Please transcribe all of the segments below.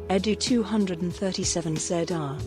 Edu 237 ZR.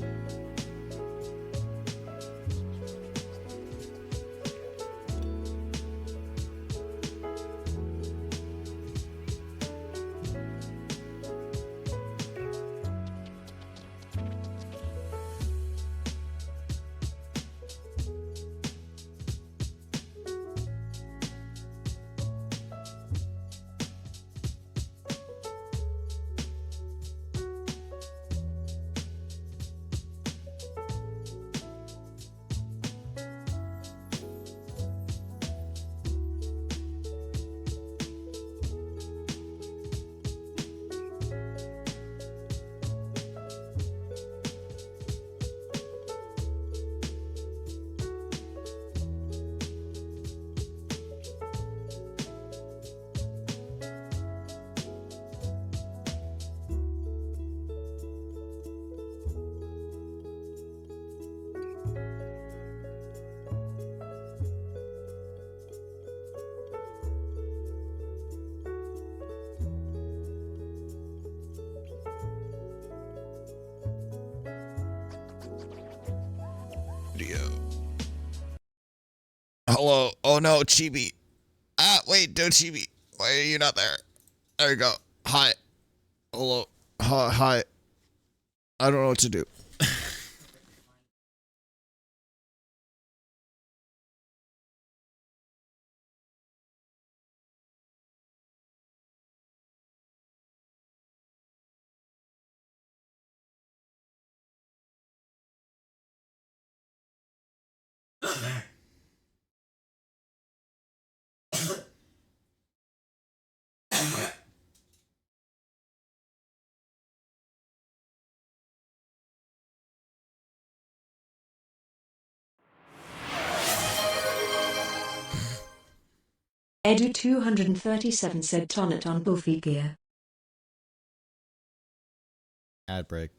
Hello. Oh no, Chibi. Ah, wait, no, Chibi. Why are you not there? There you go. Hi. Hello. Hi. I don't know what to do. Edu 237 said Tonnet on Buffy gear. Ad break.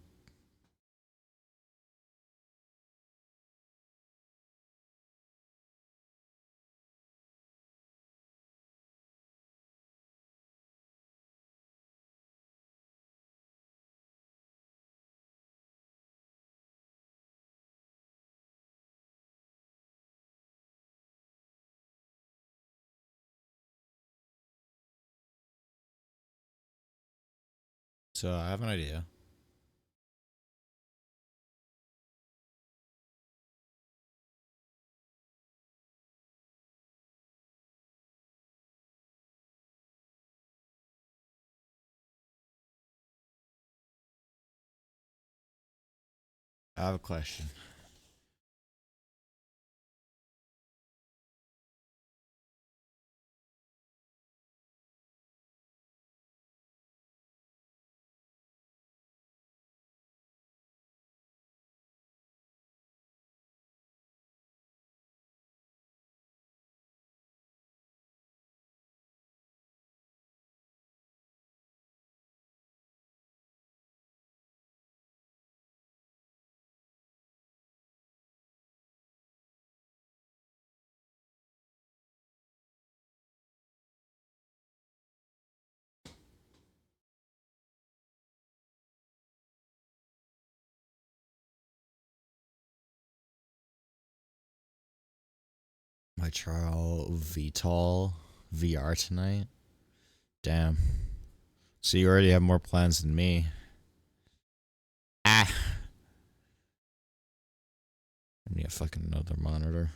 So I have an idea. I have a question. My trial VTOL VR tonight. Damn. So you already have more plans than me. Ah. I need a fucking another monitor.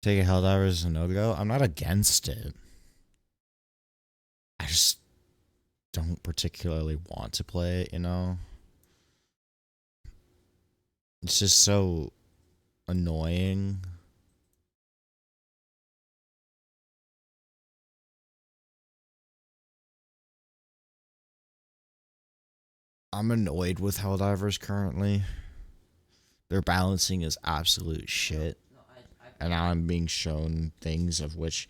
Take a Helldivers and no-go? I'm not against it. I just don't particularly want to play it, you know? It's just so annoying. I'm annoyed with Helldivers currently. Their balancing is absolute shit. And now I'm being shown things of which,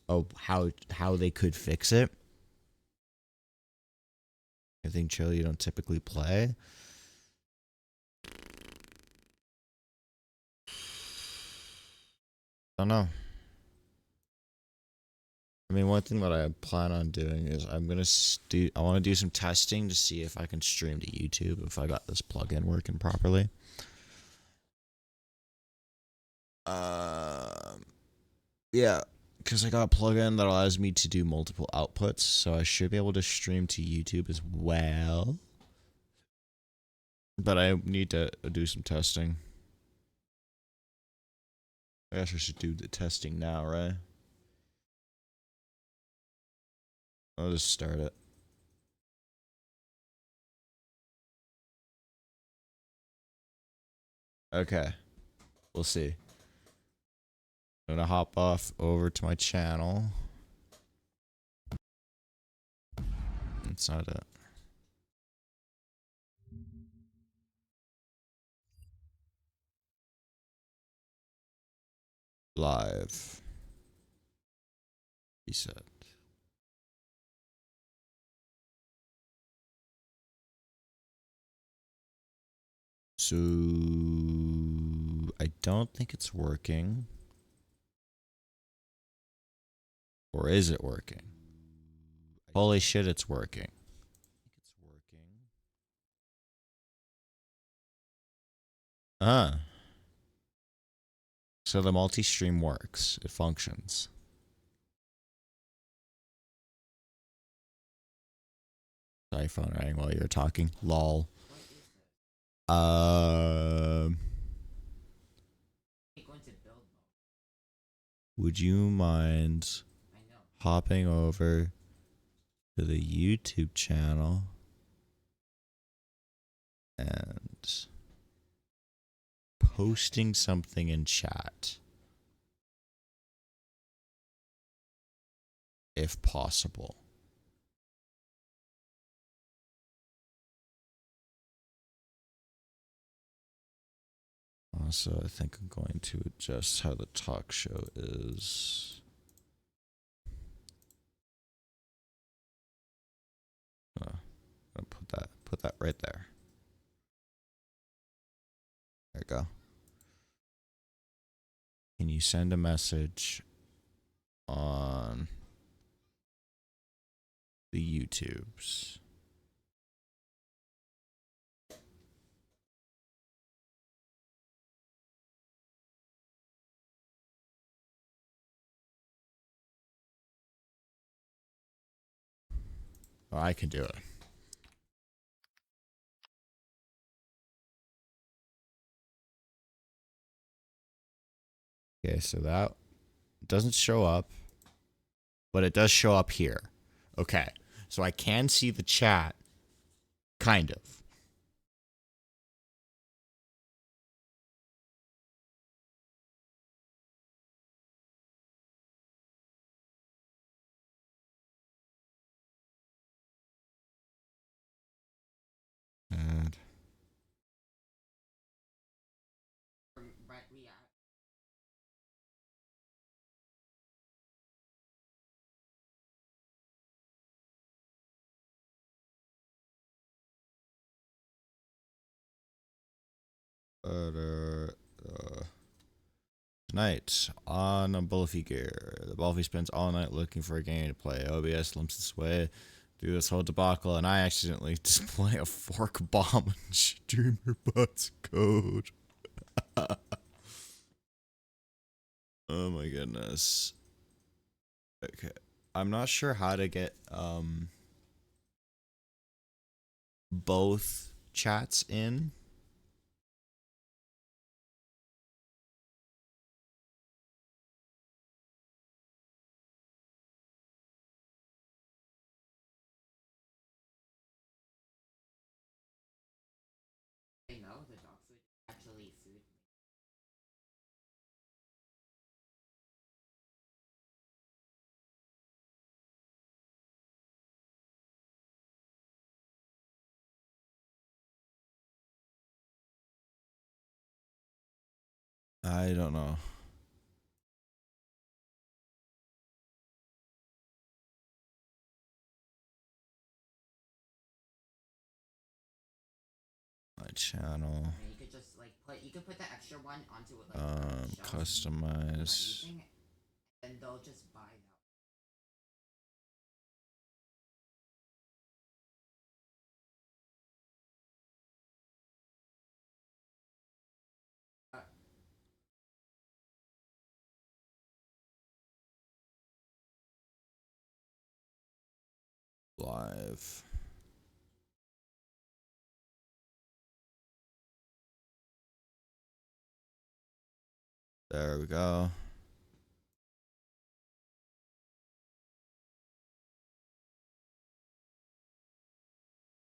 how they could fix it. I think Chill you don't typically play. don't know. I mean, one thing that I plan on doing is I want to do some testing to see if I can stream to YouTube if I got this plugin working properly. Yeah, because I got a plugin that allows me to do multiple outputs, so I should be able to stream to YouTube as well. But I need to do some testing. I guess I should do the testing now, right? I'll just start it. Okay. We'll see. I'm gonna hop off over to my channel. That's not it. Live. Reset. So I don't think it's working. Or is it working? Holy shit, it's working. I think it's working. So the multi-stream works. It functions. Sorry, phone rang while you're talking. Lol. Would you mind hopping over to the YouTube channel and posting something in chat, if possible? Also, I think I'm going to adjust how the talk show is. I'll put that right there. There you go. Can you send a message on the YouTubes? Oh, I can do it. Okay, so that doesn't show up, but it does show up here. Okay, so I can see the chat, kind of. And tonight on Bullfy Gear, the Bullfy spends all night looking for a game to play. OBS limps its way through this whole debacle, and I accidentally display a fork bomb in StreamerBot's code. Oh my goodness. Okay. I'm not sure how to get both chats in. I don't know. My channel. extra one onto like a shelf they're not Customize. using, and they'll just buy that. Live. There we go.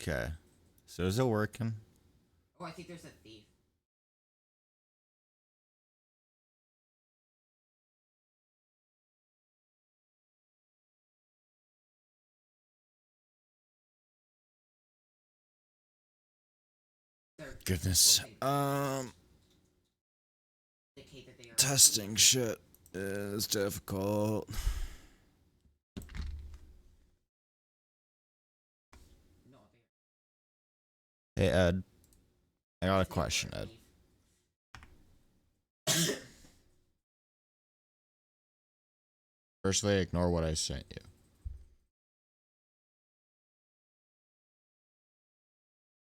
Okay. So is it working? Oh, I think there's a thief. They're Goodness. indicate that they are a Testing thief. shit is difficult. No, they Hey Ed, I got a are question, a Ed. thief. Firstly, ignore what I sent you.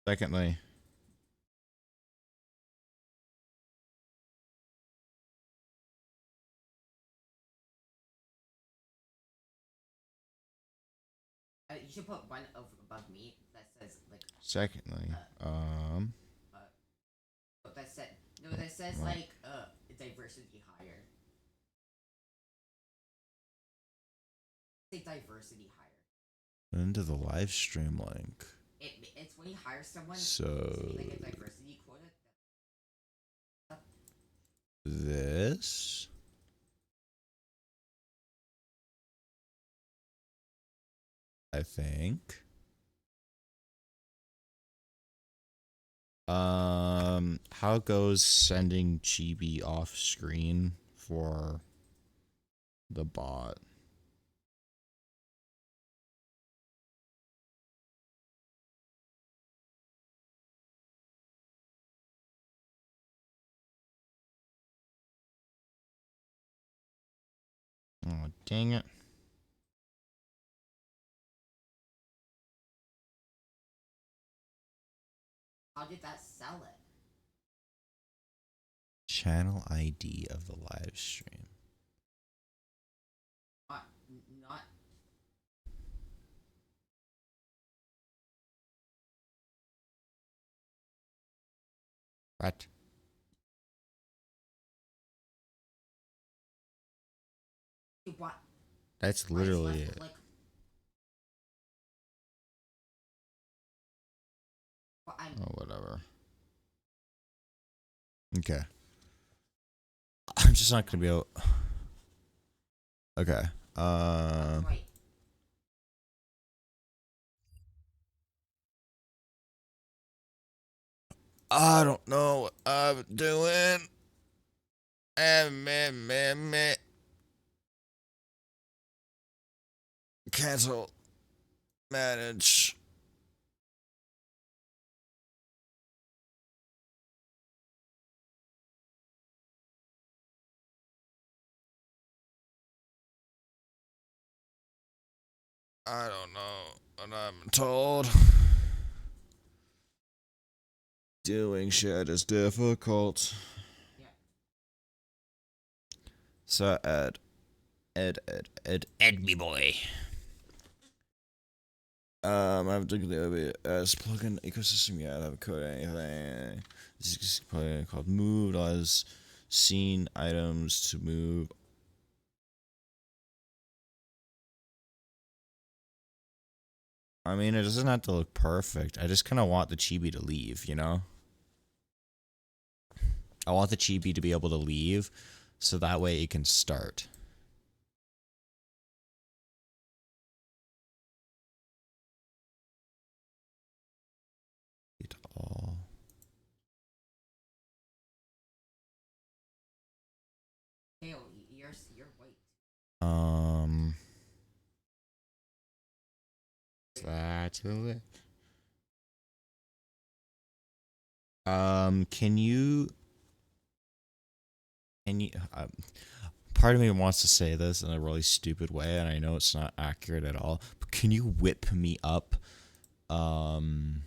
Secondly, You should put one above me that says like secondly, uh, that said no that says What? like diversity hire. Say diversity hire. into the live stream link. It's when you hire someone So to be like a diversity quota. this, I think. How goes sending GB off screen for the bot? Oh, dang it. How did that sell it? Channel ID of the live stream. Not. What? What? That's Why is literally left, it. like. Well, Oh, whatever. Okay. I'm just not gonna be able. Okay. right. I don't know what I'm doing. Cancel. Manage. I don't know what I'm told. Doing shit is difficult. Yeah. So Ed, me boy. I have to do as plugin ecosystem. Yeah, I have code anything. This is a plugin called Move. It allows scene items to move. I mean, it doesn't have to look perfect. I just kind of want the chibi to leave, you know? I want the chibi to be able to leave so that way it can start. It all. Hale, you're white. That's it. Can you can you? Part of me wants to say this in a really stupid way, and I know it's not accurate at all. But can you whip me up, um,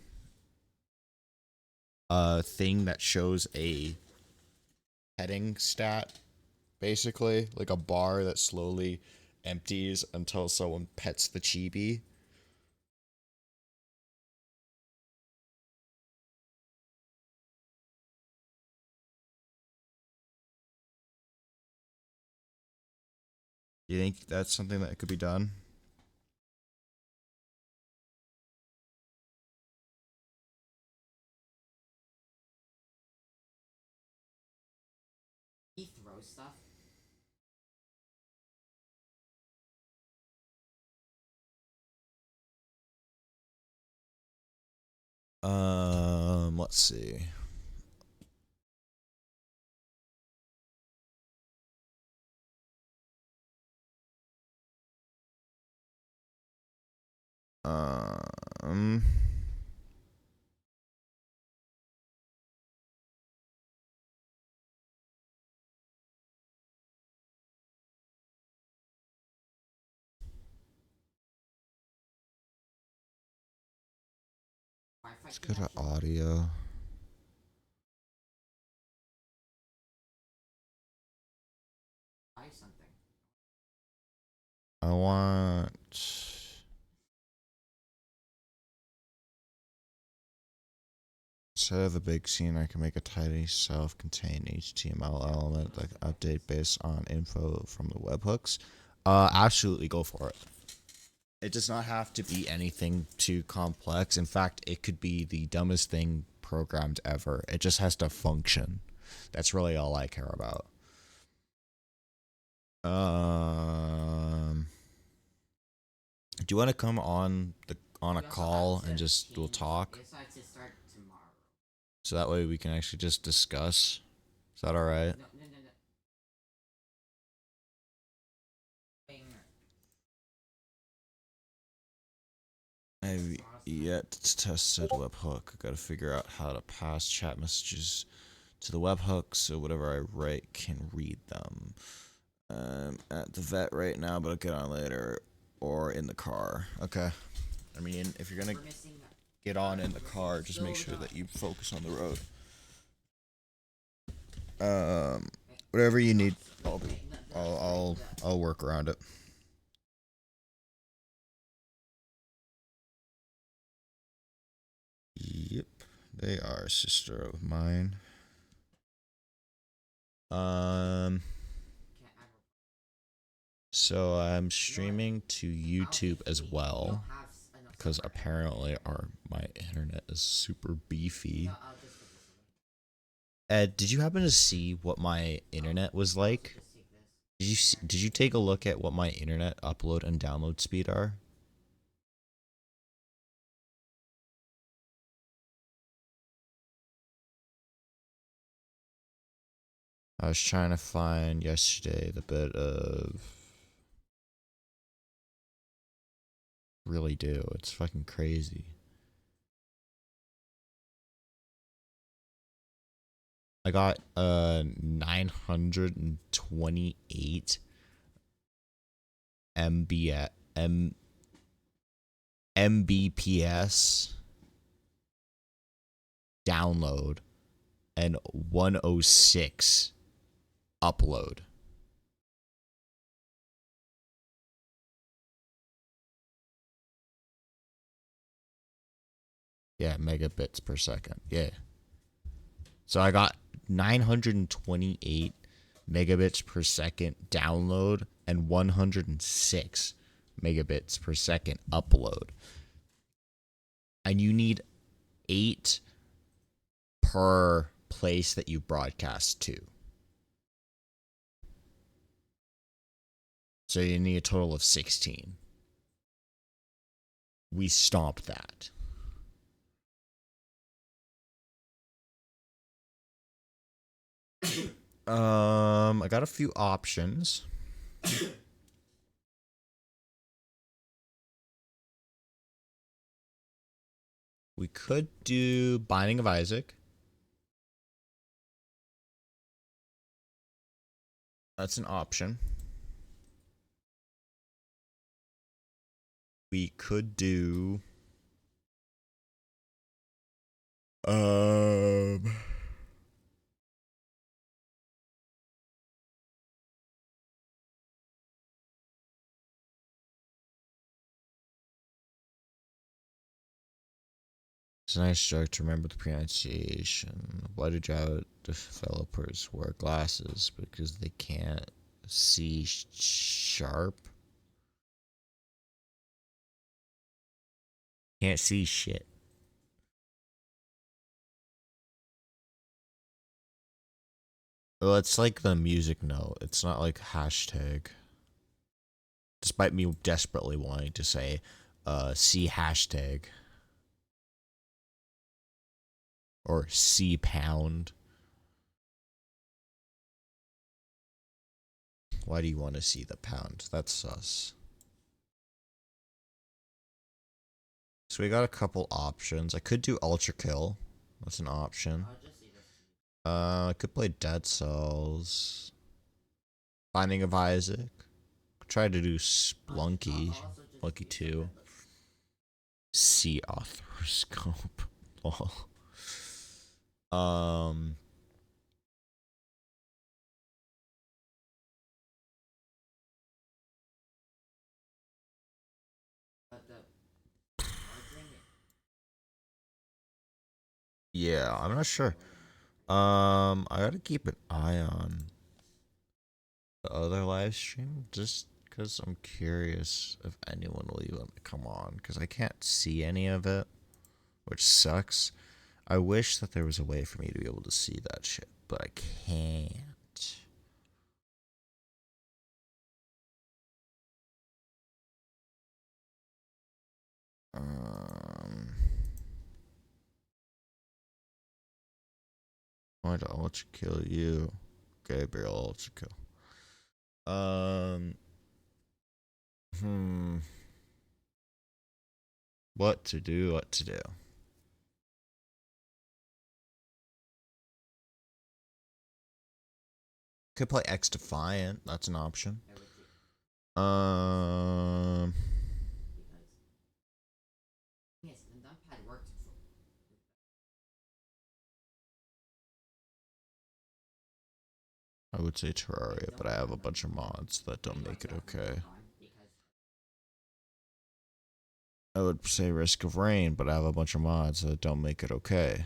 a thing that shows a petting stat, basically like a bar that slowly empties until someone pets the chibi? Do you think that's something that could be done? He throws stuff. Let's see. Um, Wi-Fi let's go to connection. audio. Buy something. I want. Instead of a big scene, I can make a tiny self-contained HTML element that can update based on info from the webhooks. Absolutely go for it. It does not have to be anything too complex. In fact, it could be the dumbest thing programmed ever. It just has to function. That's really all I care about. Do you want to come on a call and just we'll talk? We also have to start tomorrow. So that way we can actually just discuss. Is that all right? No. I've yet to test said webhook. I gotta figure out how to pass chat messages to the webhook so whatever I write can read them. I'm at the vet right now, but I'll get on later or in the car. Okay. I mean, if you're gonna We're missing. get on in the car, just make sure that you focus on the road. Whatever you need, I'll work around it. Yep, they are a sister of mine. So I'm streaming to YouTube as well because apparently my internet is super beefy. Ed, did you happen to see what my internet was like? Did you take a look at what my internet upload and download speed are? I was trying to find yesterday the bit of really do. It's fucking crazy. I got 928 Mbps download and 106 upload. Yeah, megabits per second. Yeah. So I got 928 megabits per second download and 106 megabits per second upload. And you need 8 per place that you broadcast to. So you need a total of 16. We stomped that. I got a few options. We could do Binding of Isaac. That's an option. We could do um it's a nice joke to remember the pronunciation. Why do Java developers wear glasses? Because they can't see sharp. Can't see shit. Well, it's like the music note. It's not like hashtag. Despite me desperately wanting to say, C hashtag. Or C pound. Why do you want to see the pound? That's sus. So we got a couple options. I could do Ultra Kill. That's an option. I'll just see this. I could play Dead Cells. Binding of Isaac. Try to do Splunky. I'll also just Splunky see 2. Sea Arthroscope. Lol. But the ordering it. Yeah, I'm not sure. I gotta keep an eye on the other live stream just because I'm curious if anyone will even come on because I can't see any of it, which sucks. I wish that there was a way for me to be able to see that shit, but I can't. Why do Ultra Kill you? Gabriel Ultra Kill. What to do, what to do. Could play X Defiant, that's an option. I would do. Because yes, the numpad worked I would say Terraria, but I have a bunch of mods that don't make it okay. I would say Risk of Rain, but I have a bunch of mods that don't make it okay.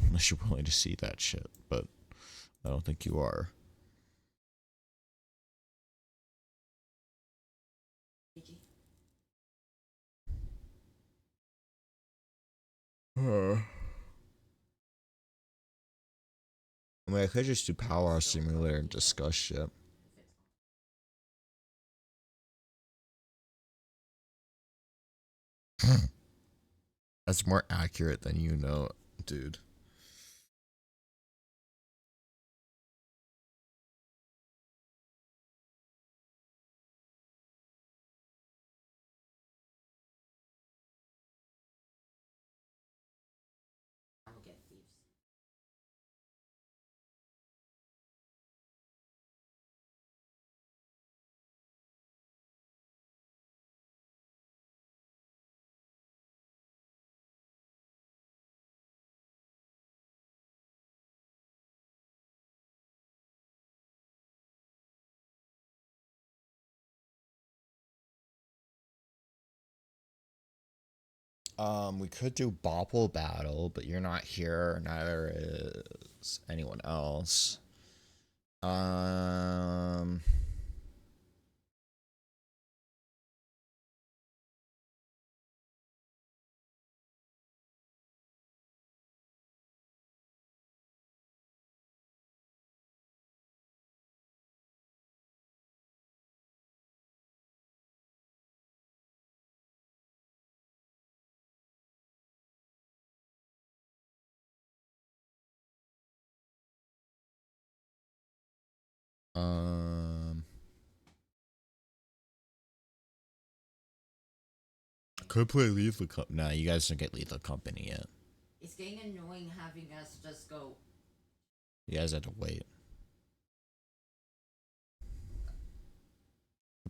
Unless you're willing to see that shit, but I don't think you are. I mean, I could just do Power Simulator and discuss shit. That's more accurate than you know, dude. I will get thieves. We could do Bopple Battle, but you're not here, neither is anyone else. Um Um, could play Lethal Company. Nah, you guys don't get Lethal Company yet. It's getting annoying having us just go You guys had to wait.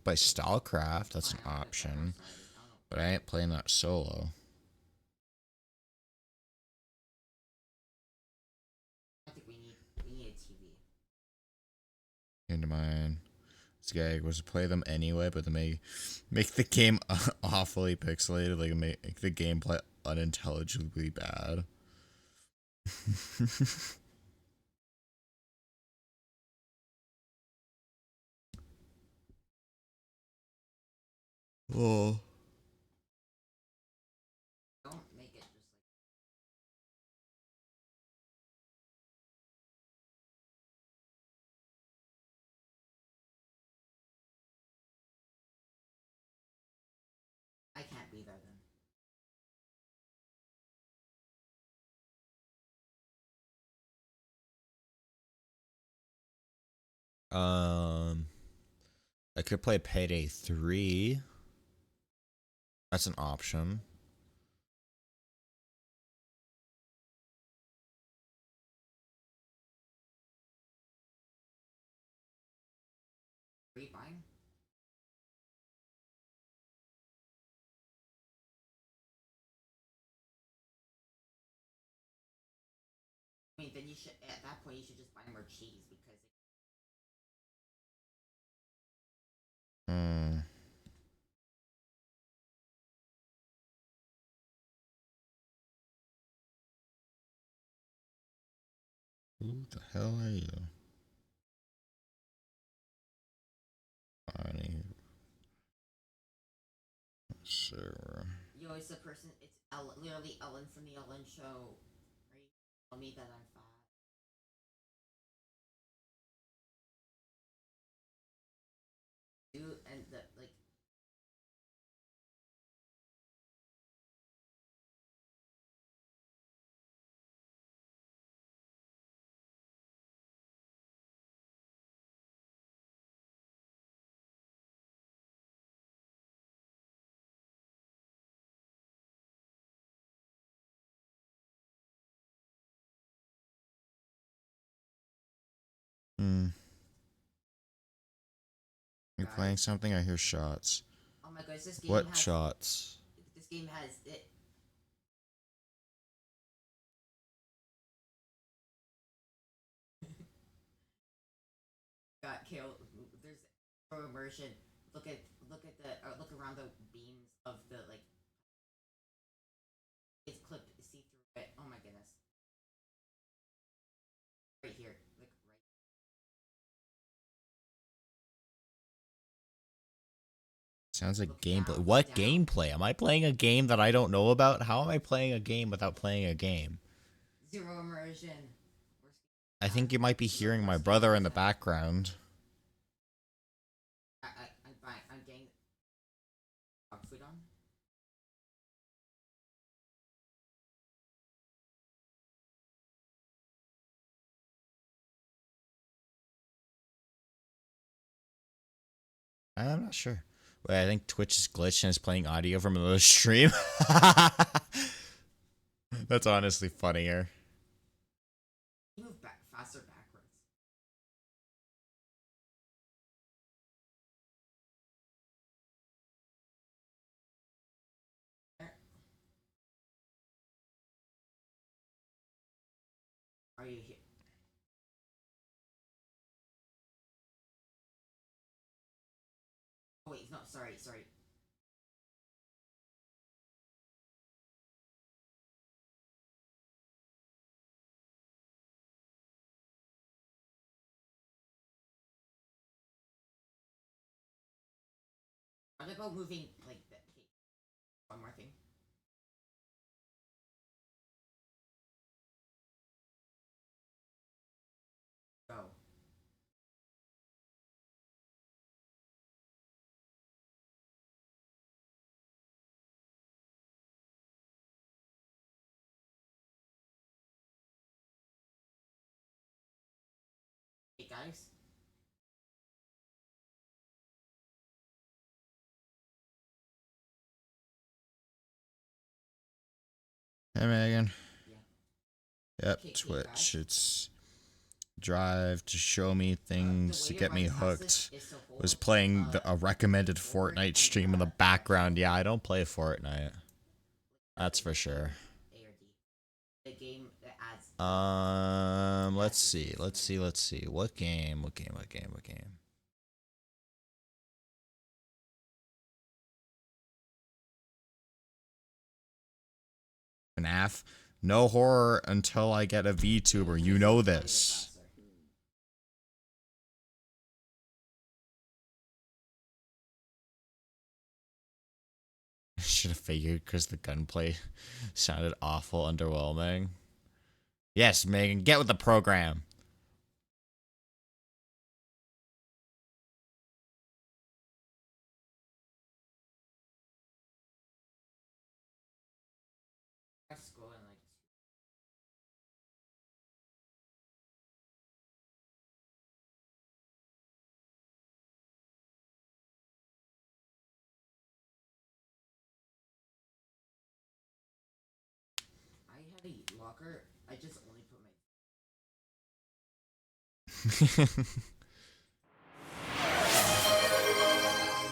Play StarCraft, that's an option. But I ain't playing that solo. I think we need a TV. Into mine. This guy was to play them anyway, but they make the game awfully pixelated, like make the gameplay unintelligibly bad. Oh. Don't make it just like. I can't be there then. I could play Payday 3. That's an option. Are you buying? I mean, then you should. At that point, you should just buy more cheese because. Hmm. Who the hell are you? Finding server. Yo, it's the person. It's literally Ellen from the Ellen Show. Are you telling me that I'm fat? Dude, and the like. Hmm. You're Guys. playing something? I hear shots. Oh my gosh, this game What has. shots? This game has it. Got killed. There's pro immersion. Look at the look around the beams of the like. It's clipped. See through it. Oh my goodness. Right here. Like right. Sounds like Look gameplay. down, What down. gameplay? Am I playing a game that I don't know about? How am I playing a game without playing a game? Zero immersion. I think you might be hearing my brother in the background. I'm fine. I'm getting dog food on. I'm not sure. Wait, I think Twitch is glitched and is playing audio from another stream. That's honestly funnier. You move back faster backwards. Are you here? Oh wait, no, sorry. What about moving like that? Okay, one more thing. Go. Hey guys. Hey, Megan. Yeah. Yep, Okay, Twitch. guys. It's drive to show me things The to way get it me runs houses hooked. is so cool. Was playing a recommended Over Fortnite and, stream in the background. Yeah, I don't play Fortnite. That's for sure. A or D. The game that adds. Let's see. What game? FNAF. No horror until I get a VTuber. You know this. Should have figured because the gunplay sounded awful, underwhelming. Yes, Megan, get with the program. School and like. I had a locker. I just only put my.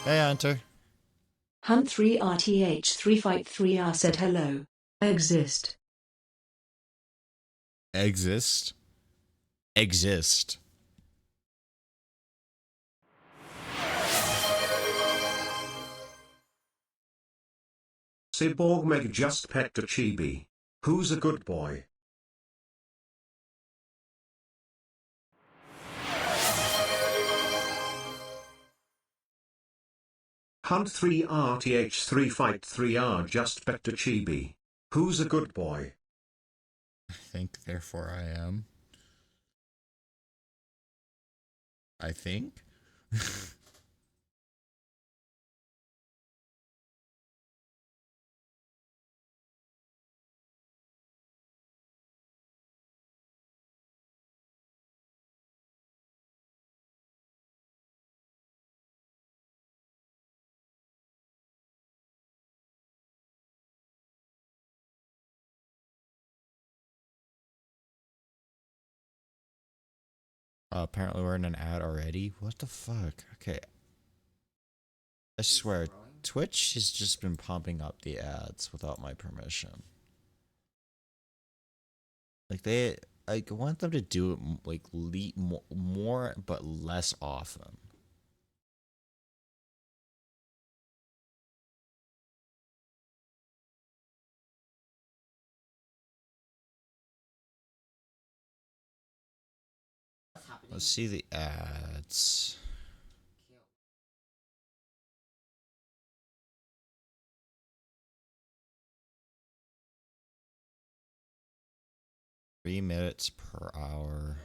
Hey, Hunter. Hunt3RTH3Fight3R said hello. Exist. Exist. Cyborg Meg just pecked a chibi. Who's a good boy? Hunt 3 RTH 3 Fight 3R just pecked a chibi. Who's a good boy? I think, therefore I am. I think. Apparently we're in an ad already. What the fuck? Okay. I swear, Twitch has just been pumping up the ads without my permission. Like I want them to do it like more but less often. What's happening? Let's see the ads. 3 minutes per hour.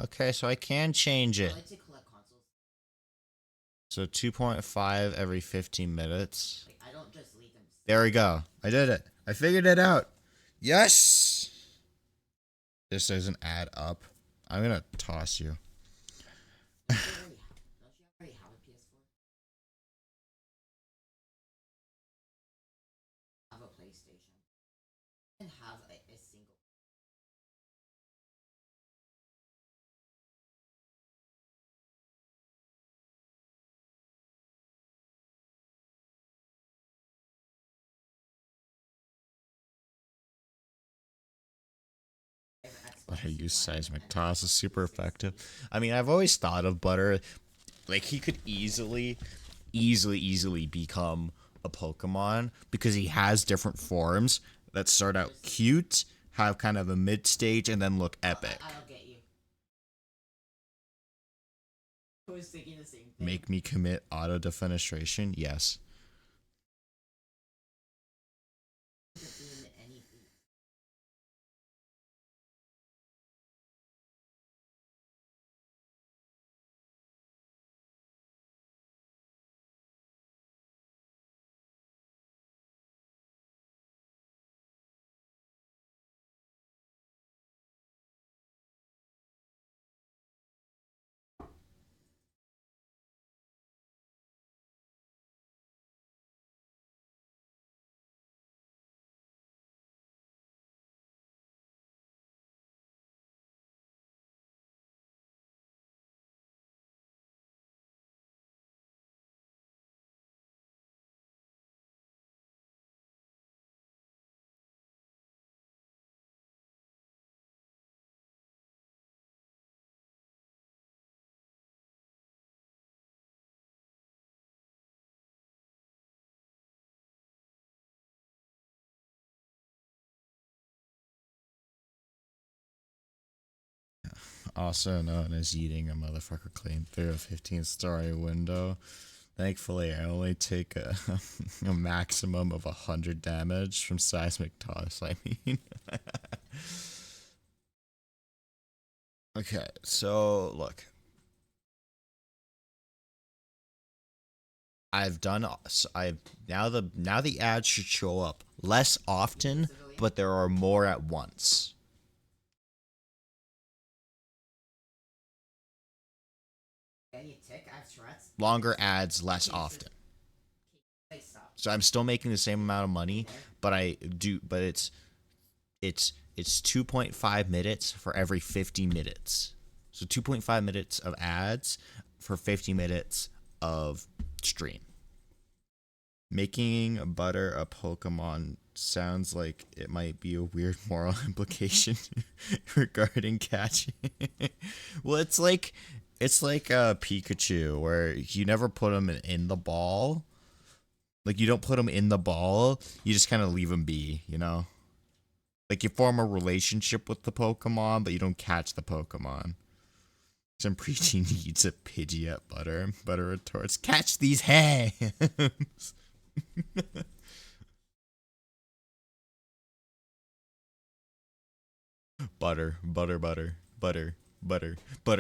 Okay, so I can change I it. like to collect consoles. So 2.5 every 15 minutes. Like I don't just leave them. There we go. I did it. I figured it out. Yes! This there's an ad up. I'm gonna toss you. Don't you already have a PS4? Have a PlayStation. And have a single. Butter use seismic toss is super effective. I mean, I've always thought of butter Like he could easily become a Pokemon because he has different forms that start out cute, have kind of a mid stage, and then look epic. I don't get you. I was thinking the same thing. Make me commit auto defenestration? Yes. In anything. Also known as eating a motherfucker clean through a 15-story window. Thankfully, I only take a maximum of 100 damage from seismic toss, I mean. Okay, so look. I've now the ads should show up less often, but there are more at once. Any tick? I have Tourette's. Longer ads less often. Please stop. So I'm still making the same amount of money, but it's 2.5 minutes for every 50 minutes. So 2.5 minutes of ads for 50 minutes of stream. Making butter a Pokemon sounds like it might be a weird moral implication regarding catching. Well, it's like Pikachu, where you never put him in the ball. Like, you don't put him in the ball, you just kind of leave him be, you know? Like, you form a relationship with the Pokemon, but you don't catch the Pokemon. Some preaching needs a Pidgeot butter. Butter retorts, catch these hands! Butter,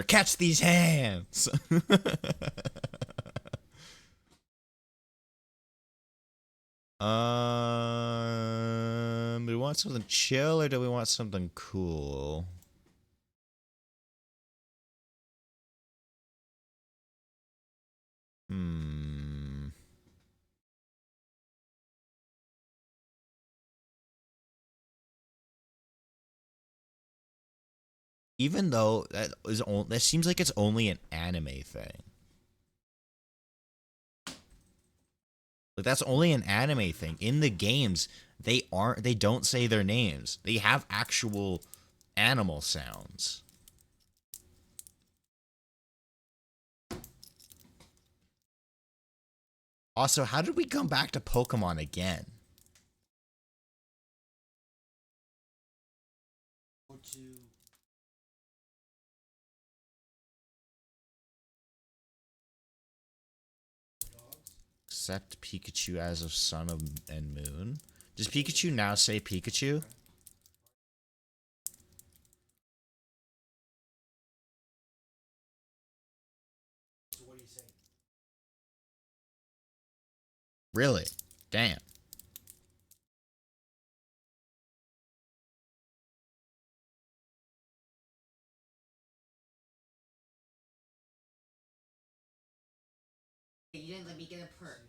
catch these hands! Do we want something chill or do we want something cool? Even though that seems like it's only an anime thing. Like, that's only an anime thing. In the games, they don't say their names. They have actual animal sounds. Also, how did we come back to Pokemon again? Accept Pikachu as of Sun and Moon. Does Pikachu now say Pikachu? What do you say? Really? Damn. You didn't let me get a perk.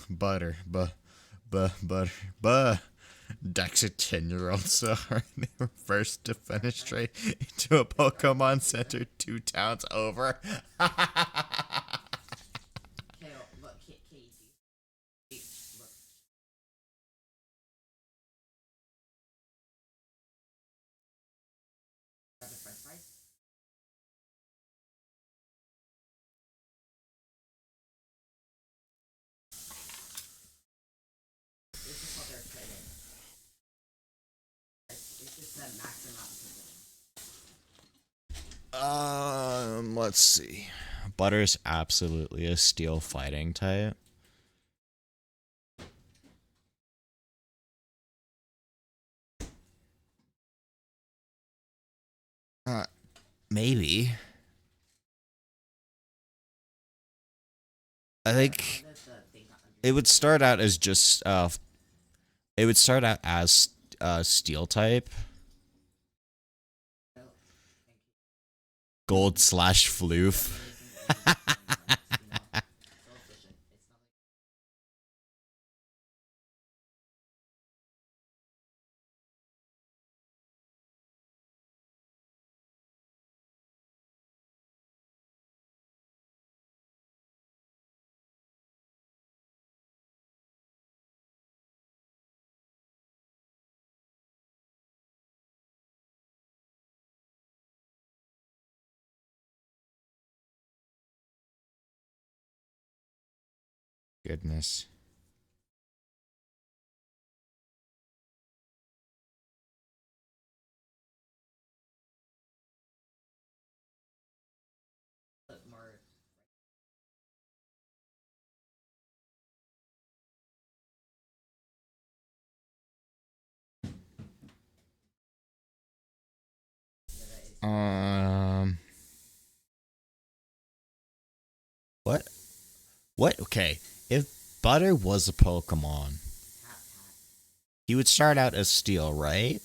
Butter, but Dex a 10-year-old so hard they were first to penetrate into a Pokemon Center 2 towns over. Okay, look, Katie. Look. Are the french fries? This is what they're saying. It's just the max amount of people. Let's see. Butter's absolutely a steel fighting type. Maybe. I think it would start out as just it would start out as steel type. Gold/floof. Goodness. More. What? What? Okay. If Butter was a Pokemon, he would start out as Steel, right?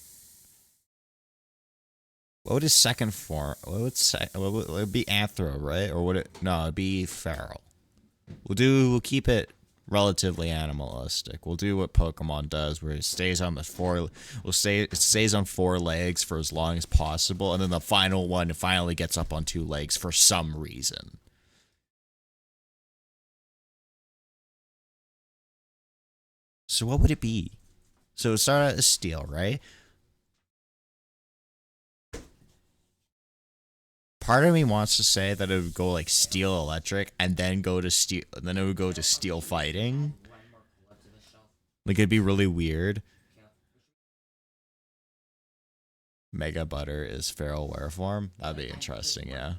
What would his second form? What would it be? Anthro, right? Or would it? No, it'd be Feral. We'll keep it relatively animalistic. We'll do what Pokemon does, where it stays on the it stays on 4 legs for as long as possible, and then the final one finally gets up on 2 legs for some reason. So what would it be? So it started out as Steel, right? Part of me wants to say that it would go like Steel Electric and then go to Steel, and then it would go to Steel Fighting. Like it'd be really weird. Mega Butter is Feral Wereform. That'd be interesting, yeah.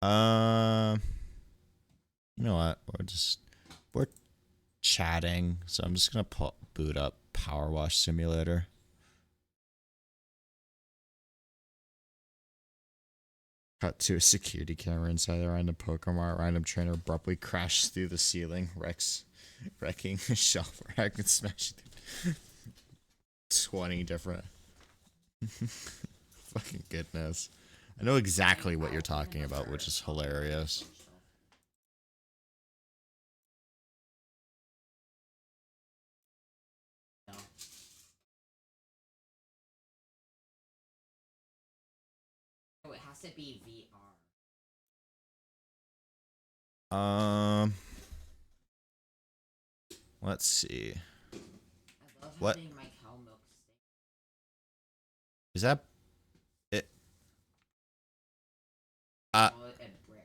You know what? We're chatting, so I'm just gonna boot up Power Wash Simulator. Cut to a security camera inside a random Pokemon. Random trainer abruptly crashes through the ceiling, wrecking a shelf rack and smashing 20 different. Fucking goodness. I know exactly what you're talking about, which is hilarious. Oh, it has to be VR. Let's see. I love What? having my cow milk steak. Is that it?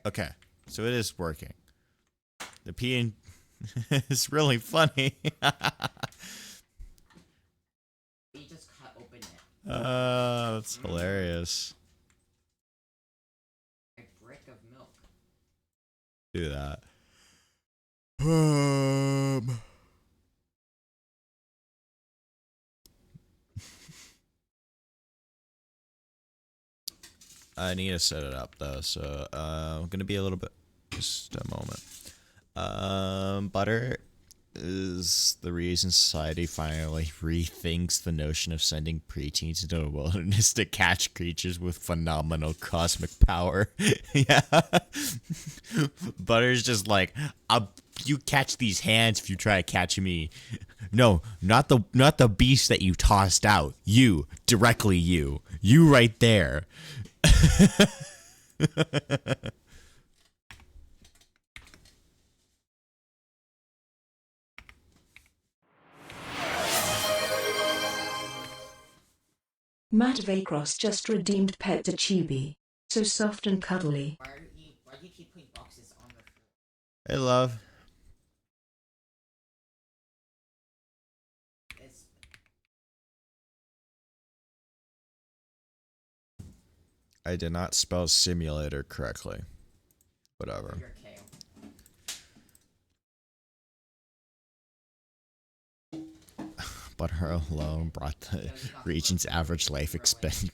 Okay, so it is working. The P is really funny. You just cut open it. That's hilarious. A brick of milk. Do that. I need to set it up though, so I'm gonna be a little bit. Just a moment. Butter is the reason society finally rethinks the notion of sending preteens into the wilderness to catch creatures with phenomenal cosmic power. Yeah. Butter's just like, you catch these hands if you try to catch me. No, not the beast that you tossed out. You, directly you. You right there. Matt Vacross just redeemed Pet to Chibi. So soft and cuddly. Why do you keep putting boxes on the floor? Hey, love. It's I did not spell simulator correctly. Whatever. your kale. But her alone brought the region's average life expectancy.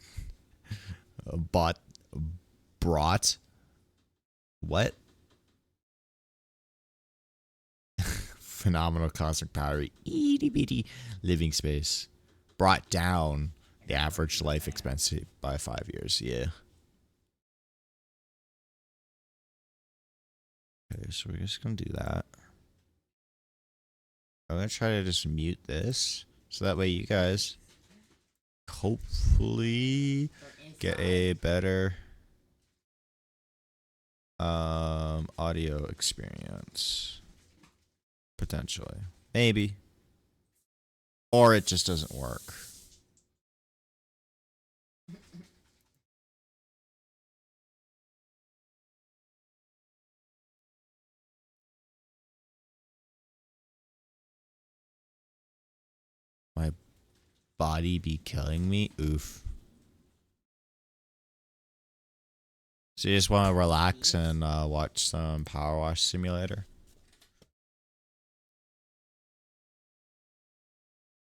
Brought what? Phenomenal cosmic power, itty bitty living space. Brought down the average life expectancy by 5 years. Yeah. Okay, so we're just gonna do that. I'm gonna try to just mute this so that way you guys hopefully get a better audio experience. Potentially. Maybe. Or it just doesn't work. My body be killing me? Oof. So you just want to relax and watch some Power Wash Simulator?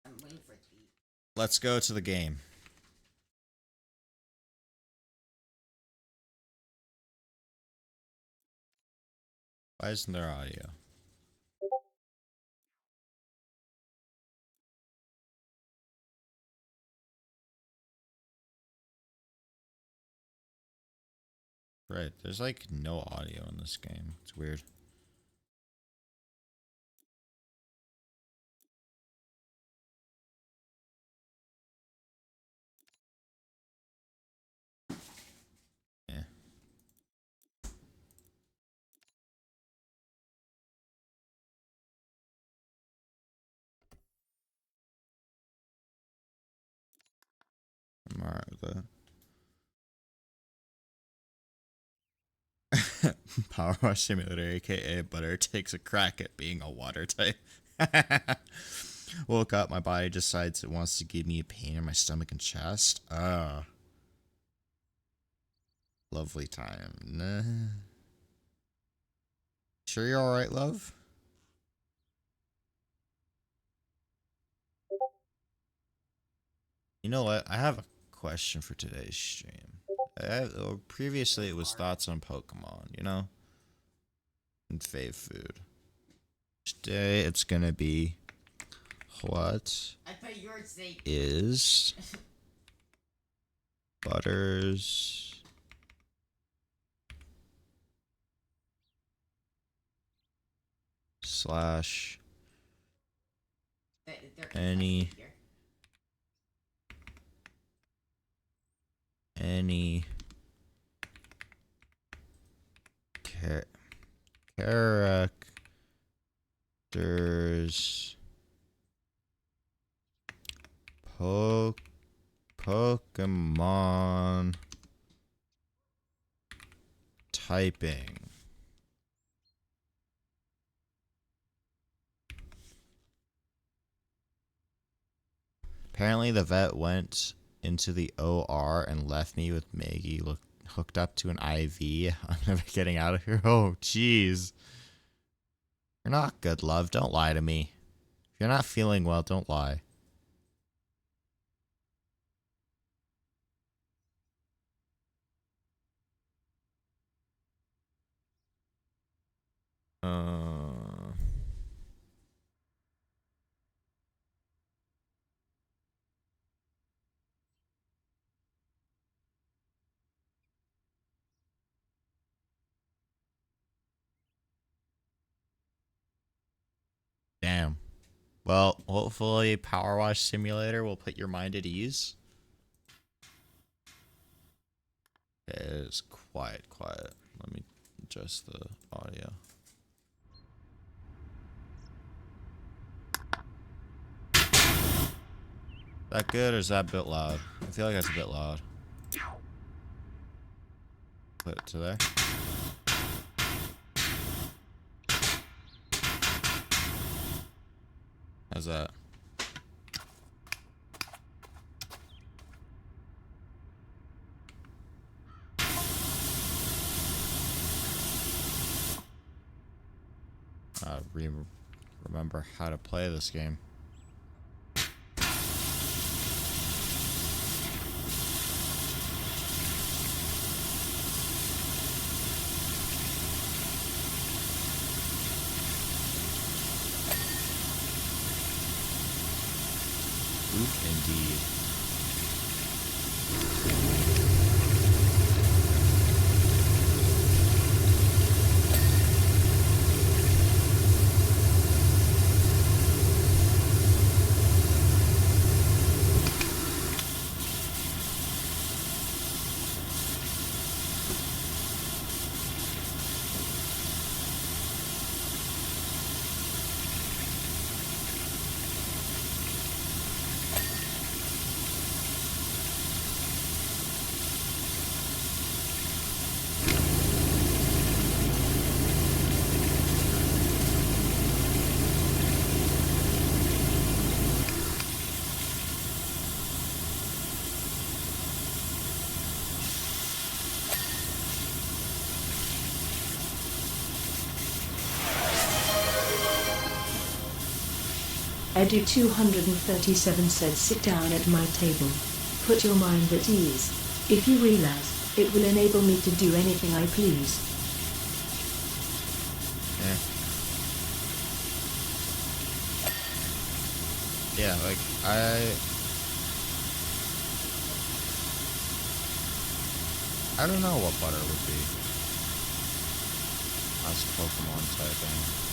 I'm waiting for it to eat. Let's go to the game. Why isn't there audio? Right, there's like no audio in this game. It's weird. Yeah. I'm alright with that. Power Wash Simulator, aka Butter, takes a crack at being a water type. Woke up, my body decides it wants to give me a pain in my stomach and chest. Lovely time. Nah. Sure you're alright, love? You know what? I have a question for today's stream. Previously, it was thoughts on Pokemon, you know? And fave food. Today, it's gonna be what I thought you were saying is Butter's slash they're any here. any characters Pokemon typing. Apparently the vet went into the OR and left me with Maggie hooked up to an IV. I'm never getting out of here. Oh, jeez. You're not good, love. Don't lie to me. If you're not feeling well, don't lie. Uh, Well, hopefully Power Wash Simulator will put your mind at ease. It is quiet. Let me adjust the audio. That good or is that a bit loud? I feel like that's a bit loud. Put it to there. How's that? Remember how to play this game. Oof, indeed. Edu237 said sit down at my table. Put your mind at ease. If you realize, it will enable me to do anything I please. Yeah, like, I don't know what butter would be. That's Pokemon typing.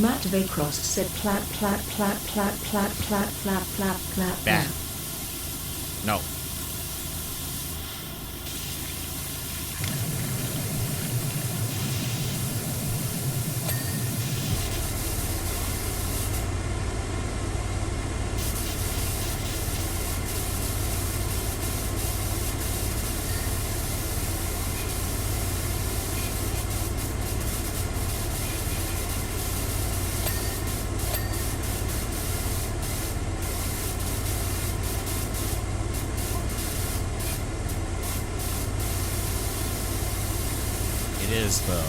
Matt Vacross said plat plat plat plat plat plat plat plat plat. Bam. No. It is, though.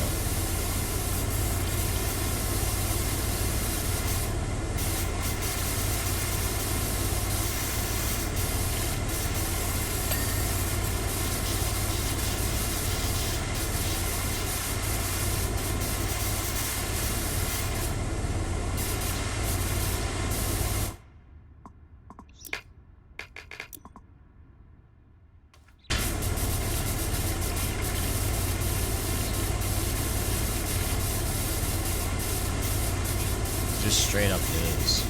Just straight up is.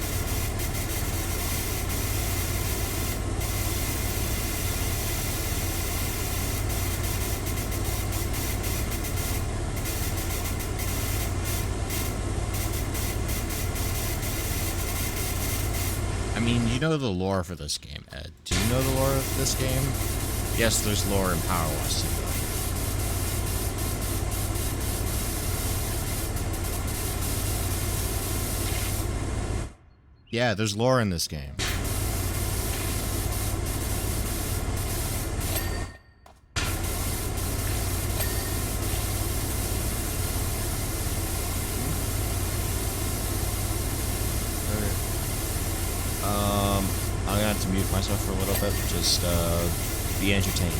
I mean, you know the lore for this game, Ed. Do you know the lore of this game? Yes, there's lore in Power Wash Simulator. Yeah, there's lore in this game. I'm gonna have to mute myself for a little bit. Just be entertained.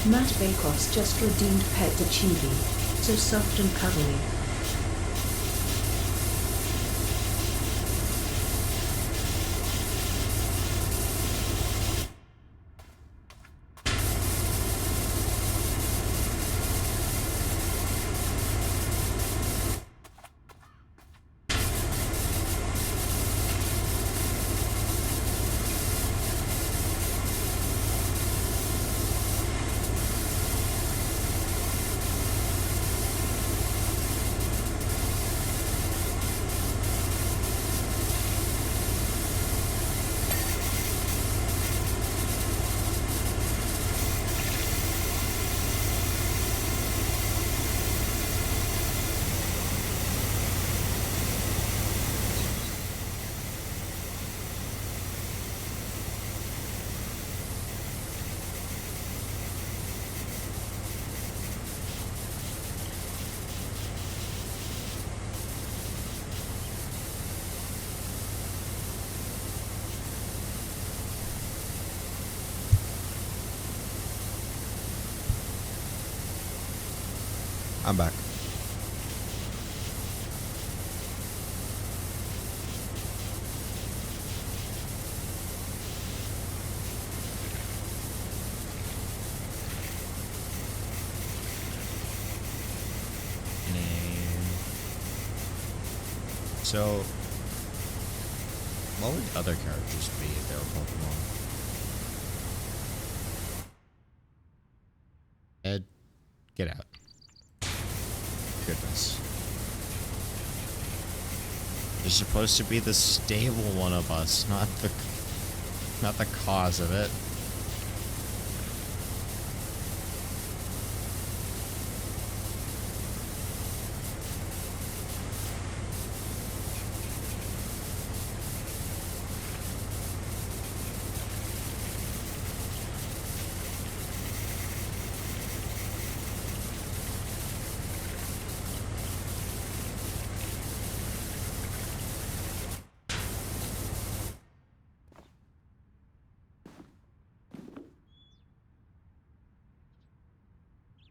Matt Bakos just redeemed Pet to Chibi. So soft and cuddly. I'm back. So, what would other characters be if they were Pokemon? Ed, get out. Goodness. You're supposed to be the stable one of us, not the cause of it.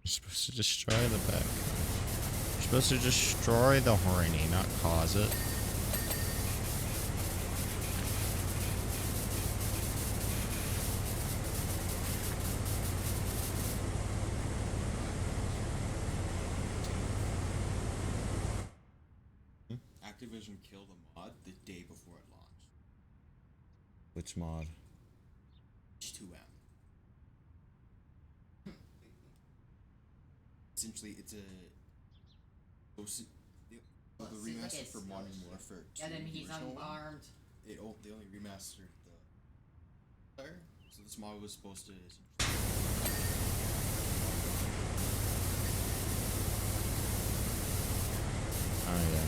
You're supposed to destroy the back. You're supposed to destroy the horny, not cause it. Activision killed a mod the day before it launched. Which mod? H2M. Essentially, it's a. The Well, it seems like remaster it's for Modern still- Warfare 2. Yeah, then he's the original one, unarmed. They only remastered the player, so this mod was supposed to. Oh yeah.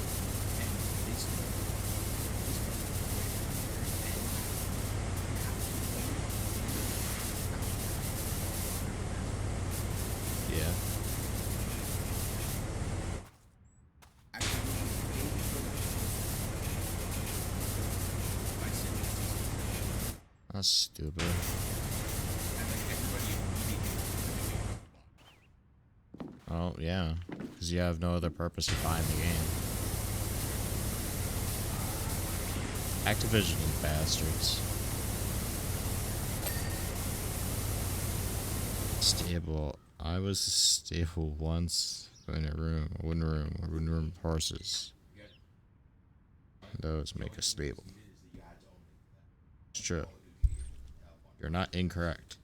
Yeah. That's stupid. Oh, yeah. Because you have no other purpose of buying the game. Activision is bastards. Stable. I was stable once in a wooden room of horses. Those make us stable. It's true. You're not incorrect.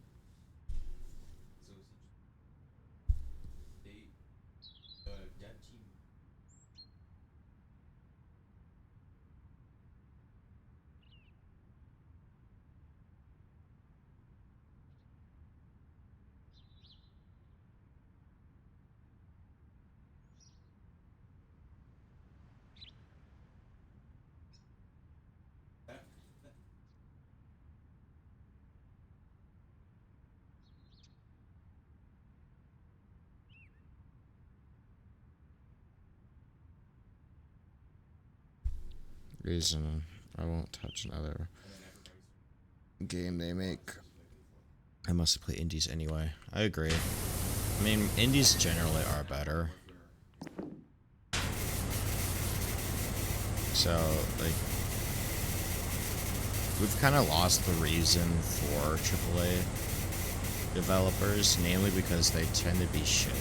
Reason I won't touch another game they make. I must play indies anyway. I agree. I mean, indies generally are better. So, like, we've kind of lost the reason for AAA developers, namely because they tend to be shit.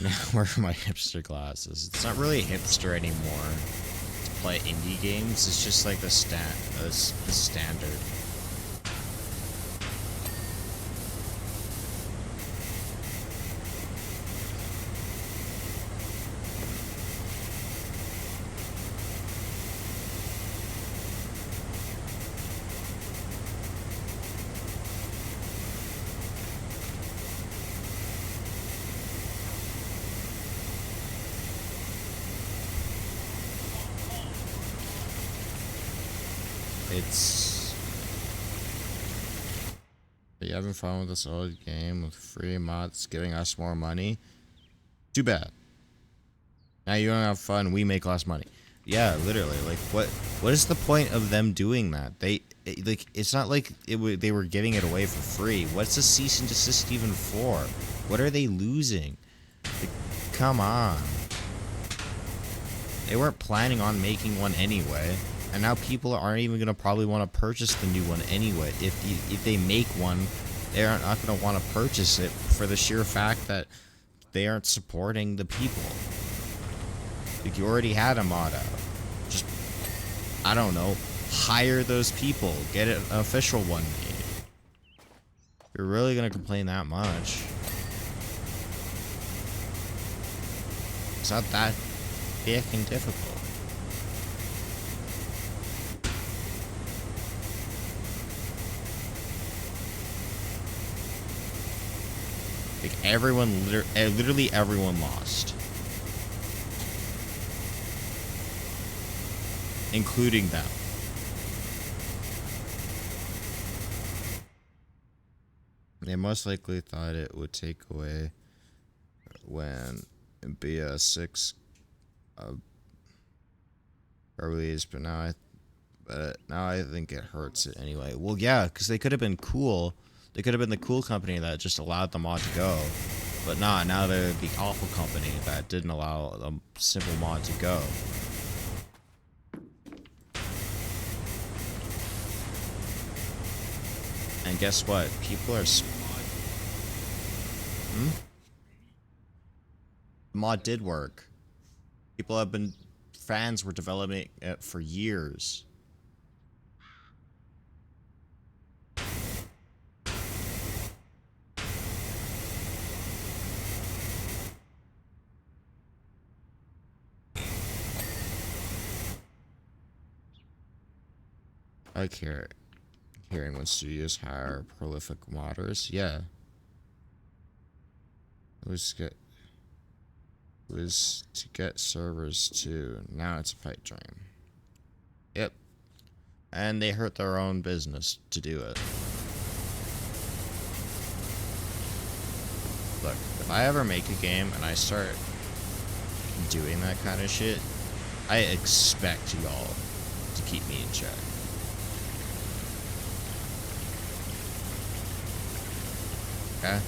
Now, where are my hipster glasses? It's not really hipster anymore to play indie games. It's just like the standard. It's... Are you having fun with this old game with free mods giving us more money? Too bad. Now you don't have fun, we make less money. Yeah, literally. Like, what is the point of them doing that? Like, it's not like they were giving it away for free. What's the cease and desist even for? What are they losing? Like, come on. They weren't planning on making one anyway. And now people aren't even going to probably want to purchase the new one anyway. If they make one, they're not going to want to purchase it for the sheer fact that they aren't supporting the people. Like, you already had a mod out. Just, I don't know, hire those people. Get an official one made. You're really going to complain that much. It's not that fucking difficult. Like, everyone, literally everyone lost. Including them. They most likely thought it would take away when BS6 released, but now I think it hurts it anyway. Well, yeah, because they could have been cool. They could have been the cool company that just allowed the mod to go. But nah, now they're the awful company that didn't allow a simple mod to go. And guess what? People are... The mod did work. People have been... Fans were developing it for years. I care. Hearing when studios hire prolific modders, yeah. It was to get servers too. Now it's a pipe dream. Yep. And they hurt their own business to do it. Look, if I ever make a game and I start doing that kind of shit, I expect y'all to keep me in check. Okay?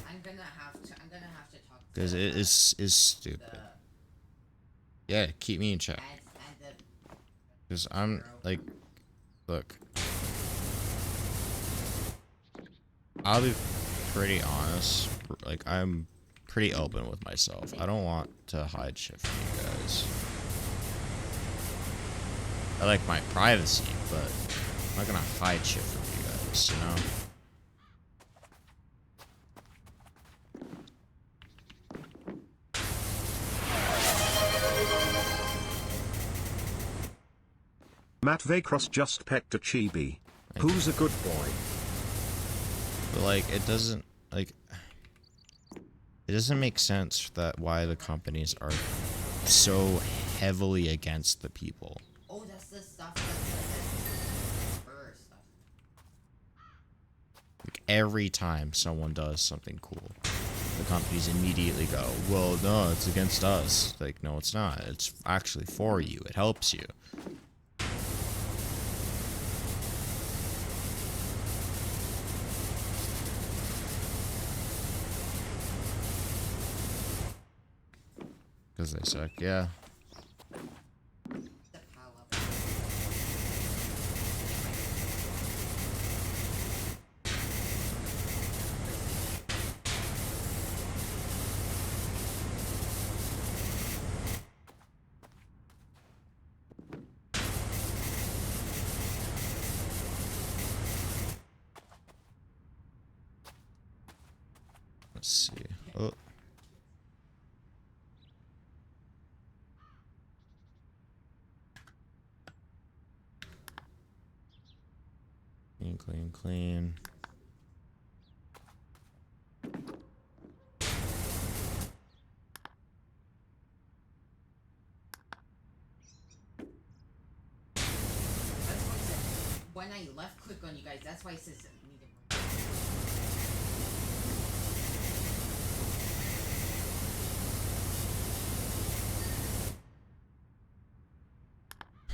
I'm gonna have to talk. Because it is stupid. Yeah, keep me in check. Because I'm like, look, I'll be pretty honest. Like, I'm pretty open with myself. I don't want to hide shit from you guys. I like my privacy, but I'm not gonna hide shit from you guys, you know? Matt Vacross just pecked a chibi. Who's a good boy? But like, it doesn't make sense that why the companies are so heavily against the people. Oh, that's the stuff that's first stuff. Like, every time someone does something cool, the companies immediately go, well, no, it's against us. Like, no, it's not. It's actually for you. It helps you. Because they suck, yeah. The power. Let's see. Oh. Clean, clean, clean. When I left click on you guys, that's why it says needed.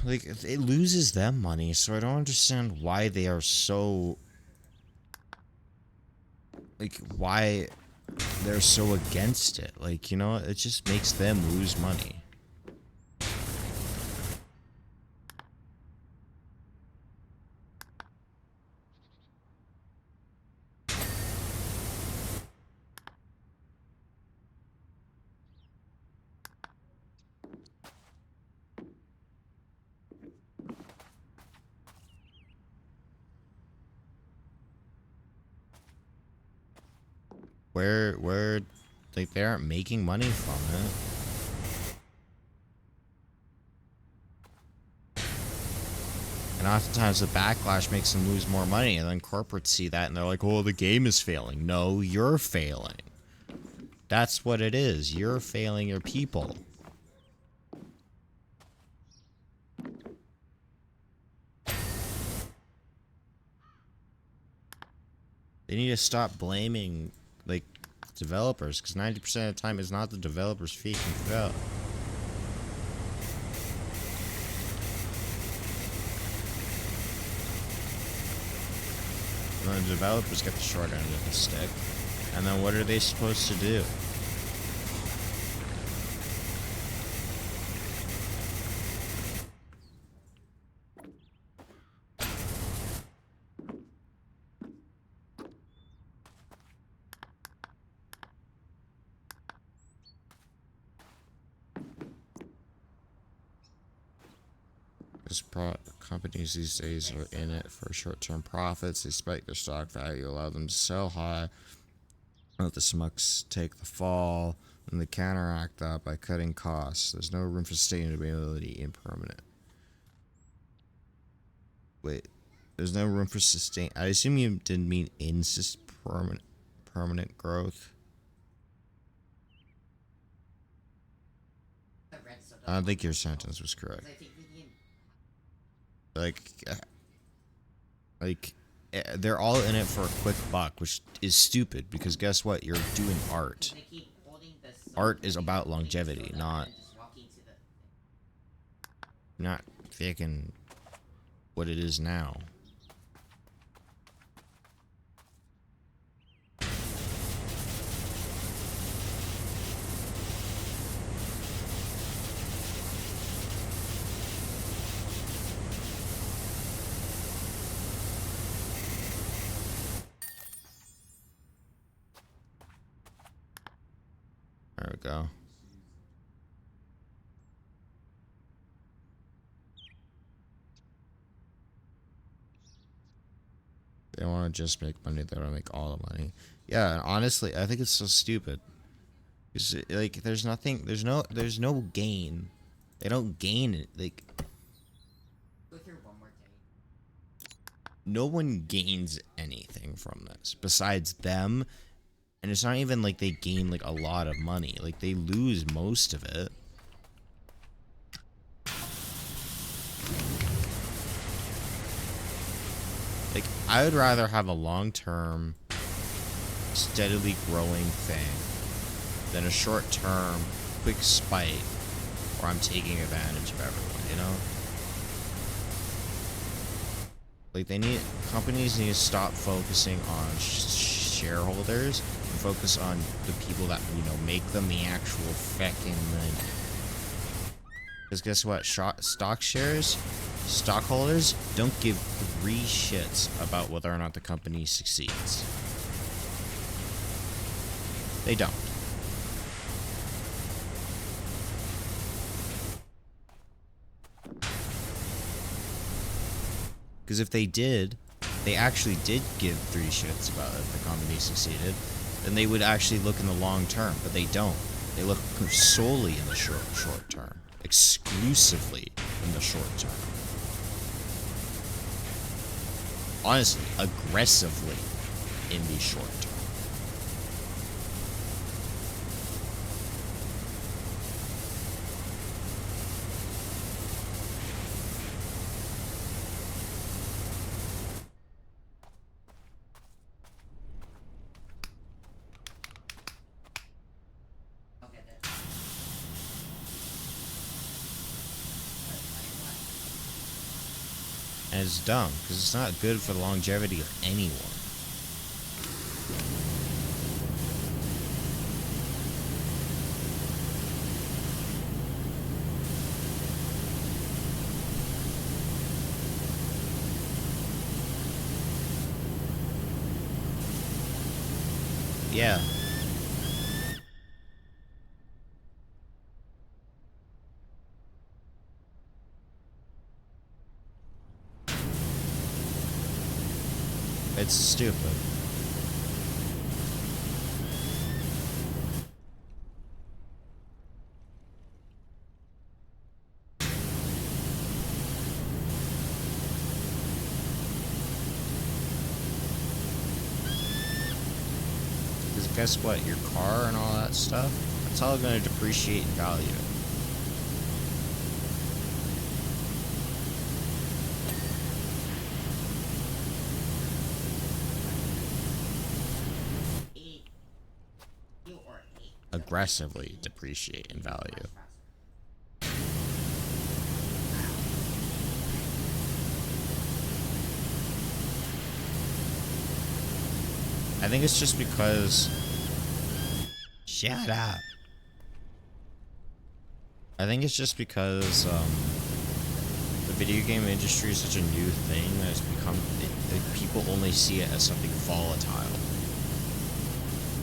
Like, it loses them money, so I don't understand why they are so... Like, why they're so against it. Like, you know, it just makes them lose money. Where, like, they aren't making money from it. And oftentimes the backlash makes them lose more money, and then corporates see that and they're like, oh, the game is failing. No, you're failing. That's what it is. You're failing your people. They need to stop blaming, like, developers, because 90% of the time it's not the developers' feet can fail. And then the developers get the short end of the stick, and then what are they supposed to do? Companies these days are in it for short-term profits. They spike their stock value, allow them to sell high, let the smucks take the fall, and they counteract that by cutting costs. There's no room for sustainability in permanent. Wait, there's no room for sustain. I assume you didn't mean in permanent growth. I don't think your sentence was correct. Like, they're all in it for a quick buck, which is stupid, because guess what? You're doing art. Art is about longevity, not faking what it is now. go. They want to just make money. They want to make all the money. Yeah, and honestly, I think it's so stupid. Because, like, there's nothing, there's no gain. They don't gain it. Like, Go through one more day. no one gains anything from this besides them. And it's not even like they gain, like, a lot of money. Like, they lose most of it. Like, I would rather have a long-term, steadily growing thing than a short-term, quick spike where I'm taking advantage of everyone, you know? Like, companies need to stop focusing on shareholders and focus on the people that, you know, make them the actual fucking money. Because guess what? Stockholders don't give 3 shits about whether or not the company succeeds. They don't. Because if they did, they actually did give 3 shits about if the company succeeded, then they would actually look in the long term, but they don't. They look solely in the short term. Exclusively in the short term. Honestly, aggressively in the short term. Okay, that's And it's dumb, because it's not good for the longevity of anyone. Yeah. It's stupid. Because guess what? Your car and all that stuff, it's all going to depreciate in value. eat. You or eat. Aggressively depreciate in value. I think it's just because... Shut up. I think it's just because, the video game industry is such a new thing that it's become... people only see it as something volatile.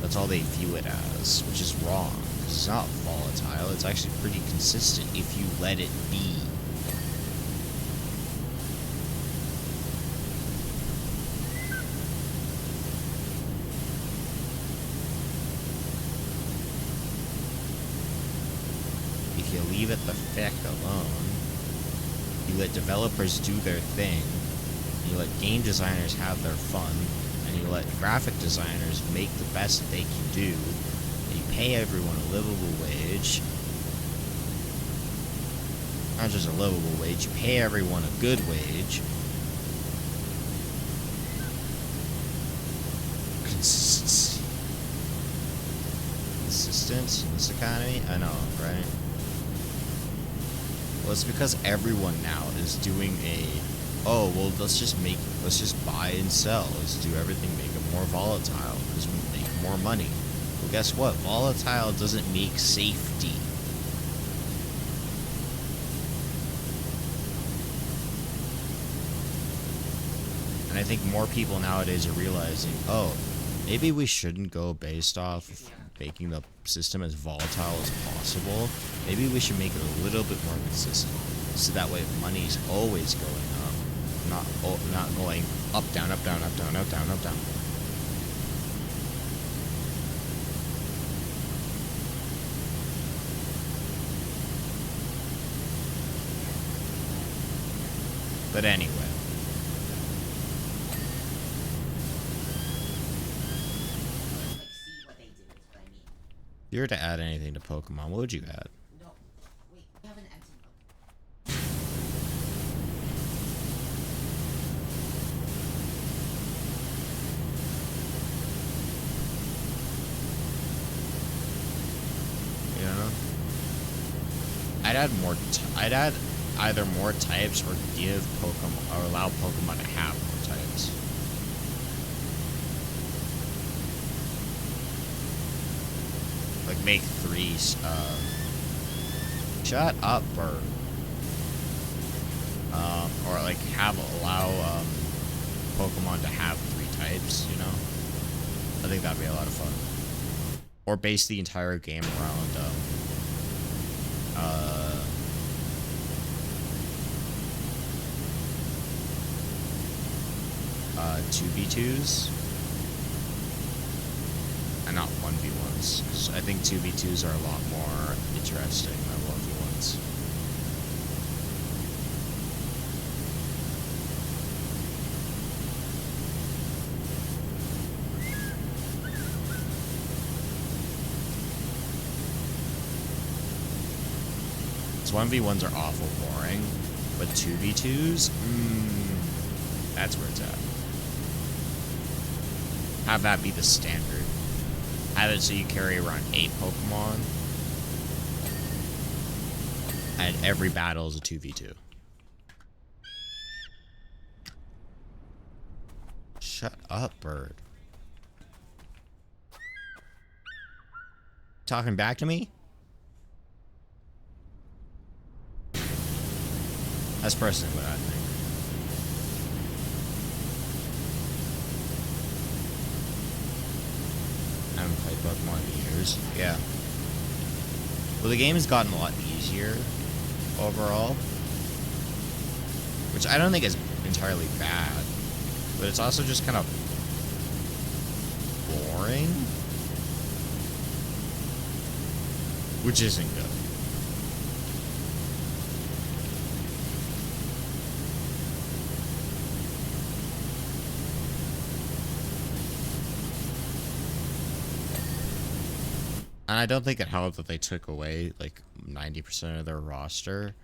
That's all they view it as, which is wrong. 'Cause it's not volatile, it's actually pretty consistent if you let it be. If you leave it the feck alone, you let developers do their thing, and you let game designers have their fun, and you let graphic designers make the best that they can do, and you pay everyone a livable wage. Not just a livable wage, you pay everyone a good wage. Consistency. Consistent in this economy? I know, right? Well, it's because everyone now is doing oh, well, let's just buy and sell. Let's do everything, make it more volatile, because we make more money. Well, guess what? Volatile doesn't make safety. And I think more people nowadays are realizing, oh, maybe we shouldn't go based off making the system as volatile as possible, maybe we should make it a little bit more consistent, so that way money's always going up, not going up, down, up, down, up, down, up, down, up, down. But anyway. Like, see what they do is what I mean. If you were to add anything to Pokemon, what would you add? No, wait, we have an empty book. You know? I'd add more. I'd add either more types or give Pokemon or allow Pokemon to have more types. Like make 3. Shut up, bird. Or like allow Pokemon to have 3 types. You know, I think that'd be a lot of fun. Or base the entire game around 2v2s and not 1v1s. So I think 2v2s are a lot more interesting than 1v1s. So 1v1s are awful boring, but 2v2s, that's where it's at. Have that be the standard. Have it so you carry around 8 Pokemon, and every battle is a 2v2. Shut up, bird. Talking back to me? That's personally what I think. I haven't played Pokemon in years. Yeah. Well, the game has gotten a lot easier overall, which I don't think is entirely bad, but it's also just kind of boring, which isn't good. And I don't think it helped that they took away like 90% of their roster.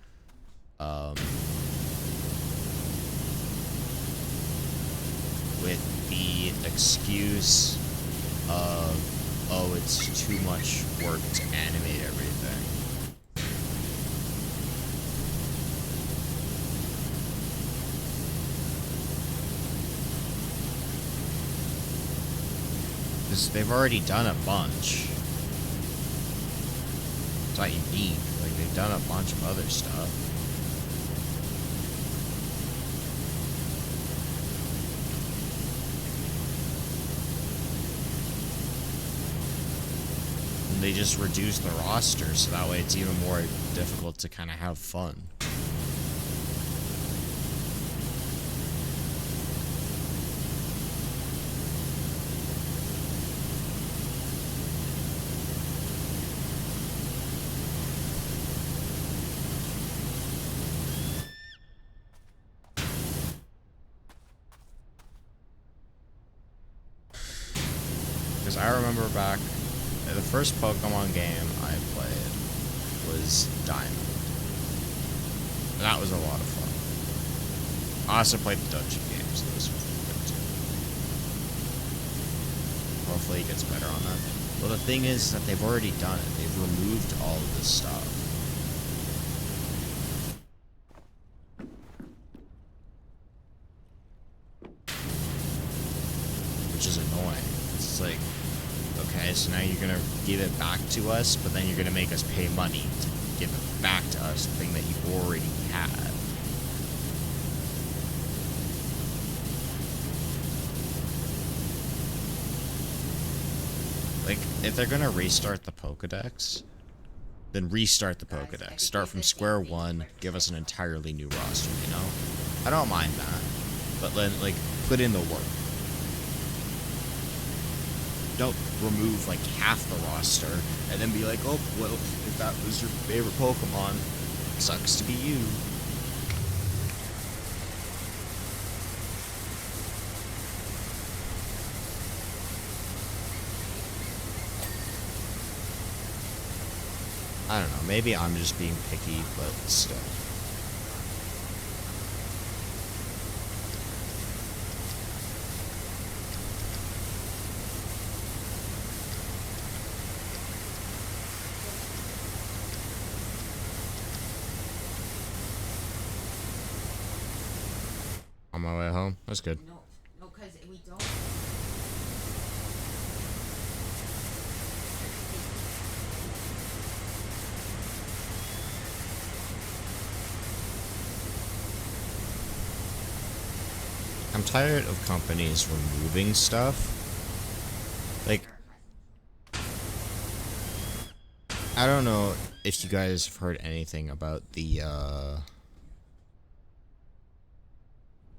With the excuse of, oh, it's too much work to animate everything. Because they've already done a bunch. It's not unique. Like, they've done a bunch of other stuff. And they just reduce the roster, so that way it's even more difficult to kind of have fun. Because I remember back, the first Pokemon game I played was Diamond. And that was a lot of fun. I also played the dungeon games, so those were good too. Hopefully it gets better on that. Well, the thing is that they've already done it. They've removed all of this stuff. Which is annoying. It's like, okay, so now you're gonna give it back to us, but then you're gonna make us pay money to give it back to us, the thing that you already had. Like, if they're gonna restart the Pokedex, then restart the Pokedex. Start from square one, give us an entirely new roster, you know? I don't mind that. But then, like, put in the work. Don't remove, like, half the roster and then be like, oh, well, if that was your favorite Pokemon, sucks to be you. I don't know, maybe I'm just being picky, but still. On my way home? That's good. No, because we don't. I'm tired of companies removing stuff. Like, I don't know if you guys have heard anything about the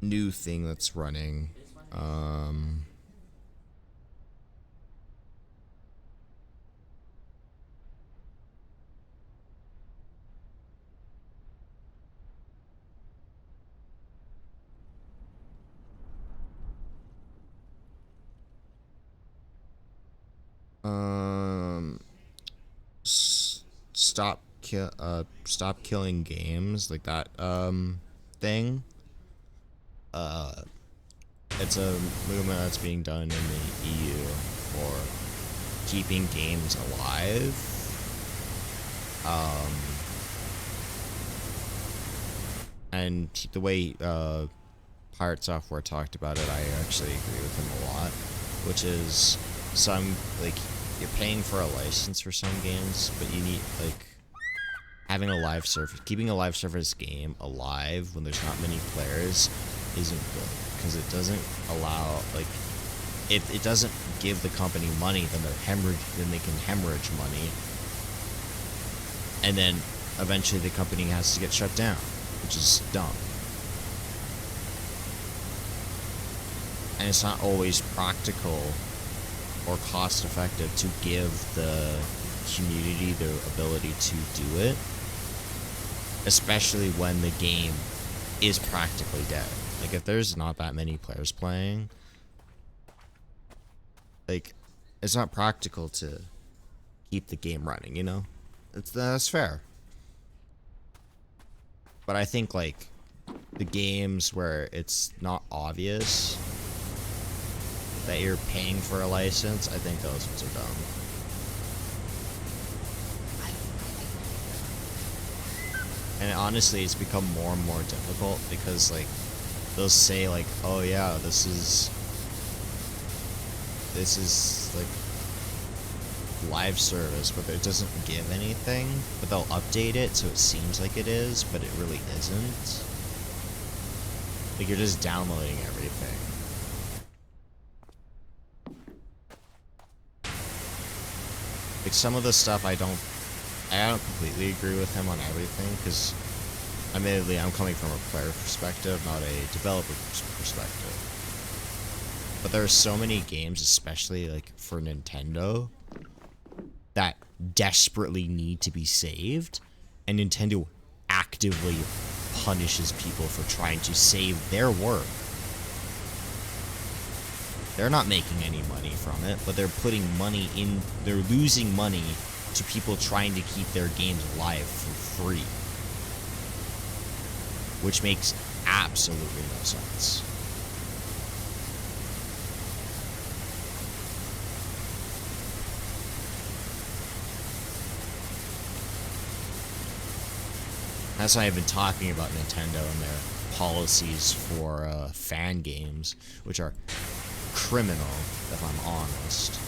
new thing that's running. Stop killing games, like that thing. It's a movement that's being done in the EU for keeping games alive. And the way Pirate Software talked about it, I actually agree with him a lot, which is some, like, you're paying for a license for some games, but you need, like, having a live service, keeping a live service game alive when there's not many players isn't good, because it doesn't allow, like, it doesn't give the company money, then they can hemorrhage money, and then eventually the company has to get shut down, which is dumb. And it's not always practical or cost effective to give the community the ability to do it, especially when the game is practically dead. Like, if there's not that many players playing, like, it's not practical to keep the game running, you know? That's fair. But I think, like, the games where it's not obvious that you're paying for a license, I think those ones are dumb. And honestly, it's become more and more difficult because, like, they'll say, like, oh yeah, this is like live service, but it doesn't give anything, but they'll update it so it seems like it is, but it really isn't. Like, you're just downloading everything. Like, some of the stuff I don't completely agree with him on everything, because admittedly I'm coming from a player perspective, not a developer perspective. But there are so many games, especially like for Nintendo, that desperately need to be saved, and Nintendo actively punishes people for trying to save their work. They're not making any money from it, but they're putting money in, they're losing money to people trying to keep their games alive for free. Which makes absolutely no sense. That's why I've been talking about Nintendo and their policies for fan games, which are criminal, if I'm honest.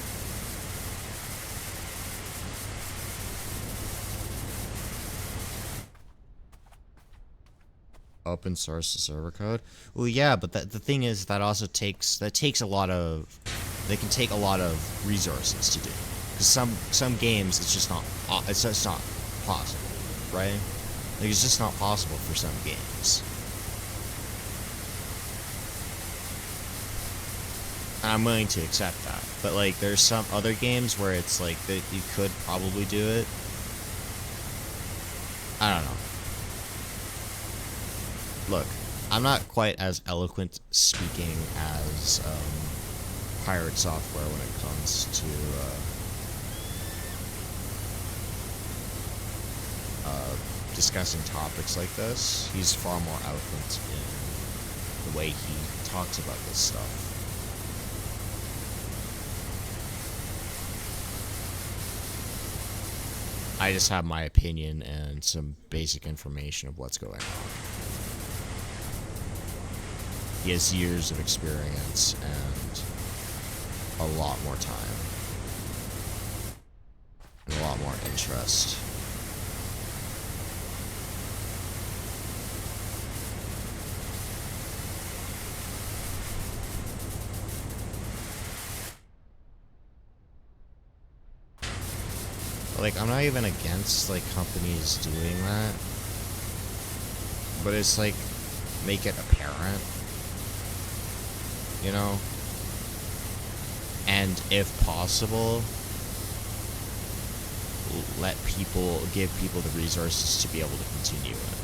Open source the server code. Well, yeah, but the thing is that also takes a lot of, they can take a lot of resources to do. Because some games it's just not possible, right? Like it's just not possible for some games. And I'm willing to accept that. But like there's some other games where it's like that you could probably do it. I don't know. Look, I'm not quite as eloquent speaking as Pirate Software when it comes to discussing topics like this. He's far more eloquent in the way he talks about this stuff. I just have my opinion and some basic information of what's going on. He has years of experience and a lot more time. And a lot more interest. Like, I'm not even against, like, companies doing that. But it's, like, make it apparent. You know? And if possible, give people the resources to be able to continue it.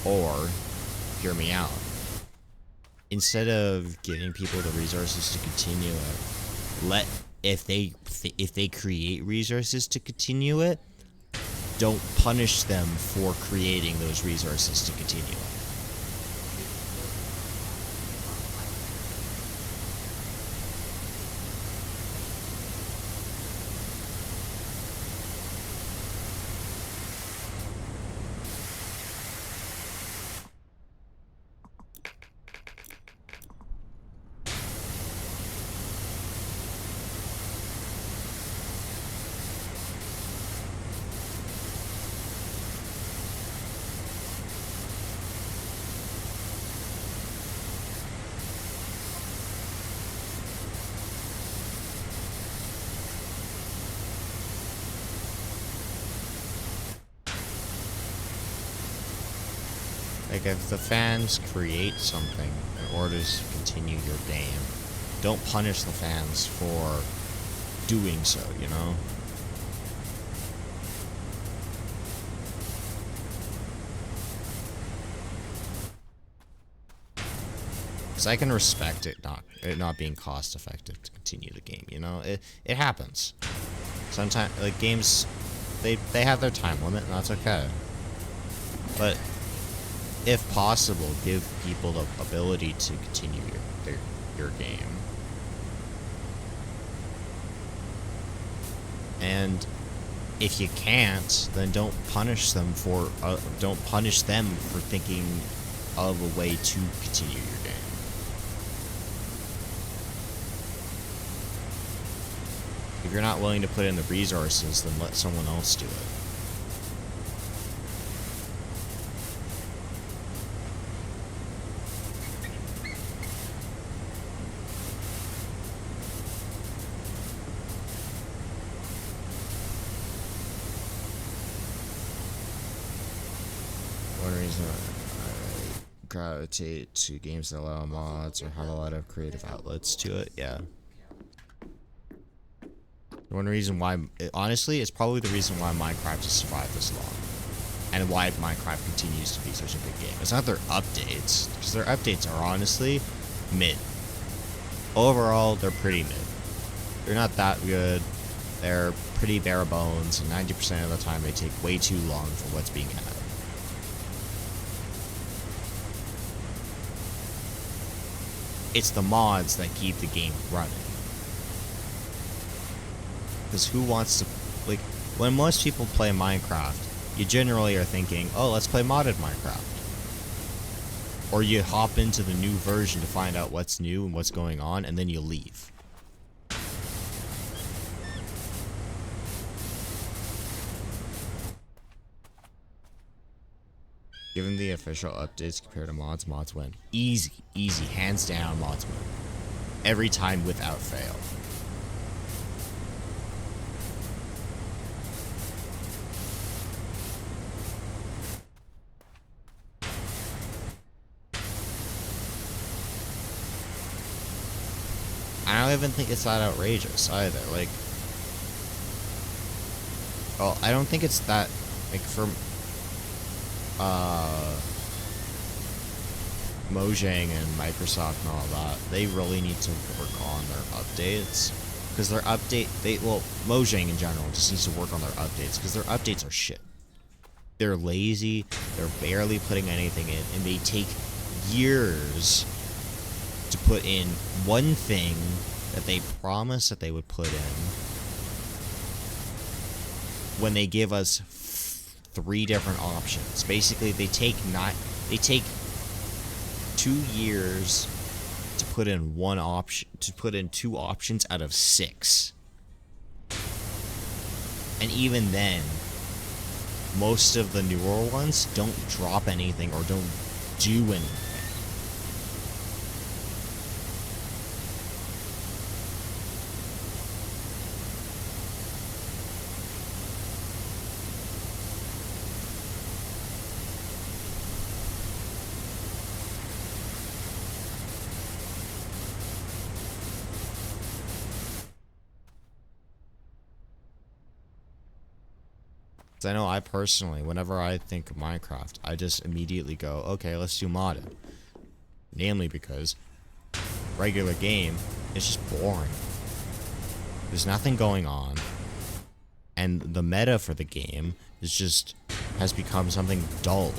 Or, hear me out. Instead of giving people the resources to continue it, if they create resources to continue it, don't punish them for creating those resources to continue it. Like, if the fans create something in order to continue your game, don't punish the fans for doing so, you know? Because I can respect it not being cost effective to continue the game, you know? It happens. Sometimes, like, games, they have their time limit, and that's okay. But if possible, give people the ability to continue your game. And if you can't, then don't punish them for thinking of a way to continue your game. If you're not willing to put in the resources, then let someone else do it. One reason I gravitate to games that allow mods or have a lot of creative outlets to it, yeah. One reason why, honestly, it's probably the reason why Minecraft has survived this long. And why Minecraft continues to be such a big game. It's not their updates, because their updates are honestly mid. Overall, they're pretty mid. They're not that good. They're pretty bare bones, and 90% of the time they take way too long for what's being added. It's the mods that keep the game running. Because who wants to, like, when most people play Minecraft, you generally are thinking, oh, let's play modded Minecraft. Or you hop into the new version to find out what's new and what's going on, and then you leave. Given the official updates compared to mods, mods win. Easy, easy, hands down, mods win. Every time without fail. I don't even think it's that outrageous either. Like, well, I don't think it's that, like, for Mojang and Microsoft and all that, they really need to work on their updates. Because their Mojang in general just needs to work on their updates, because their updates are shit. They're lazy, they're barely putting anything in, and they take years to put in one thing that they promised that they would put in when they give us 3 different options. Basically, they take 2 years to put in one option, to put in 2 options out of 6. And even then, most of the newer ones don't drop anything or don't do anything. I know I personally, whenever I think of Minecraft, I just immediately go, okay, let's do modded. Namely because regular game is just boring. There's nothing going on. And the meta for the game has become something dull.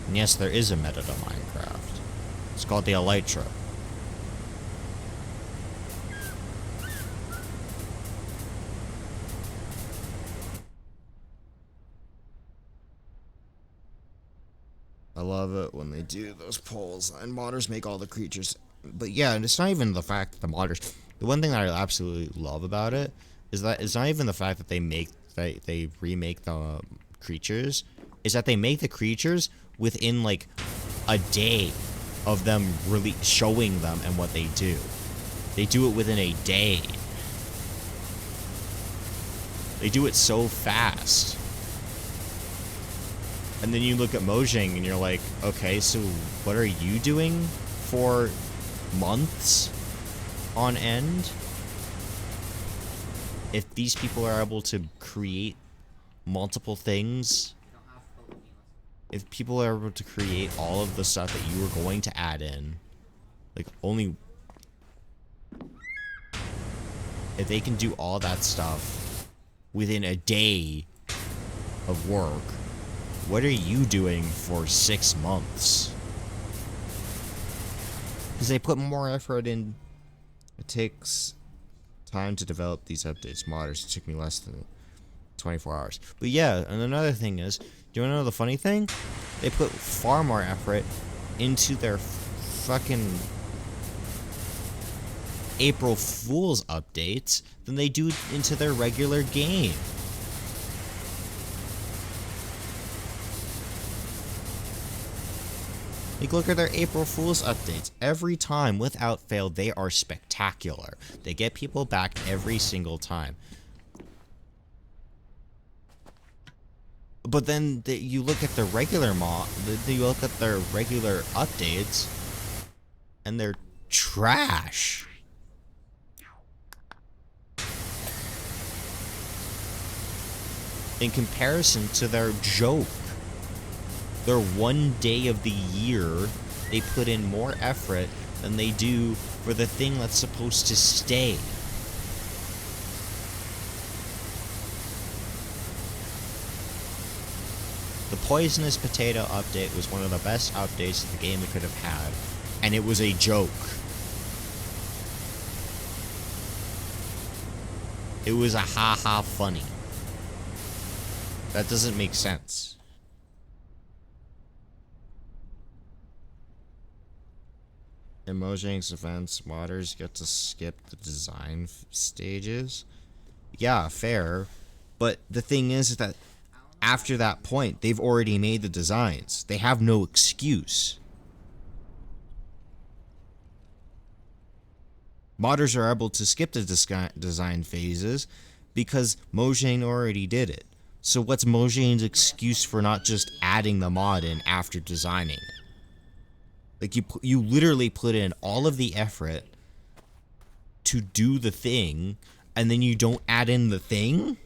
And yes, there is a meta to Minecraft. It's called the Elytra. I love it when they do those polls and modders make all the creatures. But yeah, and it's not even the fact that the modders. The one thing that I absolutely love about it is that it's not even the fact that they remake the creatures. Is that they make the creatures within like a day of them really showing them and what they do. They do it within a day. They do it so fast. And then you look at Mojang and you're like, okay, so what are you doing for months on end? If these people are able to create multiple things, if people are able to create all of the stuff that you were going to add in, like only if they can do all that stuff within a day of work, what are you doing for 6 months? Because they put more effort in. It takes time to develop these updates. Modders, it took me less than 24 hours. But yeah, and another thing is, do you want to know the funny thing? They put far more effort into their fucking April Fool's updates than they do into their regular game. Like, look at their April Fool's updates. Every time, without fail, they are spectacular. They get people back every single time. But then you look at the regular you look at their regular updates, and they're trash. In comparison to their joke. Their one day of the year, they put in more effort than they do for the thing that's supposed to stay. The Poisonous Potato update was one of the best updates the game could have had, and it was a joke. It was a ha-ha funny. That doesn't make sense. In Mojang's defense, modders get to skip the design stages. Yeah, fair. But the thing is that after that point, they've already made the designs. They have no excuse. Modders are able to skip the design phases because Mojang already did it. So what's Mojang's excuse for not just adding the mod in after designing it? Like, you literally put in all of the effort to do the thing, and then you don't add in the thing?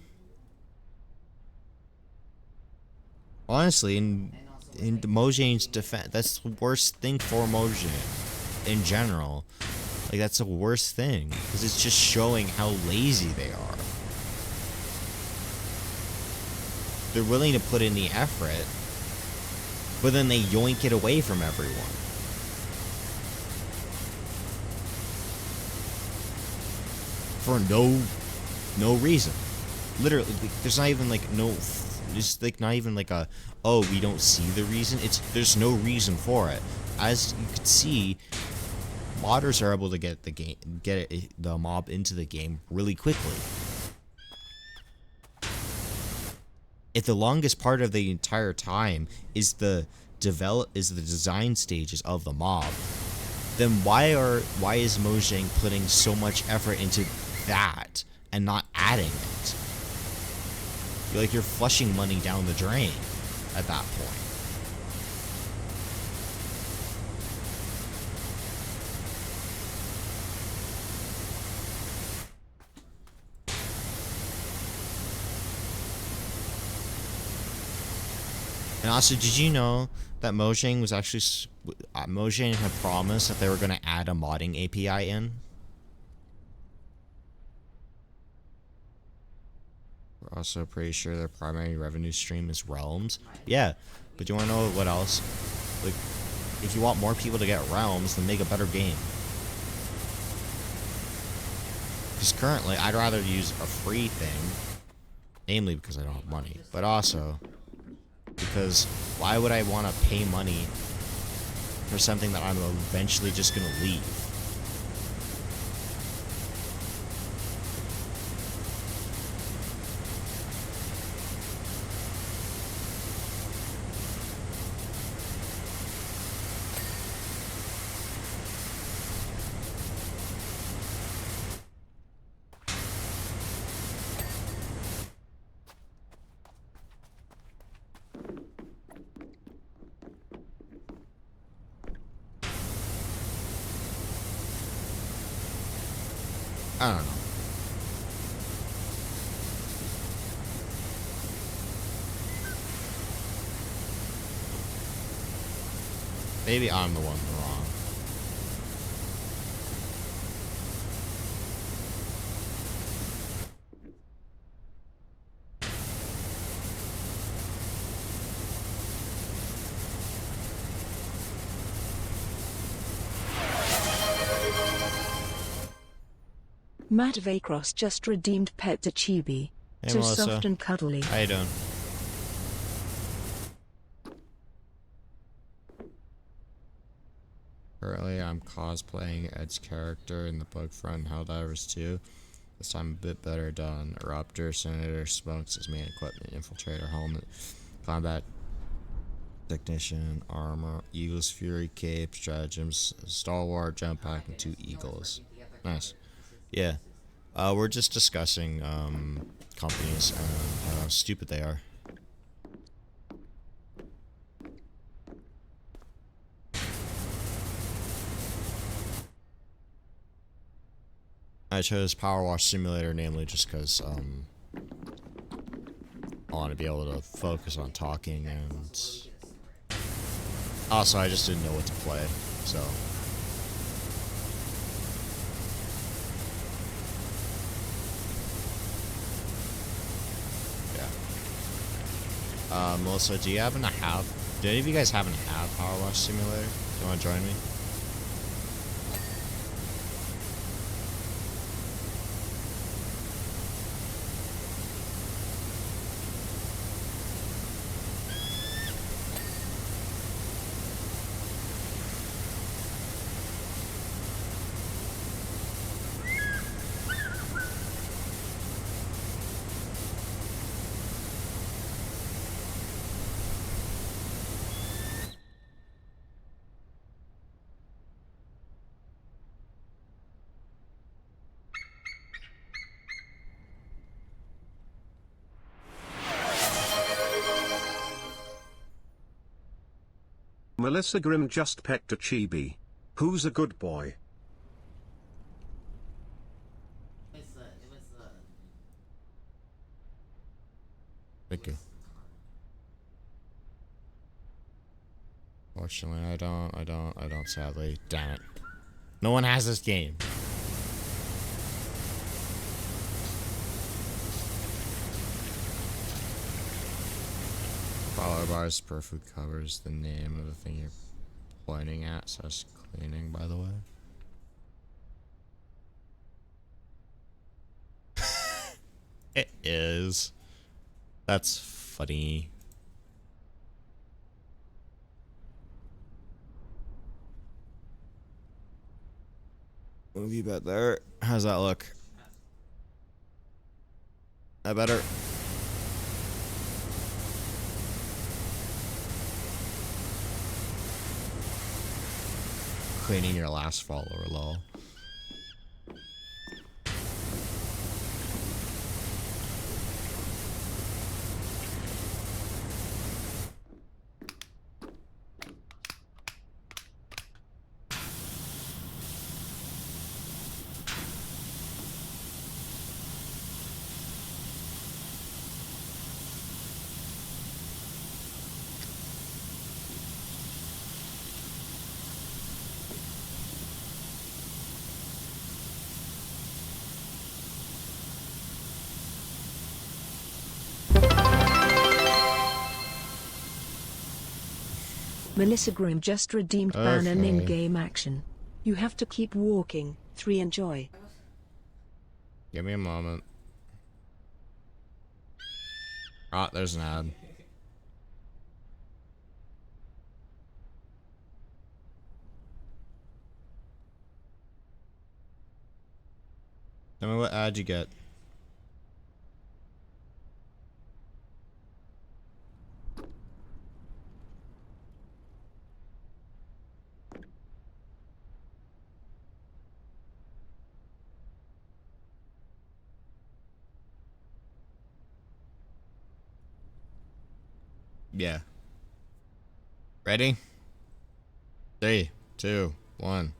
Honestly, in Mojang's defense, that's the worst thing for Mojang in general. Like, that's the worst thing, because it's just showing how lazy they are. They're willing to put in the effort, but then they yoink it away from everyone. For no reason. Literally, there's not even like there's like not even like a, oh, we don't see the reason. There's no reason for it. As you can see, modders are able to get the mob into the game really quickly. If the longest part of the entire time is the design stages of the mob, then why is Mojang putting so much effort into that and not adding it? You're flushing money down the drain at that point. And also, did you know that Mojang was actually Mojang had promised that they were going to add a modding API in? We're also pretty sure their primary revenue stream is Realms. Yeah, but do you want to know what else? Like, if you want more people to get Realms, then make a better game. Because currently, I'd rather use a free thing, namely because I don't have money, but also because why would I want to pay money for something that I'm eventually just going to leave? I don't know. Maybe I'm the one wrong. Matt Vacross just redeemed Pet to Chibi. Hey, So Melissa. soft and cuddly. How you doing? Currently, I'm cosplaying Ed's character in the Bugfront Helldivers 2. This time a bit better done. Eruptor, Senator, Smokes as main equipment, Infiltrator, Helmet, Combat Technician, Armor, Eagle's Fury, Cape, Stratagems, Stalwart, Jump Pack, and 2 Eagles. Nice. Yeah. We're just discussing companies and how stupid they are. I chose Power Wash Simulator, namely just because I want to be able to focus on talking, and also I just didn't know what to play, so. Yeah. Melissa, do you happen to have? Do any of you guys happen to have Power Wash Simulator? Do you want to join me? Melissa Grimm just pecked a chibi. Who's a good boy? Thank you. Fortunately, I don't, sadly. Damn it. No one has this game. Follower bars perfect covers the name of the thing you're pointing at, so it's cleaning, by the way. It is. That's funny. Move you bet there. How's that look? That better? Cleaning your last follower, lol. Melissa Grimm just redeemed ban and Okay. in-game action. You have to keep walking. 3 enjoy. Give me a moment. Ah, there's an ad. Tell me what ad you get. Yeah. Ready? 3, 2, 1.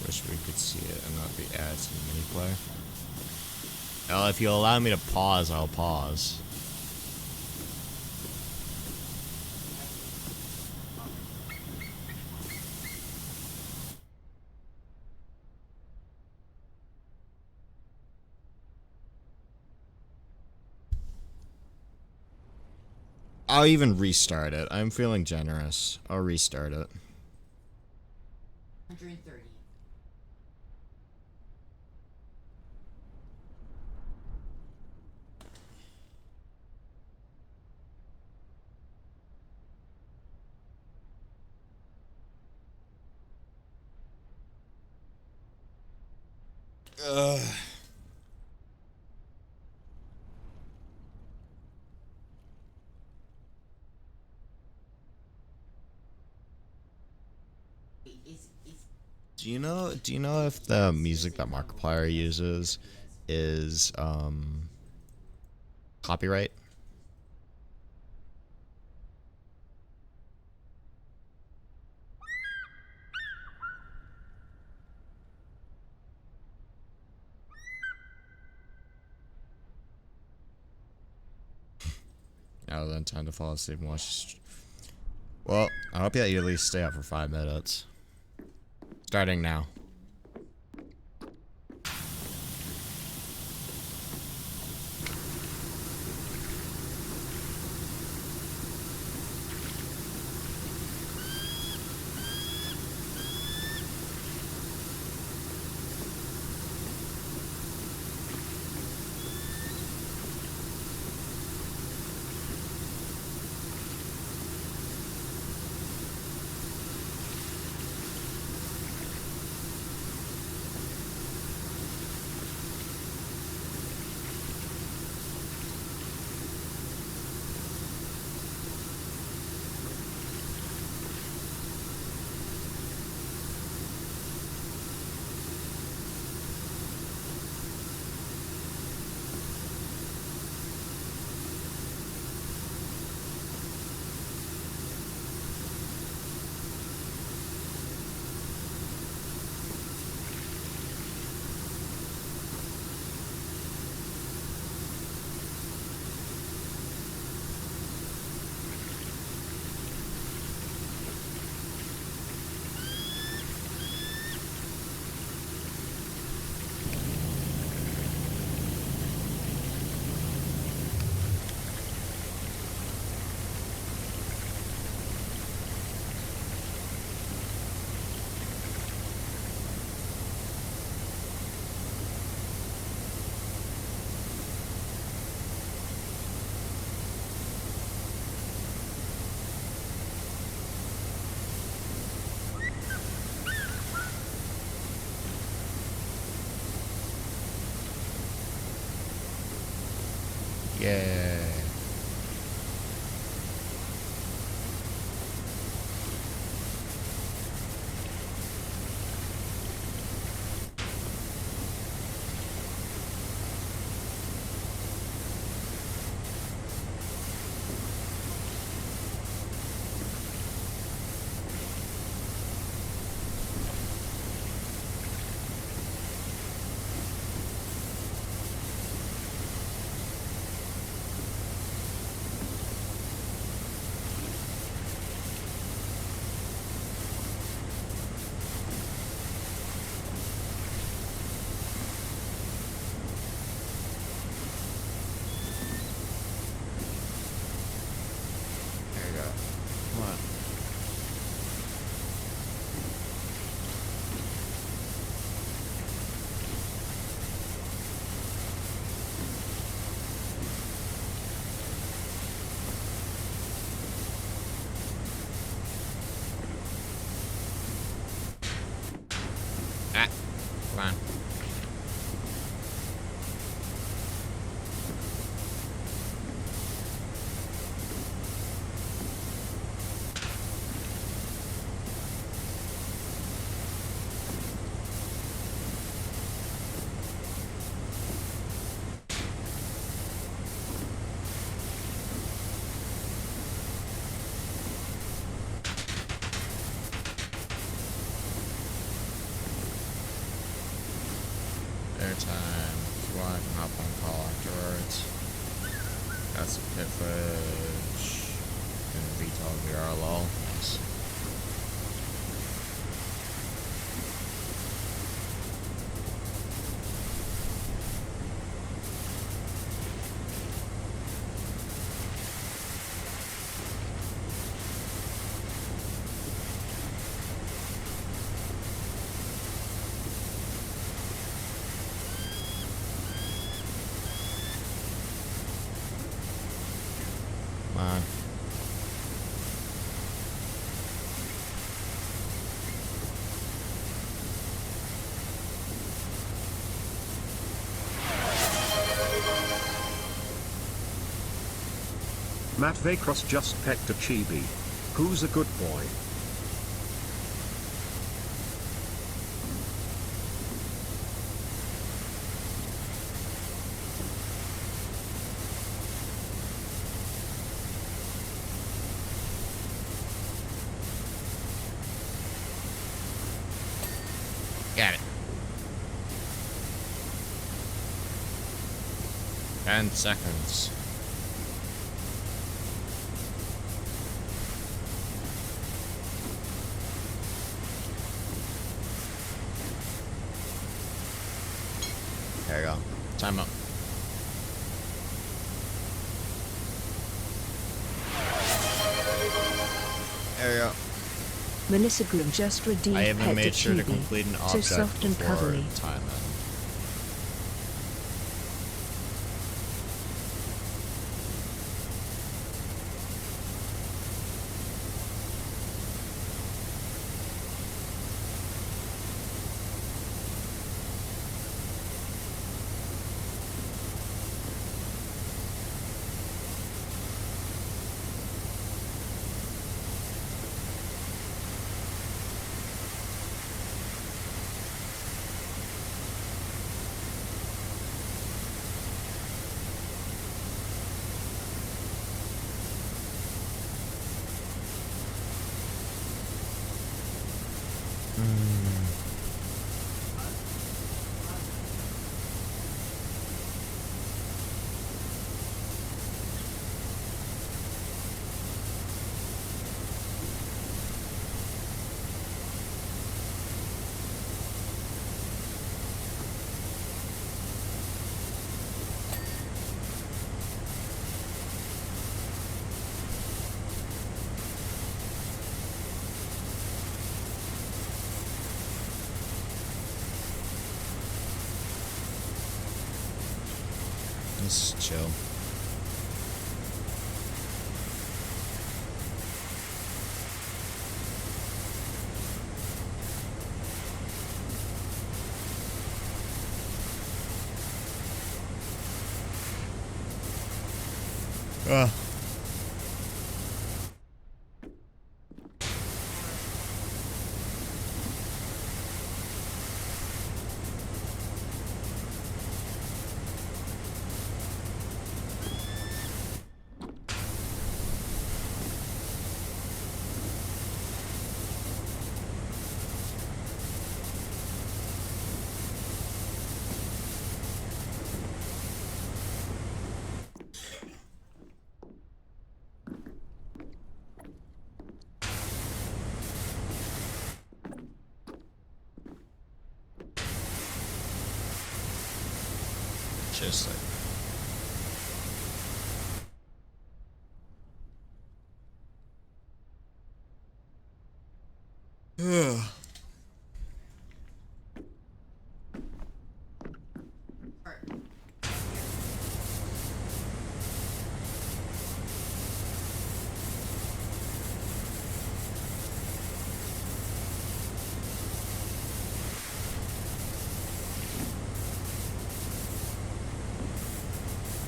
Wish we could see it and not be ads in the mini player. Well, if you allow me to pause, I'll pause. I'll even restart it. I'm feeling generous. I'll restart it. 130. Ugh. Do you know if the music that Markiplier uses is copyright? Now then, time to fall asleep and watch Well, I hope that you at least stay up for 5 minutes. Starting now. Yeah. There you go. Come on. Ah, come on. Airtime. If you want, I can hop on call afterwards. Got some pit footage. And VTOL VR lol. Nice. Come on. Matt Vacross just pecked a chibi. Who's a good boy? Got it. 10 seconds. There you go. Time up. There you go. Melissa Groom just redeemed I even Pet made sure to Chibi. complete an So object soft and before cuddly. time end. This is chill. Ah. Just like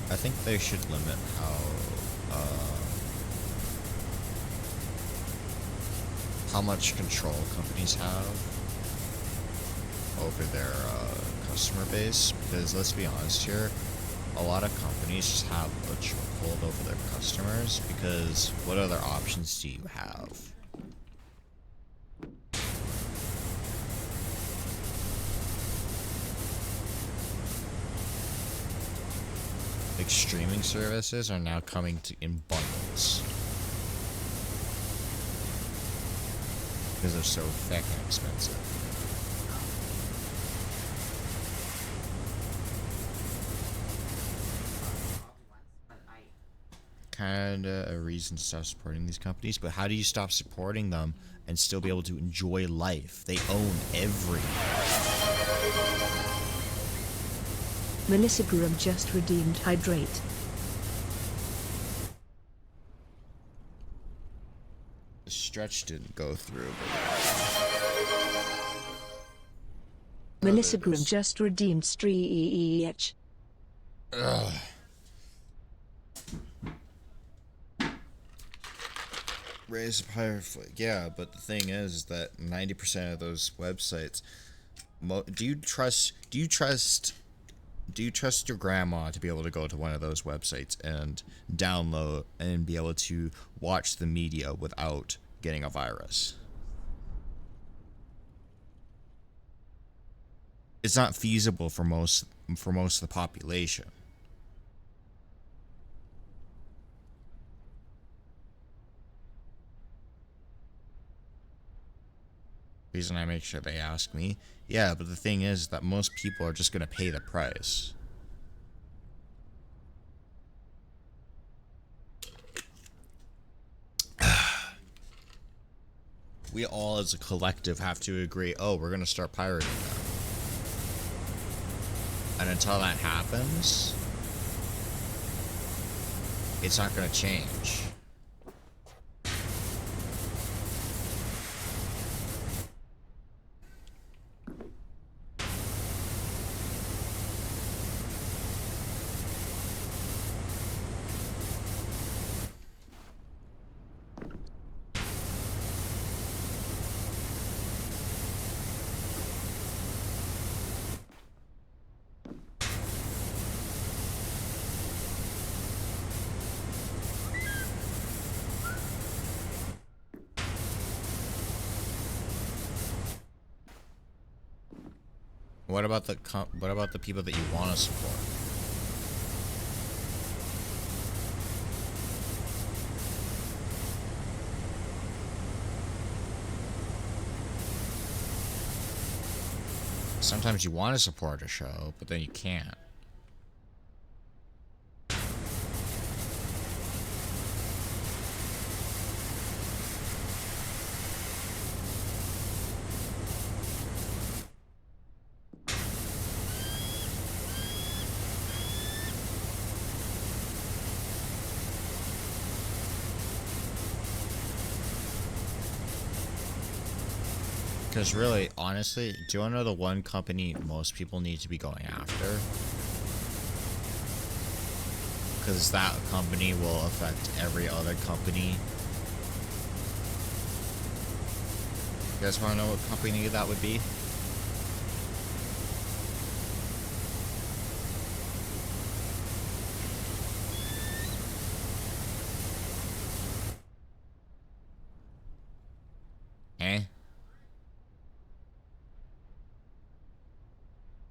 I think they should limit how much control companies have over their customer base, because let's be honest here, a lot of companies just have a chokehold over their customers, because what other options do you have? Like, streaming services are now coming in bundles because they're so fucking expensive. Kinda a reason to stop supporting these companies, but how do you stop supporting them and still be able to enjoy life? They own everything. Melissa Groom just redeemed Hydrate. The stretch didn't go through, but Melissa Groom just redeemed Streech. ugh. Raise a pirate flag. Yeah, but the thing is that 90% of those websites. Do you trust your grandma to be able to go to one of those websites and download and be able to watch the media without getting a virus? It's not feasible for most of the population. Reason I make sure they ask me. Yeah, but the thing is that most people are just gonna pay the price. We all as a collective have to agree, oh, we're gonna start pirating them. And until that happens, it's not gonna change. What about the people that you want to support? Sometimes you want to support a show, but then you can't. Because really, honestly, do you want to know the one company most people need to be going after? Because that company will affect every other company. You guys want to know what company that would be? Eh?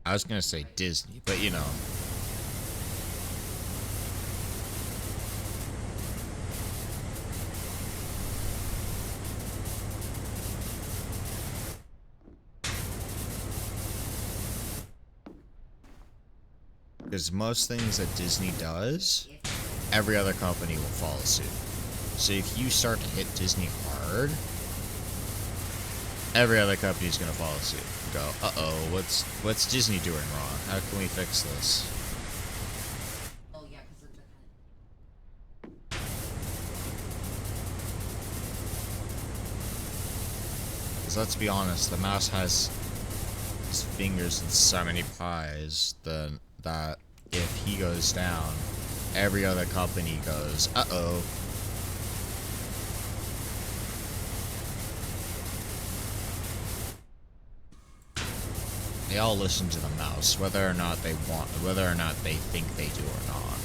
I was gonna say Disney, but you know. Because most things that Disney does, every other company will follow suit. So if you start to hit Disney hard, every other company is gonna follow suit. Go, uh-oh, what's Disney doing wrong? How can we fix this? Oh yeah, because of the Because let's be honest, the mouse has his fingers in so many pies that if he goes down, every other company goes, uh-oh. They all listen to the mouse, whether or not they think they do or not.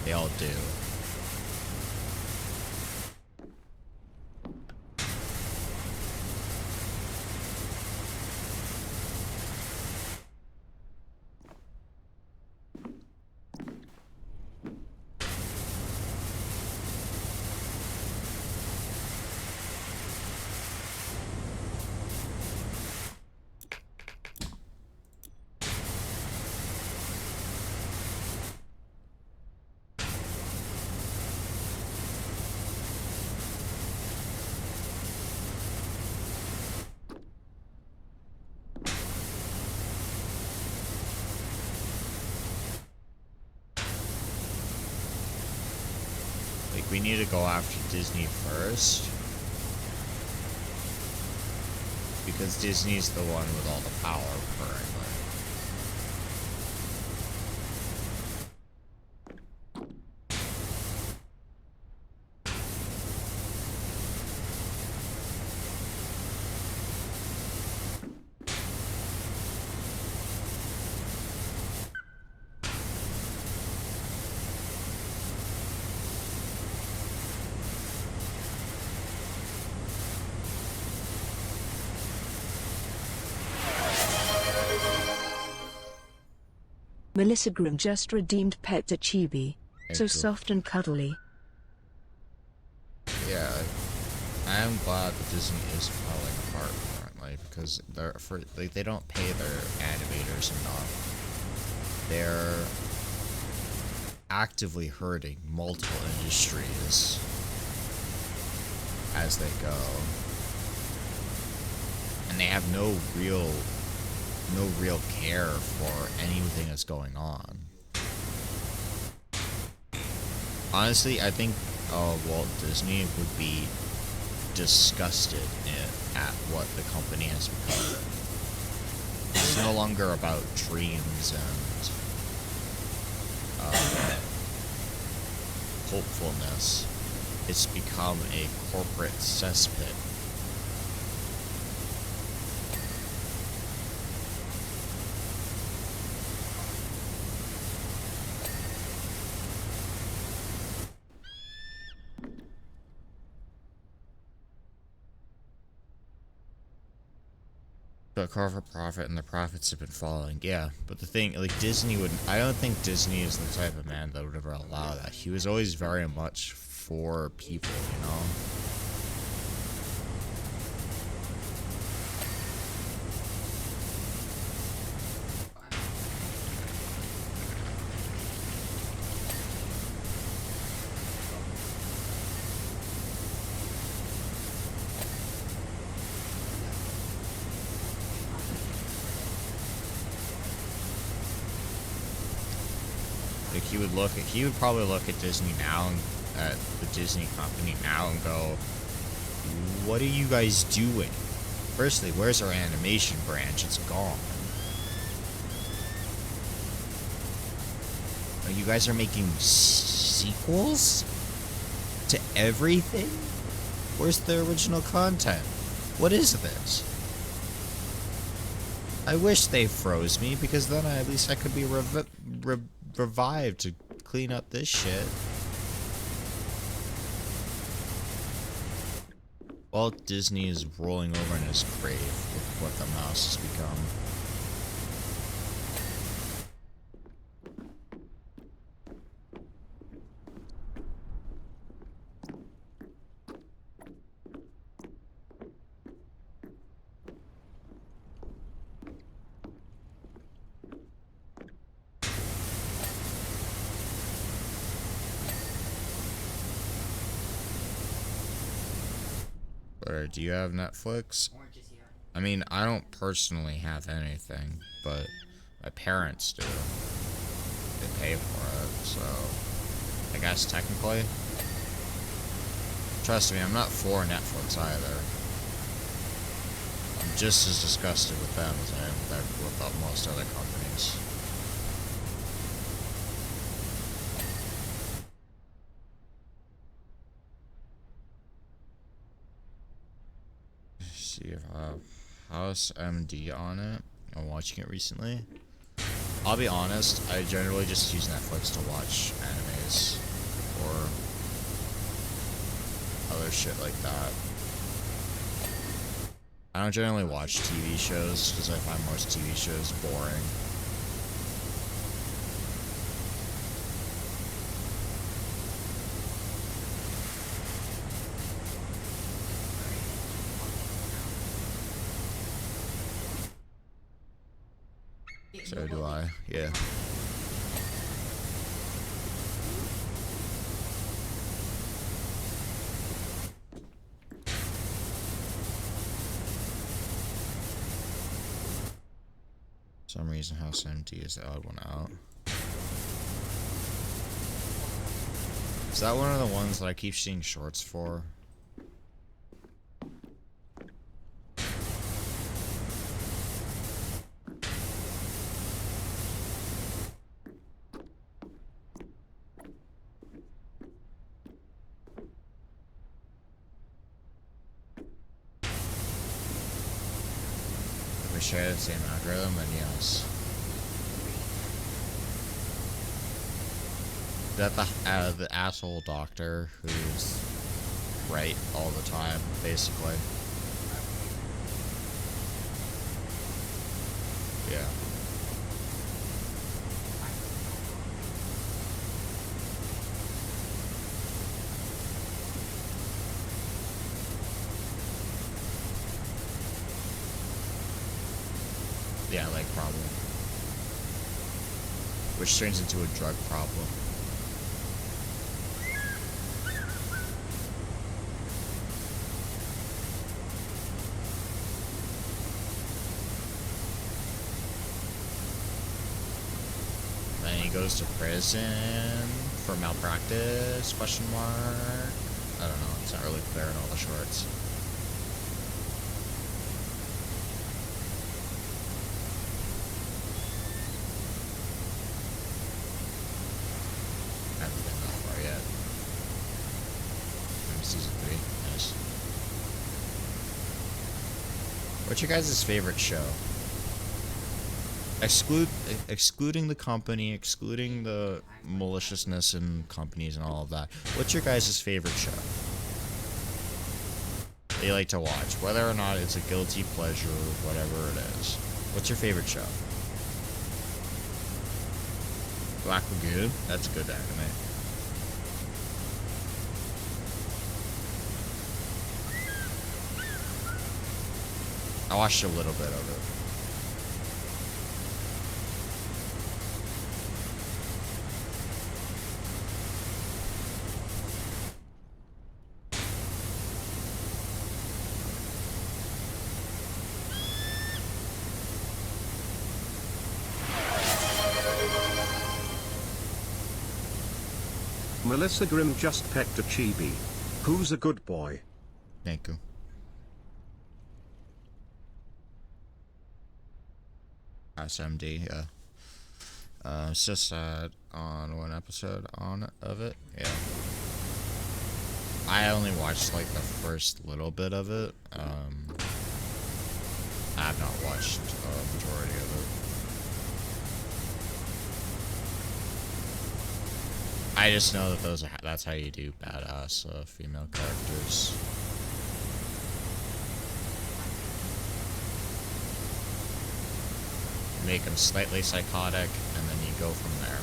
They all do. Like, we need to go after Disney first. Because Disney's the one with all the power currently. Melissa Grimm just redeemed Pet to Chibi. Thank So you. soft and cuddly. Yeah, I am glad that Disney is falling apart currently. unfortunately, because they don't pay their animators enough. They're actively hurting multiple industries as they go, and they have no real care for anything that's going on. Honestly, I think Walt Disney would be disgusted at what the company has become. It's no longer about dreams and hopefulness. It's become a corporate cesspit. But car for profit, and the profits have been falling. Yeah, but the thing, like, Disney would... I don't think Disney is the type of man that would ever allow that. He was always very much for people, you know? Like, he would probably look at Disney now, and at the Disney company now, and go, what are you guys doing? Firstly, where's our animation branch? It's gone. You guys are making sequels to everything? Where's the original content? What is this? I wish they froze me, because then at least I could be revived to clean up this shit. Walt Disney is rolling over in his grave with what the mouse has become. Or do you have Netflix? Orange is here. I mean, I don't personally have anything, but my parents do. They pay for it, so I guess technically. Trust me, I'm not for Netflix either. I'm just as disgusted with them as I am with most other companies. See if I have House MD on it. I'm watching it recently. I'll be honest, I generally just use Netflix to watch animes or other shit like that. I don't generally watch TV shows because I find most TV shows boring. So do I, yeah. For some reason, House MD is the odd one out. Is that one of the ones that I keep seeing shorts for? If we share the same algorithm, then yes. Is that the asshole doctor who's right all the time, basically? Yeah. Yeah, leg problem. Which turns into a drug problem. Then he goes to prison for malpractice, question mark. I don't know, it's not really clear in all the shorts. I haven't been that far yet. I'm season 3, nice. What's your guys' favorite show? Excluding the company, excluding the maliciousness in companies and all of that. What's your guys' favorite show that you like to watch? Whether or not it's a guilty pleasure or whatever it is. What's your favorite show? Black Lagoon? That's a good anime. I watched a little bit of it. Melissa Grimm just pecked a chibi. Who's a good boy? Thank you. SMD, yeah. It's just sad on one episode of it, yeah. I only watched like the first little bit of it. I have not watched a majority of it. I just know that that's how you do badass female characters. Make them slightly psychotic, and then you go from there.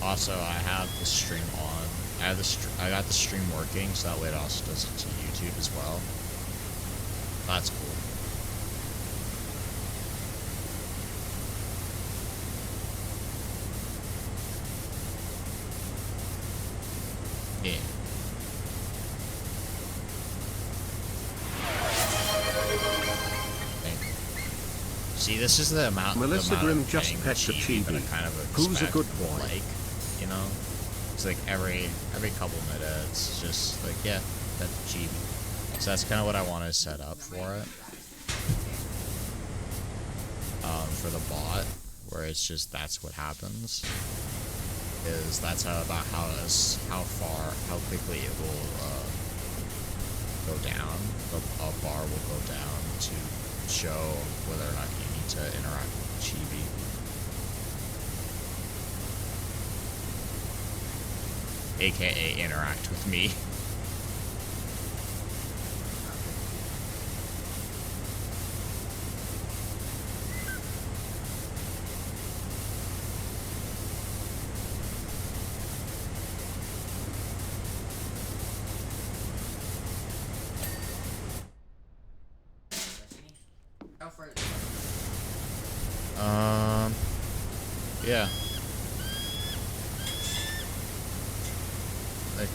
Also, I have the stream on. I got the stream working, so that way it also does it to YouTube as well. That's cool. Yeah. Thank you. See, this is the amount. Melissa Grimm just getting pecked a chibi that I chibi. kind of Who's a expect good and boy? Like, you know, it's like every couple minutes, just like yeah, that's chibi. So that's kind of what I want to set up for it. For the bot, where it's just that's what happens. Is that's how quickly it will go down. A bar will go down to show whether or not you need to interact with Chibi. AKA interact with me. Go for it. Yeah. Like,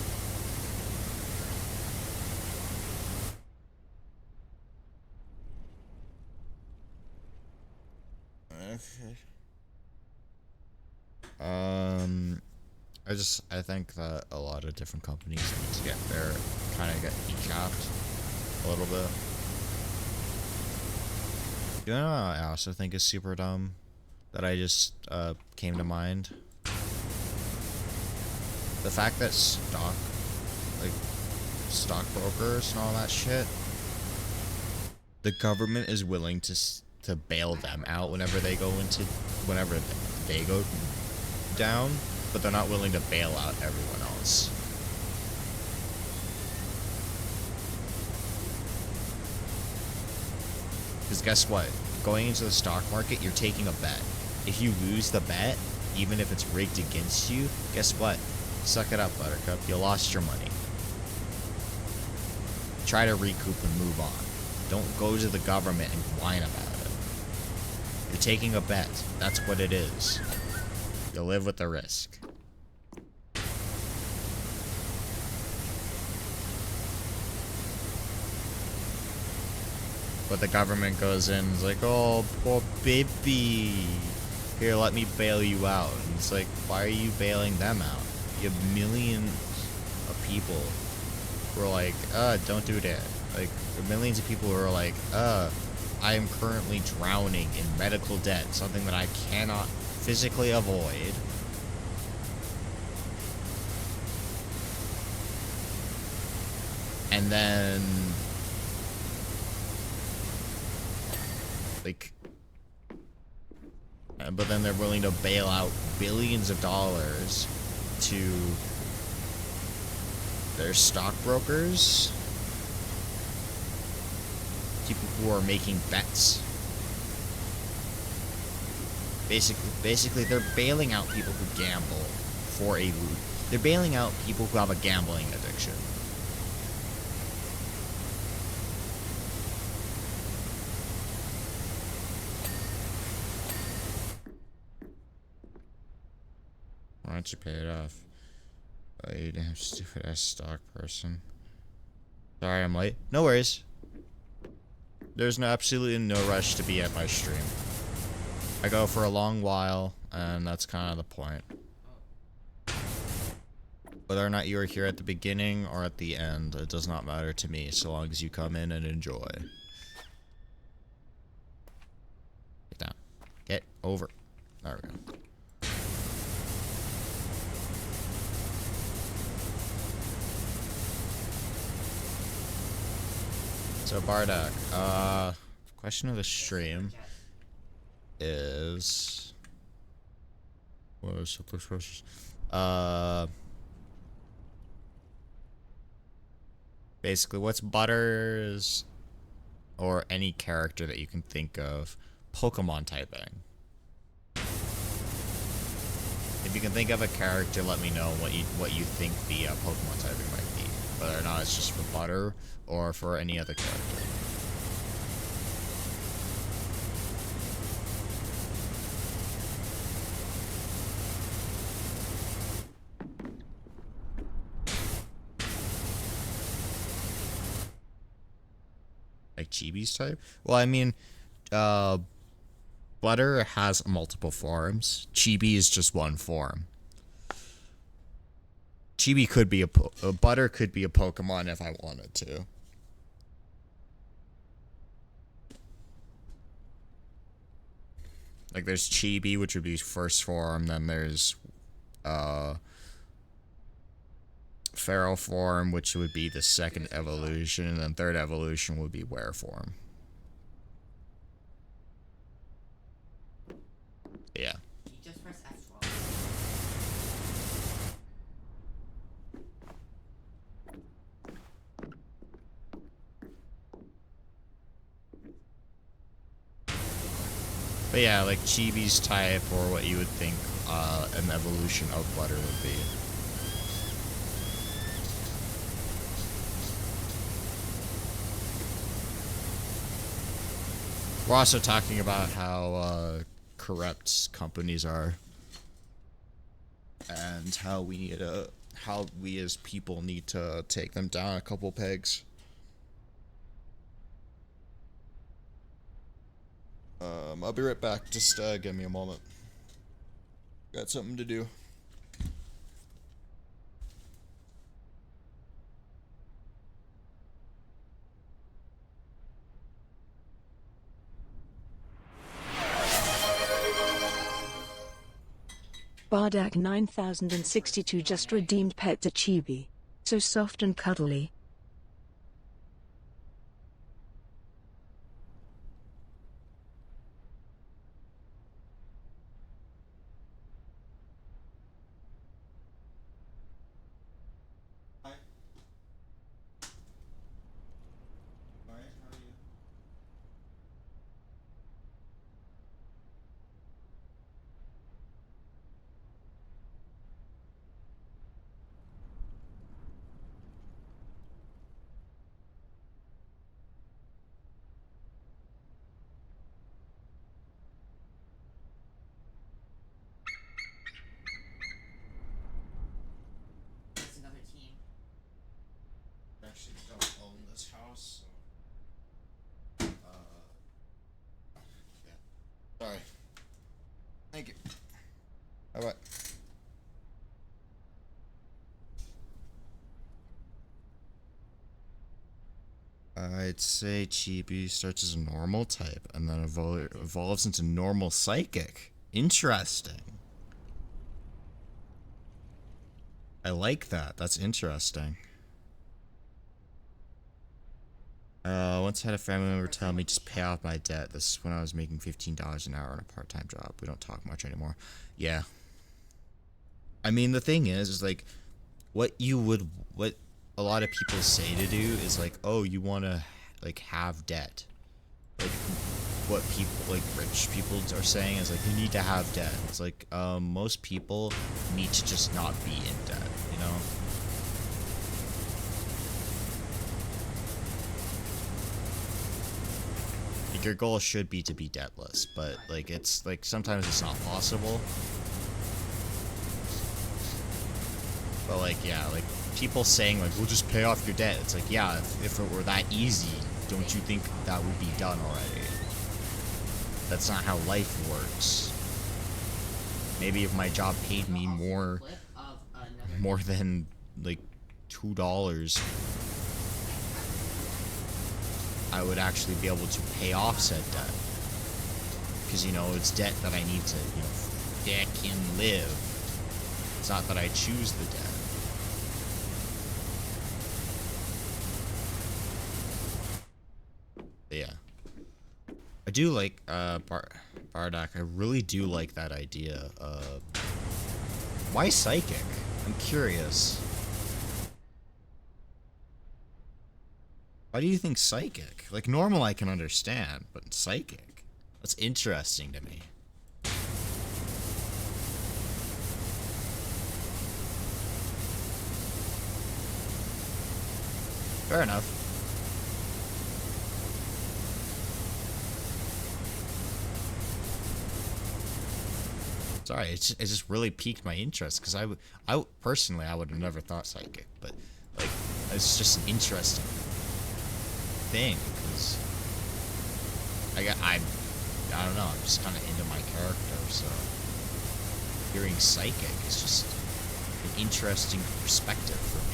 okay. I think that a lot of different companies need to get their kind of get decapped a little bit. You know what I also think is super dumb that I just came to mind? The fact that stockbrokers and all that shit, the government is willing to bail them out whenever they go down, but they're not willing to bail out everyone else. Because guess what? Going into the stock market, you're taking a bet. If you lose the bet, even if it's rigged against you, guess what? Suck it up, Buttercup. You lost your money. Try to recoup and move on. Don't go to the government and whine about it. You're taking a bet. That's what it is. You live with the risk. But the government goes in and is like, oh, poor baby. Here, let me bail you out. And it's like, why are you bailing them out? You have millions of people who are like, don't do that. Like, millions of people who are like, I am currently drowning in medical debt, something that I cannot physically avoid. And then, like, but then they're willing to bail out billions of dollars to their stockbrokers, people who are making bets. Basically, they're bailing out people who gamble for a loot. They're bailing out people who have a gambling addiction. Why don't you pay it off? Oh, you damn stupid ass stock person. Sorry I'm late. No worries. There's absolutely no rush to be at my stream. I go for a long while, and that's kind of the point. Whether or not you are here at the beginning or at the end, it does not matter to me, so long as you come in and enjoy. Get down. Get over. There we go. So Bardock, question of the stream is, what was the first question? Basically, what's Butter's, or any character that you can think of, Pokemon typing? If you can think of a character, let me know what you think the Pokemon typing might be. Whether or not it's just for Butter or for any other character. Like Chibi's type? Well, I mean, Butter has multiple forms. Chibi is just one form. Chibi could be Butter could be a Pokemon if I wanted to. Like there's Chibi, which would be first form, then there's Feral form, which would be the second evolution, and then third evolution would be Were form. Yeah. You just press F12. But yeah, like Chibi's type, or what you would think an evolution of Butter would be. We're also talking about how corrupt companies are, and how we as people need to take them down a couple pegs. I'll be right back. Just give me a moment. Got something to do. Bardak 9062 just redeemed Pet to Chibi. So soft and cuddly. Hi. Alright, how are you? There's another team. I actually don't own this house, so yeah. Sorry. Thank you. Bye bye. I'd say Chibi starts as a normal type and then evolves into normal psychic. Interesting. I like that. That's interesting. Once I had a family member tell me just pay off my debt. This is when I was making $15 an hour on a part-time job. We don't talk much anymore. Yeah. I mean, the thing is like, what a lot of people say to do is like, oh, you want to like have debt. Like what people, like rich people are saying is like, you need to have debt. It's like, most people need to just not be in debt, you know? Like your goal should be to be debtless, but like it's like sometimes it's not possible. But like, yeah, like people saying like, we'll just pay off your debt. It's like, yeah, if it were that easy, don't you think that would be done already? That's not how life works. Maybe if my job paid me more than like $2, I would actually be able to pay off said debt. Because, you know, it's debt that I need to, you know, fucking live. It's not that I choose the debt. Yeah. I do like, Bardak, I really do like that idea. Why psychic? I'm curious. Why do you think psychic? Like, normal I can understand, but psychic? That's interesting to me. Fair enough. Sorry, it just really piqued my interest because I personally I would have never thought psychic, but like it's just an interesting thing because I don't know, I'm just kind of into my character, so hearing psychic is just an interesting perspective for me.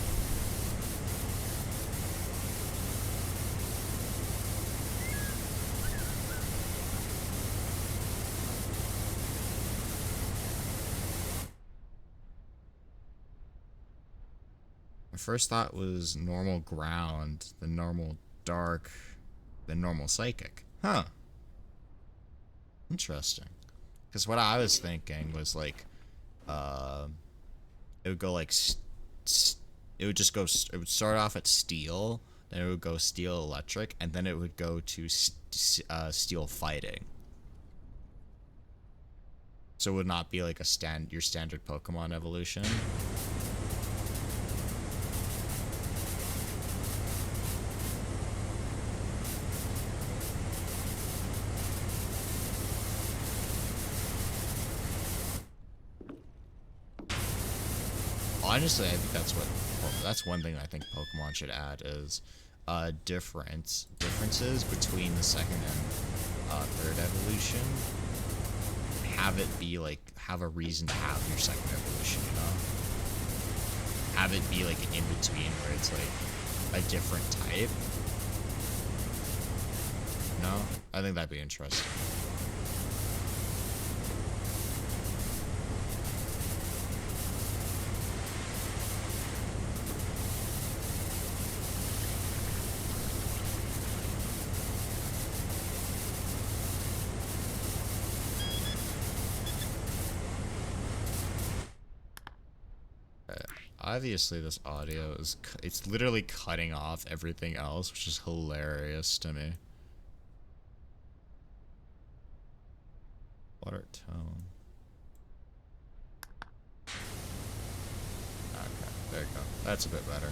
My first thought was normal ground, then normal dark, then normal psychic. Huh. Interesting. Because what I was thinking was like, it would go like, it would just go, it would start off at steel, then it would go steel electric, and then it would go to steel fighting. So it would not be like your standard Pokemon evolution. Honestly, I think that's one thing I think Pokemon should add is differences between the second and third evolution. Have it be like, have a reason to have your second evolution, you know? Have it be like an in-between where it's like a different type. No? I think that'd be interesting. obviously this audio is, it's literally cutting off everything else, which is hilarious to me. Water tone. Okay, there you go. That's a bit better.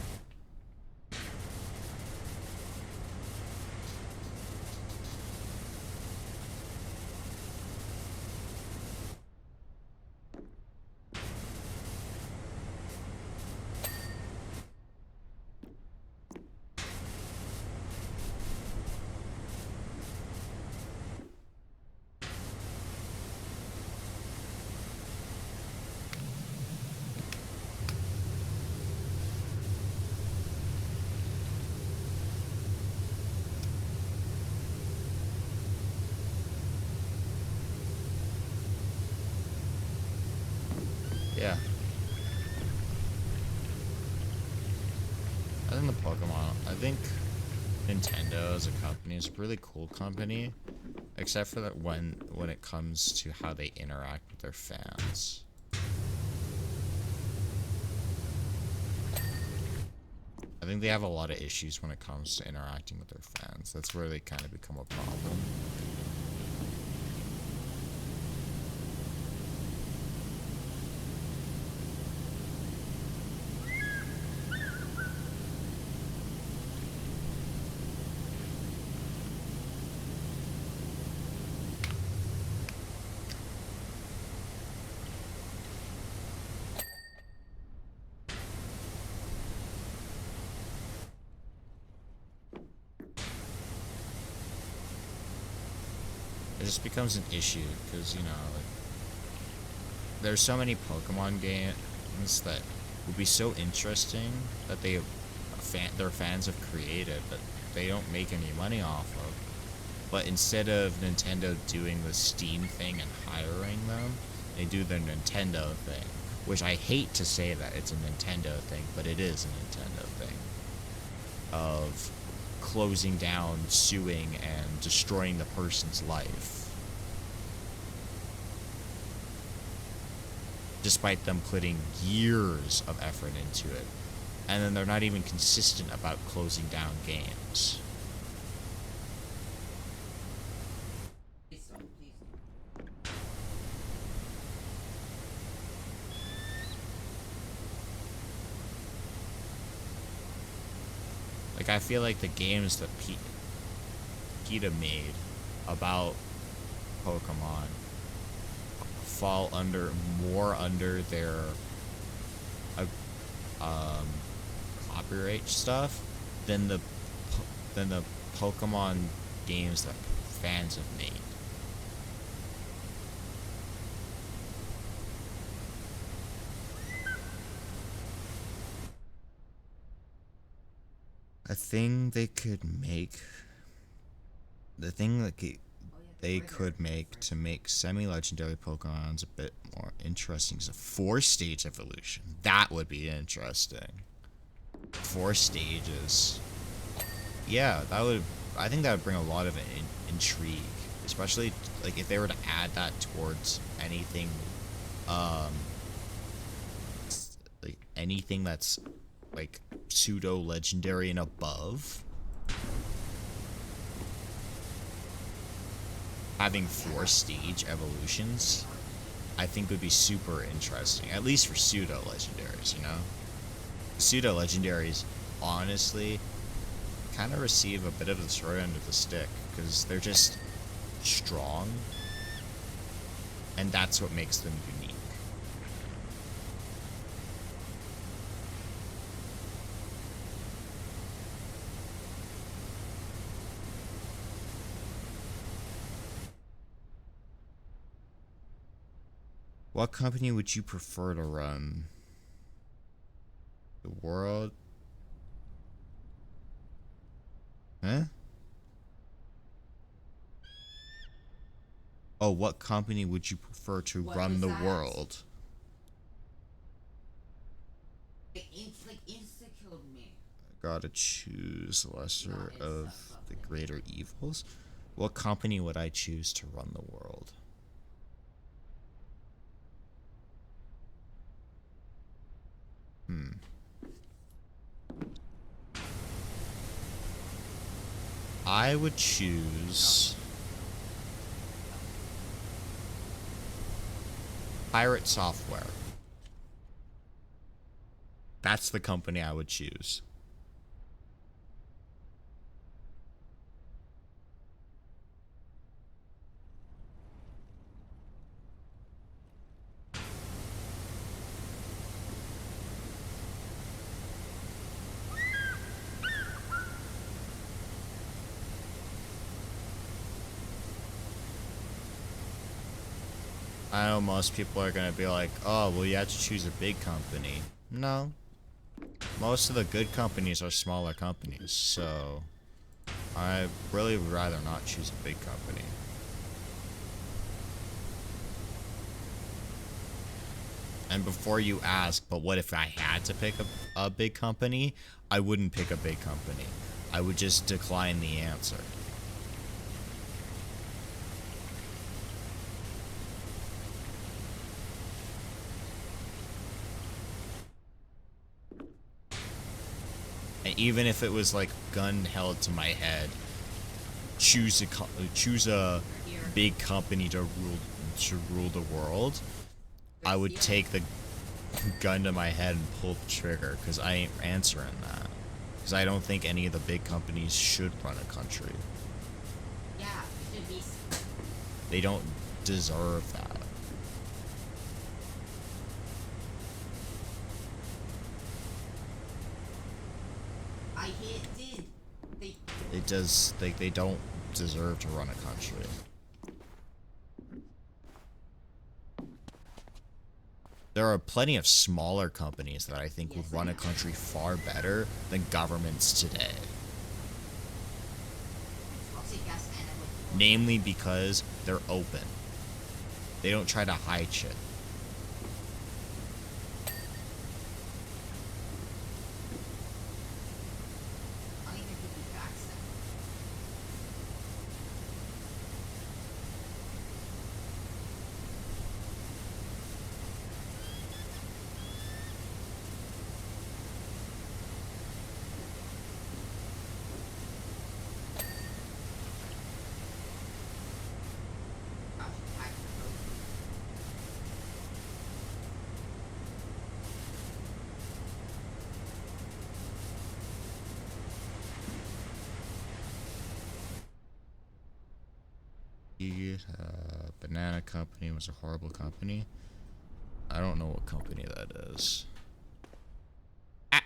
Yeah. I think Nintendo as a company is a really cool company, except for that when it comes to how they interact with their fans. I think they have a lot of issues when it comes to interacting with their fans. That's where they kind of become a problem. It just becomes an issue because, you know, like, there's so many Pokemon games that would be so interesting that their fans have created that they don't make any money off of. But instead of Nintendo doing the Steam thing and hiring them, they do the Nintendo thing. Which I hate to say that it's a Nintendo thing, but it is a Nintendo thing. Of closing down, suing, and destroying the person's life. Despite them putting years of effort into it. And then they're not even consistent about closing down games. Please don't, please don't. Like, I feel like the games that PETA made about Pokemon fall more under their copyright stuff than the Pokemon games that fans have made. The thing that they could make to make semi-legendary Pokemons a bit more interesting is a 4-stage evolution. That would be interesting. 4 stages. Yeah, I think that would bring a lot of intrigue, especially like if they were to add that towards anything, like anything that's like pseudo legendary and above. Having 4-stage evolutions, I think would be super interesting, at least for pseudo legendaries, you know? Pseudo legendaries, honestly, kind of receive a bit of the short end of the stick, because they're just strong, and that's what makes them unique. What company would you prefer to run? The world? Huh? Oh, what company would you prefer to What run was the that? world? It insta-killed me. Gotta choose the lesser it's of the greater evils. What company would I choose to run the world? I would choose Pirate Software. That's the company I would choose. I know most people are gonna be like, oh, well, you have to choose a big company. No. Most of the good companies are smaller companies, so I really would rather not choose a big company. And before you ask, but what if I had to pick a big company? I wouldn't pick a big company. I would just decline the answer. And even if it was like gun held to my head, choose a big company to rule the world, I would take the gun to my head and pull the trigger, because I ain't answering that. Because I don't think any of the big companies should run a country. Yeah, it should be. They don't deserve that. They don't deserve to run a country. There are plenty of smaller companies that I think would run a country far better than governments today. Namely because they're open. They don't try to hide shit. Banana Company was a horrible company. I don't know what company that is. Ah.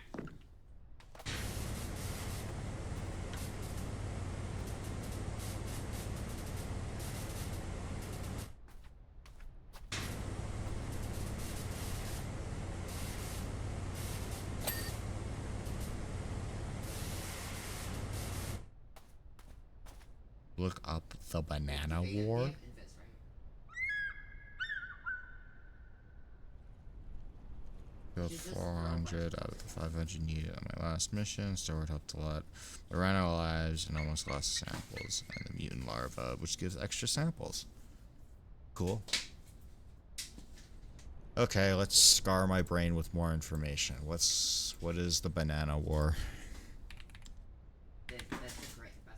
Look up the Banana War. Killed 400 out of the 500 needed on my last mission. Stored helped a lot. I ran out of lives and almost lost samples. And the mutant larva, which gives extra samples. Cool. Okay, let's scar my brain with more information. What is the Banana War?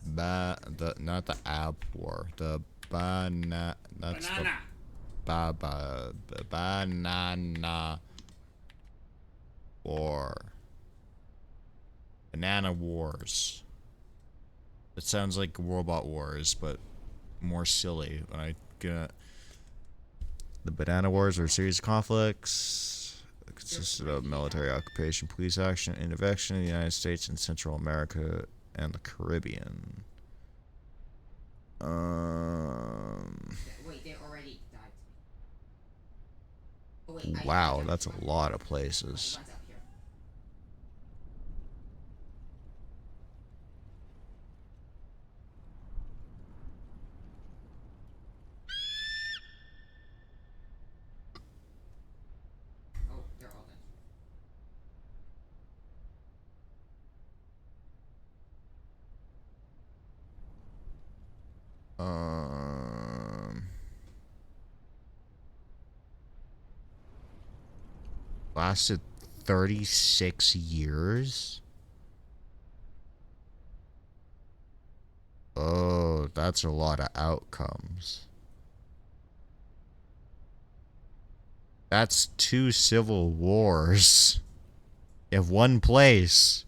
Not the Ab War. The Banana. That's the Banana War. Banana Wars. It sounds like Robot Wars, but more silly. When I get the Banana Wars are a series of conflicts. It consisted of military occupation, police action, intervention in the United States and Central America and the Caribbean. Wait, they already died to me. Oh, wait, Wow, that's a lot of places. One's up here. Oh, they're all dead. Lasted 36 years. Oh, that's a lot of outcomes. That's 2 civil wars in one place.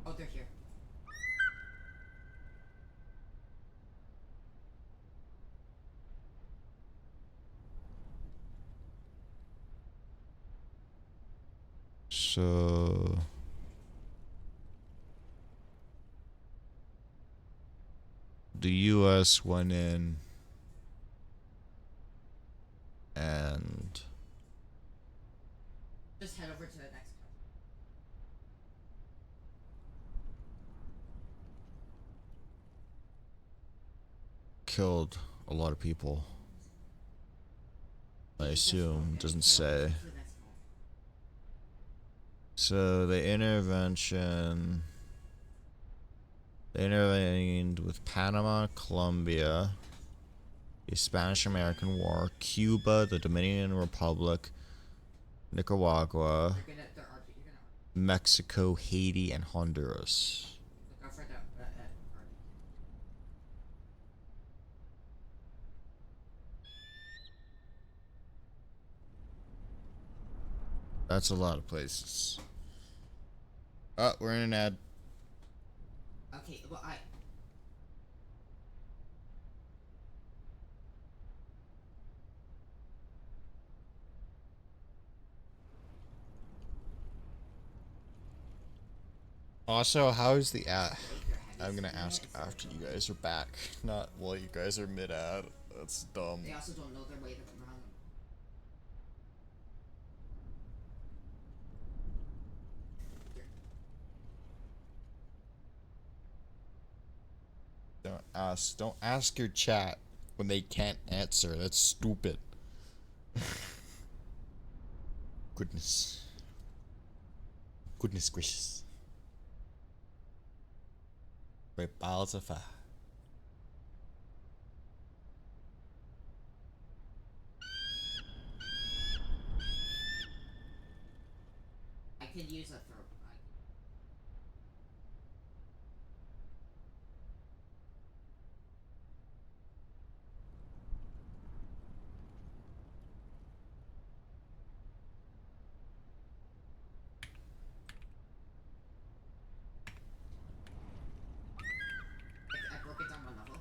Oh, they're here. So the US went in and Just head over to the next country. killed a lot of people. I assume, doesn't say. To the next home. So the intervention. They intervened with Panama, Colombia, the Spanish-American War, Cuba, the Dominican Republic, Nicaragua, You're gonna Mexico, Haiti, and Honduras. look out for the That's a lot of places. Oh, we're in an ad. Okay, well Also, how's the ad? I'm gonna ask after you guys are back, not while you guys are mid-ad. That's dumb. they also don't know their way around. Don't ask your chat when they can't answer. That's stupid. Goodness gracious. Great balls of fire. I could use a throw. I broke it down one level.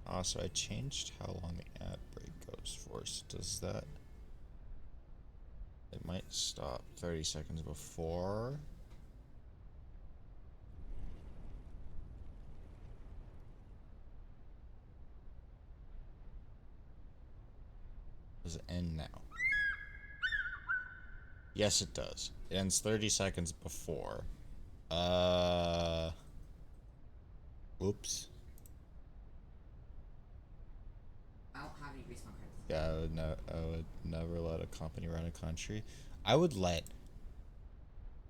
Also, I changed how long the ad break goes for. So does that? It might stop 30 seconds before. Does it end now? Yes, it does. It ends 30 seconds before. Oops. I don't have any respawn cards. Yeah, I would never let a company run a country. I would let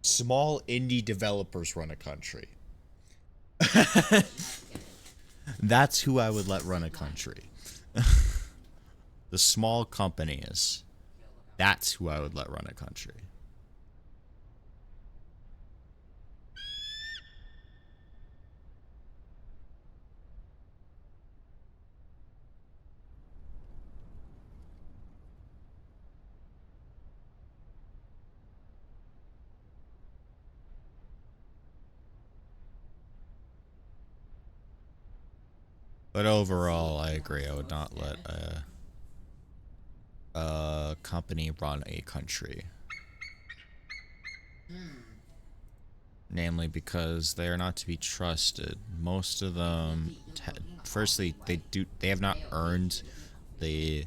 small indie developers run a country. That's who I would let run a country. The small companies. That's who I would let run a country. But overall, I agree. I would not let a company run a country. Namely because they are not to be trusted. Most of them, firstly, they have not earned the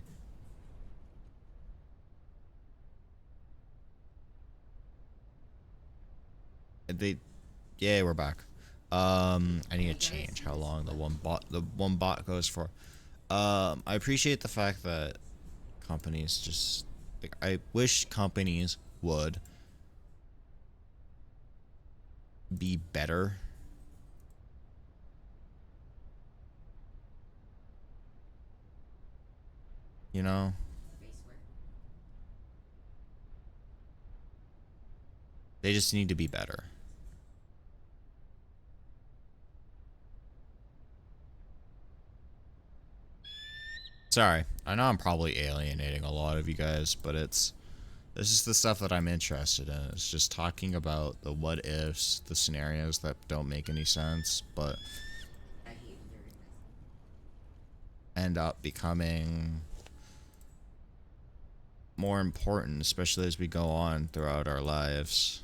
yeah, we're back. I need to change how long the one bot goes for. I appreciate the fact that companies just, like, I wish companies would be better. You know? Baseware. They just need to be better. Sorry, I know I'm probably alienating a lot of you guys, but this is the stuff that I'm interested in. It's just talking about the what ifs, the scenarios that don't make any sense, but I hate when they're in end up becoming more important, especially as we go on throughout our lives.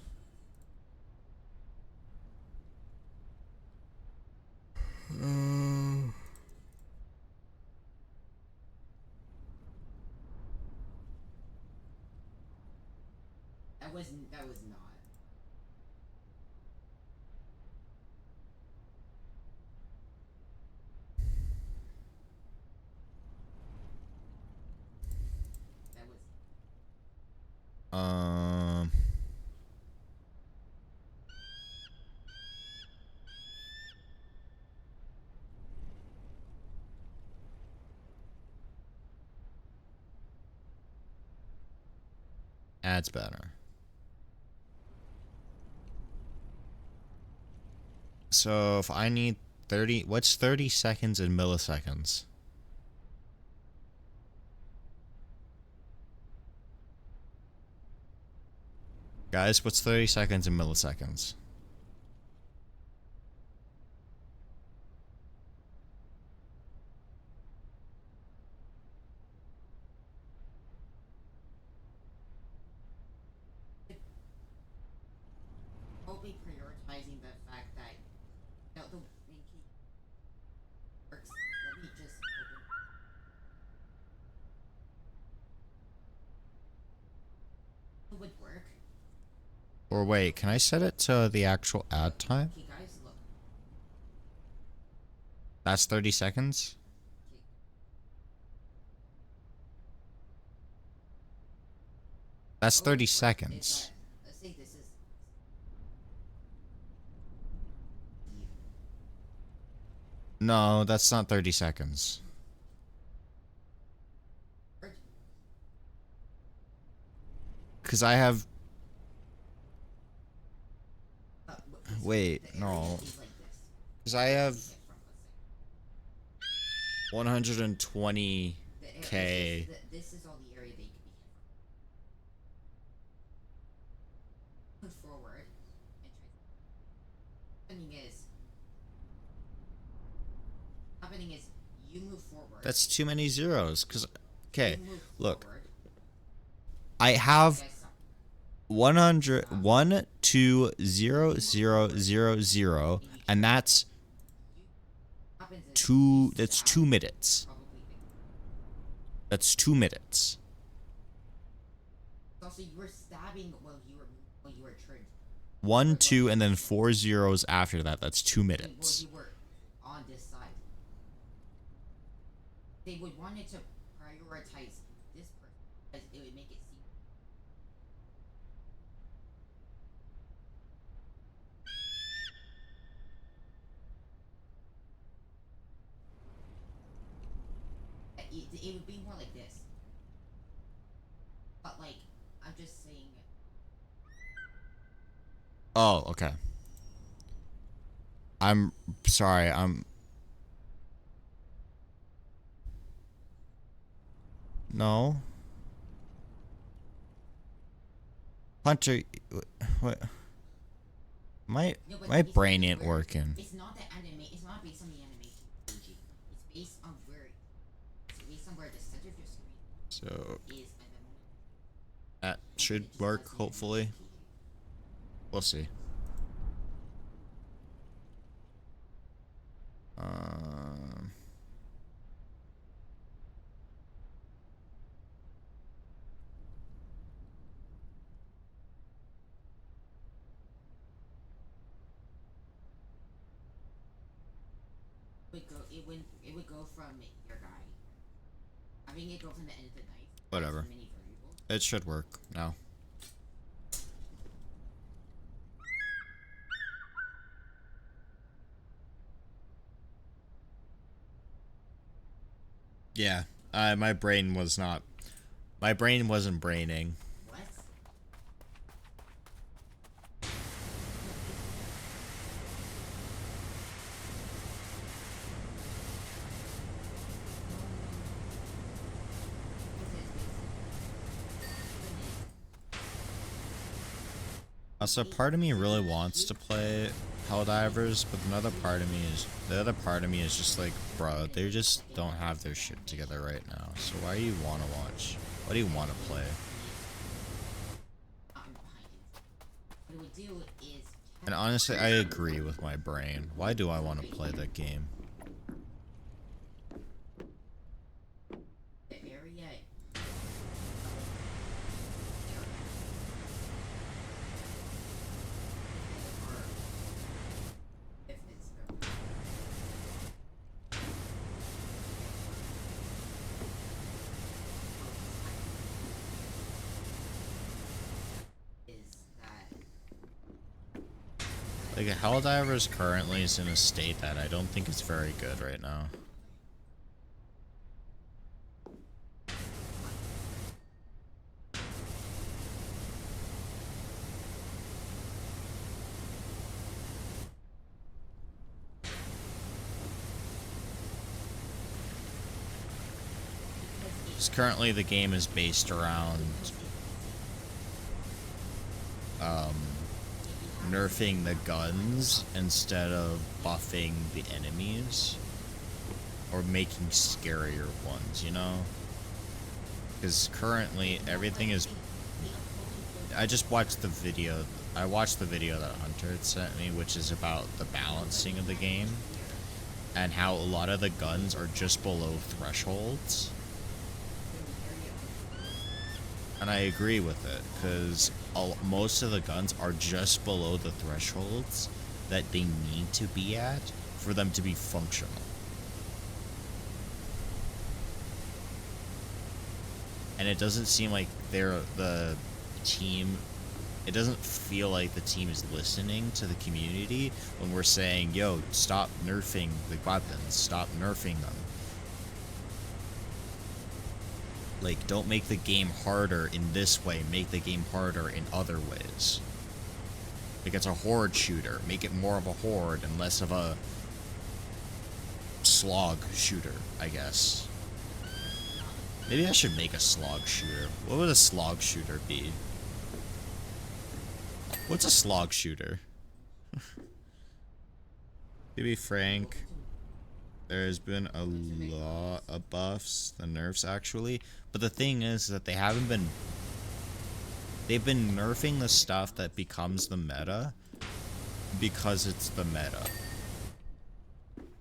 That was not. That was. Um, Adds better. So if I need 30, what's 30 seconds in milliseconds? Guys, what's 30 seconds in milliseconds? Probably prioritizing the fact that the main key works. Let me just open. It would work. Or wait, can I set it to the actual ad time? Okay, guys, look. That's 30 seconds? Okay. That's Oh, 30 it's seconds. let's say this is. No, that's not 30 seconds. Because I have... Wait, no. Because I have 120k. This is all the area they could be hit from. Move forward and try. Happening is you move forward. That's too many zeros. Because, okay, You move look. forward. I have Guys, stop. 100, 1, 2, 0, 0, 0, 0, and that's Happens is that's 2 minutes. probably big. That's 2 minutes. Also, you were stabbing while you were turned. 1, 2, and then 4 zeros after that. That's 2 While minutes. you were on this side. They would want it to prioritize this person because it would make it seem. It would be more like this. But like, I'm just saying. Oh, okay. I'm sorry. No. Hunter, what? My No, but my it's brain really ain't weird. working. It's not the anime. It's not based on the animation. Fuji. It's based on where. It's based on where the center of your screen So is, and then. that should work, hopefully. We'll see. It would go from your guy. Having it go from the end of the night. Whatever. as many variables. It should work now. Yeah, my brain was not. My brain wasn't braining. What? Also, part of me really wants to play Helldivers, but the other part of me is just like, bro, they just don't have their shit together right now. So why do you want to watch? Why do you want to play? What it would do is And honestly, I agree with my brain. Why do I want to play that game? the area. If it's is that Like, Helldivers currently is in a state that I don't think is very good right now. Because currently the game is based around nerfing the guns instead of buffing the enemies or making scarier ones, you know? Because currently everything is. I just watched the video. I watched the video that Hunter had sent me, which is about the balancing of the game and how a lot of the guns are just below thresholds. And I agree with it, because most of the guns are just below the thresholds that they need to be at for them to be functional. And it doesn't seem like the team, it doesn't feel like the team is listening to the community when we're saying, yo, stop nerfing the weapons, stop nerfing them. Like, don't make the game harder in this way, make the game harder in other ways. Like, it's a horde shooter, make it more of a horde and less of a slog shooter, I guess. Maybe I should make a slog shooter. What would a slog shooter be? What's a slog shooter? To be frank, there's been a lot of buffs, the nerfs actually, but the thing is that they've been nerfing the stuff that becomes the meta because it's the meta,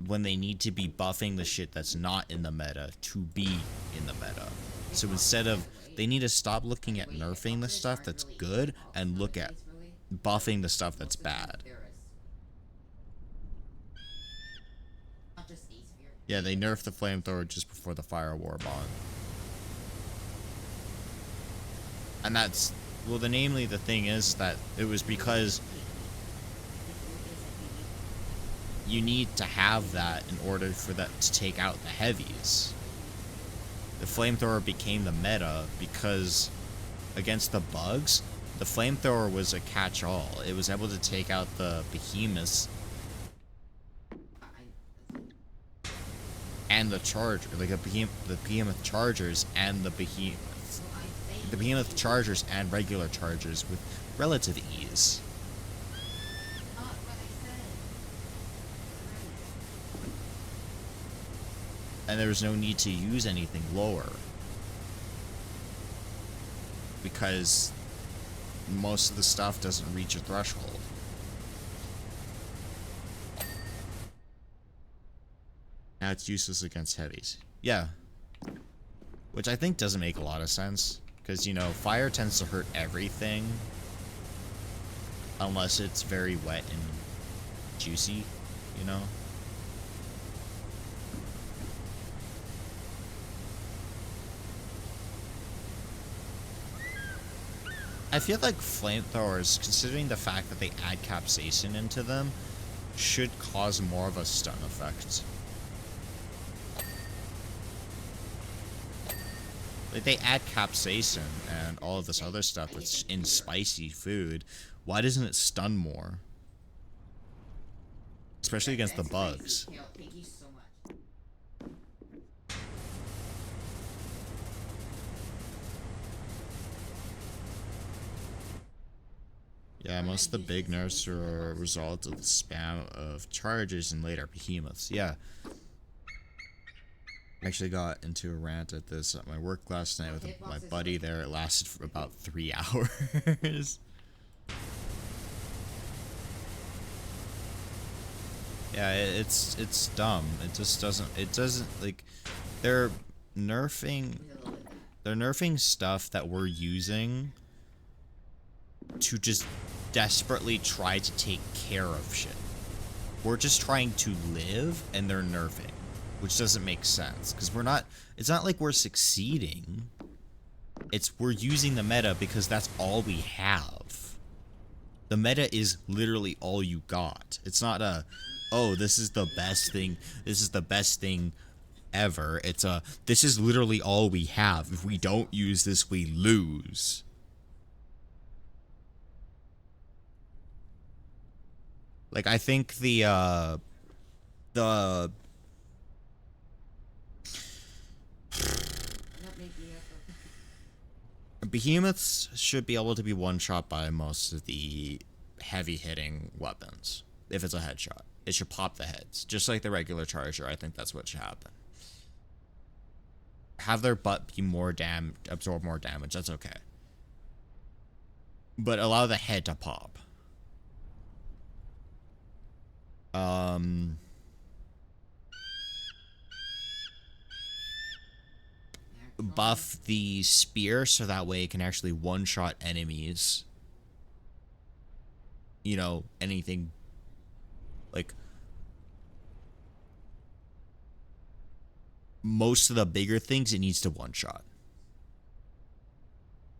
when they need to be buffing the shit that's not in the meta to be in the meta. So instead of, they need to stop looking at nerfing the stuff that's good and look at buffing the stuff that's bad. not just a sphere. Yeah, they nerfed the flamethrower just before the fire war bond. And that's, well, the thing is that it was because you need to have that in order for that to take out the heavies. The flamethrower became the meta because against the bugs, the flamethrower was a catch-all. It was able to take out the behemoths and the charger, like the behemoth chargers and the behemoth chargers and regular chargers with relative ease. Not what I said. And there was no need to use anything lower because most of the stuff doesn't reach a threshold. Now it's useless against heavies. Yeah. Which I think doesn't make a lot of sense. Because, you know, fire tends to hurt everything. Unless it's very wet and juicy, you know? I feel like flamethrowers, considering the fact that they add capsaicin into them, should cause more of a stun effect. Like, they add capsaicin and all of this other stuff that's in spicy food. Why doesn't it stun more? Especially against the That's bugs. crazy, Kale. Thank you so much. Yeah, most of the big nerfs are a result of the spam of charges and later behemoths. Yeah. I actually got into a rant at this at my work last night with my buddy there. It lasted for about 3 hours. Yeah, it's dumb. It just doesn't like they're nerfing stuff that we're using to just desperately try to take care of shit. We're just trying to live and they're nerfing, which doesn't make sense because it's not like we're succeeding. We're using the meta because that's all we have. The meta is literally all you got. It's not oh, this is the best thing. This is the best thing ever. This is literally all we have. If we don't use this, we lose. Like, I think the behemoths should be able to be one-shot by most of the heavy-hitting weapons. If it's a headshot, it should pop the heads, just like the regular charger. I think that's what should happen. Have their butt be absorb more damage. That's okay, but allow the head to pop. Buff the spear so that way it can actually one-shot enemies. You know, anything like most of the bigger things it needs to one-shot.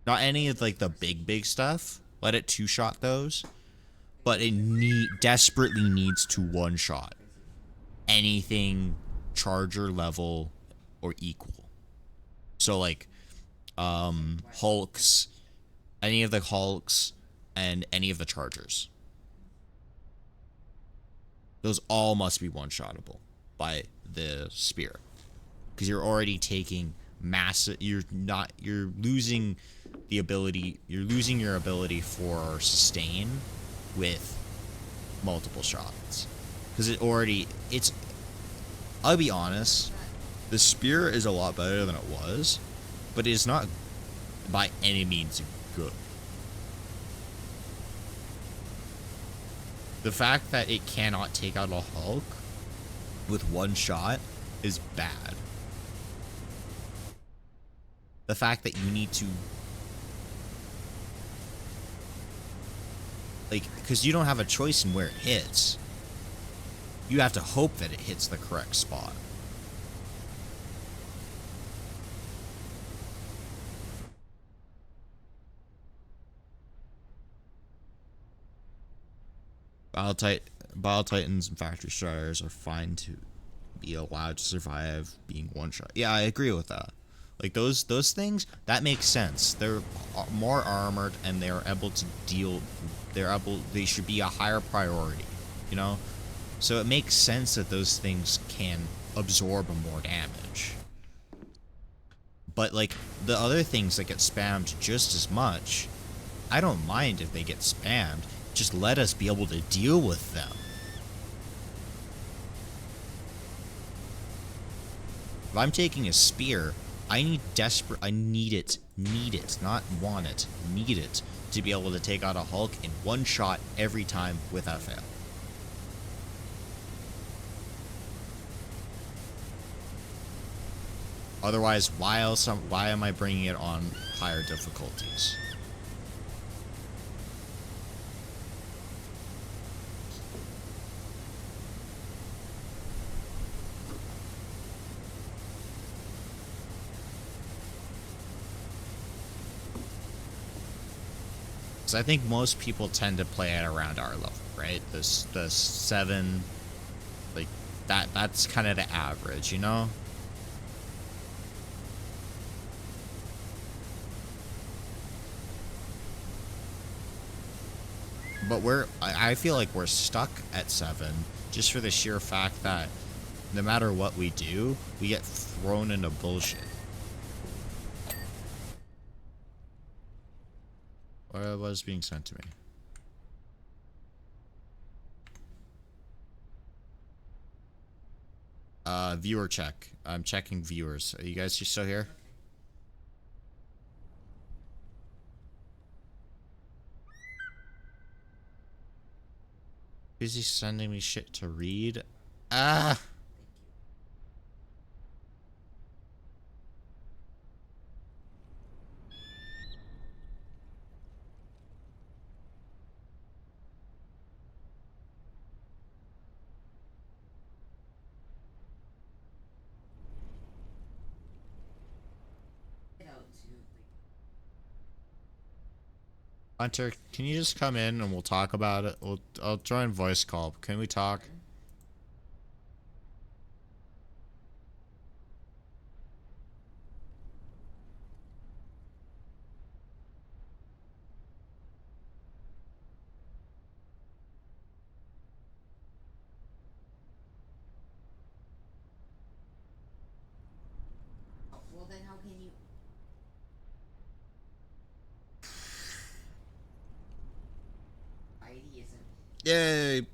Not any of like the big stuff. Let it two-shot those. But it desperately needs to one-shot anything charger level or equal. So like Hulks, any of the Hulks and any of the chargers. Those all must be one-shottable by the spear. Because you're already taking massive, you're losing your ability for sustain with multiple shots. Because I'll be honest, the spear is a lot better than it was, but it is not by any means good. The fact that it cannot take out a Hulk with one shot is bad. The fact that you need to because you don't have a choice in where it hits. You have to hope that it hits the correct spot. Bile Titans and Factory Striders are fine to be allowed to survive being one shot. Yeah, I agree with that. Like those things, that makes sense. They're more armored and they're able to deal. They should be a higher priority, you know. So it makes sense that those things can absorb more damage. But like the other things that get spammed just as much, I don't mind if they get spammed. Just let us be able to deal with them. If I'm taking a spear, I need it, not want it, need it to be able to take out a Hulk in one shot every time without fail. Otherwise, why am I bringing it on higher difficulties? I think most people tend to play at around our level, right? The 7, like that's kind of the average, you know? but I feel like we're stuck at 7 just for the sheer fact that no matter what we do, we get thrown into bullshit. What was being sent to me? Viewer check. I'm checking viewers. Are you guys just still here? Is he sending me shit to read? Ah! Get out to like Hunter, can you just come in and we'll talk about it? I'll join voice call. Can we talk? well then how can you ID isn't Yay!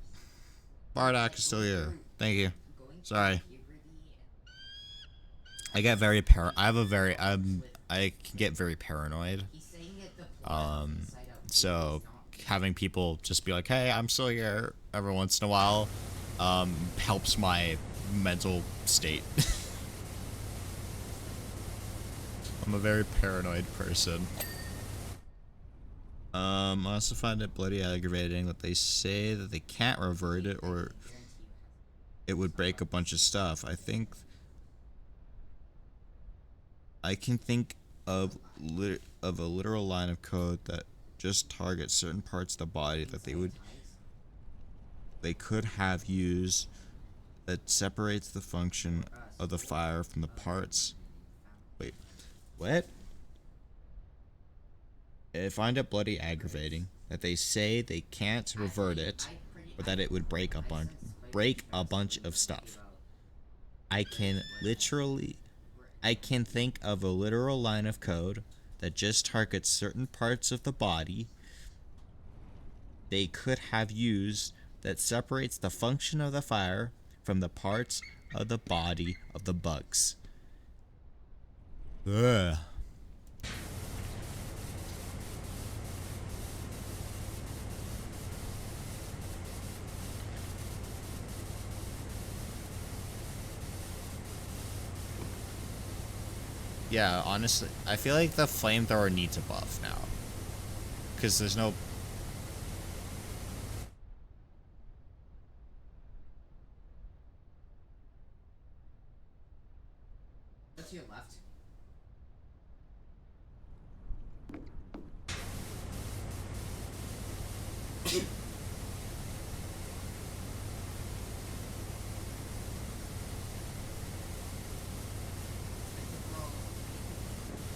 Bardock is still here. Thank you. going to Sorry. puberty I get very I can get very paranoid. he's saying it the plot inside out So is not having people just be like, "Hey, I'm still here," every once in a while, helps my mental state. I'm a very paranoid person. I also find it bloody aggravating that they say that they can't revert it or it would break a bunch of stuff. I can think of a literal line of code that just targets certain parts of the body that they could have used that separates the function of the fire from the parts. Wait, what? I find it bloody aggravating that they say they can't revert it, or that it would break a bunch of stuff. I can think of a literal line of code that just targets certain parts of the body they could have used that separates the function of the fire from the parts of the body of the bugs. Ugh. Yeah, honestly, I feel like the flamethrower needs a buff now. Because there's no... to your left.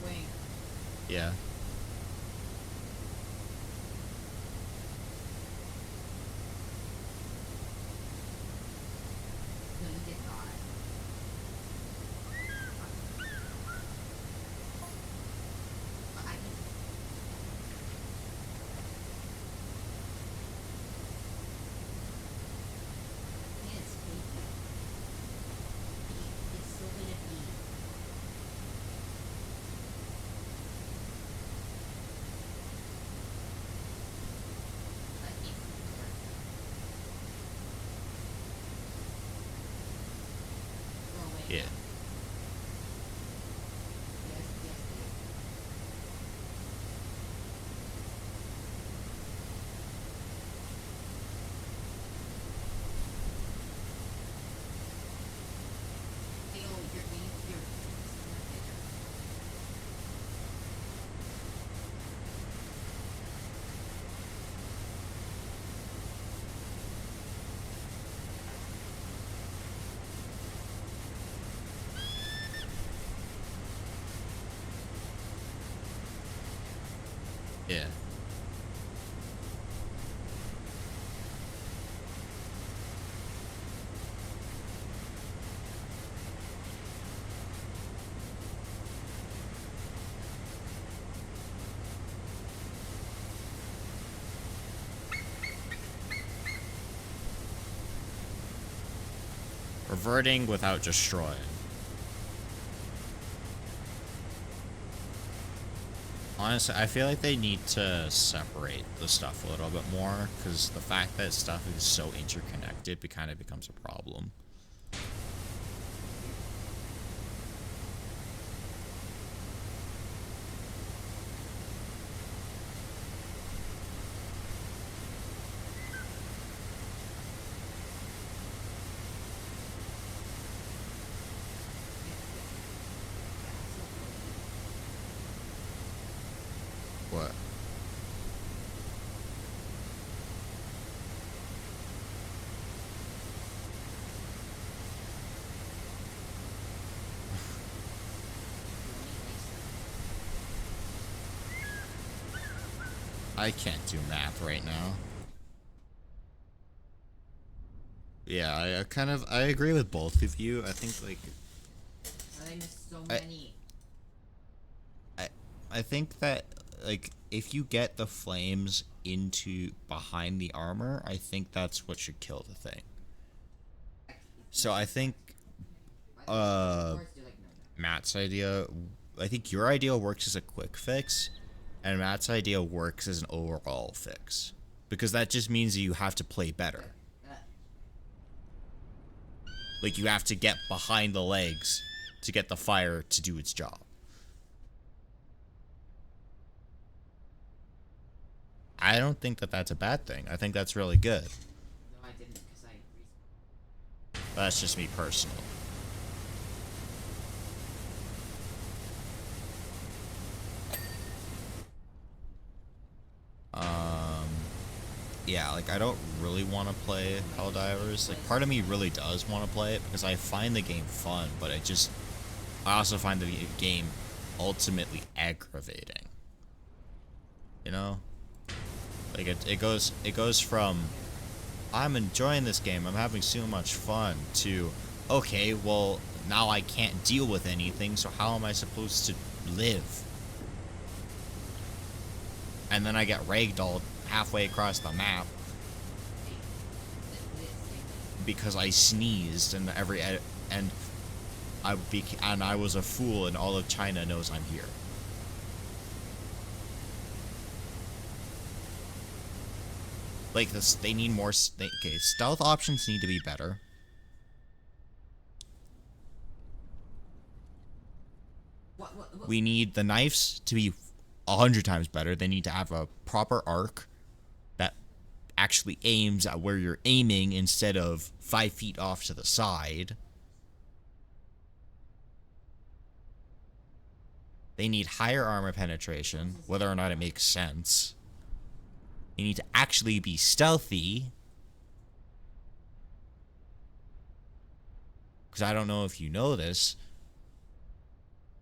Wing. Yeah. No, you did not. I can. It's baby. It's still gonna be. I think throw away. Yeah. Yes, yes, yes. Hey, oh, you're Yeah. subverting without destroying. Honestly, I feel like they need to separate the stuff a little bit more, because the fact that stuff is so interconnected, it kind of becomes a problem. What? I can't do math right now. Yeah, I agree with both of you. I think, like, I missed so many. I think that, like, if you get the flames into behind the armor, I think that's what should kill the thing. So I think Matt's idea, I think your idea works as a quick fix, and Matt's idea works as an overall fix, because that just means that you have to play better. Like, you have to get behind the legs to get the fire to do its job. I don't think that that's a bad thing. I think that's really good. No, I didn't, because I... That's just me personally. Yeah, like, I don't really want to play Helldivers. Like, part of me really does want to play it, because I find the game fun, but I also find the game ultimately aggravating. You know? Like, it goes from, I'm enjoying this game, I'm having so much fun, to, okay, well, now I can't deal with anything, so how am I supposed to live? And then I get ragdolled halfway across the map because I sneezed, and I was a fool, and all of China knows I'm here. Like, this, they need more. Okay, stealth options need to be better. What? We need the knives to be 100 times better. They need to have a proper arc that actually aims at where you're aiming instead of 5 feet off to the side. They need higher armor penetration, whether or not it makes sense. They need to actually be stealthy. Because I don't know if you know this.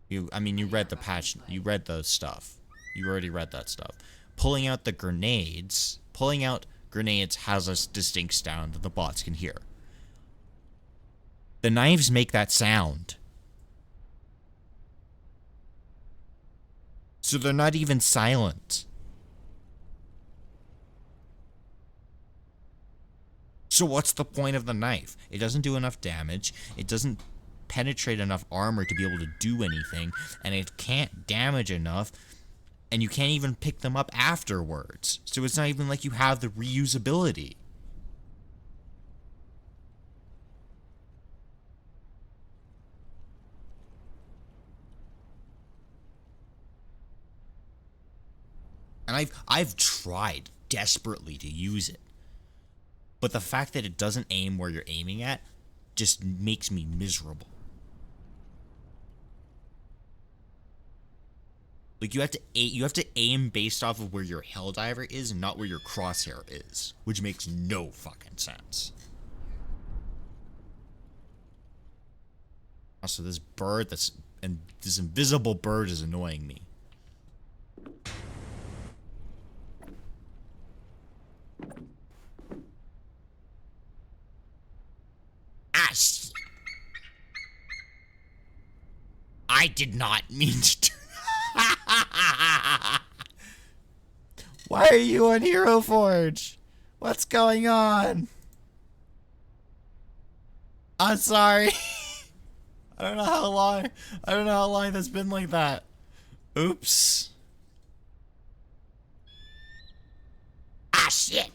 You read the patch. You read the stuff. You already read that stuff. Pulling out grenades has a distinct sound that the bots can hear. The knives make that sound. So they're not even silent. So what's the point of the knife? It doesn't do enough damage. It doesn't penetrate enough armor to be able to do anything. And it can't damage enough. And you can't even pick them up afterwards. So it's not even like you have the reusability. And I've tried desperately to use it. But the fact that it doesn't aim where you're aiming at just makes me miserable. Like, you have to aim based off of where your Helldiver is and not where your crosshair is, which makes no fucking sense. Also, this invisible bird is annoying me. I did not mean to. Why are you on Hero Forge? What's going on? I'm sorry. I don't know how long. I don't know how long that's been like that. Oops. Ah, shit.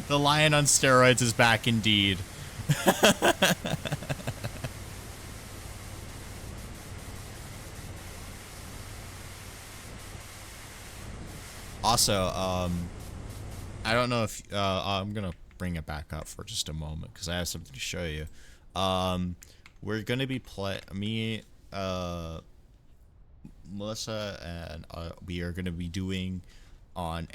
The lion on steroids is back indeed. Also, I don't know if I'm gonna bring it back up for just a moment because I have something to show you. We're gonna be Melissa and we are gonna be doing on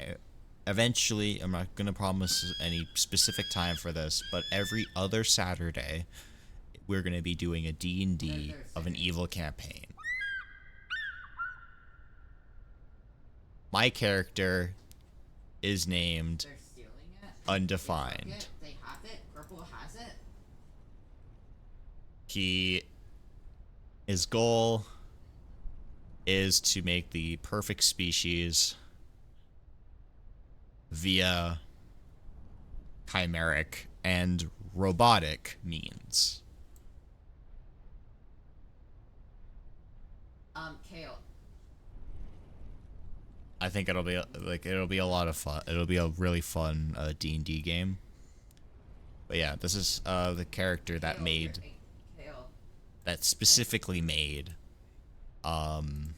eventually. I'm not gonna promise any specific time for this, but every other Saturday, we're gonna be doing a D&D of an evil campaign. My character is named They're stealing it. Undefined. They have it. Purple has it. His goal is to make the perfect species via chimeric and robotic means. Kale. I think it'll be a lot of fun. It'll be a really fun D&D game. But yeah, this is the character that Kale. that specifically made lion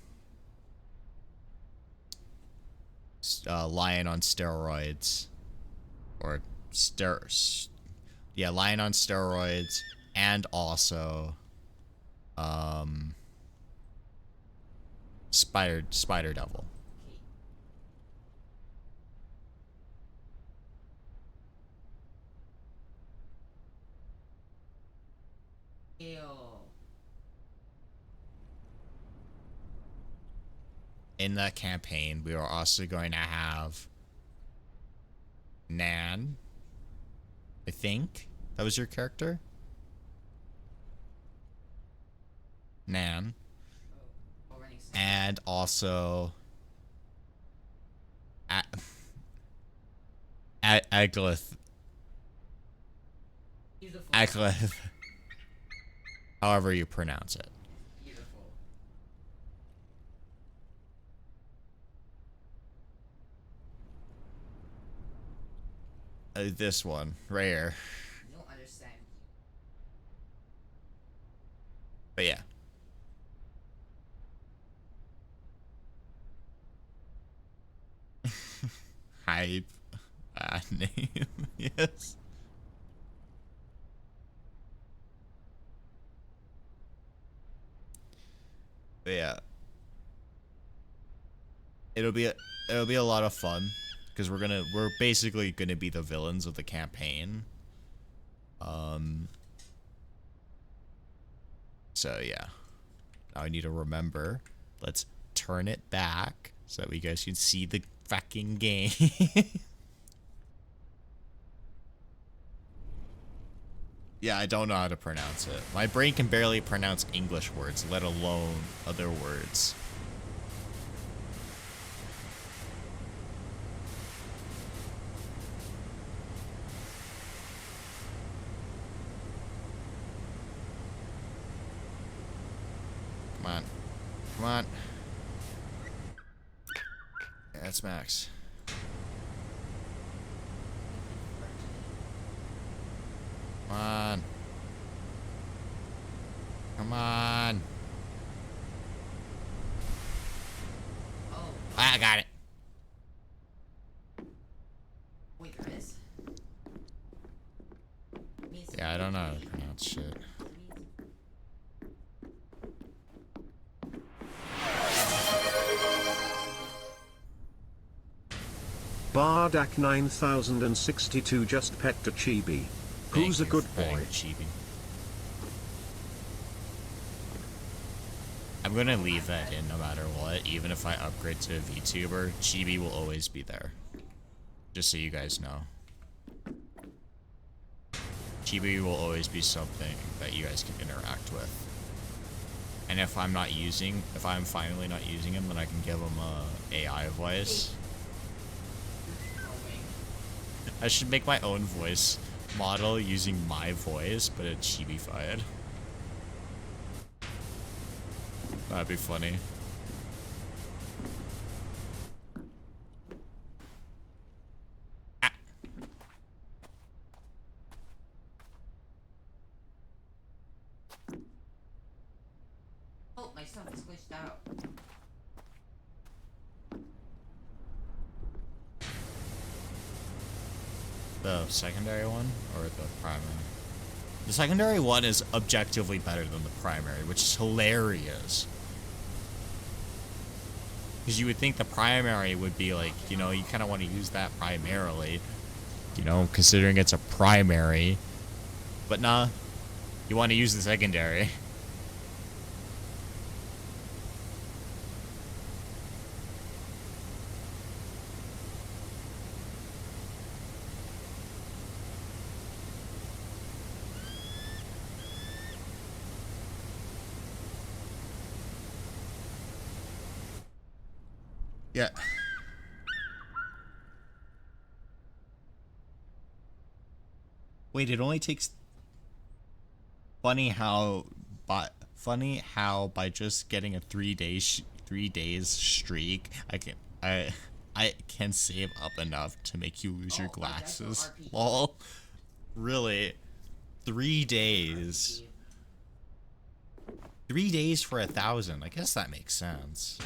on steroids, or lion on steroids, and also spider devil. Ew. In that campaign, we are also going to have Nan. I think that was your character, Nan, and also Aglith. Beautiful. Aglith. However you pronounce it. Beautiful. This one, rare. I don't understand. But yeah. Hype. Name. Yes. But yeah. It'll be a lot of fun because we're basically gonna be the villains of the campaign. So yeah. Now I need to remember. Let's turn it back so that you guys can see the fucking game. Yeah, I don't know how to pronounce it. My brain can barely pronounce English words, let alone other words. Come on. Come on. Yeah, that's Max. Come on. Come on. Oh. I got it. Wait, there is? Yeah, I don't know how to pronounce shit. Bardak 9062 just pet to Chibi. Who's a good boy? Chibi. I'm gonna leave that in no matter what. Even if I upgrade to a VTuber, Chibi will always be there. Just so you guys know. Chibi will always be something that you guys can interact with. And if I'm finally not using him, then I can give him a AI voice. I should make my own voice model using my voice, but it's chibi-fied. That'd be funny. Ah. Oh, my stuff is squished out. The secondary one or the primary? The secondary one is objectively better than the primary, which is hilarious. Because you would think the primary would be like, you know, you kind of want to use that primarily, you know, considering it's a primary. But nah, you want to use the secondary. Yeah. Wait, it only takes. Funny how by just getting a 3 days streak, I can save up enough to make you lose your glasses. Lol. Really? 3 days. 3 days for 1,000. I guess that makes sense.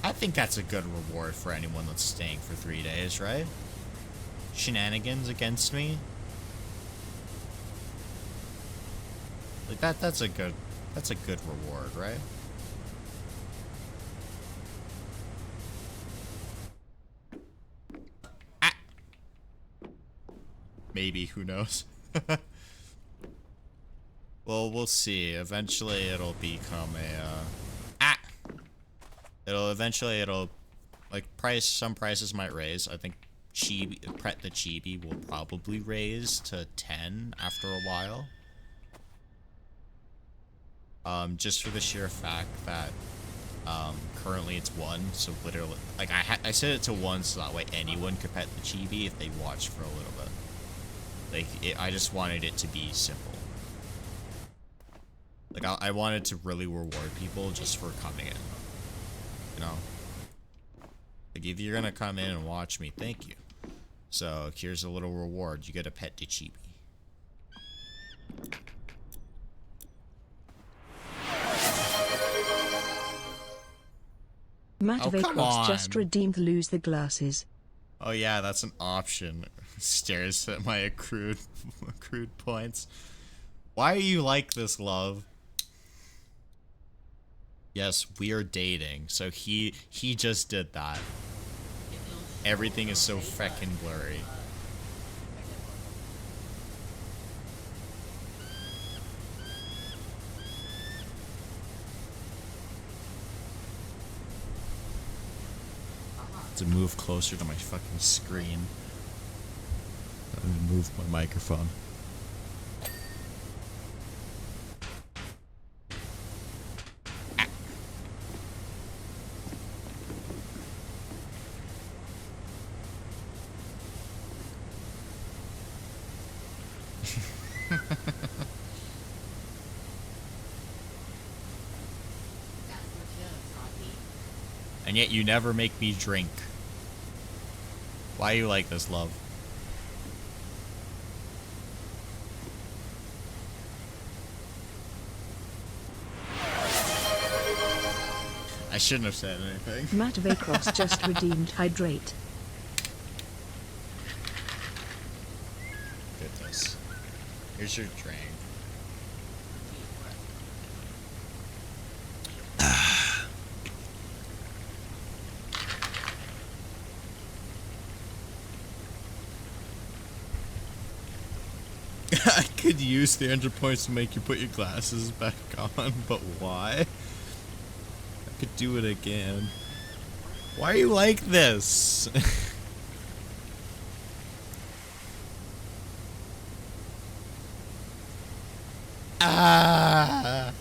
I think that's a good reward for anyone that's staying for 3 days, right? Shenanigans against me? Like that's a good reward, right? Ah. Maybe, who knows? Well, we'll see. Eventually it'll become a It'll like some prices might raise. I think the chibi will probably raise to 10 after a while. Just for the sheer fact that currently it's 1, so literally like I set it to 1 so that way anyone could pet the chibi if they watch for a little bit. Like I just wanted it to be simple. Like I wanted to really reward people just for coming in. You know, like if you're gonna come in and watch me, thank you. So here's a little reward. You get a pet to chibi. Matt Oh, come Vacross just on. redeemed lose the glasses. Oh yeah, that's an option. Stares at my accrued points. Why are you like this, love? Yes, we are dating. So he just did that. Everything is so feckin' blurry. To move closer to my fucking screen. And move my microphone. And yet you never make me drink. Why are you like this, love? I shouldn't have said anything. Matt Vacross just redeemed hydrate. Goodness. Here's your drink. I could use the 100 points to make you put your glasses back on, but why? I could do it again. Why are you like this? Ah.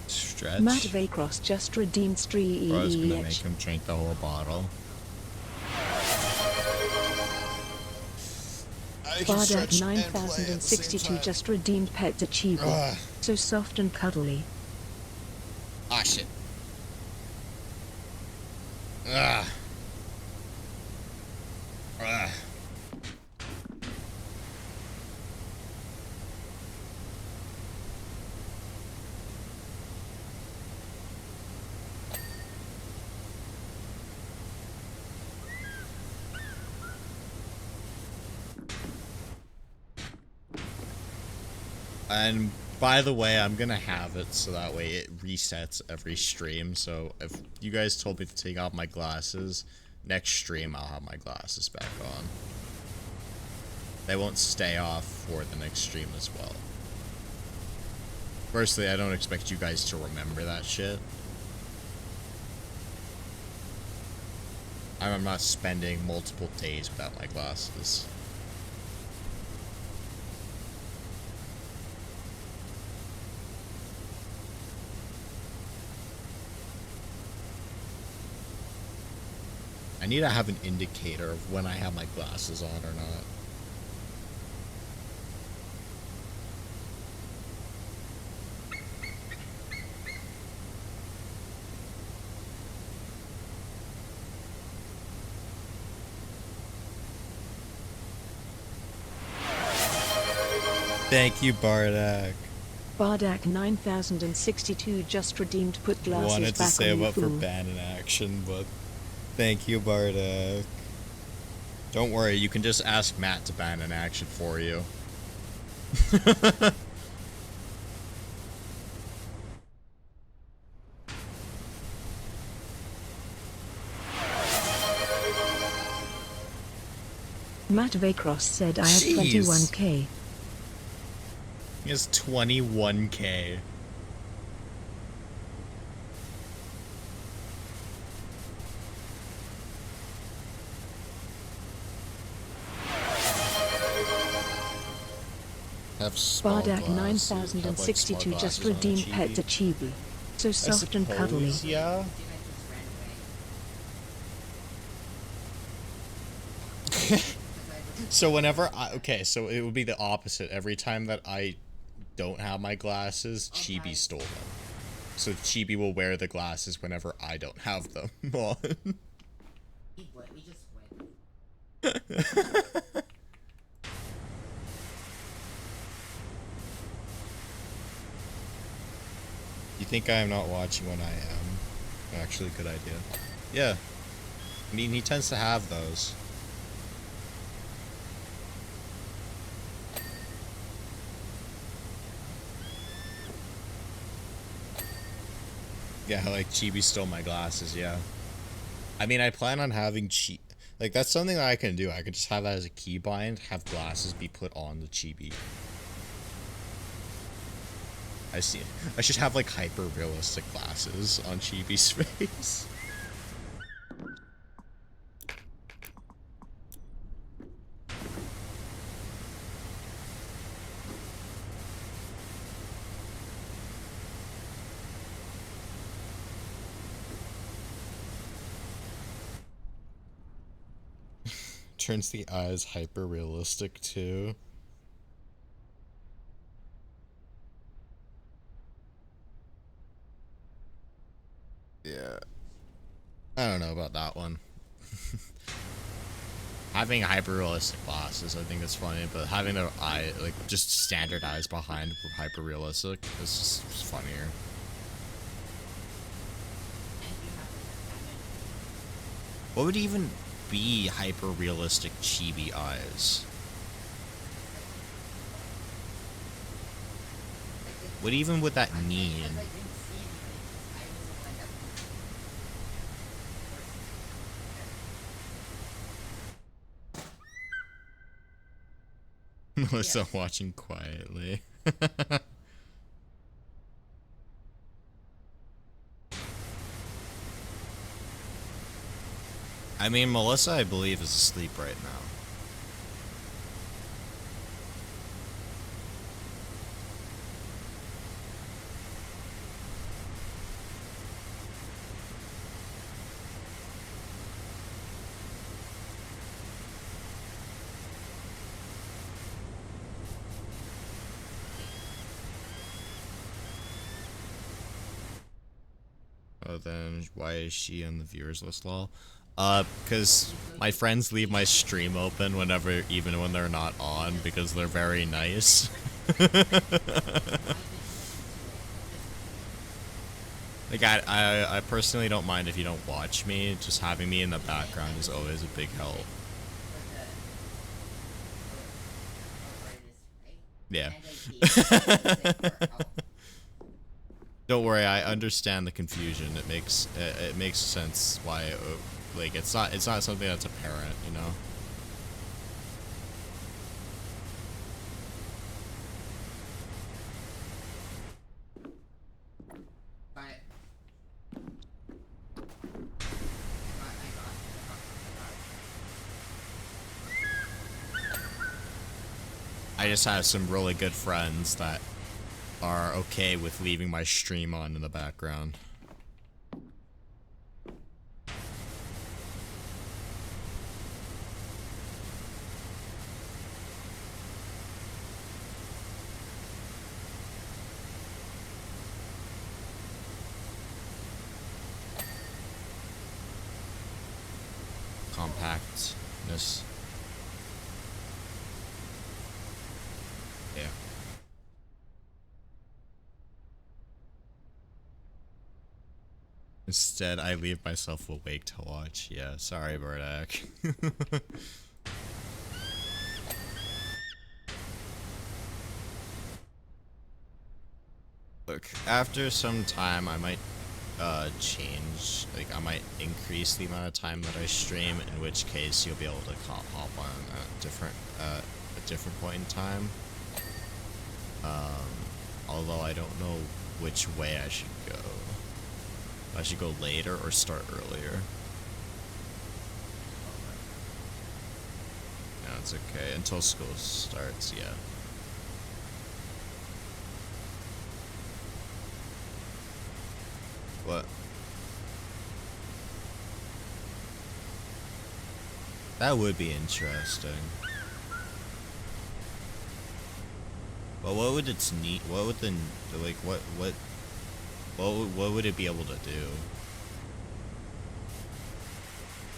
Stretch. Matt Vacross just redeemed Or I was gonna make Streech. him drink the whole bottle. I can Bardak stretch and play at the same 9062 time. just redeemed Pet the Chibi. Ugh. So soft and cuddly. Ah, shit. Ugh. Ugh. And by the way, I'm gonna have it so that way it resets every stream. So if you guys told me to take off my glasses, next stream I'll have my glasses back on. They won't stay off for the next stream as well. Firstly, I don't expect you guys to remember that shit. I'm not spending multiple days without my glasses. I need to have an indicator of when I have my glasses on or not. Thank you, Bardak. Bardak 9062 just redeemed put glasses Wanted to back say on you about for fool. ban in action, but thank you, Bardak. Don't worry, you can just ask Matt to ban in action for you. Matt Vacross said I have Jeez. 21k. He has 21k. Have small Bardak glasses. Have, like, 9062 small just glasses on a redeemed Pet the chibi. Chibi. So I soft and cuddly. suppose, yeah. Did I just ran away? So whenever okay, so it would be the opposite. Every time that I don't have my glasses, Okay. Chibi stole them. So Chibi will wear the glasses whenever I don't have them on. We just win. You think I am not watching when I am? Actually, good idea. Yeah. I mean, he tends to have those. Yeah, like Chibi stole my glasses, yeah. I mean, I plan on having like, that's something that I can do. I could just have that as a keybind, have glasses be put on the Chibi. I see. I should have, like, hyper-realistic glasses on Chibi's face. Turns the eyes hyper-realistic, too. Yeah. I don't know about that one. Having hyper-realistic glasses, I think it's funny, but having their eye, like, just standard eyes behind hyper-realistic is just funnier. What would even be hyper-realistic chibi eyes? What even would that I mean? didn't see anything. I was the one that. Melissa Yes. watching quietly. I mean, Melissa, I believe, is asleep right now. Oh, then why is she on the viewers list, lol? Because my friends leave my stream open whenever, even when they're not on, because they're very nice. Like, I personally don't mind if you don't watch me, just having me in the background is always a big help. Yeah. Don't worry, I understand the confusion. It makes sense why like it's not something that's apparent, you know. I just have some really good friends that are okay with leaving my stream on in the background. Compactness. Yeah. Instead, I leave myself awake to watch. Yeah, sorry, Bardak. Look, after some time, I might change. Like, I might increase the amount of time that I stream. In which case, you'll be able to hop on a different point in time. Although I don't know which way I should go. I should go later or start earlier. No, it's okay. Until school starts, yeah. What? That would be interesting. But what would its need? What would the like? What would it be able to do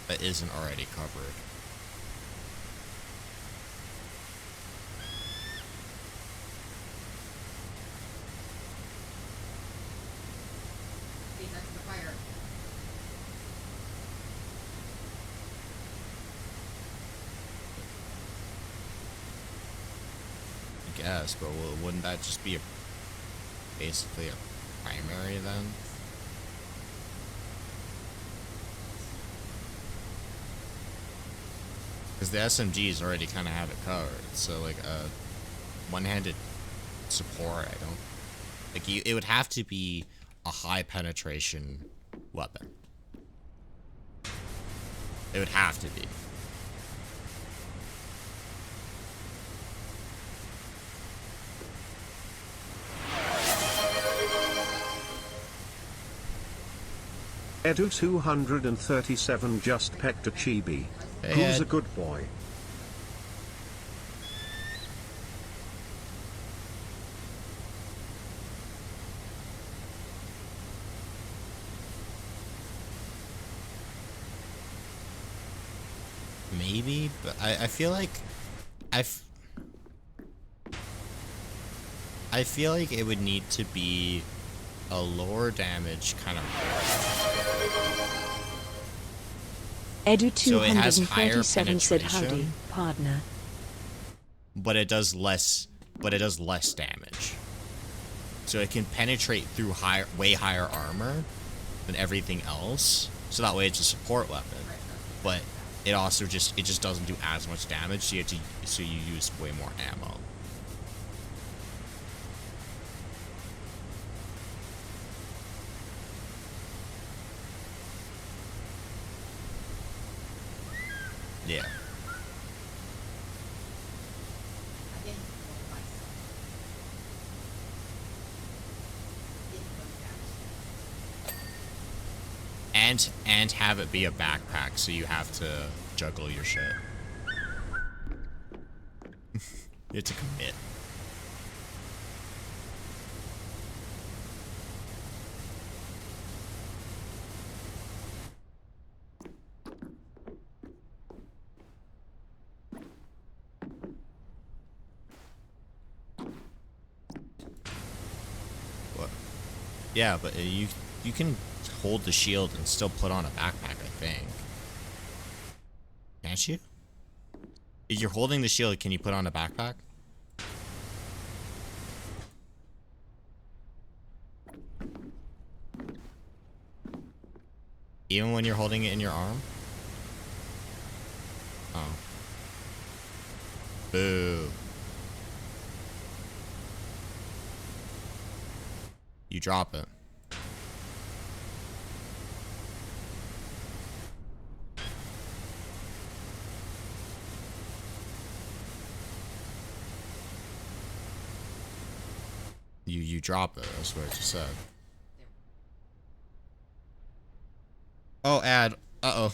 that isn't already covered? That's the fire. I guess, but wouldn't that just be basically a primary then? Because the SMGs already kind of have it covered, so like a one-handed support, I don't like. It would have to be a high penetration weapon. It would have to be. Edu237 just pecked a chibi. Hey, Who's Ed. a good boy? Maybe, but I feel like I feel like it would need to be a lower damage kind of Edu So it has higher 237 said howdy, penetration? partner. but it does less damage. so it can penetrate through way higher armor than everything else. So that way it's a support weapon, but it also just doesn't do as much damage. So you use way more ammo. Yeah. I didn't know myself. Didn't know that. And have it be a backpack, so you have to juggle your shit. You have to commit. What? Yeah, but you can hold the shield and still put on a backpack, I think. Can't you? If you're holding the shield, can you put on a backpack? Even when you're holding it in your arm? Oh. Boo. You drop it. You drop it, that's what I just said. Oh, ad. Uh-oh.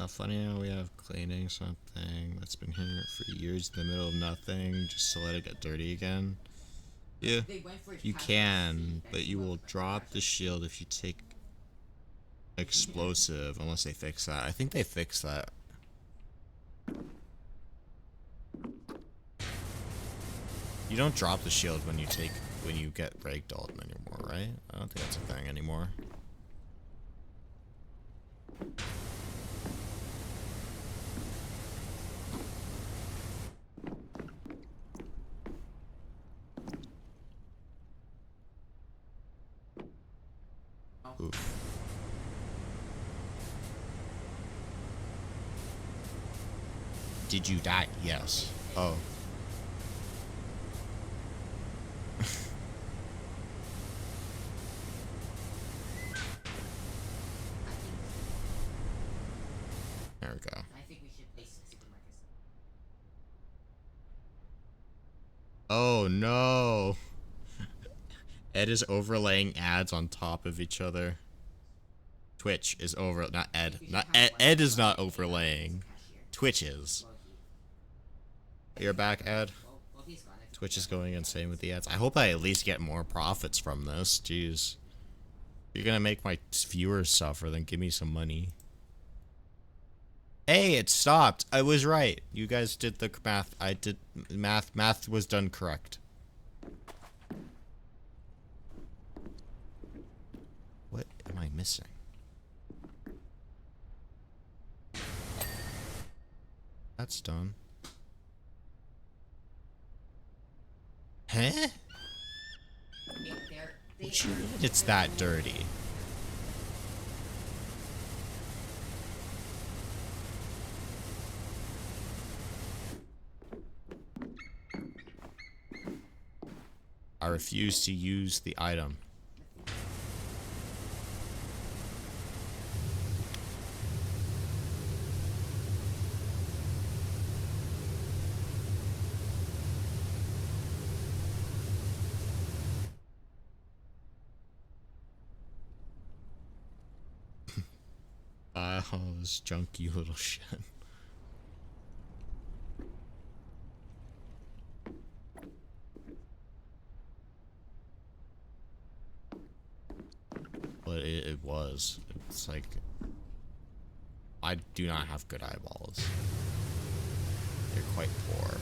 Funny how we have cleaning something that's been here for years in the middle of nothing just to let it get dirty again. Yeah, They went for you Patrick can, Steve, but and you he will was like, drop the shield if you take explosive, unless they fix that. I think they fixed that. You don't drop the shield when you get ragdolled anymore, right? I don't think that's a thing anymore. Oof. Did you die? Yes. Oh. There we go. I think we should play Super Mario. Oh no. Ed is overlaying ads on top of each other. Twitch is not Ed. Not Ed. Ed is not overlaying. Twitch is. You're back, Ed. Well, he's gone. Twitch is going insane with the ads. I hope I at least get more profits from this. Jeez. You're gonna make my viewers suffer, then give me some money. Hey, it stopped. I was right. You guys did the math. I did math. Math was done correct. What am I missing? That's done. Huh? What you mean it's that dirty? I refuse to use the item. Oh, this junky little shit. But it was. It's like, I do not have good eyeballs. They're quite poor.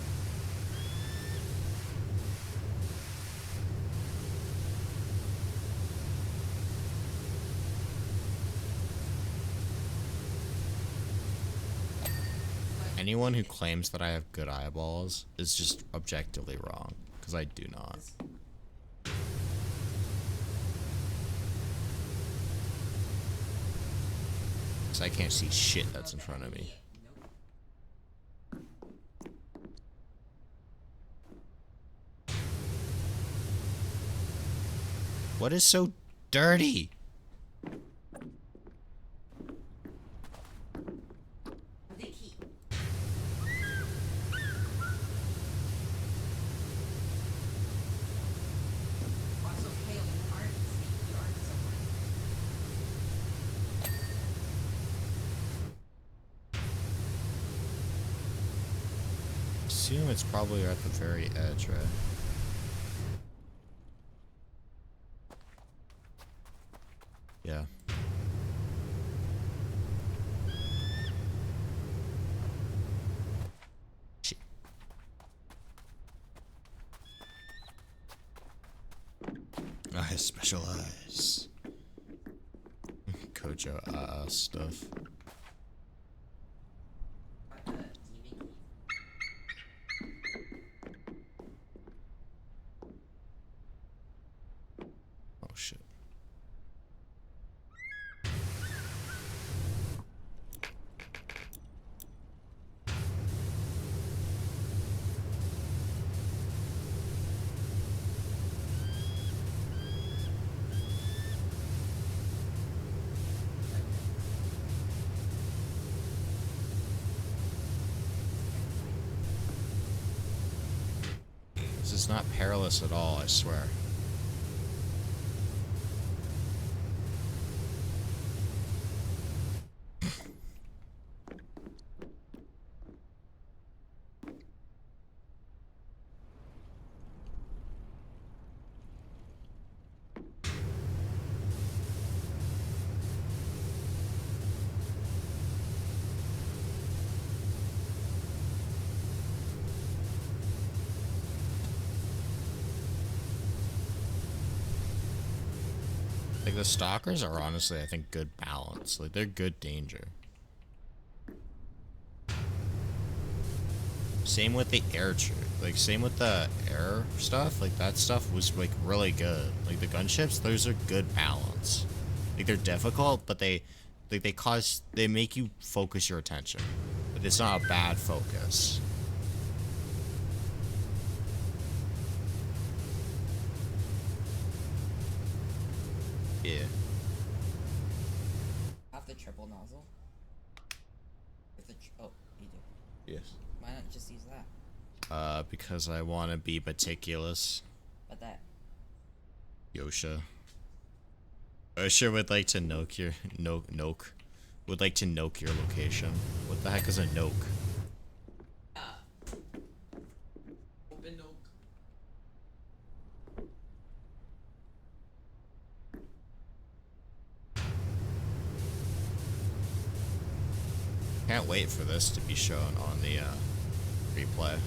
anyone who claims that I have good eyeballs is just objectively wrong, because I do not. So I can't see shit that's in front of me. What is so dirty? The key. Also, Kale, you aren't somewhere. Assume it's probably at the very edge, right? Yeah. Shit. I specialize. Kojo stuff. Got the demon key. Oh shit. This is not perilous at all, I swear. Like, the stalkers are honestly, I think, good balance. Like, they're good danger. Same with the air troop. Like, same with the air stuff. Like, that stuff was, like, really good. Like, the gunships, those are good balance. Like, they're difficult, but they make you focus your attention. But it's not a bad focus. Yeah. Have the triple nozzle? With the oh, you do. Yes. Why not just use that? Because I want to be meticulous. But that. Yosha. Yosha would like to noke your noke. Would like to noke your location. What the heck is a noke? Open oak. Can't wait for this to be shown on the replay.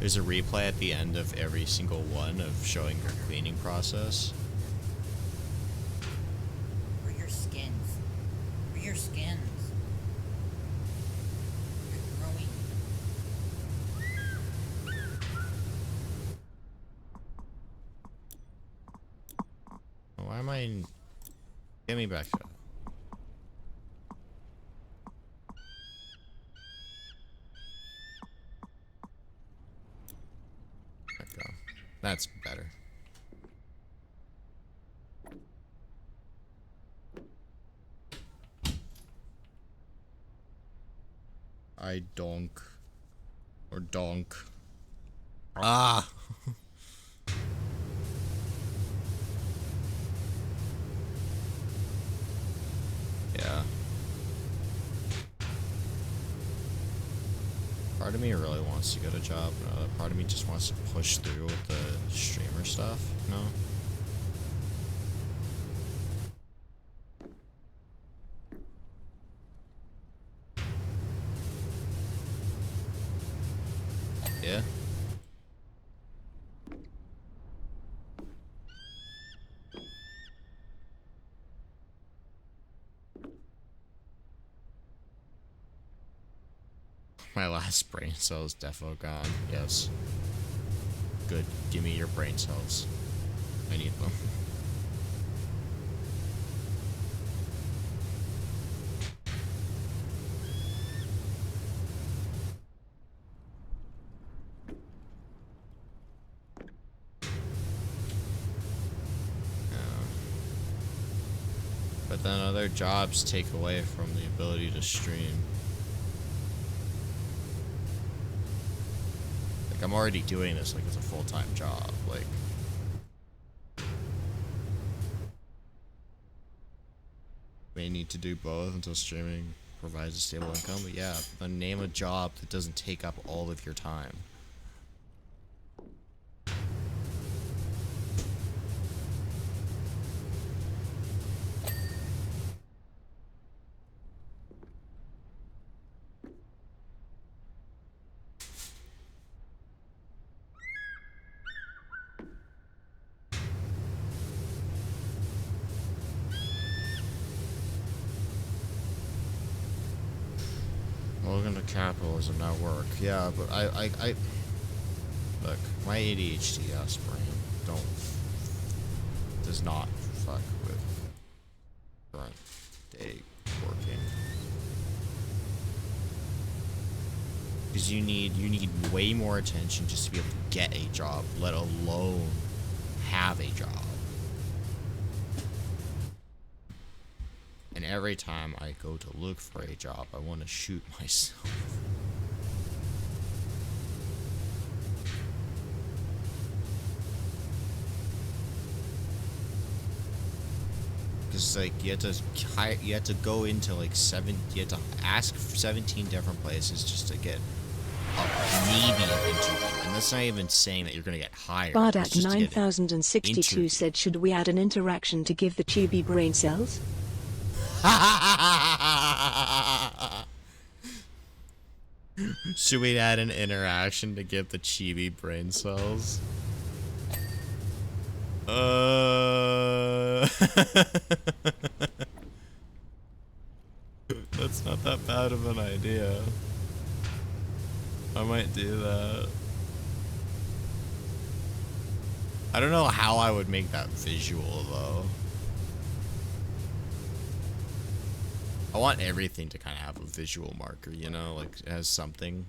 There's a replay at the end of every single one of showing your cleaning process. For your skins. For your skins. You're growing. Why am I... Get me back to that. There we go. That's better. I donk. Or donk. Ah! Yeah. Part of me really wants to get a job, but another part of me just wants to push through with the streamer stuff, you know? Yeah. My last brain cell is defo gone. Yes. Good. Give me your brain cells. I need them. But then other jobs take away from the ability to stream. Like, I'm already doing this like it's a full-time job. Like, may need to do both until streaming provides a stable income. But yeah, then name a job that doesn't take up all of your time. Welcome to capitalism, not work. Yeah, but I look, my ADHD ass brain does not fuck with current day working. Because you need way more attention just to be able to get a job, let alone have a job. And every time I go to look for a job, I want to shoot myself. Because like you have to go into like you have to ask 17 different places just to get maybe an interview, and that's not even saying that you're gonna get hired. Bardat 9062 said, should we add an interaction to give the chibi brain cells? Should we add an interaction to give the chibi brain cells? That's not that bad of an idea. I might do that. I don't know how I would make that visual though. I want everything to kind of have a visual marker, you know, like it has something.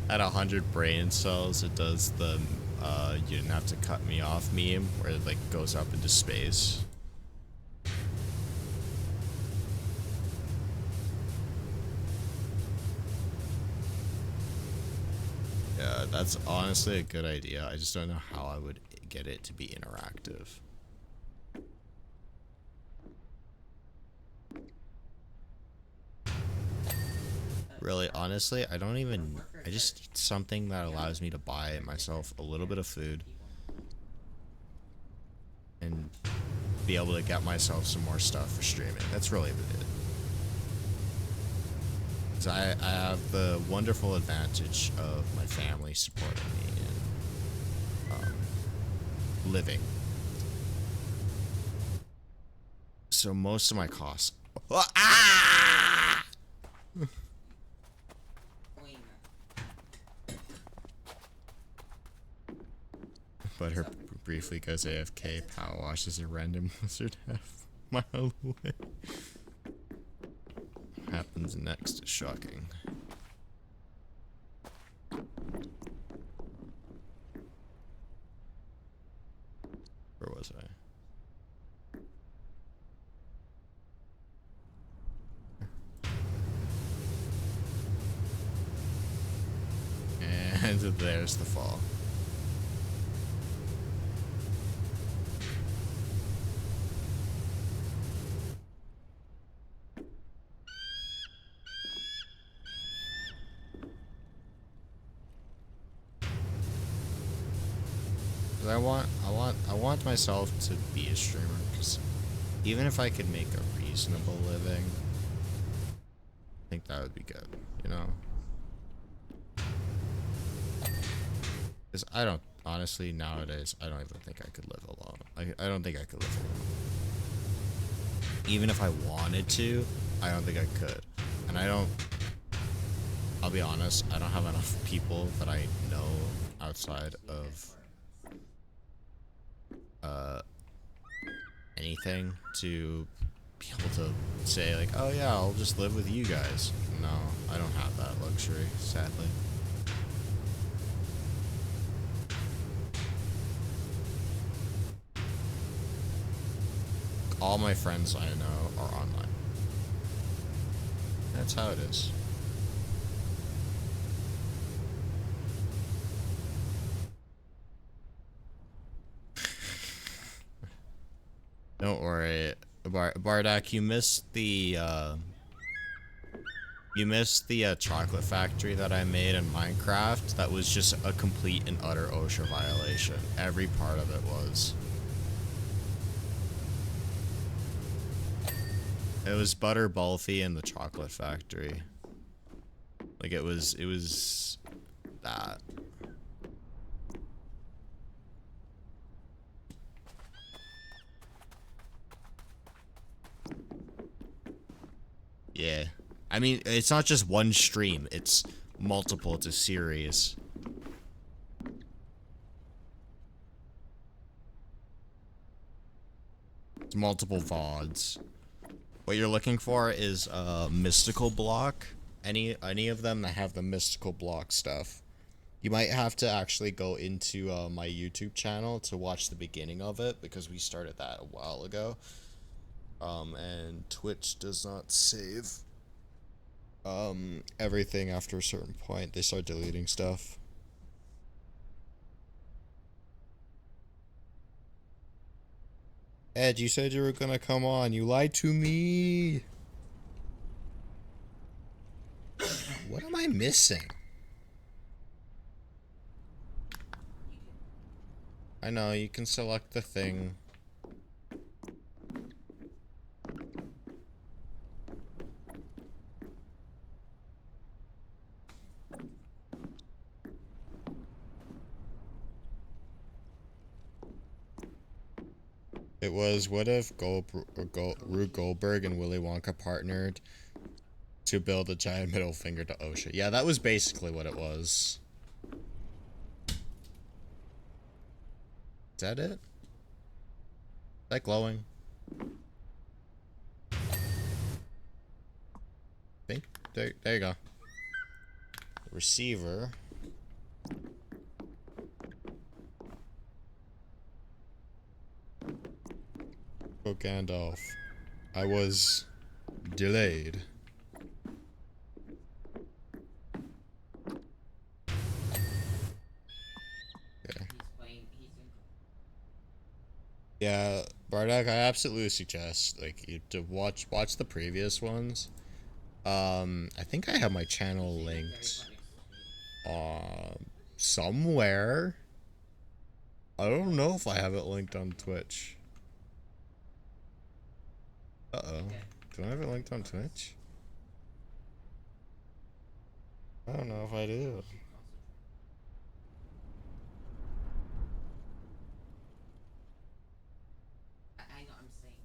At 100 brain cells, it does the you didn't have to cut me off meme where it like goes up into space. Yeah, that's honestly a good idea. I just don't know how I would get it to be interactive. Really, honestly, I just need something that allows me to buy myself a little bit of food and be able to get myself some more stuff for streaming. That's really it. Because I have the wonderful advantage of my family supporting me and living. So most of my costs... Ah! But her briefly goes AFK, power washes a random lizard half mile away. What happens next is shocking. Where was I? And there's the fall. 'Cause I want myself to be a streamer. Because even if I could make a reasonable living, I think that would be good. You know. Because I don't, honestly, nowadays, I don't even think I could live alone. I don't think I could live alone. Even if I wanted to, I don't think I could. And I'll be honest, I don't have enough people that I know outside of, anything to be able to say, like, oh yeah, I'll just live with you guys. No, I don't have that luxury, sadly. All my friends I know are online. That's how it is. Don't worry, Bardak, you missed the chocolate factory that I made in Minecraft. That was just a complete and utter OSHA violation. Every part of it was. It was Butter Balthy and the chocolate factory. Like it was that. Yeah. I mean, it's not just one stream, it's multiple, it's a series. It's multiple VODs. What you're looking for is a mystical block. Any of them that have the mystical block stuff. You might have to actually go into my YouTube channel to watch the beginning of it, because we started that a while ago. And Twitch does not save everything after a certain point. They start deleting stuff. Ed, you said you were gonna come on. You lied to me. What am I missing? I know, you can select the thing. It was, what if Rube Goldberg and Willy Wonka partnered to build a giant middle finger to OSHA? Yeah, that was basically what it was. Is that it? Is that glowing? Think there you go. Receiver. Oh, Gandalf. I was delayed. Okay. Yeah, Bardak, I absolutely suggest like you to watch the previous ones. I think I have my channel linked somewhere. I don't know if I have it linked on Twitch. Uh-oh. Do I have it linked on Twitch? I don't know if I do. I know I'm saying.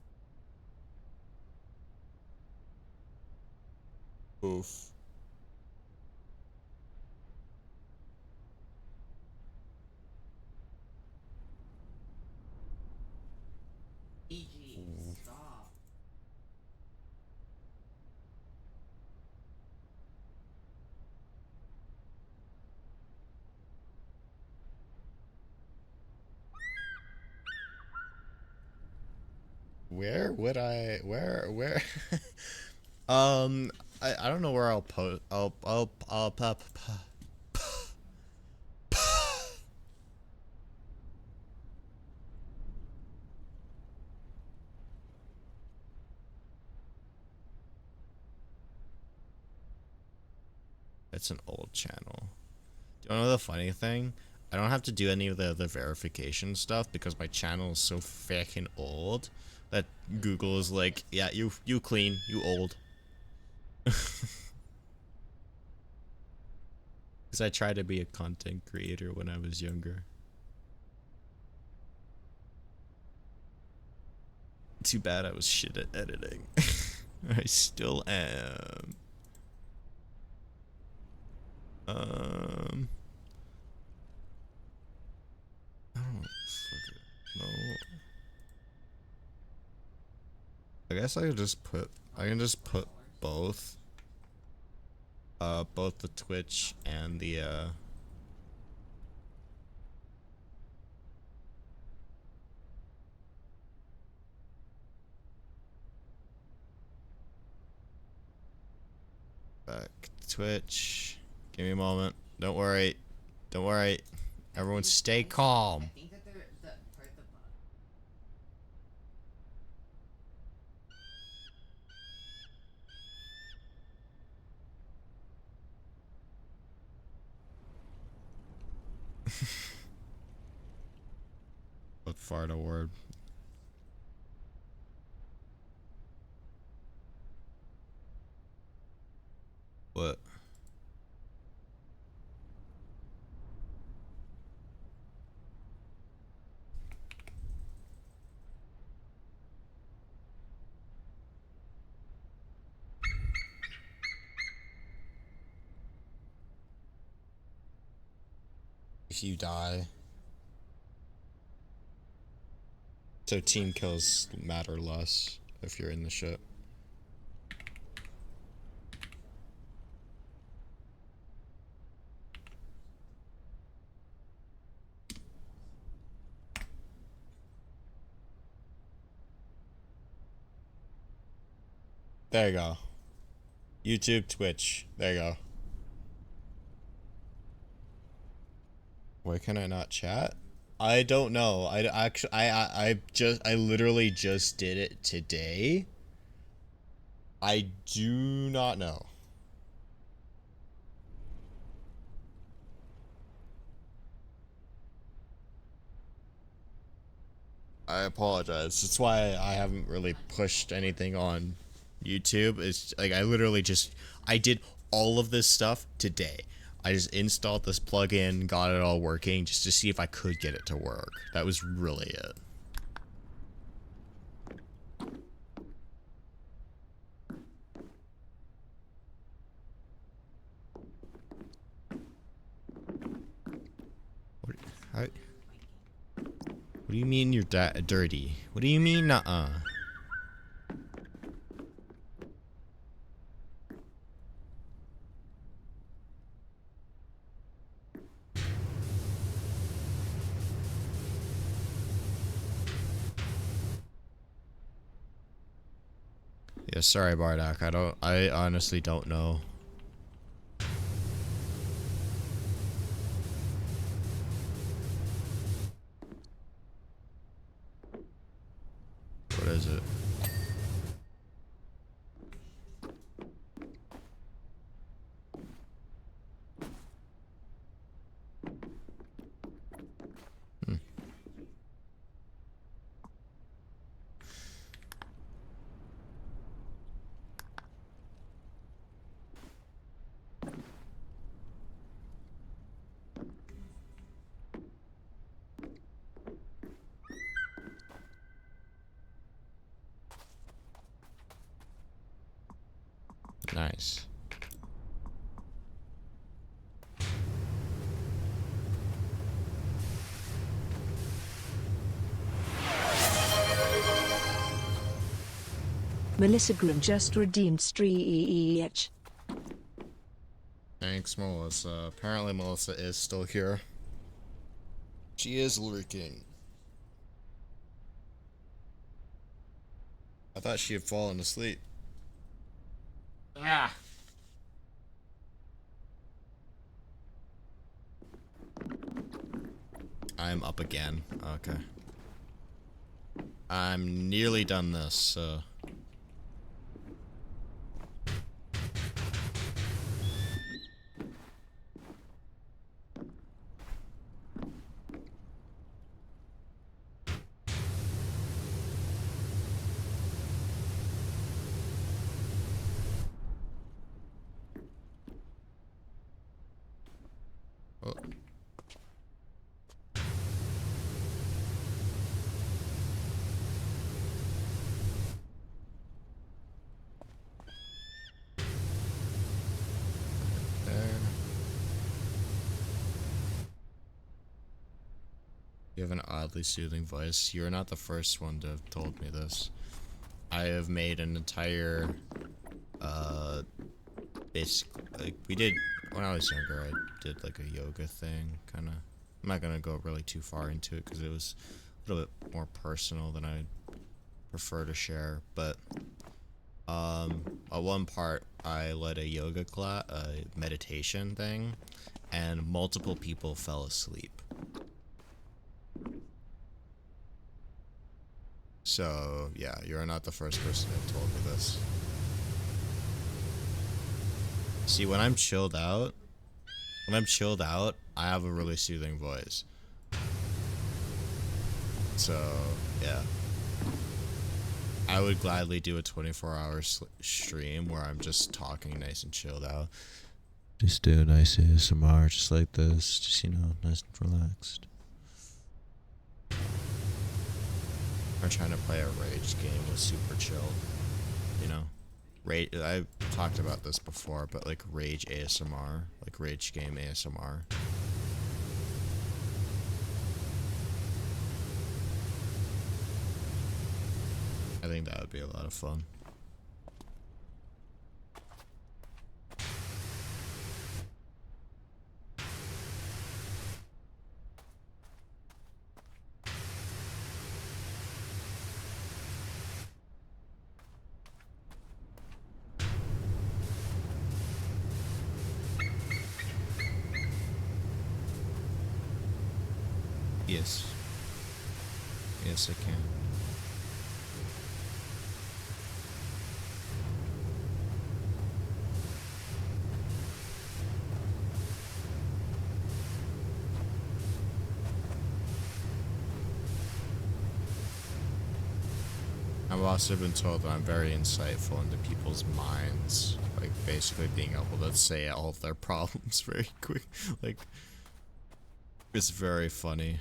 Oof. EG, stop. Where would I where I don't know where I'll post I'll pop. It's an old channel. Do you know the funny thing? I don't have to do any of the verification stuff because my channel is so fucking old that Google is like, yeah, you clean, you old. Because I tried to be a content creator when I was younger. Too bad I was shit at editing. I still am. I don't fuck it. No. I guess I can just put both. Both the Twitch and the back Twitch. Give me a moment. Don't worry. Don't worry. Everyone stay calm. I think that they're part of the bug. Look fart award. What? If you die. So team kills matter less if you're in the ship. There you go. YouTube, Twitch. There you go. Why can I not chat? I don't know. I literally just did it today. I do not know. I apologize. That's why I haven't really pushed anything on YouTube. It's like I literally just I did all of this stuff today. I just installed this plugin, got it all working just to see if I could get it to work. That was really it. What do you mean you're dirty? What do you mean nuh-uh? Yeah, sorry Bardock, I honestly don't know. What is it? Nice. Melissa Grimm just redeemed Streech. Thanks, Melissa. Apparently Melissa is still here. She is lurking. I thought she had fallen asleep. Ah. I'm up again. Okay. I'm nearly done this, so... You have an oddly soothing voice. You're not the first one to have told me this. I have made an entire, like, we did, when I was younger, I did, like, a yoga thing, kind of. I'm not gonna go really too far into it, because it was a little bit more personal than I'd prefer to share, but, at one part, I led a yoga class, a meditation thing, and multiple people fell asleep. So, yeah, you're not the first person to have told me this. See, when I'm chilled out, I have a really soothing voice. So, yeah. I would gladly do a 24-hour stream where I'm just talking nice and chilled out. Just do a nice ASMR, just like this. Just, you know, nice and relaxed. Or trying to play a rage game with super chill, you know? I've talked about this before, but like rage ASMR, like rage game ASMR. I think that would be a lot of fun. Yes. Yes, I can. I've also been told that I'm very insightful into people's minds, like basically being able to say all of their problems very quick. Like, it's very funny.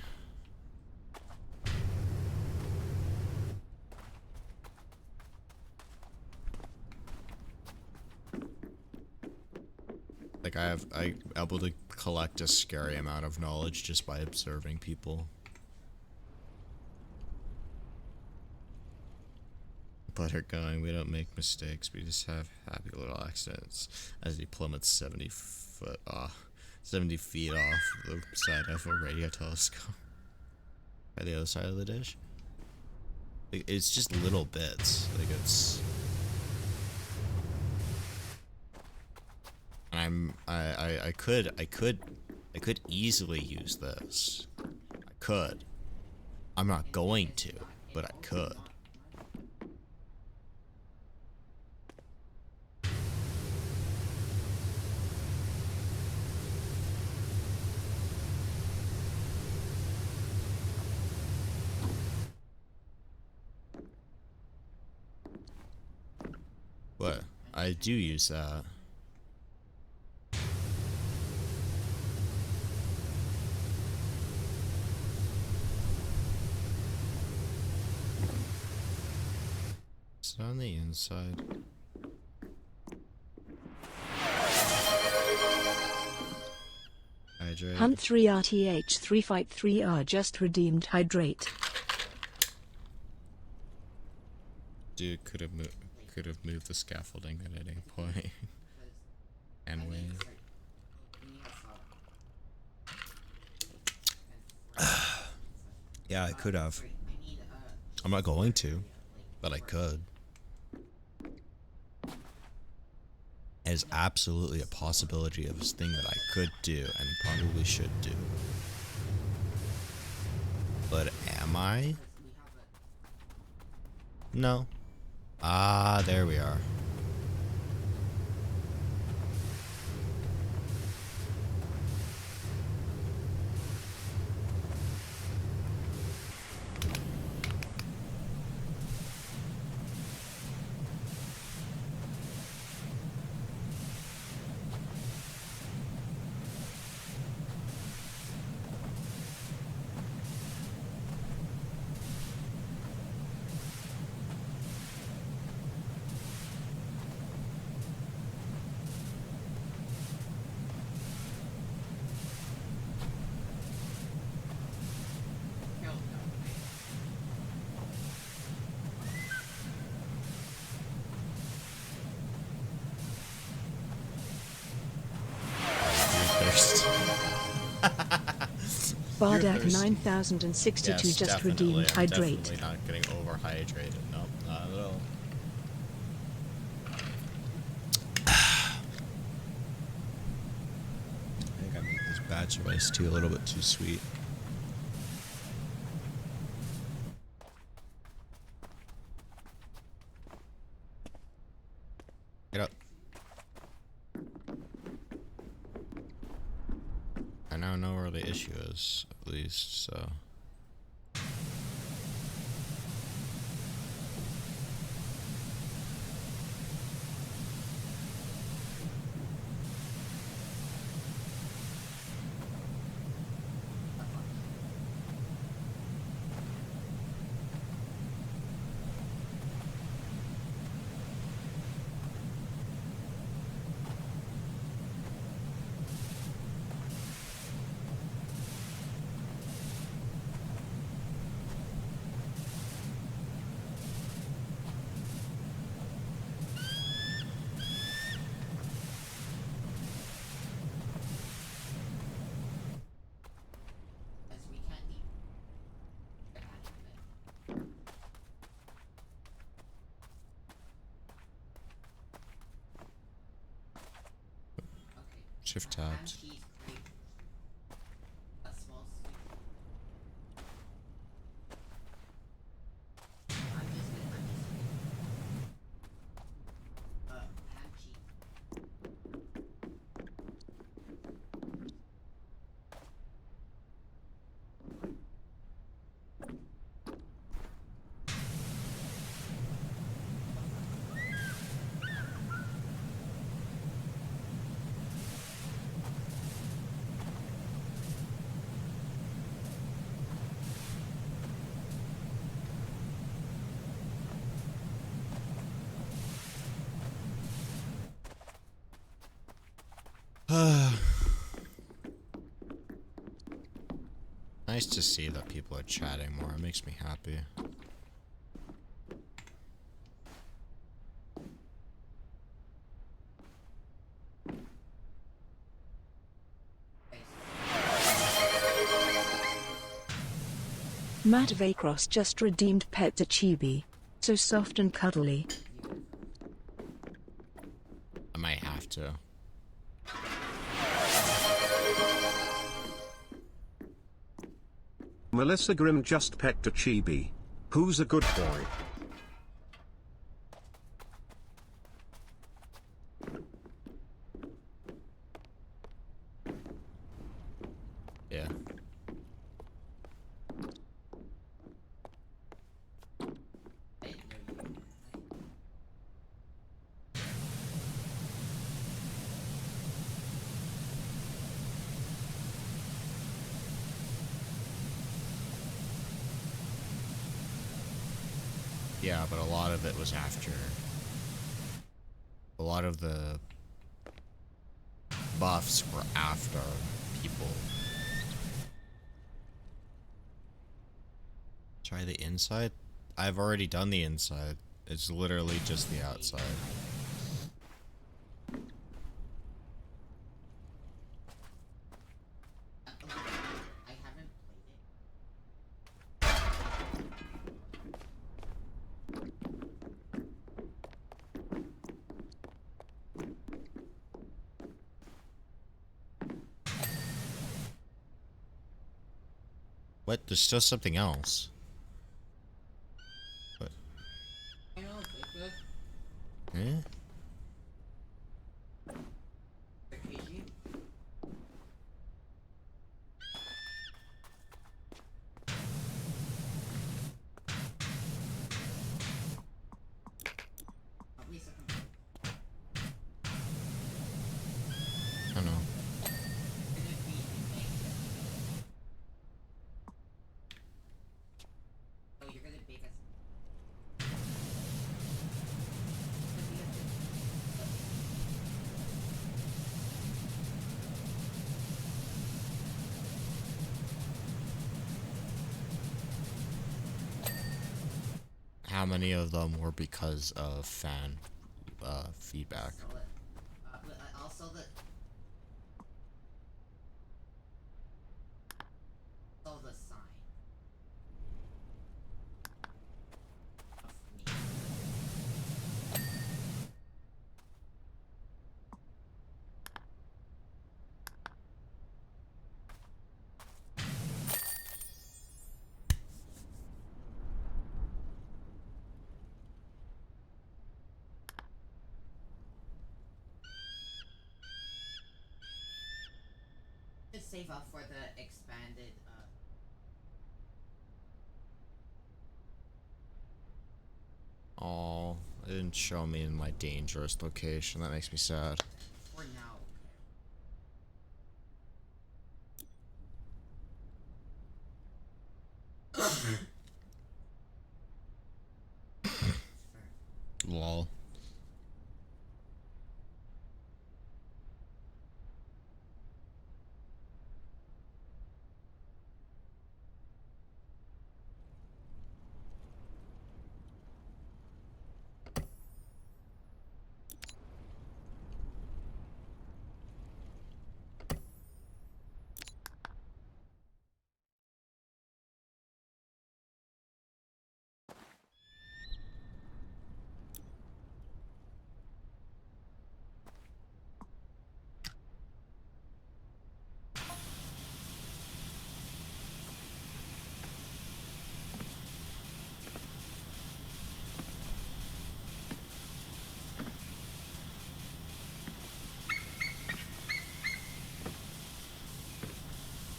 Like I'm able to collect a scary amount of knowledge just by observing people. But her going, we don't make mistakes, we just have happy little accidents as he plummets 70 feet off the side of a radio telescope. By the other side of the dish. Like, it's just little bits. Like it's I could easily use this. I could. I'm not going to, but I could. What? I do use that. Is it on the inside? Hydrate. Hunt 3 RTH 3 Fight 3R just redeemed hydrate. Dude could have moved the scaffolding at any point. And wave. Yeah, I could have. I'm not going to, but I could. There's absolutely a possibility of this thing that I could do and probably should do. But am I? No. Ah, there we are. Bardak thirsty. 9062 Yes, just definitely. redeemed I'm hydrate. definitely not getting overhydrated. Nope, not at all. I think I made this batch of iced tea a little bit too sweet. Get up. I now know where the issue is, at least, so. As we can't leave. Get out of it. Okay. Shift Ham tabs. cheese cream. A small sweet. I'm just ham cheese. Nice to see that people are chatting more. It makes me happy. Matt Vacross just redeemed Pet to Chibi. So soft and cuddly. I might have to. Melissa Grimm just pecked a chibi. Who's a good boy? Yeah. Yeah, but a lot of it was after. A lot of the buffs were after people. Try the inside? I've already done the inside. It's literally just the outside. I haven't played it. What? There's still something else. What? I know, it's good. Eh? Vacation. Probably second. I don't know. Could it be like, oh, you're gonna bake us. Could be a bit. How many of them were because of fan feedback? Sell it. But also the save up for the expanded. Oh, it didn't show me in my dangerous location. That makes me sad. For now. Lol.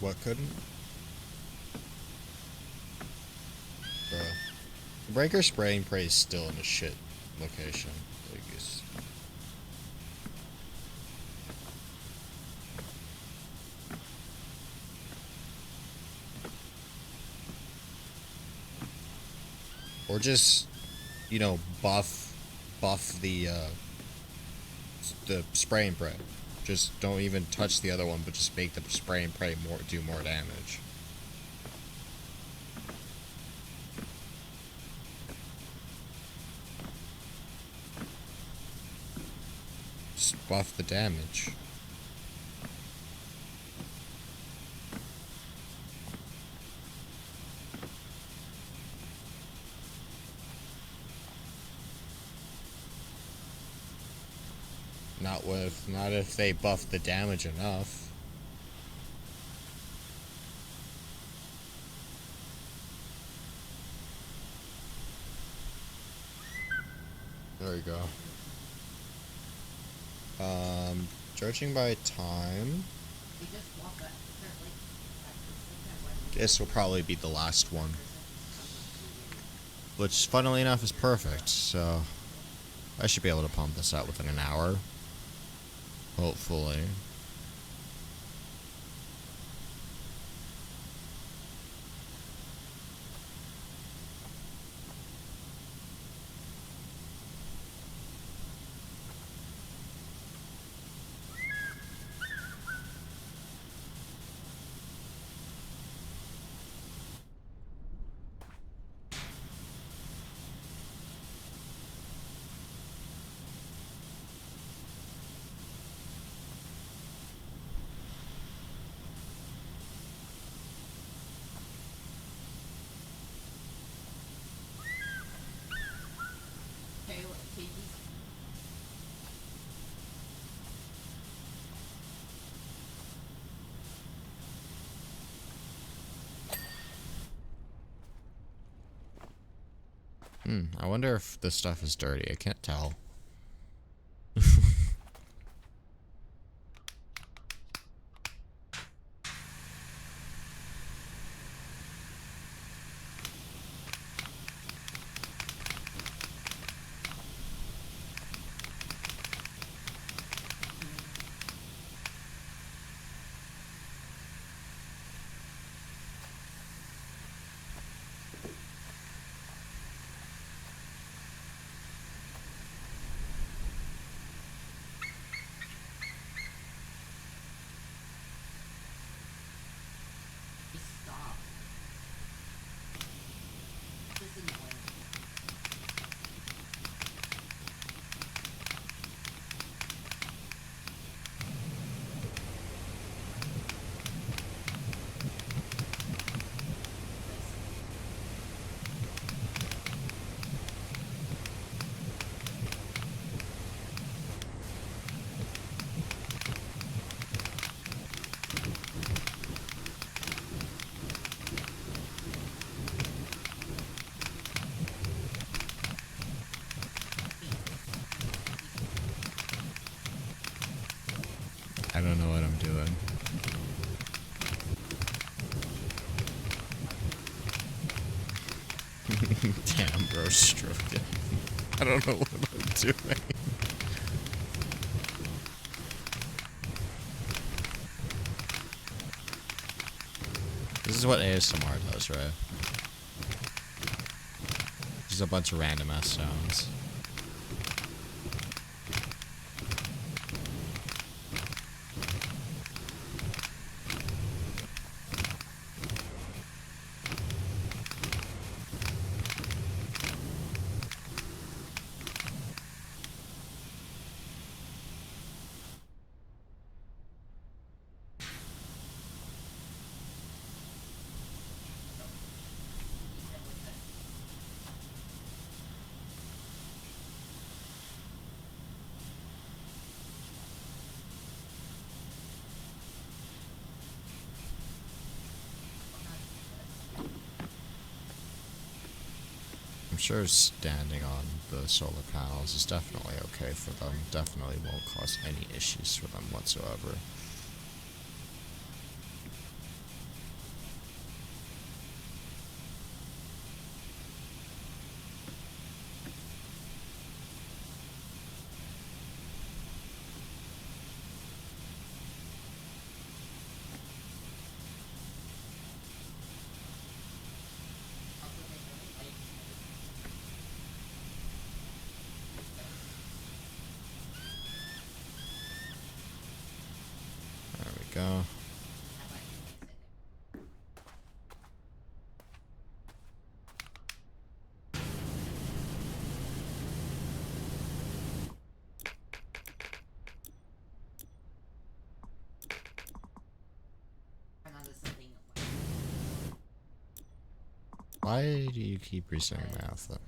What couldn't? Bro. Breaker Spray and Pray is still in a shit location. Like, it's... Or just, you know, buff the spray and pray. Just don't even touch the other one, but just make the spray and pray do more damage. Just buff the damage. Not if they buff the damage enough. There we go. Judging by time, this will probably be the last one. Which, funnily enough, is perfect, so I should be able to pump this out within an hour. Hopefully. I wonder if this stuff is dirty. I can't tell. Okay. I don't know what I'm doing. This is what ASMR does, right? Just a bunch of random ass sounds. I'm sure standing on the solar panels is definitely okay for them. Definitely won't cause any issues for them whatsoever. There we go. Why do you keep resending my outfit?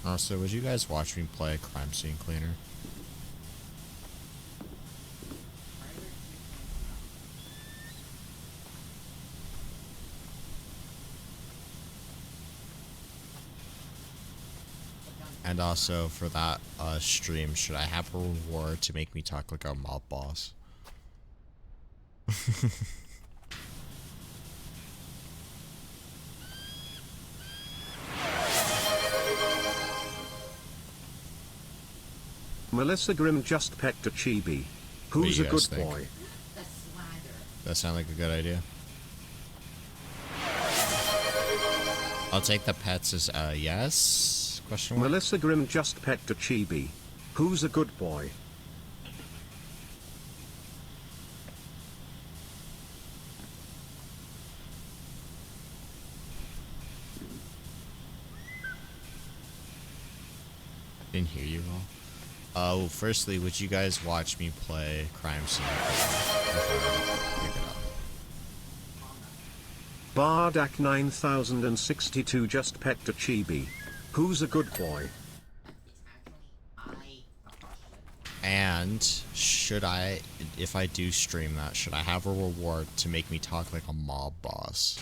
Also, would you guys watch me play Crime Scene Cleaner? And also, for that stream, should I have a reward to make me talk like a mob boss? Melissa Grimm just pecked a chibi. What do Who's a you good guys think? boy? The swagger. That sound like a good idea? I'll take the pets as yes? Question mark? Melissa Grimm just pecked a chibi. Who's a good boy? Didn't hear you all. Oh, firstly, would you guys watch me play Crime Scene? Pick it up. Bardak 9062 just pecked a chibi. Who's a good boy? And should I, if I do stream that, should I have a reward to make me talk like a mob boss?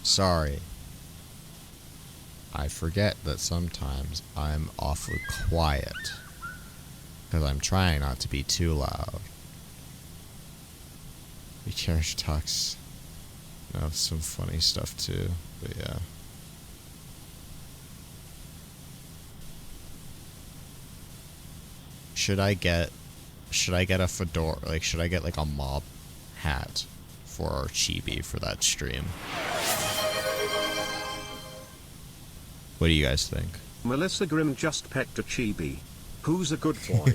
Sorry. I forget that sometimes I'm awfully quiet. Because I'm trying not to be too loud. The character talks, you know, some funny stuff too, but yeah. Should I get a fedora, like should I get like a mob hat for our chibi for that stream? What do you guys think? Melissa Grimm just pecked a chibi. Who's a good boy?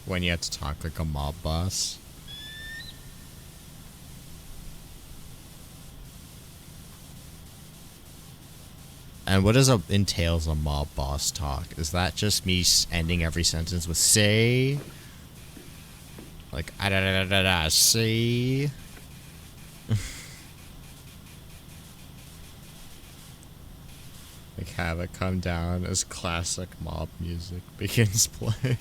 When you have to talk like a mob boss? And what entails a mob boss talk? Is that just me ending every sentence with say? Like, ah, da, da, da, da, da, see? Like, have it come down as classic mob music begins playing.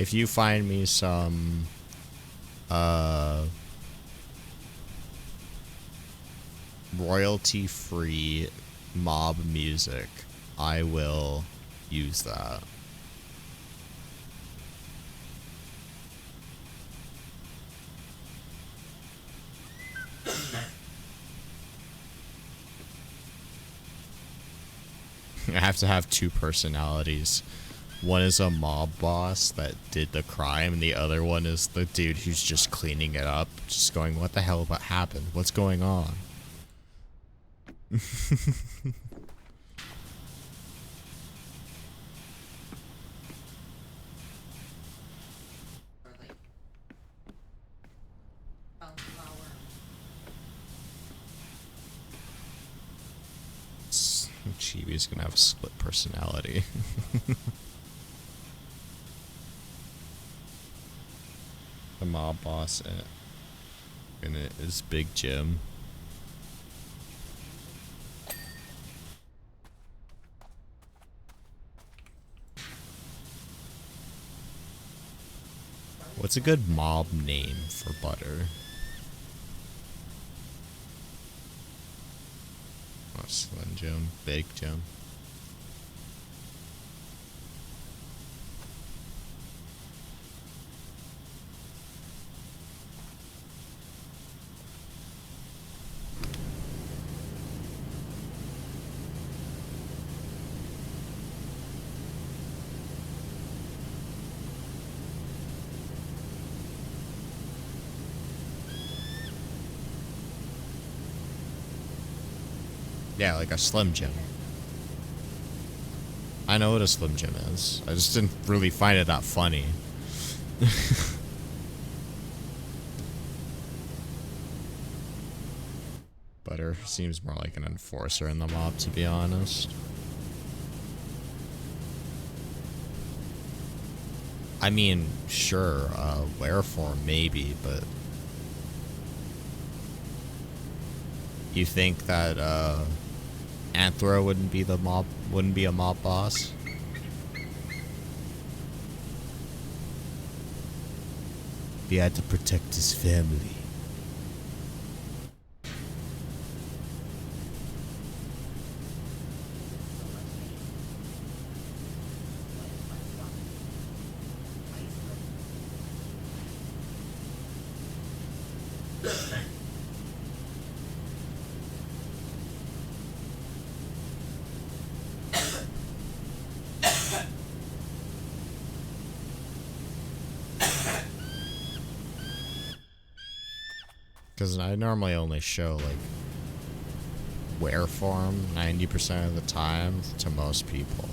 If you find me some, royalty-free mob music, I will use that. I have to have two personalities. One is a mob boss that did the crime, and the other one is the dude who's just cleaning it up, just going, what the hell happened? What's going on? Or like sunflower. Chibi's gonna have a split personality. The mob boss in it is Big Jim. What's a good mob name for Butter? Oh, Slim Jim, Big Jim. Yeah, like a Slim Jim. I know what a Slim Jim is. I just didn't really find it that funny. Butter seems more like an enforcer in the mob, to be honest. I mean, sure, wear form maybe, but you think that Anthro wouldn't be a mob boss? He had to protect his family. Because I normally only show, like, wear form 90% of the time to most people.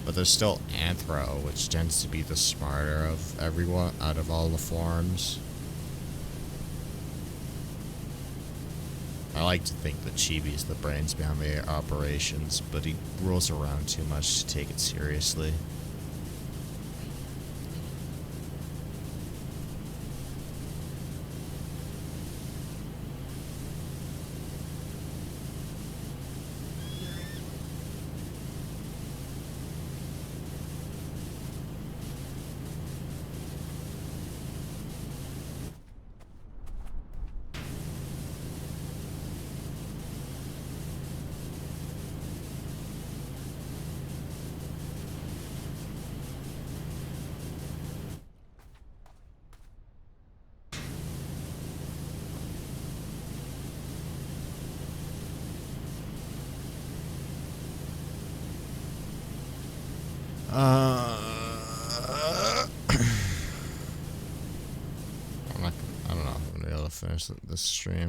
But there's still Anthro, which tends to be the smarter of everyone out of all the forms. I like to think that Chibi's the brains behind the operations, but he rolls around too much to take it seriously. I don't know if I'm gonna be able to finish this stream.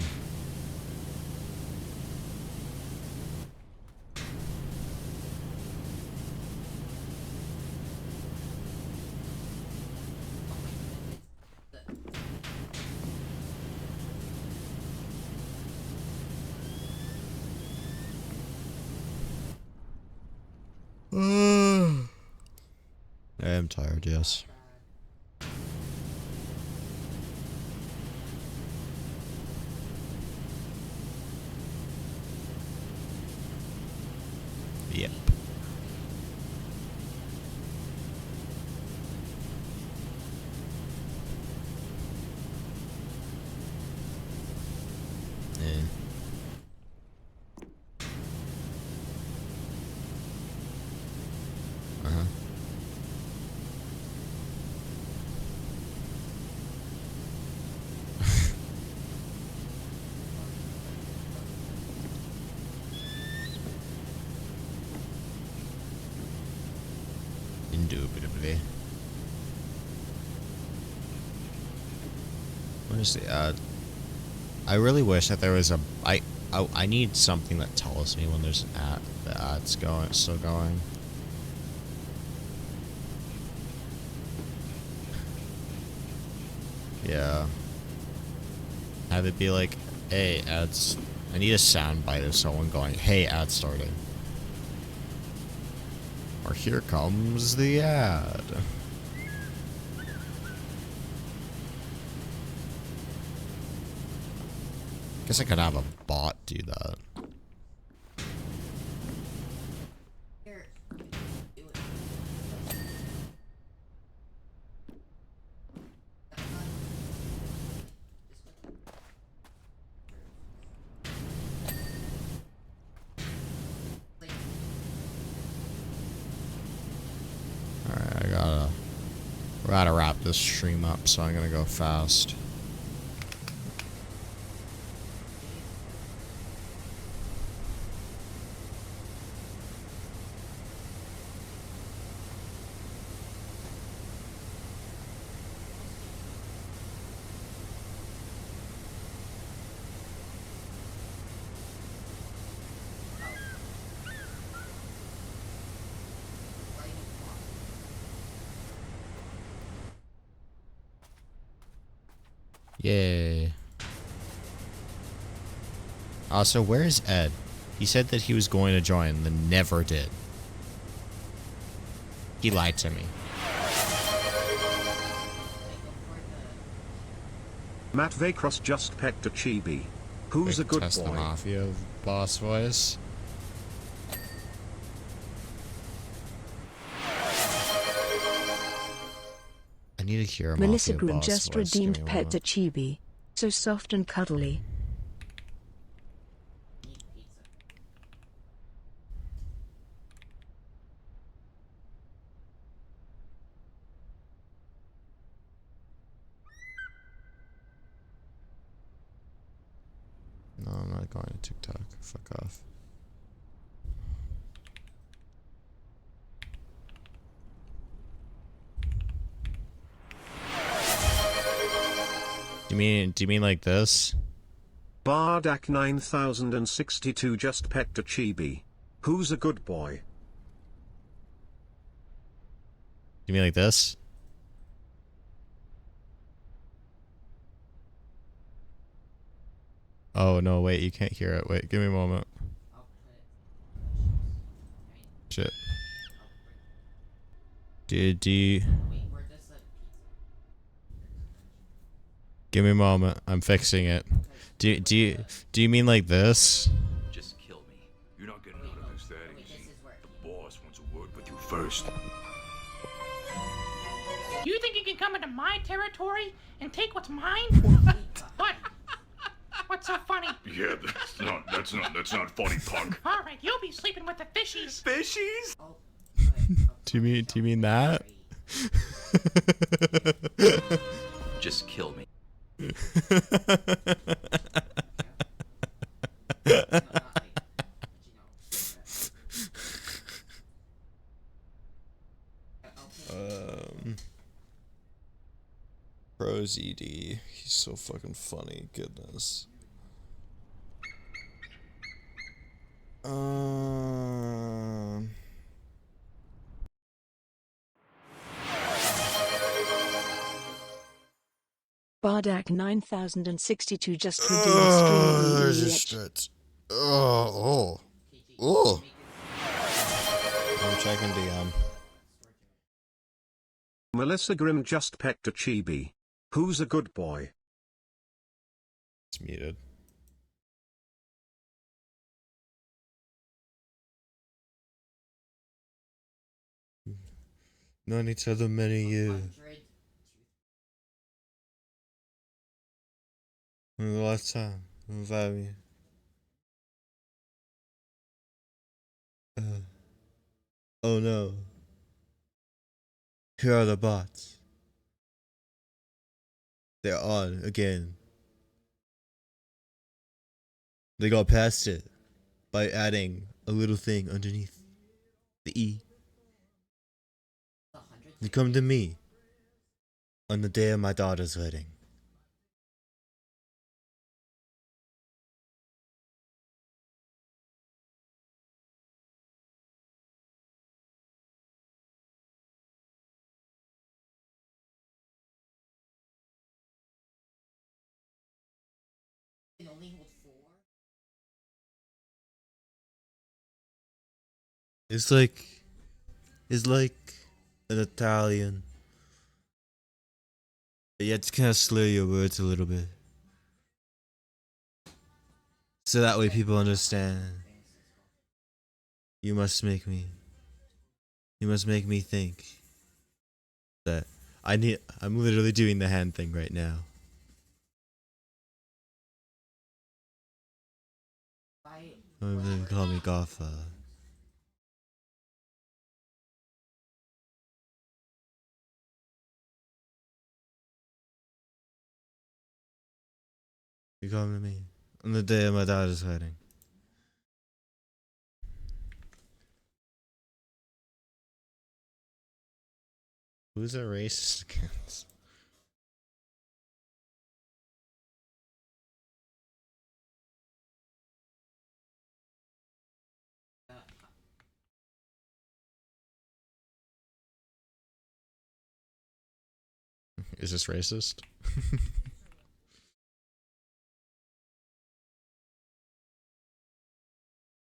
I am tired, yes. Yep. And indubitably. What is the ad? I really wish that there was a I need something that tells me when there's an ad. The ad's still going. Yeah. Have it be like, hey, ads. I need a sound bite of someone going, hey, ad started. Or here comes the ad. Guess I could have a bot do that. Here, do it. Like, Alright, I gotta wrap this stream up, so I'm gonna go fast. Yay. Also, where is Ed? He said that he was going to join, then never did. He lied to me. Matt Vacross just pecked a chibi. Who's a good Test the boy? Mafia boss voice. I need to hear a Melissa Mafia Groom boss just voice. Give redeemed me a Pet the moment. Chibi. So soft and cuddly. eat pizza. No, I'm not going to TikTok. Fuck off. Do you mean like this? Bardak 9062 just pecked a chibi. Who's a good boy? You mean like this? Oh no, wait, you can't hear it. Wait, give me a moment. I'll put Shit. I'll Do you wait, where does the pizza? give me a moment? I'm fixing it. Do you mean like this? Just kill me. You're not getting out of this that Wait, easy. this is where The boss wants a word with you first. You think you can come into my territory and take what's mine? What? What's so funny? Yeah, that's not funny, punk. All right, you'll be sleeping with the fishies. Fishies? I'll Do you mean that? Just kill me. Pros ED. He's so fucking funny. Goodness. Bardak 9062 just redeemed stream There's a EEH. stretch. Oh. I'm checking DM. Melissa Grimm just pecked a chibi. Who's a good boy? It's muted. Known each other many years. 100. In the lifetime of value. Oh no. Here are the bots. They're on again. They got past it by adding a little thing underneath the E. The 100. You come to me on the day of my daughter's wedding. Can only hold 4. It's like an Italian. But you have to kind of slur your words a little bit. So that way people understand. You must make me think that I'm literally doing the hand thing right now. They call me Goffa. You come to me on the day of my daughter's wedding. Who's a racist against? Is this racist?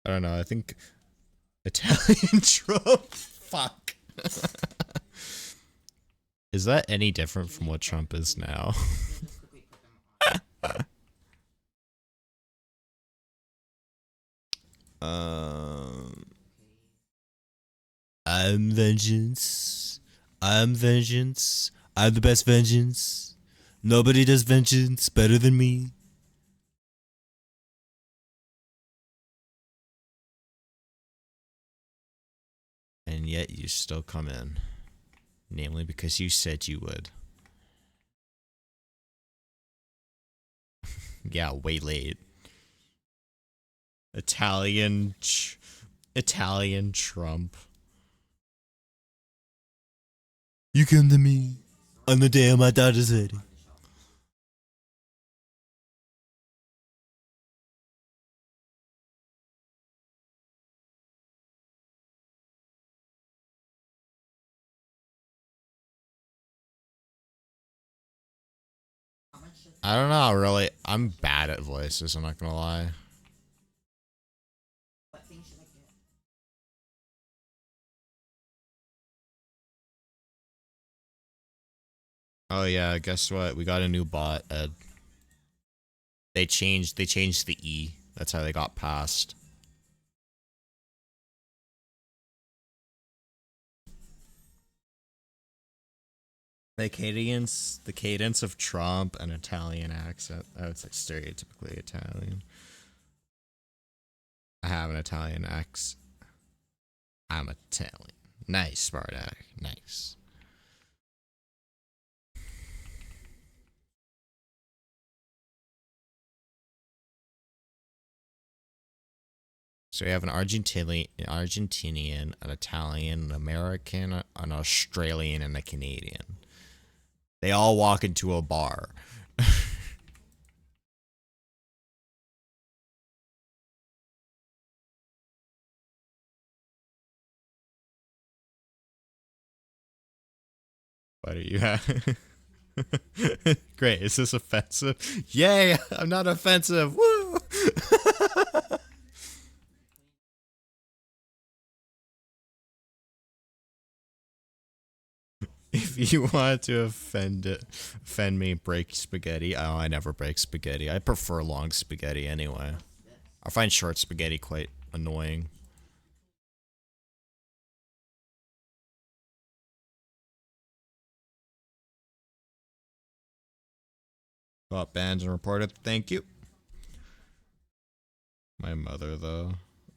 I don't know. I think Italian Trump. Fuck. Is that any different from what Trump is now? Just quickly put them on. I'm vengeance. I'm vengeance. I'm the best vengeance. Nobody does vengeance better than me. And yet you still come in. Namely because you said you would. Yeah, way late. Italian Trump. You come to me on the day of my daughter's wedding. I don't know, really. I'm bad at voices, I'm not gonna lie. What thing should I get? Oh yeah, guess what? We got a new bot, Ed. They changed the E. That's how they got past. The cadence of Trump, an Italian accent. Oh, it's like stereotypically Italian. I have an Italian accent. I'm Italian. Nice, Spartak. Nice. So we have an Argentinian, an Italian, an American, an Australian, and a Canadian. They all walk into a bar. What are you at? Great, is this offensive? Yay, I'm not offensive. Woo! If you wanted to offend me, break spaghetti. Oh, I never break spaghetti. I prefer long spaghetti anyway. I find short spaghetti quite annoying. Got banned and reported. Thank you. My mother, though.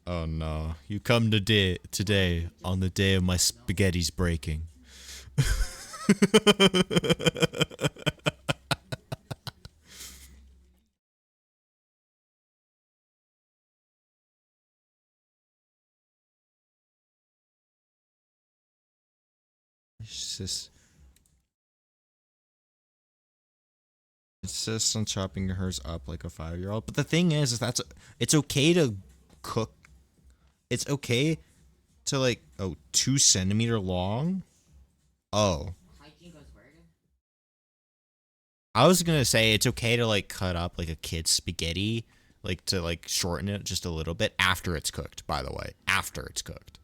Oh no. You come today on the day of my spaghetti's breaking. Insists on chopping hers up like a 5-year-old. But the thing is it's okay to cook. It's okay to like 2 centimeter long. Oh. Hygiene goes where again? I was gonna say it's okay to like cut up like a kid's spaghetti, like to like shorten it just a little bit after it's cooked, by the way. After it's cooked.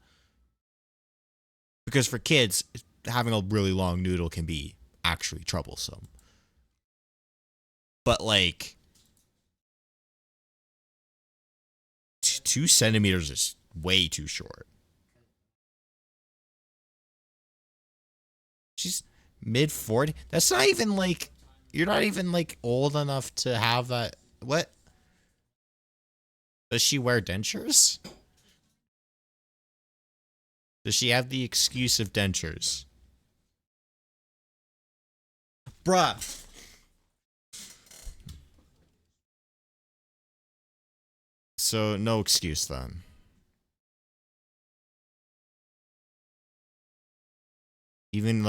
Because for kids, having a really long noodle can be actually troublesome. But like 2 centimeters is way too short. She's mid-40. That's not even like, you're not even like old enough to have that. What? Does she wear dentures? Does she have the excuse of dentures? Bruh. So, no excuse then. Even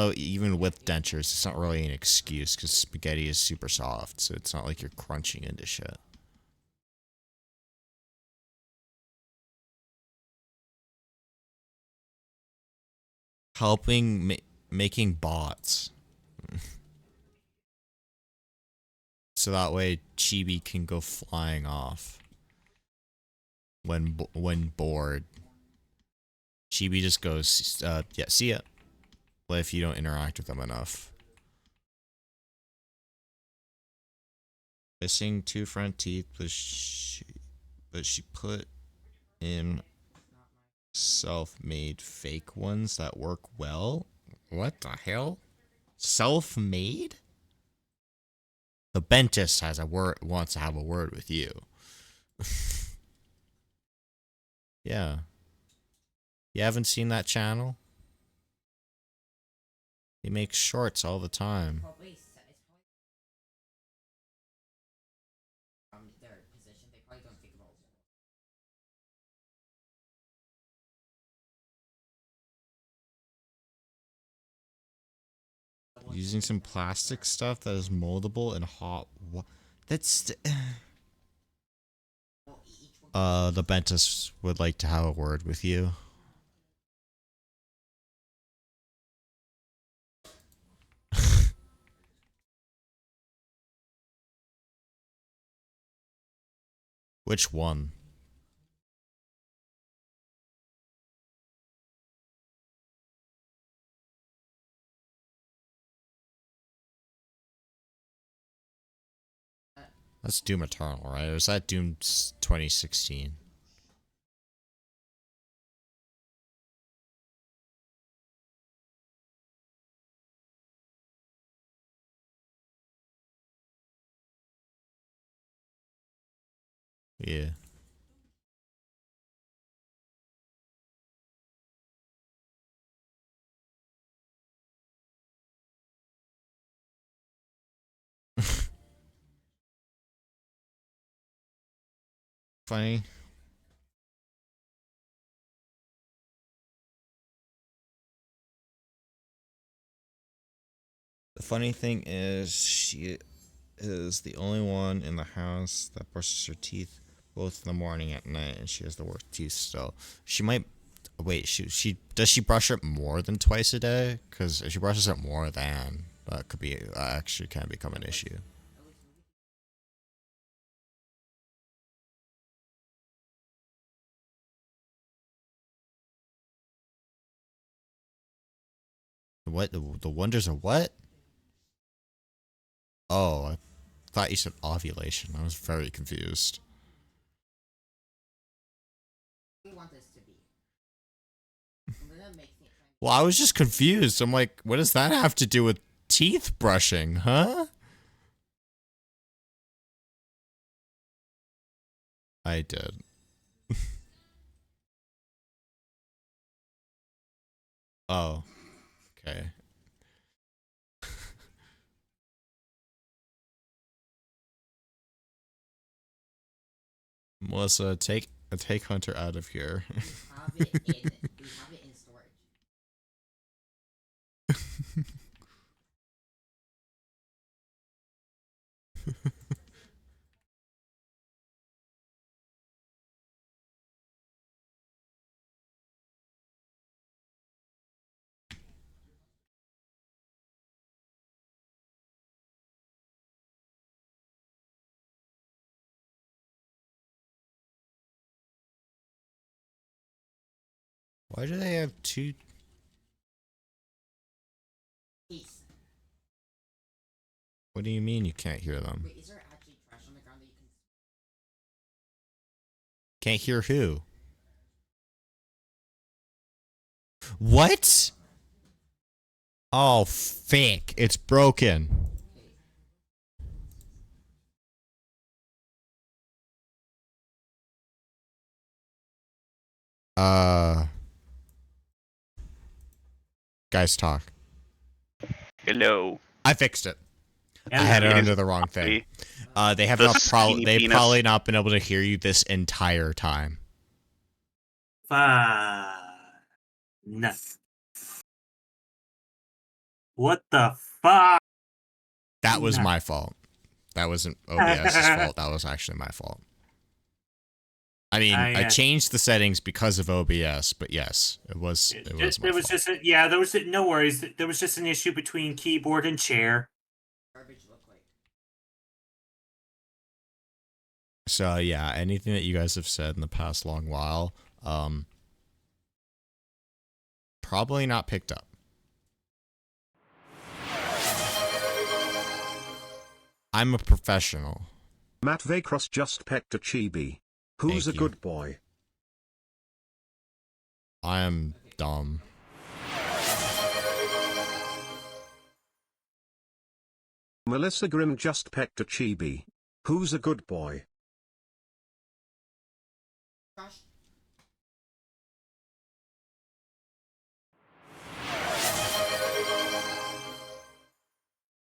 with dentures, it's not really an excuse because spaghetti is super soft, so it's not like you're crunching into shit. Helping making bots. So that way Chibi can go flying off when bored. Chibi just goes, yeah, see ya. Well, if you don't interact with them enough. Missing 2 front teeth, but she put in self-made fake ones that work well. What the hell? Self-made? The Bentis wants to have a word with you. Yeah. You haven't seen that channel? He makes shorts all the time. Probably from their position, they probably don't think about Using some plastic stuff that is moldable and hot. That's the Bentis would like to have a word with you. Which one? That's Doom Eternal, right? Or is that Doom 2016? Yeah. Funny. The funny thing is, she is the only one in the house that brushes her teeth both in the morning and at night, and she has the worst teeth still. She might wait. She does she brush it more than twice a day? Because if she brushes it more than, that could be actually can become an issue. What? The wonders of what? Oh, I thought you said ovulation. I was very confused. What do you want this to be? I'm gonna make things. Well, I was just confused. I'm like, what does that have to do with teeth brushing, huh? I did. Oh, okay. Melissa, take Hunter out of here. We have it in storage. Why do they have two? Peace. What do you mean you can't hear them? Wait, is there actually trash on the ground that you can? Can't hear who? What? Oh, fake. It's broken. Guys, talk. Hello. I fixed it. I had it under the wrong thing. They have The not skinny they've penis. probably not been able to hear you this entire time. Fine. What the fuck? That was my fault. That wasn't OBS's fault. That was actually my fault. I mean, I changed the settings because of OBS, but yes, it was my fault. Just there was no worries. There was just an issue between keyboard and chair. Garbage look like? So yeah, anything that you guys have said in the past long while, probably not picked up. I'm a professional. Matt Vacross just pecked a chibi. Who's Thank a you. good boy? I am dumb. Melissa Grimm just pecked a chibi. Who's a good boy? Trash.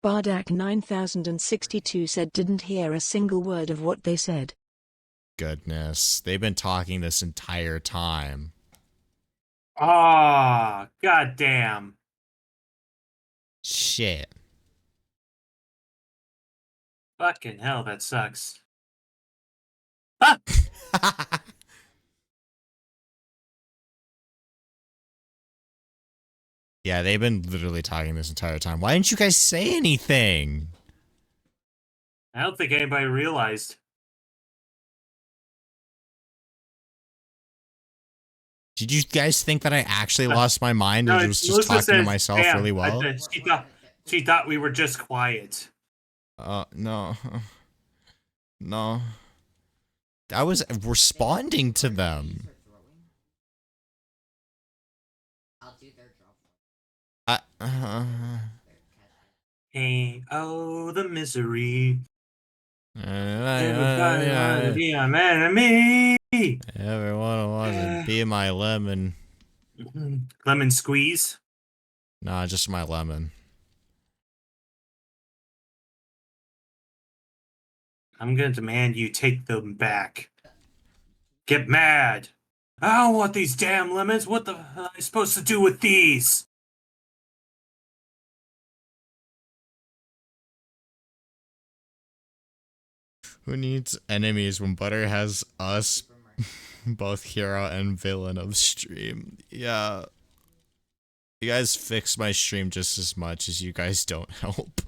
Bardak 9062 said didn't hear a single word of what they said. Goodness, they've been talking this entire time. Ah, goddamn. Shit. Fucking hell, that sucks. Ah! Yeah, they've been literally talking this entire time. Why didn't you guys say anything? I don't think anybody realized. Did you guys think that I actually lost my mind and was just Melissa talking to says, myself "Damn," really well? She thought we were just quiet. No. No. I was responding to them. I'll do their job. Hey, oh, the misery. Everybody Everybody wanna be a man and me. Everyone wants to be my lemon. Lemon squeeze. Nah, just my lemon. I'm gonna demand you take them back. Get mad. I don't want these damn lemons. What the hell am I supposed to do with these? Who needs enemies when Butter has us, both hero and villain of stream? Yeah. You guys fix my stream just as much as you guys don't help.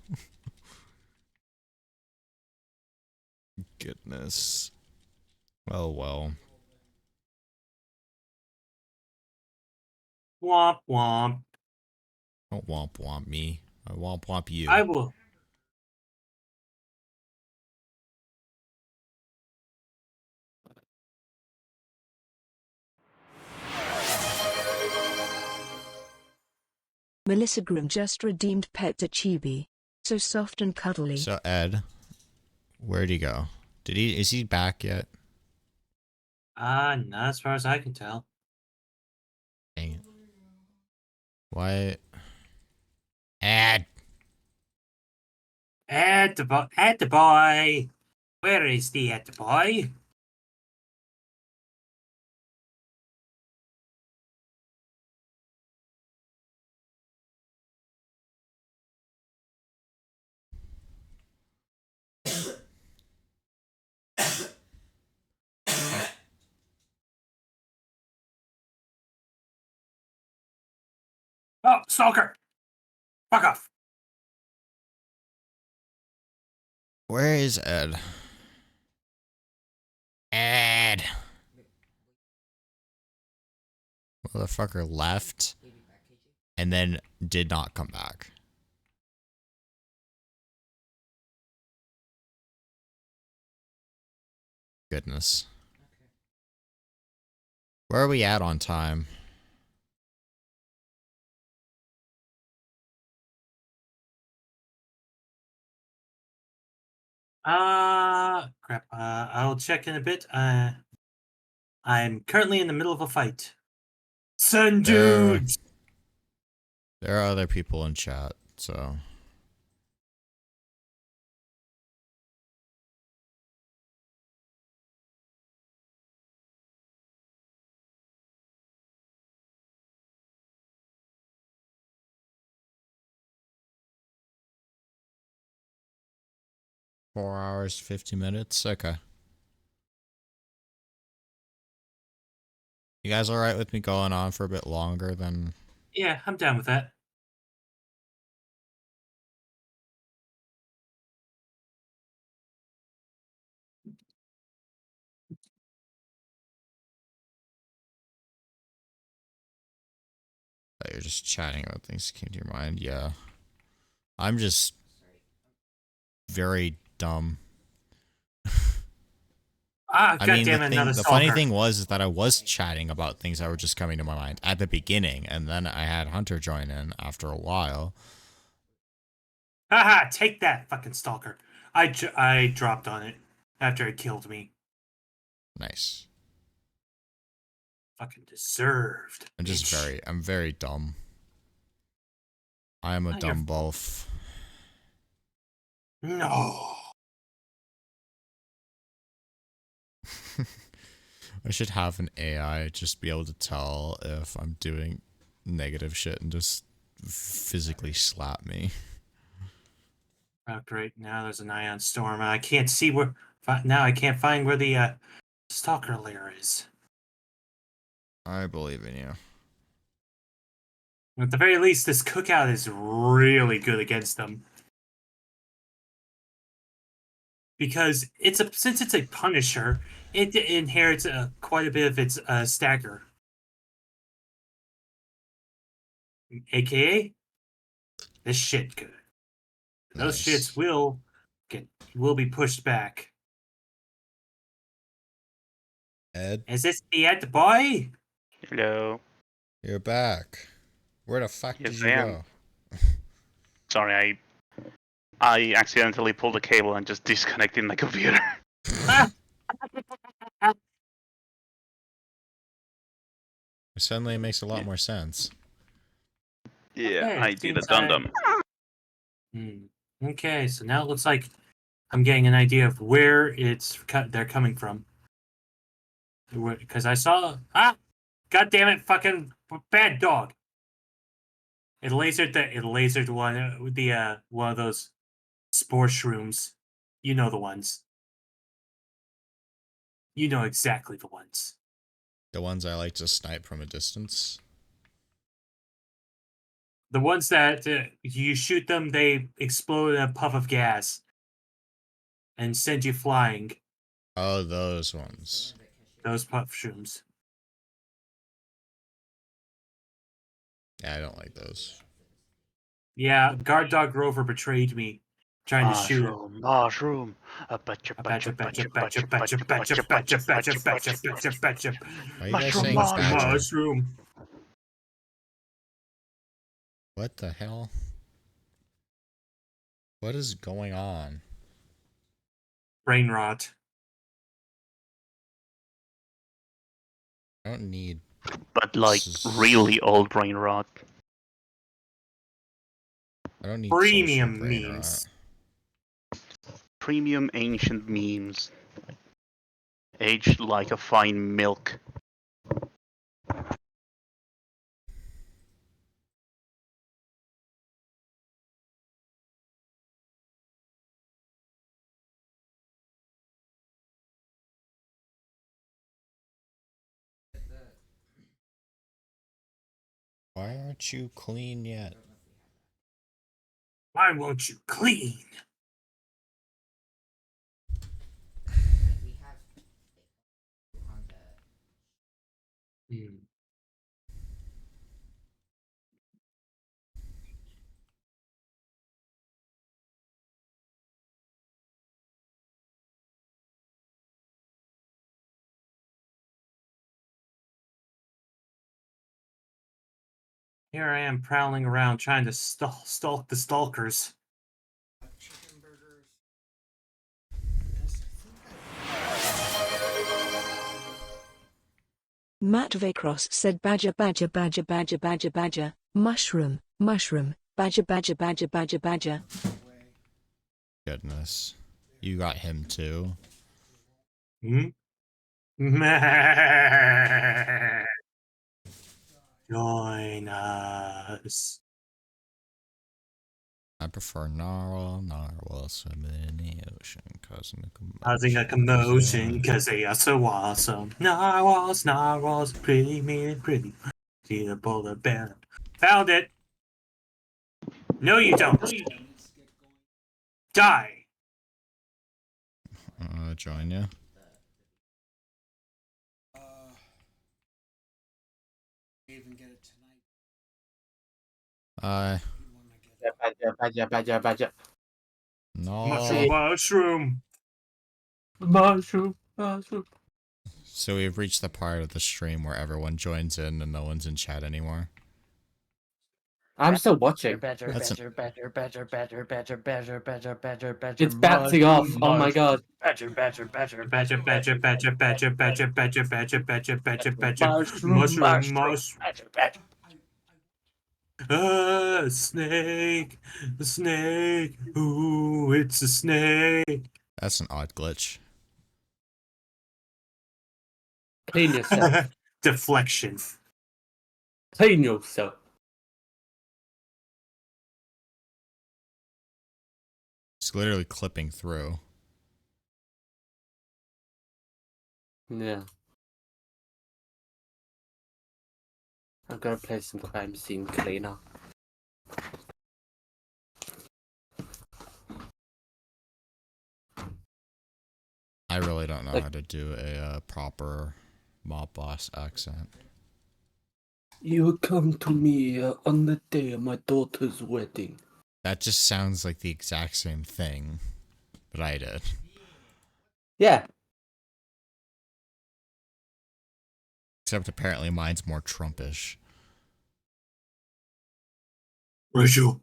Goodness. Well. Womp womp. Don't womp womp me. I womp womp you. I will. Melissa Grimm just redeemed pet to Chibi. So soft and cuddly. So Ed, where'd he go? Is he back yet? Not as far as I can tell. Dang it. Why? Ed! At the boy. Where is the at the boy? Oh, stalker! Fuck off! Where is Ed? Ed! Motherfucker left and then did not come back. Goodness. Where are we at on time? Crap. I'll check in a bit. I'm currently in the middle of a fight. Sun dudes! There are other people in chat, so. Four hours, 50 minutes? Okay. You guys alright with me going on for a bit longer than... Yeah, I'm down with that. Oh, you're just chatting about things that came to your mind? Yeah. I'm just... very dumb. The funny thing was that I was chatting about things that were just coming to my mind at the beginning, and then I had Hunter join in after a while. Haha, take that, fucking stalker. I dropped on it after it killed me. Nice. Fucking deserved. I'm very dumb. I am a dumb wolf. No. I should have an AI just be able to tell if I'm doing negative shit and just physically slap me. Oh, great. Now there's an ion storm. I can't see where... Now I can't find where the stalker lair is. I believe in you. At the very least, this cookout is really good against them. Because since it's a Punisher, it inherits quite a bit of its stagger. AKA, this shit good. Those shits will be pushed back. Ed? Is this the Ed boy? Hello. You're back. Where the fuck Yes, did you I go? am. Sorry, I accidentally pulled a cable and just disconnected my computer. Suddenly it makes a lot more sense. Yeah, I did a dum-dum. Okay, so now it looks like I'm getting an idea of where they're coming from. Because I saw... God damn it, fucking bad dog! It lasered one of those spore shrooms. You know the ones. You know exactly the ones. The ones I like to snipe from a distance. The ones that you shoot them, they explode in a puff of gas and send you flying. Oh, those ones. Those puff shrooms. Yeah, I don't like those. Yeah, guard dog Rover betrayed me, trying to shoot him. Mushroom. A Betcha, betcha, betcha, betcha, betcha, betcha, betcha, betcha, betcha, betcha. Why are you guys Mushroom, saying badger? Mushroom. What the hell? What is going on? Brain rot. I don't need. But like really old brain rot. I don't need Premium social brain memes. rot. Premium ancient memes. Aged like a fine milk. Why aren't you clean yet? Why won't you clean? We have on the Hmm. Here I am prowling around trying to stalk the stalkers. Chicken burgers. Matt Vacross said badger badger badger badger badger badger, mushroom, mushroom, badger badger badger badger badger. Goodness. You got him too. Hmm? Join us. I prefer narwhal. Narwhal swimming in the ocean, causing a commotion. Causing a commotion because they are so awesome. Narwhals, narwhals, pretty, mean, pretty. See the polar bear. Found it. No, you don't. Die. Join you. Even get it tonight. No. Mushroom. Mushroom. Mushroom. So we've reached the part of the stream where everyone joins in and no one's in chat anymore. I'm still watching. It's bouncing off. Oh my god. Badger, badger, badger, badger, badger, badger, badger, badger, badger, badger, badger, badger, badger, mushroom, mushroom, badger. Snake, a snake. Ooh, it's a snake. That's an odd glitch. Clean yourself. Deflection. Clean yourself. It's literally clipping through. Yeah. I'm gonna play some crime scene cleaner. I really don't know how to do a proper mob boss accent. You come to me on the day of my daughter's wedding. That just sounds like the exact same thing that I did. Yeah. Except apparently mine's more Trumpish. Rachel.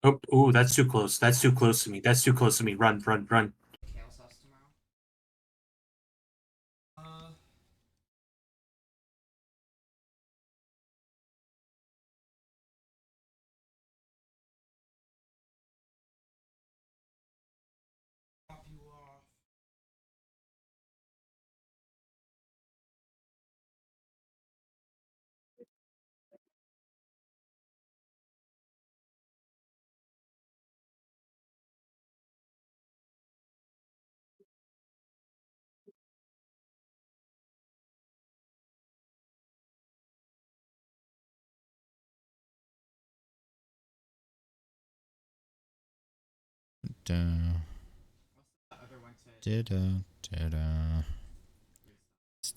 Oh, ooh, that's too close. That's too close to me. That's too close to me. Run, run, run. Chaos House tomorrow.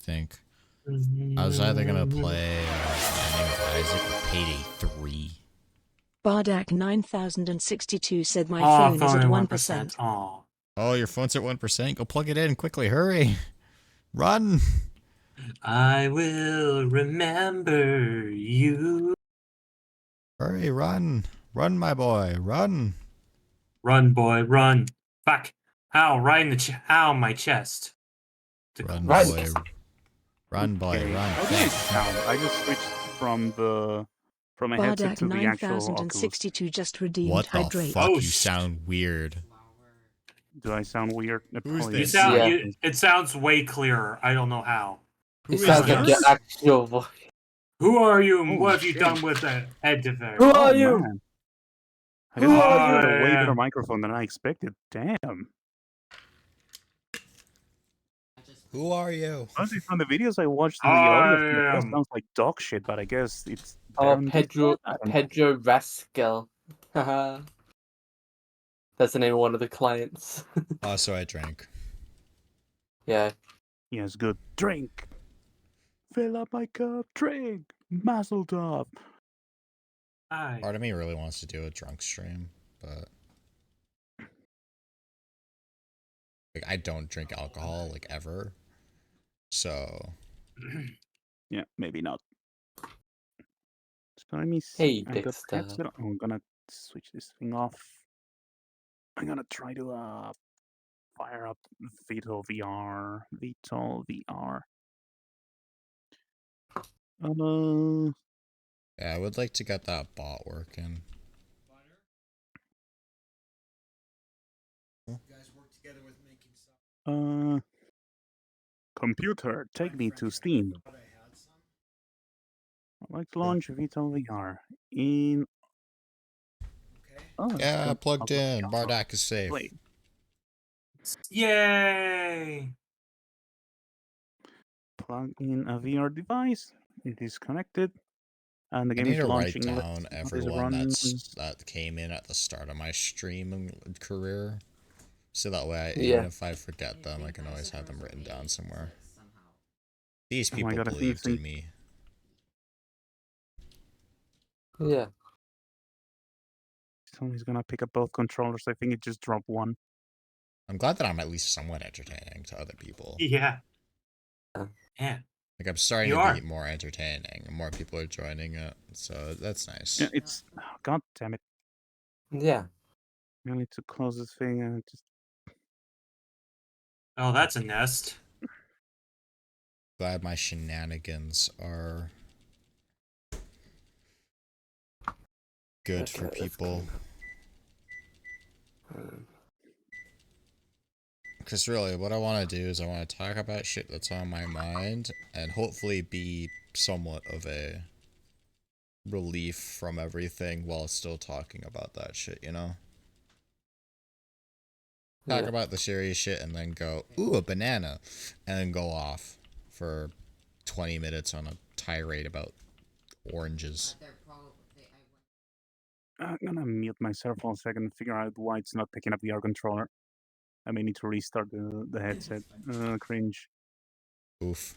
Think. I was either gonna play Binding of Isaac or Payday 3. Bardak 9062 said my Oh, phone is at 1%. Oh. Oh, your phone's at 1%? Go plug it in quickly, hurry! Run! I will remember you. Hurry, run! Run, my boy, run! Run, boy, run. Fuck. Ow, right in the ow, my chest. Run, Right. boy. Run, boy, Okay, run. how do you sound? I just switched from a headset Bardak to the actual Oculus. 9062 just redeemed What the hydrate. fuck? Oh, You sound weird. Do I sound weird? Who's You this? sound, Yeah. it sounds way clearer. I don't know how. Who It is sounds like this? your actual voice. Who are you and Oh, what have you shit. done with the head device? Who Oh, are you? man. I Who didn't are know you had a way you? better microphone than I expected. Damn. Who are you? Honestly, from the videos I watched, the audio from the I test am. sounds like dog shit, but I guess it's. Oh, better on this Pedro side? I don't know. Pedro Rascal. Haha. That's the name of one of the clients. Also, I drank. Yeah. Yes, good. Drink. Fill up my cup. Drink. Mazel tov. Hi. Part of me really wants to do a drunk stream, but like I don't drink alcohol like ever. So Yeah, maybe not. So let me see. Hey, I got Dexter. headset. I'm gonna switch this thing off. I'm gonna try to fire up Vital VR. Vital VR. yeah, I would like to get that bot working. Computer, take me to Steam. I'd like to launch Vital VR in. Oh, Yeah, it's plugged in. Oculus Bardak is safe. Play. Yay! Plug in a VR device. It is connected, and the I game need is to write launching. down Let's everyone run. that came in at the start of my streaming career, so that way, Yeah. even if I forget them, I can always have them written down somewhere. These Oh my people God, I think believed in it's me. Yeah. Somebody's gonna pick up both controllers. I think it just dropped one. I'm glad that I'm at least somewhat entertaining to other people. Yeah. Yeah. Yeah. Like I'm starting You to are. be more entertaining, and more people are joining it, so that's nice. Yeah, it's. God damn it! Yeah. I need to close this thing and just. Oh, that's a nest. Glad my shenanigans are good Okay, for let's people. go. Because really, what I want to do is I want to talk about shit that's on my mind, and hopefully be somewhat of a relief from everything while still talking about that shit, you know? Talk Yeah. about the serious shit and then go, ooh, a banana, and then go off for 20 minutes on a tirade about oranges. I'm gonna mute myself for a second and figure out why it's not picking up the VR controller. I may need to restart the headset. Cringe. Oof.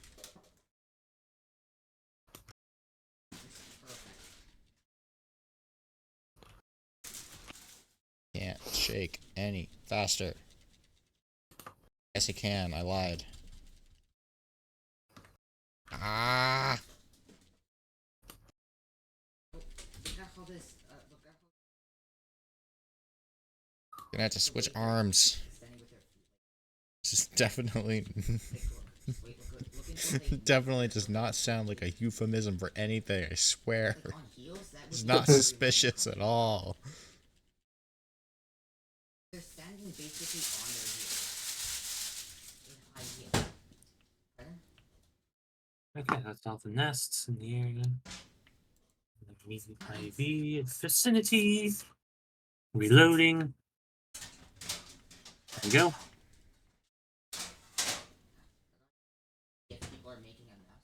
Can't shake any faster. Yes, I can. I lied. Ah! Gonna have to switch arms. This is definitely... definitely does not sound like a euphemism for anything, I swear. It's not suspicious at all. They're standing basically on their heels. In high heels. Okay, that's all the nests in the area. IV vicinity. Reloading. There we go. If people are making a mess.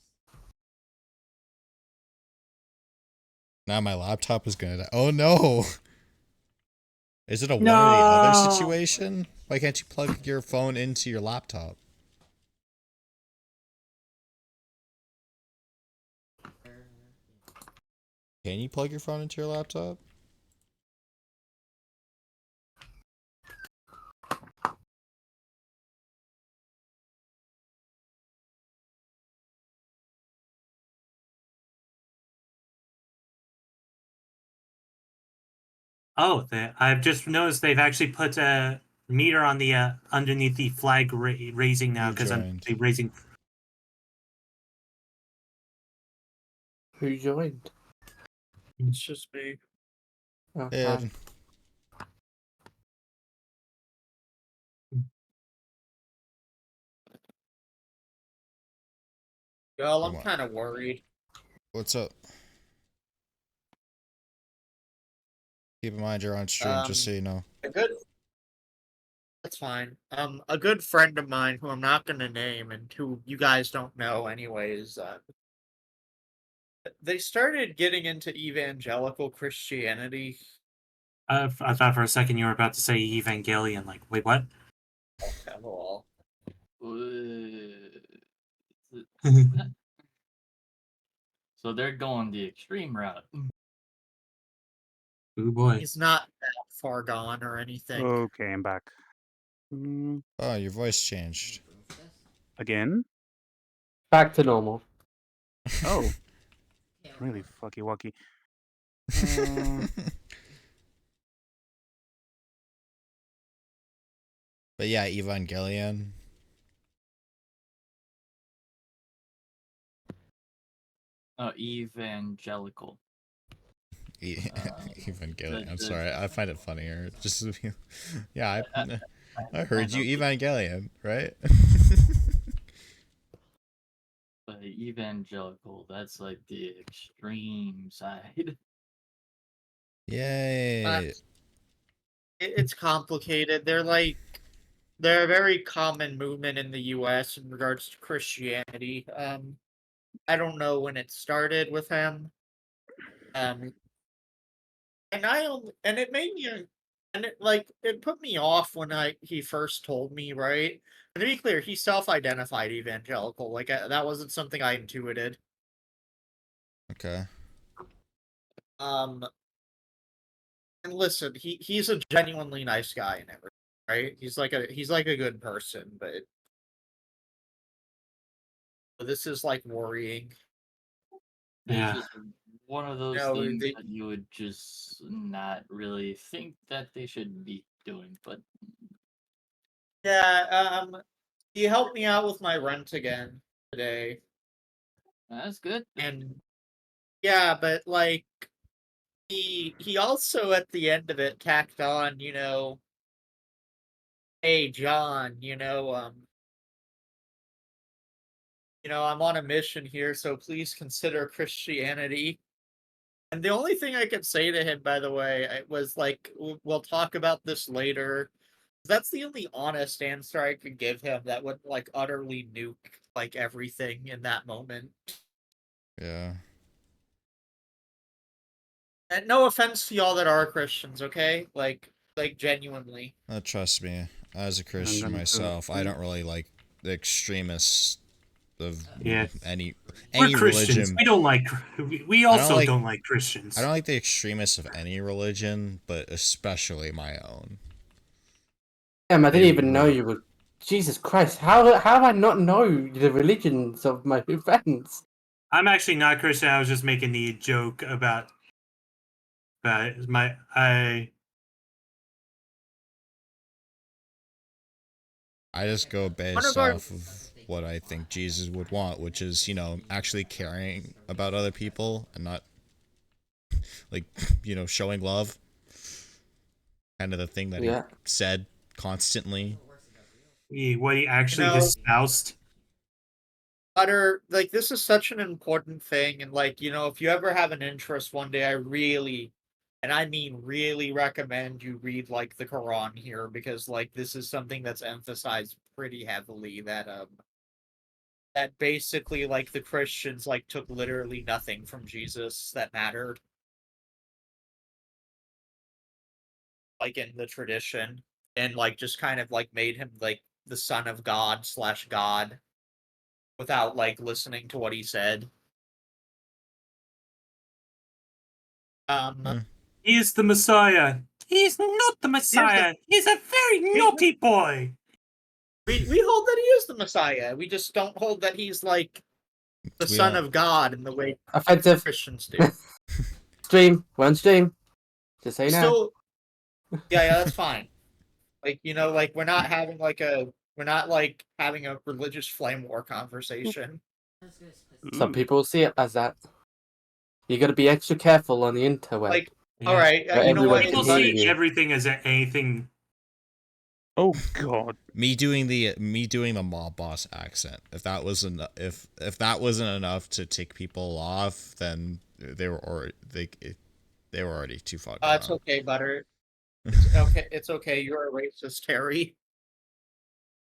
Now my laptop is gonna die. Oh no! Is it a one or the other No. situation? Why can't you plug your phone into your laptop? Can you plug your phone into your laptop? Oh, I've just noticed they've actually put a meter on the underneath the flag raising now Who because I'm joined? raising. Who joined? It's just me. Okay. Ed. Well, I'm Come on. kind of worried. What's up? Keep in mind you're on stream, just so you know. A good. That's fine. A good friend of mine who I'm not gonna name and who you guys don't know anyways. They started getting into evangelical Christianity. I thought for a second you were about to say Evangelion. Like, wait, what? Well, So they're going the extreme route. Oh boy. he's not that far gone or anything. Okay, I'm back. Oh, your voice changed. Again? Back to normal. Oh. Really fucky wucky. But yeah, Evangelion. Evangelical. Evangelion. I'm sorry, I find it funnier. Just yeah, I heard you Evangelion, right? But evangelical, that's like the extreme side. Yay. It's complicated. They're a very common movement in the U.S. in regards to Christianity. I don't know when it started with him. And it made me, and it put me off when he first told me, right? And to be clear, he self-identified evangelical. Like that wasn't something I intuited. Okay. And listen, he's a genuinely nice guy and everything, right? He's like a good person, but this is like worrying. It's just one of those No, things that you would just not really think that they should be doing, but yeah, he helped me out with my rent again today. that's good. And yeah, but like he also at the end of it tacked on, hey John, I'm on a mission here, so please consider Christianity. And the only thing I could say to him, by the way, was like, we'll talk about this later. That's the only honest answer I could give him that would like utterly nuke like everything in that moment. Yeah. And no offense to y'all that are Christians, okay? Like genuinely. Trust me, as a Christian myself, I don't really like the extremists of any We're Christians. religion. We don't like. We also don't like Christians. I don't like the extremists of any religion, but especially my own. Damn, I didn't even know you were. Jesus Christ! How have I not know the religions of my friends? I'm actually not Christian. I was just making the joke about I just go based off of what I think Jesus would want, which is, actually caring about other people and not, like, showing love. Kind of the thing that he said constantly. What he actually espoused. This is such an important thing, and if you ever have an interest one day, I really, and I mean really, recommend you read the Quran here, because this is something that's emphasized pretty heavily, that basically the Christians took literally nothing from Jesus that mattered. like in the tradition, and like just kind of like made him like the son of God / God without like listening to what he said. He is the Messiah. He's not the Messiah. He's a very naughty boy. We hold that he is the Messiah. We just don't hold that he's like the We son don't- of God in the way Offensive. Christians do. Stream. One stream. Just say no. Still, yeah, that's fine. Like, you know, like we're not having like a religious flame war conversation. Some people see it as that. You got to be extra careful on the interweb. Like, all right, Where you know what? People everyone can see hear you. everything as anything. Oh God. Me doing the mob boss accent. If that wasn't enough to tick people off, then they were already too fucked. It's okay, Butter. It's okay. It's okay. You're a racist, Terry.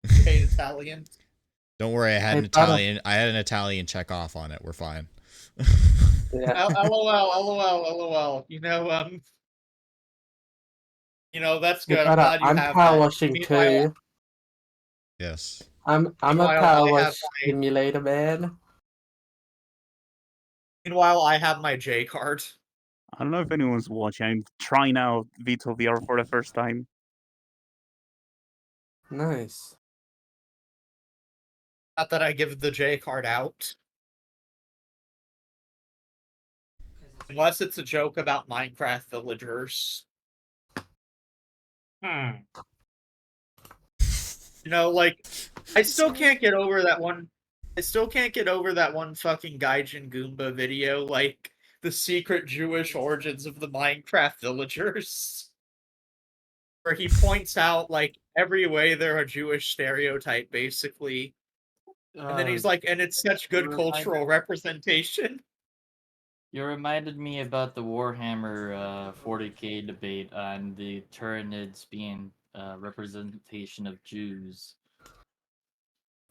You hate Italians. Don't worry, I had an Hey, Butter. Italian Italian check off on it. We're fine. Yeah. LOL. You know that's good. I'm Butter, glad you I'm have power that. washing Meanwhile- too. Yes. I'm a Meanwhile, power I wash have my- simulator man. Meanwhile, I have my J card. I don't know if anyone's watching. I'm trying out Vito VR for the first time. Nice. Not that I give the J card out. Unless it's a joke about Minecraft villagers. You know, like, I still can't get over that one. I still can't get over that one fucking Gaijin Goomba video, like, the secret Jewish origins of the Minecraft villagers. Where he points out, like, every way they're a Jewish stereotype, basically. And then he's like, and it's such good cultural representation. You reminded me about the Warhammer 40k debate on the Tyranids being representation of Jews.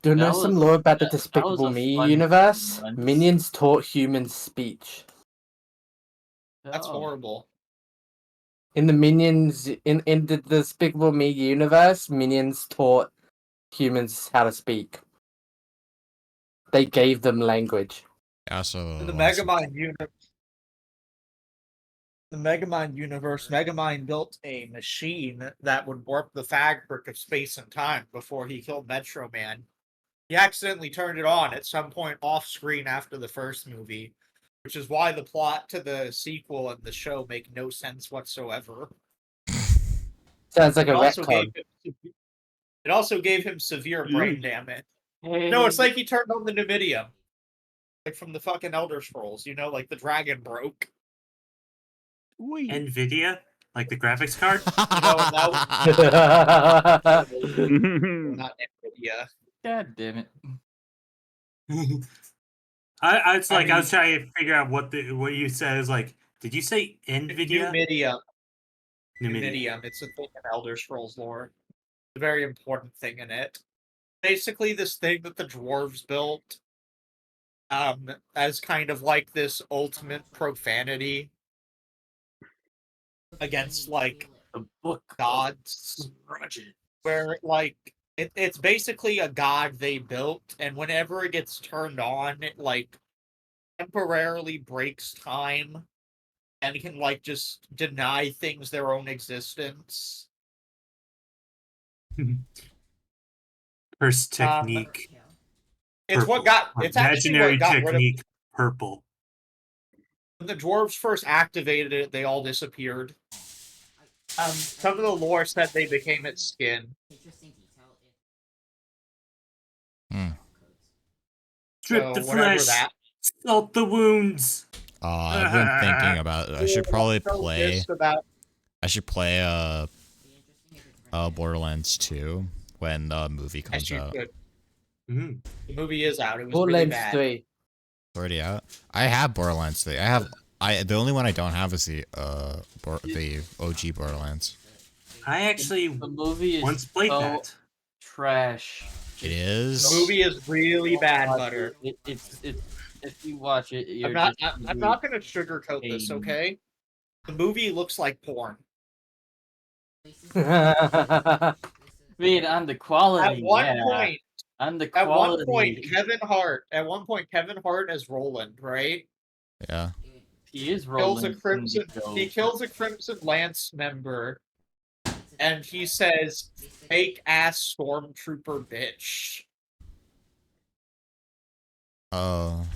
Do you know That some was- lore about the that was Despicable a Me fun universe? one. Minions taught humans speech. That's Oh. horrible. In the Minions in the Despicable Me universe, Minions taught humans how to speak. They gave them language. Yeah, so In the Megamind universe, Megamind built a machine that would warp the fabric of space and time before he killed Metro Man. He accidentally turned it on at some point off screen after the first movie, which is why the plot to the sequel and the show make no sense whatsoever. Sounds like a It also retcon. it also gave him severe brain damage. No, it's like he turned on the Numidium. Like from the fucking Elder Scrolls, you know, like the dragon broke. Nvidia, like the graphics card. Not Nvidia. God damn it. I was I mean- trying to figure out what you said. Is like, did you say Nvidia? Numidium. Numidium. Numidium. It's a thing in Elder Scrolls lore. It's a very important thing in it. Basically, this thing that the dwarves built, as kind of like this ultimate profanity against like the book gods, where like it's basically a god they built, and whenever it gets turned on, it like temporarily breaks time and can like just deny things their own existence. Curse technique. It's what got it's actually imaginary what got rid of technique. Purple. when the dwarves first activated it, they all disappeared. Some of the lore said they became its skin. Strip the So, whatever flesh. that- Salt the wounds. I've been thinking about it. I should probably So play. pissed about I should play Borderlands 2 when the movie comes you out. could. The movie is out. It was really Borderlands bad. 3. It's already out. I have Borderlands 3. The only one I don't have is the OG Borderlands. I actually The movie is once played so that. trash. It is. The movie is really bad, Watch Butter. It's if you watch it, you're I'm not. just I'm not going to sugarcoat this, pain. okay? The movie looks like porn. Wait, on the quality, At one yeah. point, On the at one quality, point, Kevin Hart as Roland, right? Yeah. he is Kills rolling. a crimson. He kills a Crimson Lance member, and he says, "Fake ass stormtrooper bitch." Oh.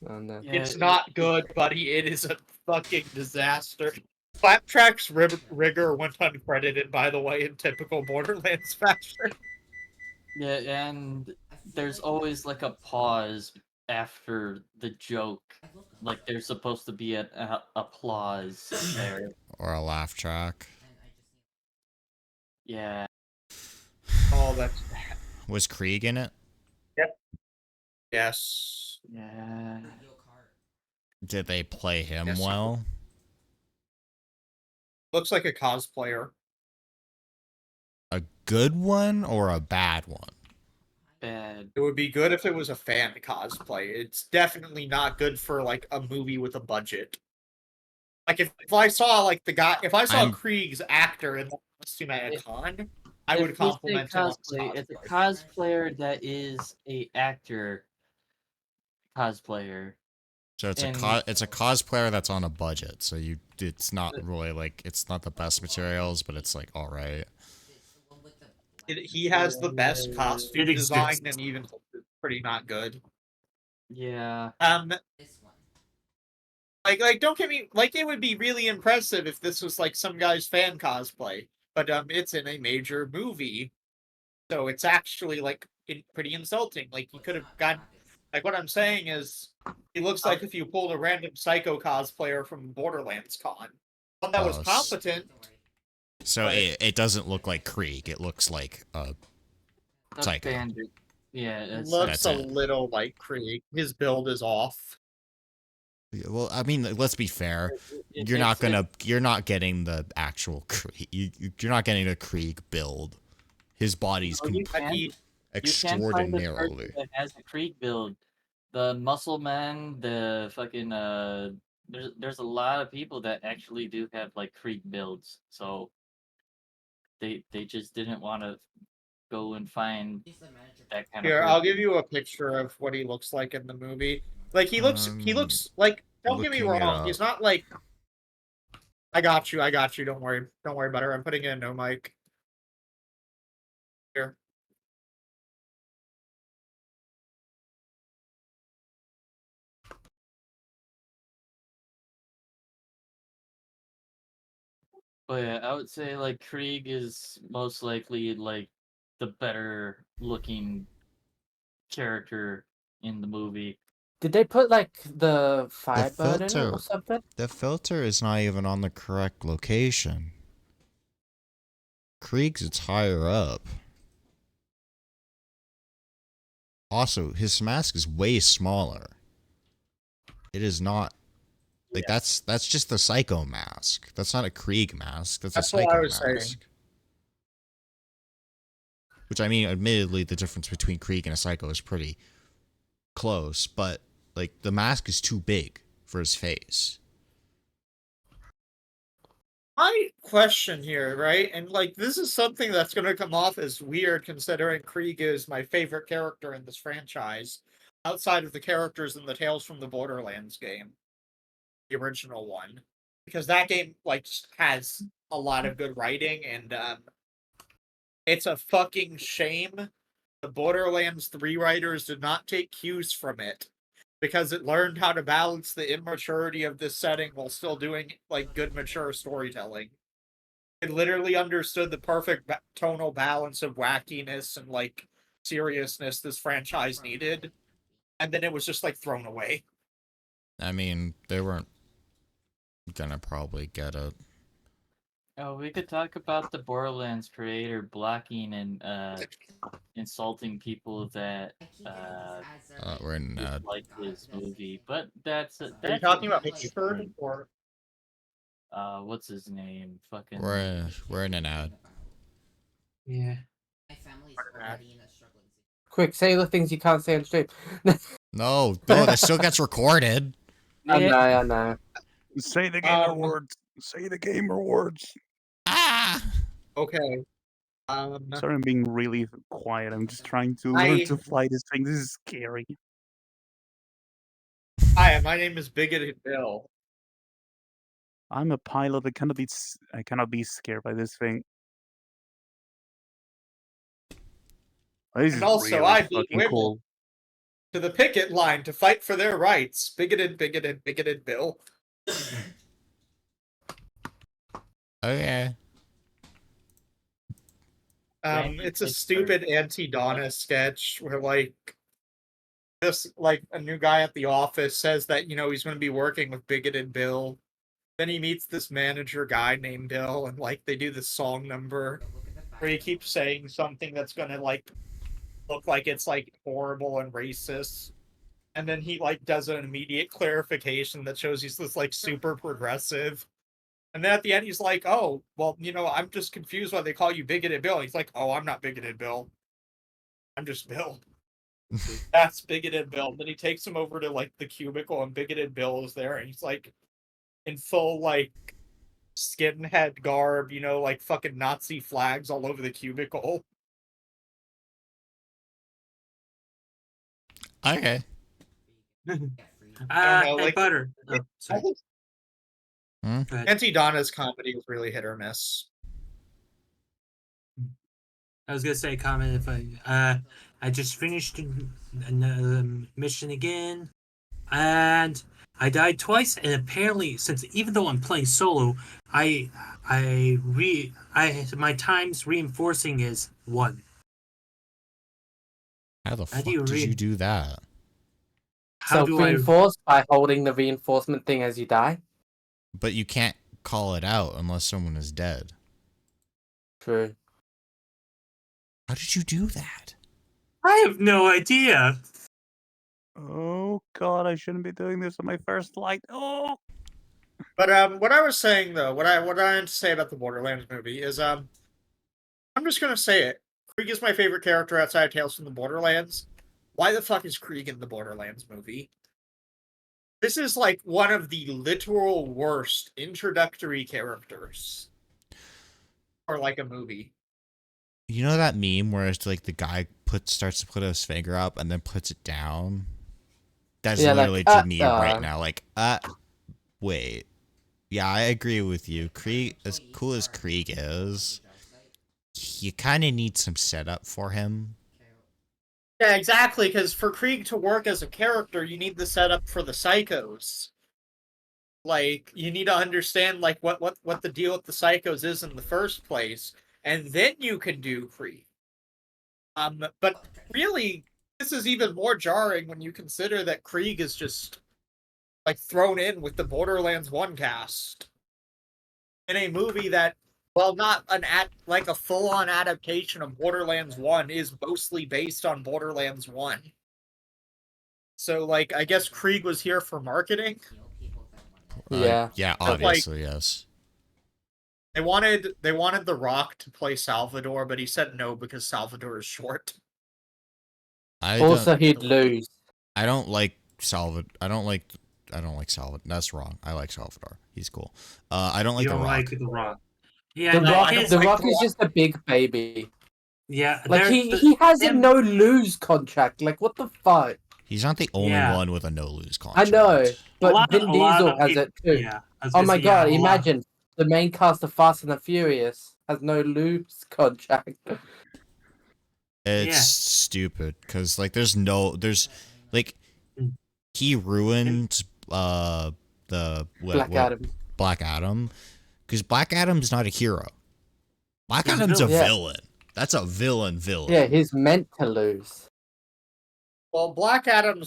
Oh no. It's not good, buddy. It is a fucking disaster. Claptrack's rigor went uncredited, by the way, in typical Borderlands fashion. Yeah, and there's always like a pause after the joke. Like there's supposed to be an applause there. Or a laugh track. Yeah. Oh, that's. Was Krieg in it? Yep. Yes. Yeah. Did they play him Yes. well? Looks like a cosplayer. A good one or a bad one? Bad. It would be good if it was a fan cosplay. It's definitely not good for like a movie with a budget. Like if I saw like the guy, if I saw Krieg's actor in the costume at a con, I would If we say compliment him on his cosplay. It's a cosplay. cosplayer that is a actor cosplayer. So it's And- it's a cosplayer that's on a budget. So it's not really like it's not the best materials, but it's like all right. He has the best costume It design, exists. and even it's pretty not good. Yeah. Like don't get me like it would be really impressive if this was like some guy's fan cosplay, but it's in a major movie, so it's actually like pretty insulting. Like he could have gotten. Like what I'm saying is, he looks like if you pulled a random psycho cosplayer from Borderlands Con, one that was Oh, competent. So it doesn't look like Krieg. It looks like a A psycho. bandit. Yeah, it's Looks That's a it. little like Krieg. His build is off. Yeah, well, I mean, let's be fair. You're not getting the actual Krieg. You're not getting a Krieg build. His body's You can find a extraordinarily. person that has a Krieg build. The muscle man, the fucking there's a lot of people that actually do have like Krieg builds. So they just didn't want to go and find that kind Here, of I'll give you a picture of what he looks like in the movie. Like he looks like. Don't get me looking it wrong. up. He's not like. I got you. Don't worry about it. I'm putting in no mic. Here. But yeah, I would say like Krieg is most likely like the better looking character in the movie. Did they put like the The Firebird in it filter, or something? the filter is not even on the correct location. Krieg's it's higher up. Also, his mask is way smaller. It is not like that's just the psycho mask. That's not a Krieg mask. That's That's a what psycho I was mask. saying. Which I mean, admittedly, the difference between Krieg and a psycho is pretty close, but like the mask is too big for his face. My question here, right? And like this is something that's going to come off as weird considering Krieg is my favorite character in this franchise outside of the characters in the Tales from the Borderlands game. The original one. Because that game like has a lot of good writing and it's a fucking shame the Borderlands 3 writers did not take cues from it. Because it learned how to balance the immaturity of this setting while still doing like good mature storytelling. It literally understood the perfect tonal balance of wackiness and like seriousness this franchise needed, and then it was just like thrown away. I mean, they weren't gonna probably get it. Oh, we could talk about the Borderlands creator blocking and insulting people that We're in like his movie, but that's Are you talking about Pickford or what's his name? Fucking we're in an ad. Yeah. My family's already in a struggling situation. Quick, say the things you can't say on stream. No, that still gets recorded. I know. Say the gamer words. Say the gamer words. Okay. Sorry, I'm being really quiet. I'm just trying to I- learn to fly this thing. This is scary. Hi, my name is Bigoted Bill. I'm a pilot. I cannot be scared by this thing. This is And also, really I beat fucking women cool. to the picket line to fight for their rights. Bigoted Bill. Okay. It's a stupid anti-Donna sketch where like a new guy at the office says that he's going to be working with Bigoted Bill. Then he meets this manager guy named Bill, and like they do this song number where he keeps saying something that's going to like look like it's like horrible and racist. And then he like does an immediate clarification that shows he's this like super progressive. And then at the end he's like, "Oh, well, I'm just confused why they call you Bigoted Bill." He's like, "Oh, I'm not Bigoted Bill. I'm just Bill." That's Bigoted Bill. Then he takes him over to like the cubicle, and Bigoted Bill is there, and he's like in full like skinhead garb, like fucking Nazi flags all over the cubicle. Okay. I don't know, Hey, like- Butter. Oh, sorry. Hmm? Go ahead. Auntie Donna's comedy was really hit or miss. I was gonna say comment if I just finished another mission again, and I died twice, and apparently since even though I'm playing solo, my times reinforcing is 1. How the How fuck do you did you do that? How do I? Self-reinforce by holding the reinforcement thing as you die. But you can't call it out unless someone is dead. True. How did you do that? I have no idea. Oh god, I shouldn't be doing this on my first flight. Oh. But what I was saying though, what I had to say about the Borderlands movie is I'm just gonna say it. Krieg is my favorite character outside of Tales from the Borderlands. Why the fuck is Krieg in the Borderlands movie? This is like one of the literal worst introductory characters for like a movie. You know that meme where it's like the guy starts to put his finger up and then puts it down? That's Yeah, literally like, to me right now. Like, wait. Yeah, I agree with you. Krieg, as cool as Krieg is, you kind of need some setup for him. Yeah, exactly, because for Krieg to work as a character, you need the setup for the psychos. Like, you need to understand like what the deal with the psychos is in the first place, and then you can do Krieg. But really, this is even more jarring when you consider that Krieg is just like thrown in with the Borderlands 1 cast in a movie that, well, not like a full-on adaptation of Borderlands 1, is mostly based on Borderlands 1. So, like, I guess Krieg was here for marketing. Yeah. Yeah, But, obviously, yes. They wanted The Rock to play Salvador, but he said no because Salvador is short. Also, he'd lose. I don't like Salvador. I don't like Salvador. That's wrong. I like Salvador. He's cool. I don't like You The don't Rock. like The Rock. Yeah, The no, Rock, I don't the like Rock The is Rock. just a big baby. Yeah, Like he has a no lose contract. Like what the fuck? He's not the only Yeah. one with a no lose I contract. know, but Vin a lot Diesel of has people- it too. yeah, I was Oh gonna my say, god! yeah, a lot. Imagine the main cast of Fast and the Furious has no lose contract. It's Yeah. stupid because like there's like Mm. he ruined Black Adam. Black Adam because Black Adam's not a hero. Black He's a Adam's a villain. Yeah. villain. That's a villain. Yeah, he's meant to lose. Well, Black Adam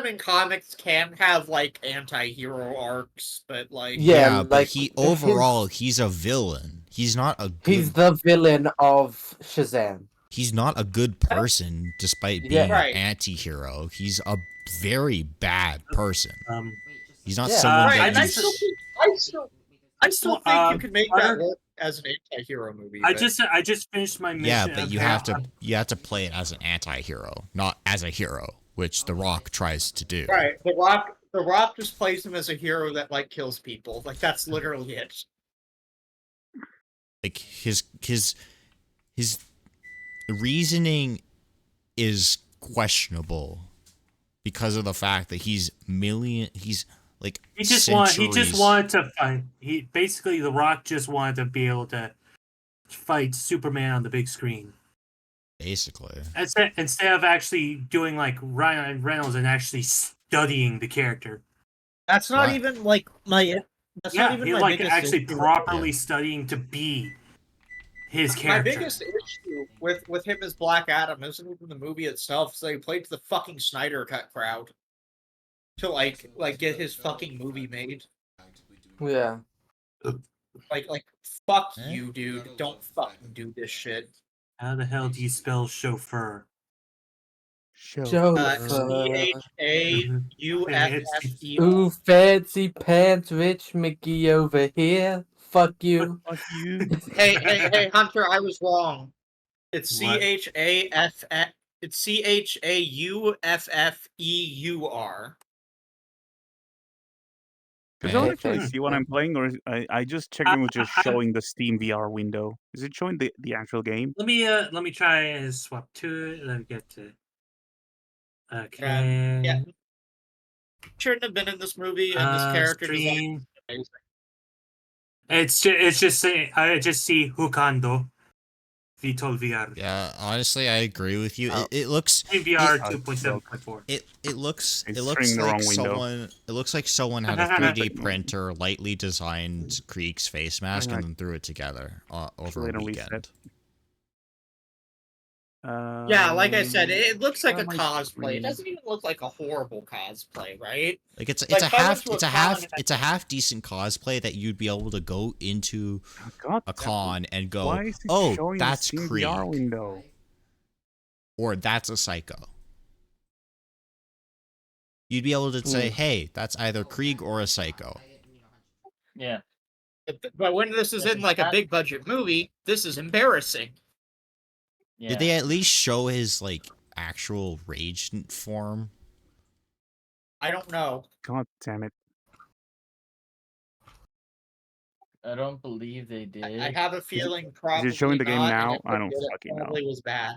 in comics can have like anti-hero arcs, but like Yeah, but like, he his- overall he's a villain. He's not a good. He's the villain of Shazam. He's not a good person despite being Yeah. Right. an anti-hero. He's a very bad person. He's not Yeah. someone right, that and I you still think you can make that work as an anti-hero movie. I but- just finished my mission. Yeah, but you have to apparently- you have to play it as an anti-hero, not as a hero, which The Rock tries to do. Right. The Rock just plays him as a hero that like kills people. Like that's literally it. like his reasoning is questionable because of the fact that he's like he just wanted to fight. He basically, The Rock just wanted to be able to fight Superman on the big screen. Basically, instead of actually doing like Ryan Reynolds and actually studying the character. That's not even like my. That's Yeah, not even he my like biggest actually issue. properly studying to be his My character. biggest issue with him as Black Adam isn't even the movie itself. So he played to the fucking Snyder Cut crowd to like get his fucking movie made. Yeah. Like fuck you, dude. Don't fucking do this shit. How the hell do you spell chauffeur? CHAUFFE. Ooh, fancy pants, Rich Mickey over here. Fuck you. Fuck you. Hey, Hunter, I was wrong. It's What? It's CHAUFFEUR. Does anyone actually see what I'm playing, or I just checked in with just showing the Steam VR window? Is it showing the actual game? Let me try and swap to it. Let me get to. Okay. Yeah. Shouldn't have been in this movie, and this character design is amazing. It's just saying. I just see Hukando. Vitol VR. Yeah, honestly, I agree with you. It looks VR 2.7.4. It looks It's like showing the wrong window. someone. It looks like someone had a 3D printer lightly designed Krieg's face mask and then threw it together over a weekend. Yeah, like I said, it looks like a cosplay. It doesn't even look like a horrible cosplay, right? Like it's Like, a if I went half to a con it's a half decent cosplay that you'd be able to go into a con and go, Why is it oh, showing the that's Steam Krieg, VR window? or that's a Psycho. You'd be able to say, hey, that's either Krieg or a Psycho. Yeah. But when this is in like a big budget movie, this is embarrassing. Did they at least show his like actual rage form? I don't know. God damn it. I don't believe they did. I have a feeling probably Is it showing the game not, now? and if I don't they did, it fucking know. probably was bad.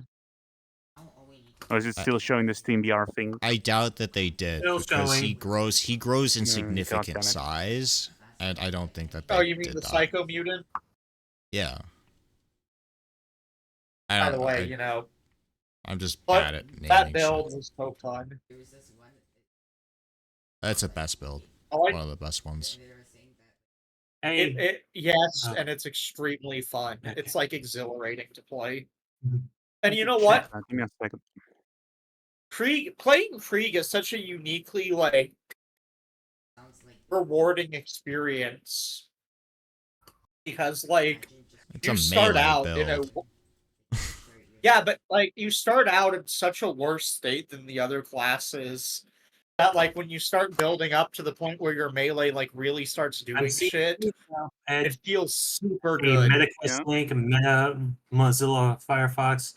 Or is it still showing the Steam VR thing? I doubt that they did Still because showing. he grows in God damn significant it. size, and I don't think that they Oh, you mean did the that. Psycho Mutant? Yeah. By the way, you know, I'm just but bad at naming that shit. build was so fun. That's the best build. Oh, I- One of the best ones. Hey, Yes, Oh. and it's extremely fun. Okay. It's like exhilarating to play. Mhm. And you know what? Give me a second. Playing Krieg is such a uniquely like rewarding experience because like It's you a start melee out in a build. yeah, but like you start out in such a worse state than the other classes that like when you start building up to the point where your melee like really starts doing seeing shit, and it feels super a good. MetaQuest link, Meta Mozilla Firefox.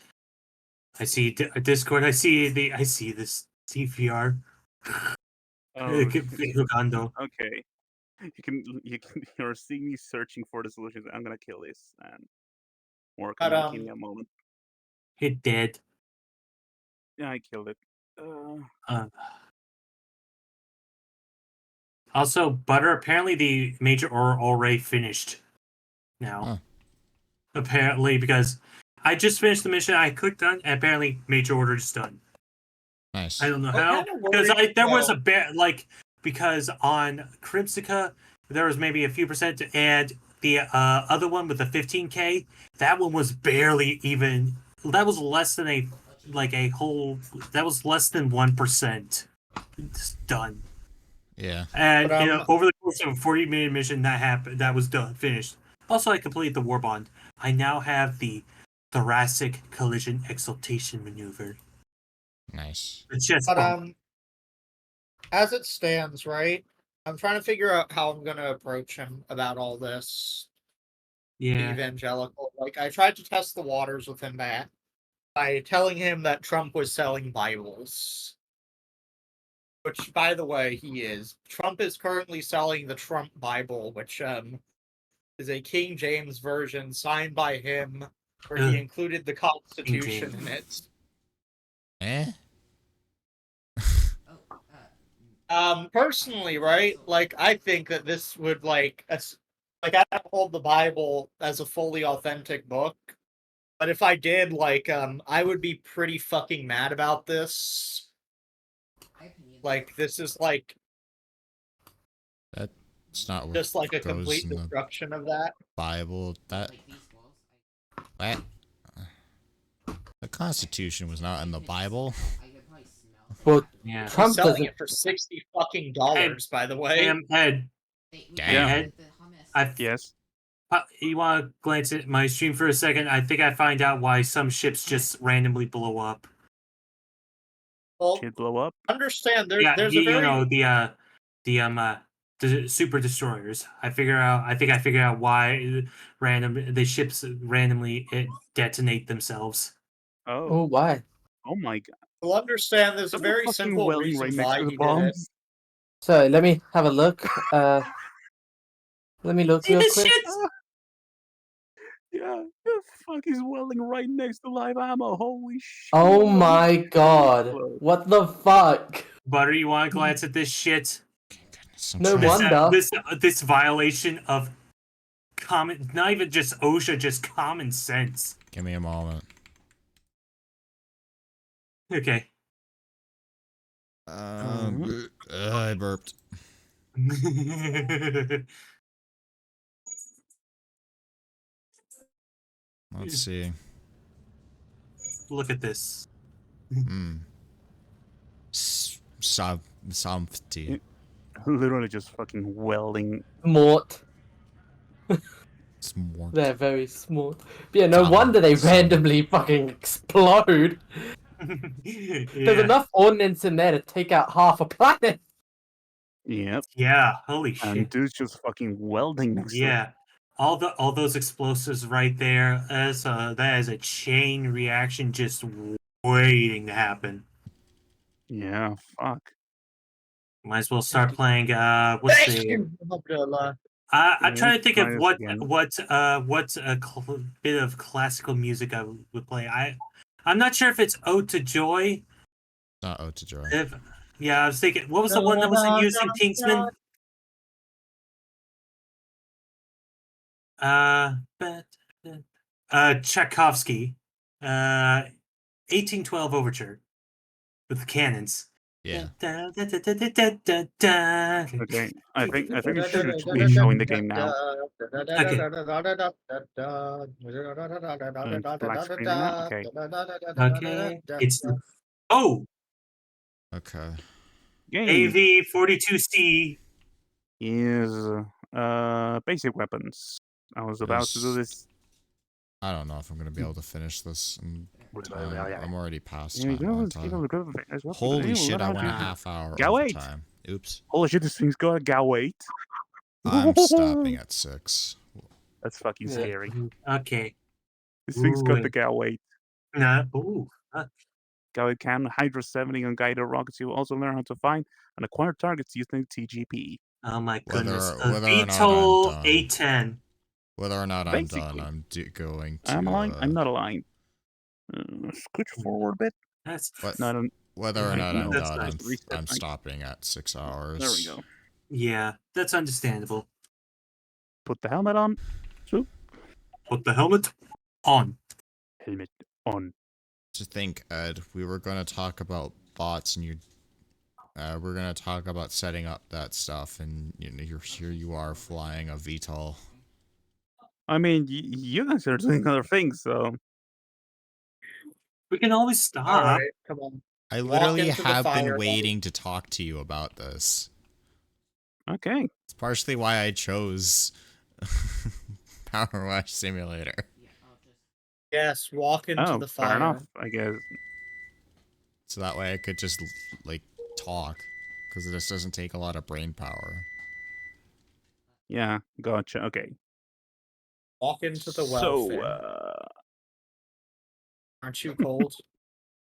I see Discord. I see this CVR. Oh, Hukando. okay. You're seeing me searching for the solutions. I'm gonna kill this and work on But, that. Give me a moment. Hit dead. Yeah, I killed it. Also, Butter, apparently the major order already finished now. Huh. Apparently, because I just finished the mission, I clicked on, and apparently major order is done. Nice. I don't know What how, kind of because worried there was a about- bit, like, because on Crimsica, there was maybe a few percent, and the other one with the 15K, that one was barely even, that was less than that was less than 1%. It's done. Yeah. And But, over the course of a 40-minute mission, that happened. That was done, finished. Also, I completed the Warbond. I now have the Thoracic Collision Exaltation Maneuver. Nice. It's just But as it stands, right? I'm trying to figure out how I'm gonna approach him about all this yeah. evangelical. Like I tried to test the waters with him by telling him that Trump was selling Bibles. Which, by the way, he is. Trump is currently selling the Trump Bible, which is is a King James version signed by him, where he included the Constitution in it. Personally, right? Like, I think that this would like I don't hold the Bible as a fully authentic book, but if I did, like, I would be pretty fucking mad about this. Like, this is like That's not what just like a goes complete in the destruction of that. Bible. What? The Constitution was not in the Bible. Well, Yeah. Trump He's selling doesn't. it for $60 fucking dollars, by the way. Ed. Damn. Ed. Yes. You want to glance at my stream for a second? I think I find out why some ships just randomly blow up. Well, Shit blow up. understand there's Yeah, there's you a very know the super destroyers. I think I figured out why the ships randomly detonate themselves. Oh, why? Oh my god. Well, understand there's a Someone very fucking simple welding reason right next why to the he did it. bombs. So let me have a look. Let me look real quick. Yeah, the fuck is welding right next to live ammo. Holy shit. Oh my god! What the fuck? Butter, you want to glance at this shit? No wonder. This violation of common, not even just OSHA, just common sense. Give me a moment. Okay. I burped. Let's see. Look at this. Something. Literally just fucking welding. Smart. Smart. They're very smart. But yeah, no wonder they randomly fucking explode. There's enough ordnance in there to take out half a planet. Yep. Yeah, holy shit. And dude's just fucking welding next to Yeah. All those explosives right there, that is a chain reaction just waiting to happen. Yeah, fuck. Might as well start playing what's the I'm trying to think of what bit of classical music I would play. I'm not sure if it's Ode to Joy. Not Ode to Joy. Yeah, I was thinking, what was the one that was used in Kingsman? Tchaikovsky, 1812 Overture with the cannons. Yeah. Okay, I think we should be showing the game now. Black screen now? Okay. Okay. It's Okay. AV-42C is basic weapons. I was about to do this. I don't know if I'm gonna be able to finish this in time. I'm already past Here we time. go, on let's keep time. it going. Let's go. Holy shit! I Let's went a go. half hour Go wait. overtime. Oops. Holy shit! This thing's got a go wait. I'm stopping at 6. That's fucking scary. Okay. This thing's got the go wait. Nah. Ooh. Go can Hydra 70 on guided rockets. You also learn how to find and acquire targets using TGP. Oh my goodness. Whether or not I'm VTOL done. A10. Whether or not I'm done, I'm going to. I'm aligned. I'm not aligned. Scooch forward a bit. That's whether or not I'm That's done, nice. I'm stopping at 6 hours. There we go. Yeah, that's understandable. Put the helmet on. So. Put the helmet on. Helmet on. To think, Ed, we were going to talk about bots, and we're going to talk about setting up that stuff, and here you are flying a VTOL. I mean, you guys are doing other things, so we can always stop. All right, come on. I Walk literally into the have been fire, waiting to talk to you about this. Okay. It's partially why I chose Power Wash Simulator. Yes, walk into the fire. Fair enough, I guess. So that way I could just, like, talk. Because this doesn't take a lot of brain power. Yeah, gotcha. Okay. Walk into the well. Finn. Aren't you cold?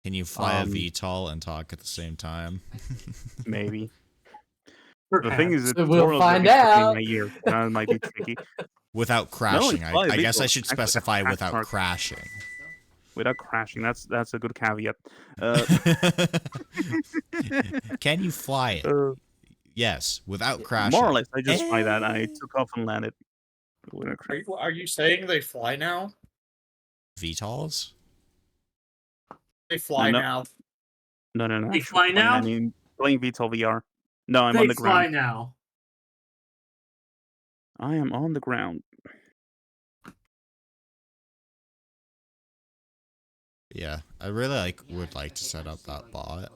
Can you fly a VTOL and talk at the same time? Maybe. The thing is, the So we'll tutorials find might be taking out. a year. That might be tricky. Without No, crashing. it's fine, I guess I Vito. should Actually, specify crash without mark. crashing. Without crashing. That's a good caveat. Can you fly it? Yes, without crashing. More or less, I just tried that. I took off and landed. With a crash. Are you saying they fly now? VTOLs? They fly No. now. No. They actually fly flying. now? I mean, playing VTOL VR. No, I'm They on the fly ground. now. I am on the ground. Yeah, I really would like to set up that bot.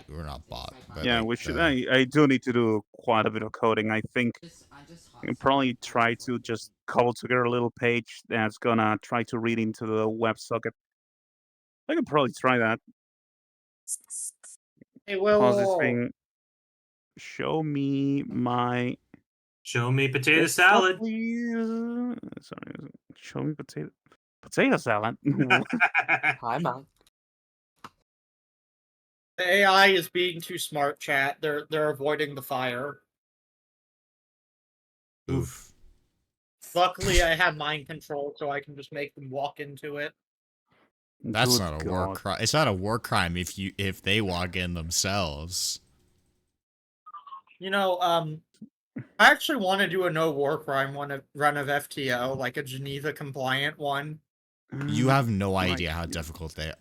We're not bot, but Yeah, like we should. the- I do need to do quite a bit of coding. I think I can probably try to just cobble together a little page that's gonna try to read into the WebSocket. I could probably try that. Hey, Pause this thing. Show me my. Show me potato Yes, salad. please. Sorry, show me potato salad. Hi, Mom. The AI is being too smart, chat. They're avoiding the fire. Oof. Luckily, I have mind control, so I can just make them walk into it. That's Good not a war God. crime. It's not a war crime if they walk in themselves. You know, I actually want to do a no war crime run of FTO, like a Geneva compliant one. You have no idea how difficult that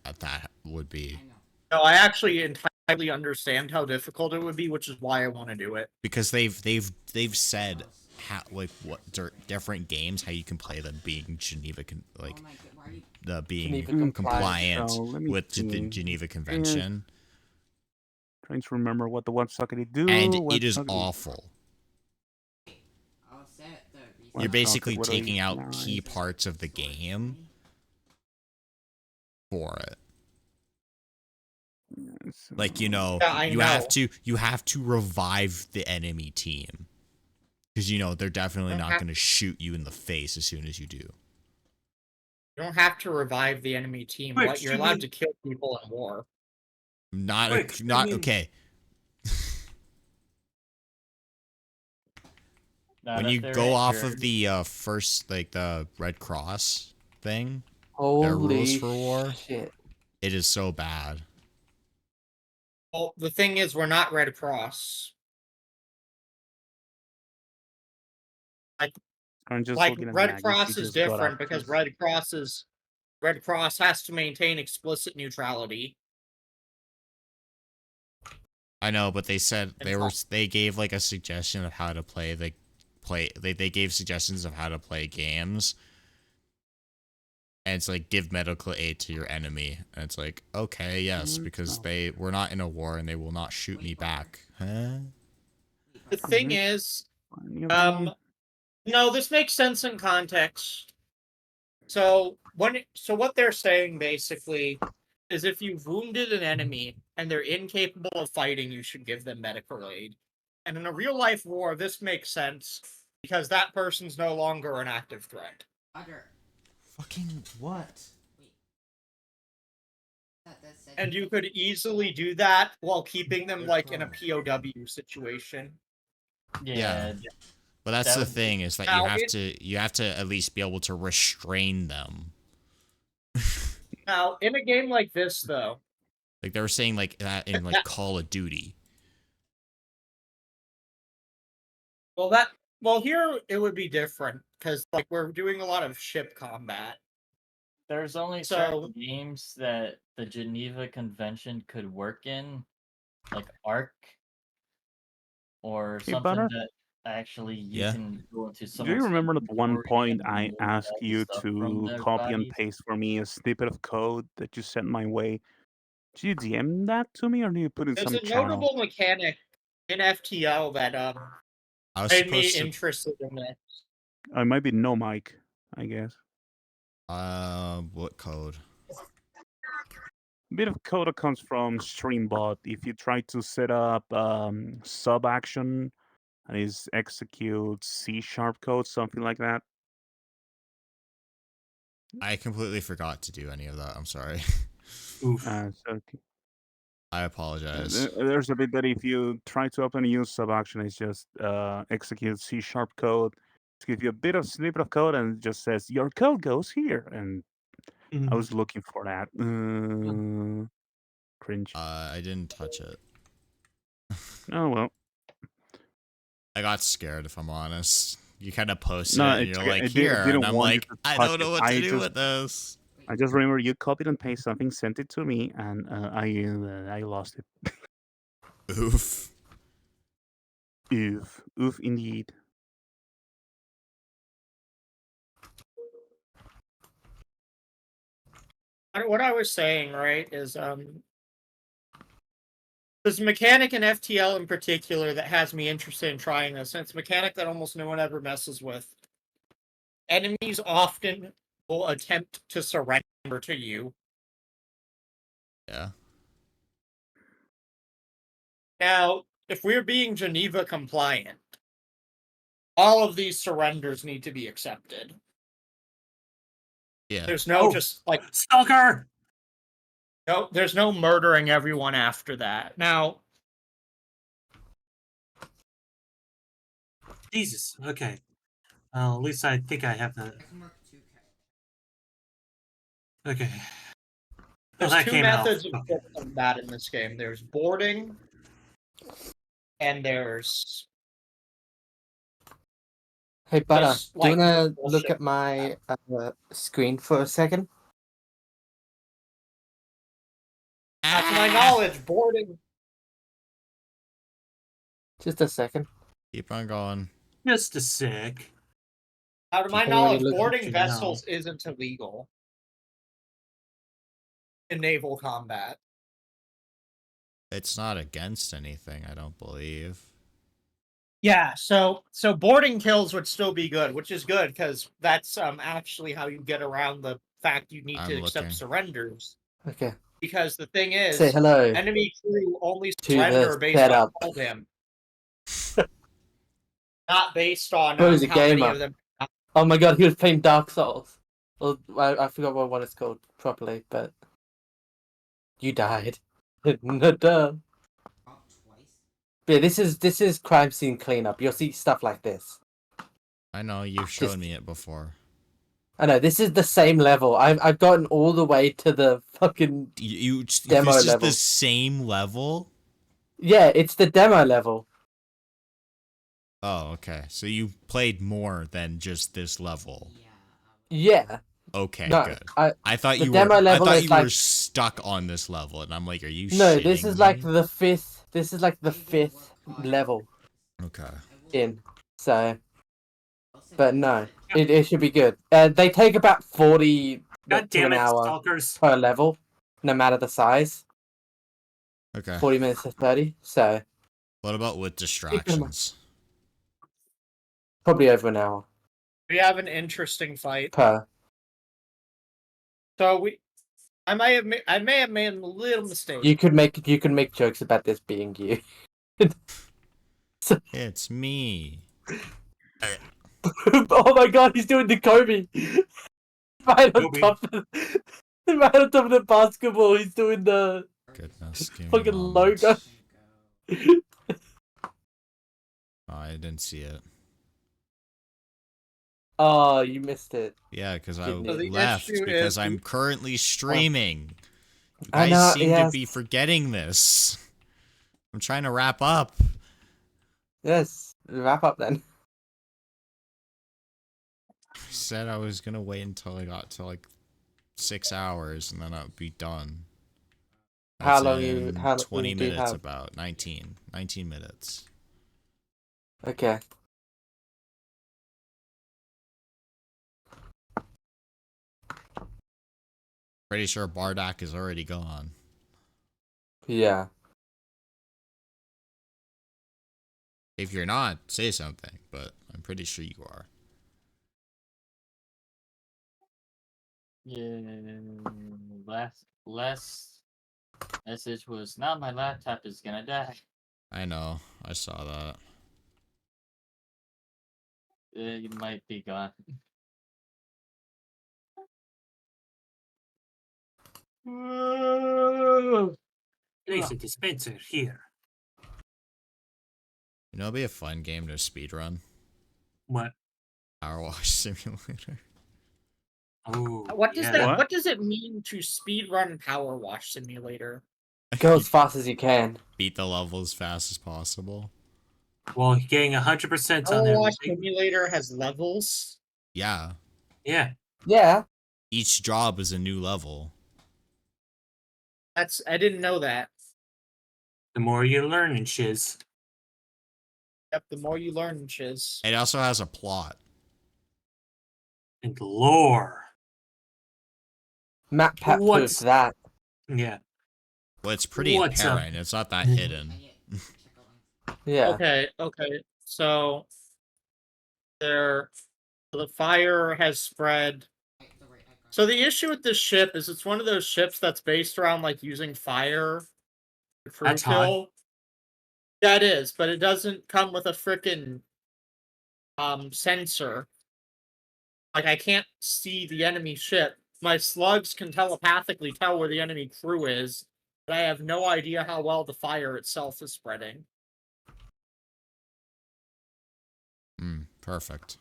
would be. No, I actually entirely understand how difficult it would be, which is why I want to do it. Because they've said how different games how you can play them being Geneva being Geneva compliant compliant. So, let me with the see. Geneva Convention, Trying to remember what the WebSocket do. and it is WebSocket- awful. WebSocket, You're basically what do I taking out use? key parts of the game for it. Yes, Like you Yeah, I you know. have to revive the enemy team because they're definitely Don't not have- going to shoot you in the face as soon as you do. You don't have to revive the enemy team. Wait, What you're you allowed mean- to kill people in war. Not Wait, I not mean- okay. Now When that you they're go off of injured- the first the Red Cross thing, Holy their rules for war, shit. it is so bad. Well, the thing is, we're not Red Cross. I'm just Like looking at Red Maggie, Cross she is just got different up. because Red Cross has to maintain explicit neutrality. I know, but they said And they gave like a suggestion of how to play they gave suggestions of how to play games. And it's like give medical aid to your enemy. And it's like, okay, yes, because we're not in a war and they will not shoot me back. Huh? The thing is, no, this makes sense in context. So what they're saying basically is if you've wounded an enemy and they're incapable of fighting, you should give them medical aid. And in a real life war, this makes sense because that person's no longer an active threat. Fucking what? And you could easily do that while keeping them like in a POW situation. Yeah. But that's That the would- thing is that Now, you have to at least be able to restrain them. Now, in a game like this, though, Like they were saying like that in like Call of Duty. well, here it would be different because like we're doing a lot of ship combat. There's only So- certain games that the Geneva Convention could work in, like Ark, or Hey, something Butter? that actually you Yeah. can go into some. Do you remember at one inventory point and I remove asked all the you stuff to from their copy and bodies? paste for me a snippet of code that you sent my way? Did you DM that to me or do you put it in There's some a channel? notable mechanic in FTO that I was made me supposed to interested in this. It might be no mic, I guess. what code? A bit of code that comes from Streambot. If you try to set up sub action, that is execute C# code, something like that. I completely forgot to do any of that. I'm sorry. Oof. So I apologize. There's a bit that if you try to open a use sub action, it's just execute C# code. It gives you a bit of snippet of code and it just says your code goes here. And I was looking for that. Cringe. I didn't touch it. Oh well. I got scared, if I'm honest. You kind of posted No, it, and it's you're okay. like, I didn't here, and I'm want you like, to I touch don't know it. what to do with this. I just remember you copied and pasted something, sent it to me, and I lost it. Oof. Oof, indeed. What I was saying, right, is there's a mechanic in FTL in particular that has me interested in trying this, and it's a mechanic that almost no one ever messes with. Enemies often will attempt to surrender to you. Yeah. Now, if we're being Geneva compliant, all of these surrenders need to be accepted. Yeah. There's no just like stalker. No, there's no murdering everyone after that. Now, Jesus. Okay. Well, at least I think I have the. Okay. there's that two came out. methods of combat in this game. There's boarding, and there's Hey, Butter, Just, do you like, wanna look bullshit. at my screen for a second? to my knowledge, boarding. Just a second. Keep on going. Just a sec. Out of my Already knowledge, looking boarding at you vessels isn't illegal in naval combat. It's not against anything, I don't believe. Yeah, so boarding kills would still be good, which is good because that's actually how you get around the fact you need to I'm accept looking. surrenders. Okay. Because the thing is, Say hello enemy crew only to surrender the based on setup. kill him, not based on Who's a how many gamer? of them. Oh my god, he was playing Dark Souls. Well, I forgot what one it's called properly, but you died. Duh. Yeah, this is crime scene cleanup. You'll see stuff like this. I know, you've shown me it before. I know this is the same level. I've gotten all the way to the fucking demo This is level. the same level? Yeah, it's the demo level. Oh, okay. So you played more than just this level. Yeah. Okay, No, good. I thought the you demo were. I level thought is you like were stuck on this level, and I'm like, are you? no. This shitting is like me? the fifth. This is like the fifth level. Okay. In to no, it should be good. They take about 40 God to damn an it, hour stalkers. per level, no matter the size. Okay. 40 minutes to 30. So What about with distractions? probably over an hour We have an interesting fight. per. So I may have made a little mistake. You could make jokes about this being you. It's me. Oh my god, he's doing the Kobe. Right on Kobe. top of right on top of the basketball, he's doing the Goodness, give me a fucking moment. logo. Oh, I didn't see it. Oh, you missed it. Yeah, because I Didn't you? left issue because is- I'm currently streaming. You I guys know, seem yes. to be forgetting this. I'm trying to wrap up. Yes, wrap up then. I said I was gonna wait until I got to like 6 hours and then I'd be done. How That's long in how long 20 do you minutes have? about 19 minutes. Okay. Pretty sure Bardak is already gone. Yeah. If you're not, say something, but I'm pretty sure you are. Yeah, last message was now my laptop is gonna die. I know, I saw that. It might be gone. There's a dispenser here. You know, it'd be a fun game to speedrun. What? Power Wash Simulator. Oh, What does yeah. that? What does it mean to speedrun Power Wash Simulator? Go as fast as you can. Beat the level as fast as possible. Well, getting 100% on Power Wash everything. Simulator has levels. Yeah. Yeah. Yeah. Each job is a new level. I didn't know that. The more you learn and shiz. Yep, the more you learn, shiz. It also has a plot. And lore. Matt Pat What's- proved that. Yeah. Well, it's pretty What's up? apparent. It's not that hidden. Yeah. Okay. So the fire has spread. So the issue with this ship is it's one of those ships that's based around like using fire for crew That's hot. kill. Yeah, it is, but it doesn't come with a frickin' sensor. Like I can't see the enemy ship. My slugs can telepathically tell where the enemy crew is, but I have no idea how well the fire itself is spreading. Perfect.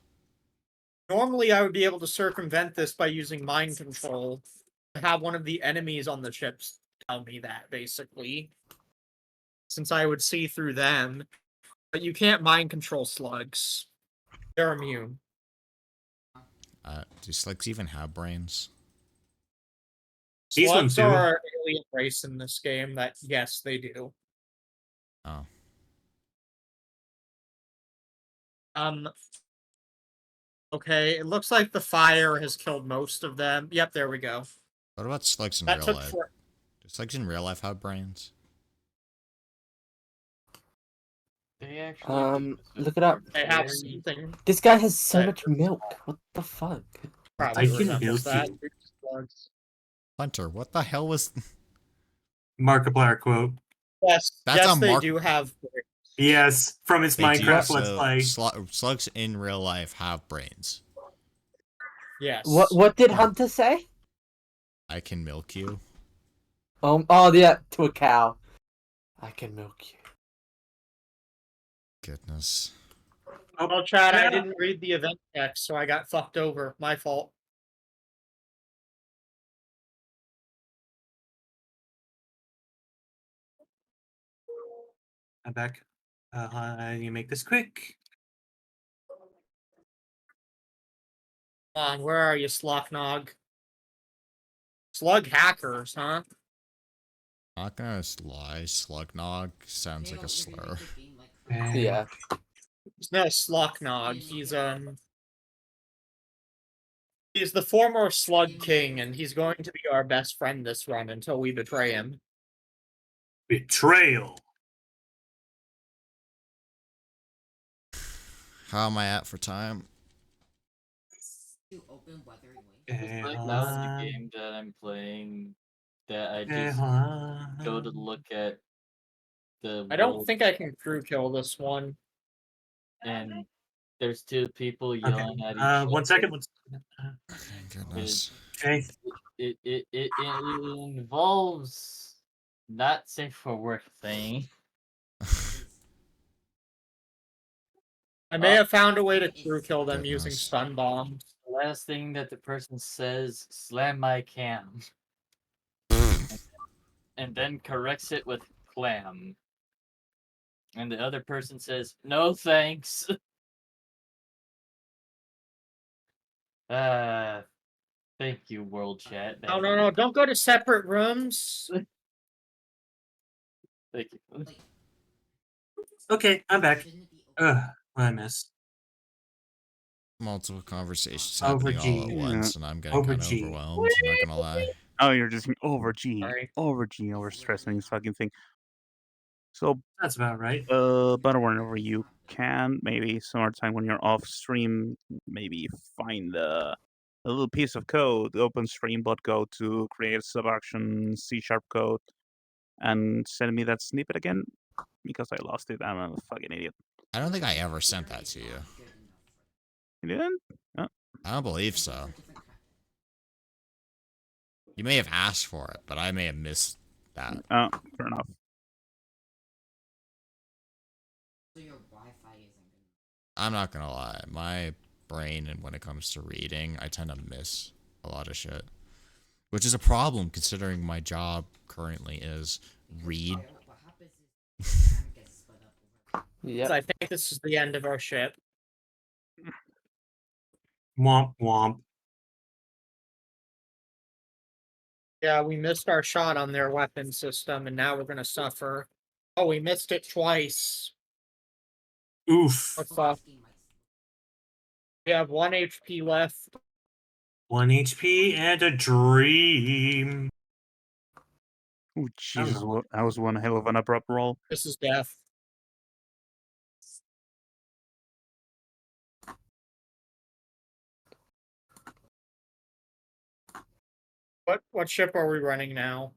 Normally, I would be able to circumvent this by using mind control. Have one of the enemies on the ships tell me that, basically. Since I would see through them. But you can't mind control slugs. They're immune. Do slugs even have brains? These ones Slugs do. are an alien race in this game that, yes, they do. Oh. Okay, it looks like the fire has killed most of them. Yep, there we go. What about slugs in That real took life? for- Do slugs in real life have brains? They actually Look it up. They have something. This guy has so Right. much milk. What the fuck? Probably I can resembles milk that. you. Slugs. Hunter, what the hell was... Markiplier quote. Yes, That's yes, a they mark- do have. Yes, from his They do, Minecraft Let's so Play. slugs in real life have brains. Yes. What did Hunter say? I can milk you. Oh yeah, to a cow. I can milk you. Goodness. Well, Chad, I Yeah. didn't read the event text, so I got fucked over. My fault. I'm back. You make this quick. Come on, where are you, Slocknog? Slug hackers, huh? Not gonna lie, slugnog sounds like a slur. Yeah. He's no Slocknog. He's the former Slug King, and he's going to be our best friend this run until we betray him. Betrayal. How am I at for time? Right now, the game that I'm playing, that I just go to look at the. I don't world, think I can crew kill this one. And there's two people yelling at each other. 1 second. Thank goodness. Okay. It involves not safe for work thing. I may have found a way to crew kill them using stun bombs. The last thing that the person says, slam my cam. And then corrects it with clam. And the other person says, no thanks. Thank you, World Chat. No, don't go to separate rooms. Thank you. Okay, I'm back. Ugh, what I missed. Multiple conversations Over happening all G. at once, and I'm getting Over kind of G. overwhelmed. I'm not gonna lie. Oh, you're just over G, Sorry. over stressing this fucking thing. So, That's about right. but whenever you can, maybe some other time when you're off stream, maybe find a little piece of code, open Streambot, go to create sub-action C# code, and send me that snippet again because I lost it. I'm a fucking idiot. I don't think I ever sent that to you. You didn't? Oh. I don't believe so. You may have asked for it, but I may have missed that. Oh, fair enough. So your Wi-Fi isn't good. I'm not gonna lie. My brain, and when it comes to reading, I tend to miss a lot of shit, which is a problem considering my job currently is read. What happens is the RAM gets split up over. Yeah. I think this is the end of our ship. Womp womp. Yeah, we missed our shot on their weapon system, and now we're gonna suffer. Oh, we missed it twice. Oof. What the fuck? We have 1 HP left. 1 HP and a dream. Oh Jesus, that was one hell of an abrupt roll. This is death. What ship are we running now?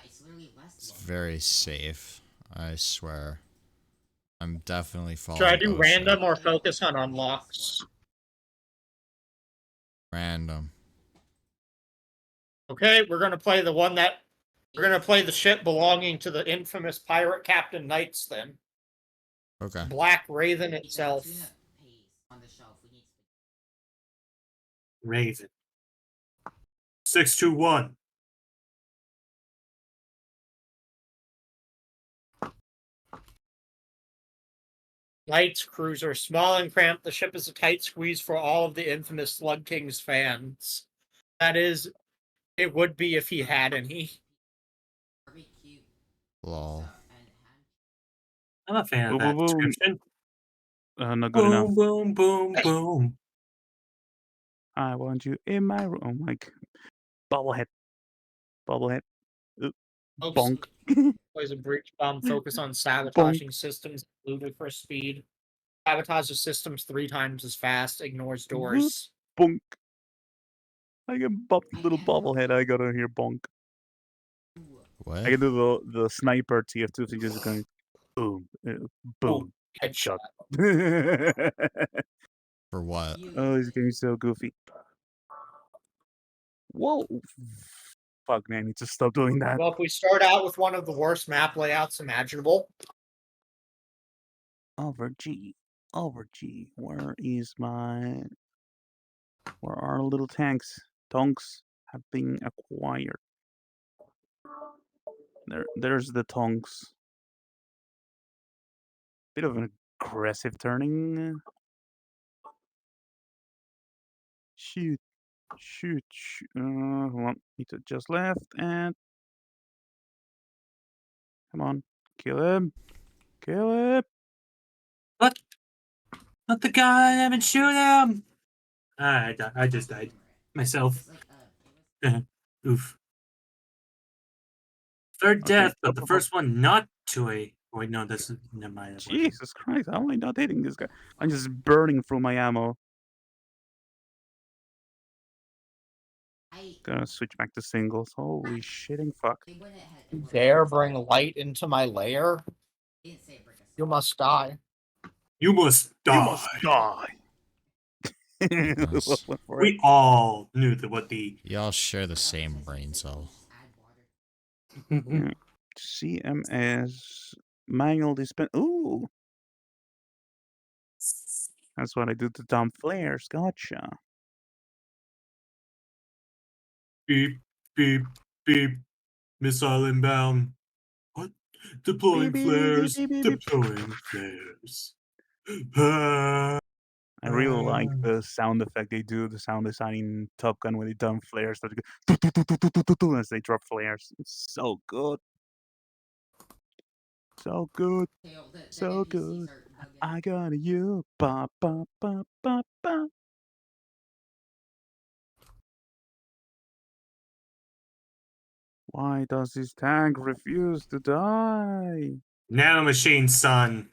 It's literally less. It's very safe. I swear. I'm definitely following. Should I do Ocean. random or focus on unlocks? Random. Okay, we're gonna play the one that we're gonna play the ship belonging to the infamous pirate Captain Knights then. Okay. Black Raven itself. On the shelf, we need. Raven. 621. Knights cruiser, small and cramped. The ship is a tight squeeze for all of the infamous Slug Kings fans. That is, it would be if he had any. Lol. I'm a fan of that Boom, boom, boom. description. Not good enough. Boom, boom, boom, boom. I want you in my room. Oh my god. Bobblehead. Bobblehead. Oops. Bonk. Plays a breach bomb, focus on sabotaging systems, ludicrous speed. Sabotages systems 3 times as fast, ignores doors. Bonk. I can bop little bobblehead. I gotta hear bonk. What? I can do the sniper TF2 thing just going boom, boom, headshot. For what? Oh, this game is so goofy. Whoa. Fuck, man, I need to stop doing that. Well, if we start out with one of the worst map layouts imaginable. Over G. Where is my... Where are our little tanks? Tonks have been acquired. There's the tonks. Bit of an aggressive turning. Shoot. Hold on. Need to just left and... Come on. Kill him. What? Not the guy, I haven't shoot him! I just died. Myself. Oof. Third Okay, death, but the first one not to a... Wait, no, that's... Never mind. Jesus Christ, how am I not hitting this guy? I'm just burning through my ammo. Gonna switch back to singles. Holy shitting fuck. Dare bring light into my lair? You must die. You must die. Nice. We all knew that what the... Y'all share the same brain cell. Yeah. CMS manual dispense. Ooh. That's what I do to dump flares. Gotcha. Beep, beep, beep. Missile inbound. What? Deploying flares. Deploying flares. I really like the sound effect they do, the sound design in Top Gun when they dump flares that go as they drop flares. It's so good. So good. So good. I got you. Ba ba ba ba ba. Why does this tank refuse to die? Nanomachine, son.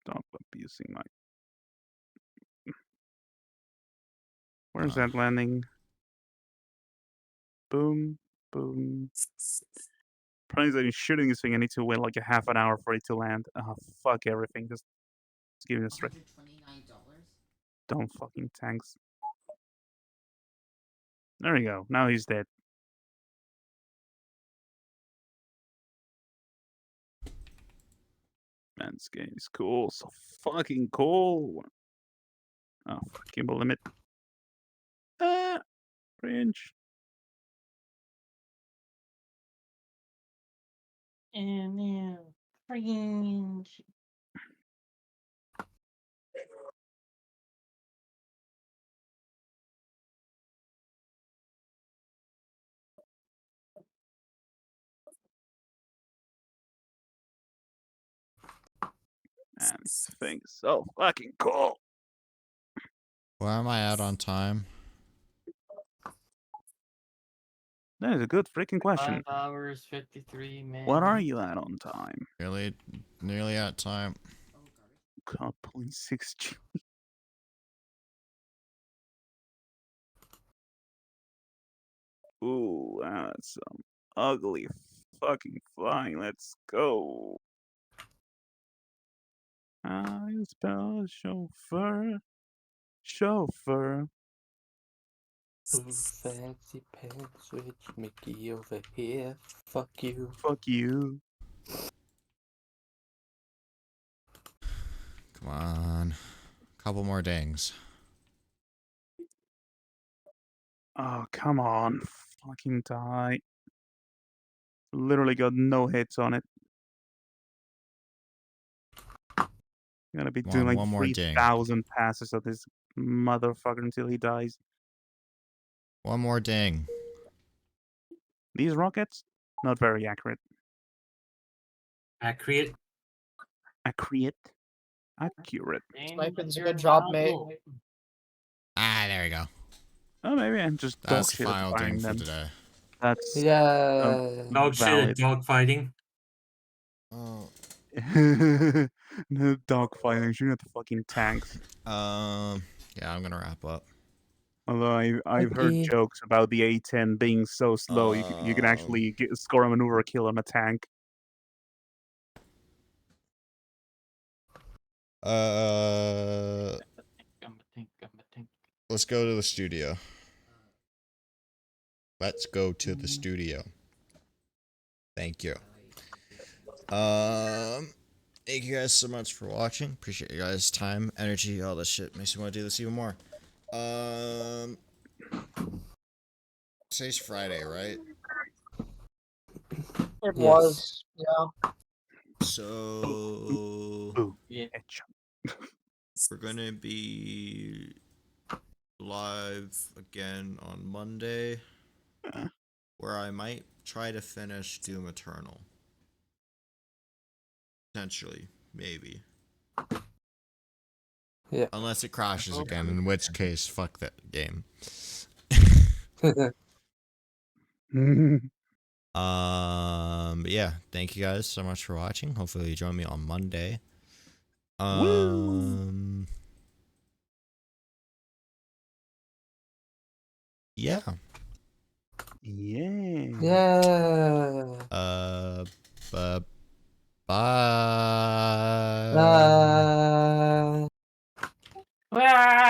Stop abusing my... Where's that landing? Boom, boom. Probably that he's shooting this thing. I need to wait like a half an hour for it to land. Oh, fuck everything. Just give me a straight. Don't fucking tanks. There we go. Now he's dead. Man, this game is cool. So fucking cool. Oh, gimbal limit. Cringe. And now, cringe. Man, this thing is so fucking cool. Where am I at on time? That is a good freaking question. 5 hours, 53 minutes. What are you at on time? Nearly at time. God, 0.6 G. Ooh, that's some ugly fucking flying. Let's go. I spell chauffeur. Chauffeur. Ooh, fancy pants with Mickey over here. Fuck you. Fuck you. Come on. Couple more dings. Oh, come on. Fucking die. Literally got no hits on it. I'm gonna be Come doing on, like one more ding. 3,000 passes of this motherfucker until he dies. One more ding. These rockets, not very accurate. Accurate. Accurate. Accurate. Sniping's a good job, mate. Ah, there we go. Oh, maybe I'm just That's dog the shit at final firing ding for them. today. That's Yeah. Dog shit at valid. dog fighting. Oh. No dog fighting, shooting at the fucking tanks. Yeah, I'm gonna wrap up. Although I've heard Okay. jokes about the A10 being so slow, you can actually score a maneuver kill on a tank. Let's go to the studio. Let's go to the studio. Thank you. Thank you guys so much for watching. Appreciate you guys' time, energy, all this shit. Makes me want to do this even more. Today's Friday, right? It was, yeah. So Yeah. we're gonna be live again on Monday, where I might try to finish Doom Eternal. Potentially, maybe. Yeah. Unless it crashes again, in which case, fuck that game. But yeah, thank you guys so much for watching. Hopefully you join me on Monday. Yeah. Yeah. Yeah. Bye. Bye. Ah!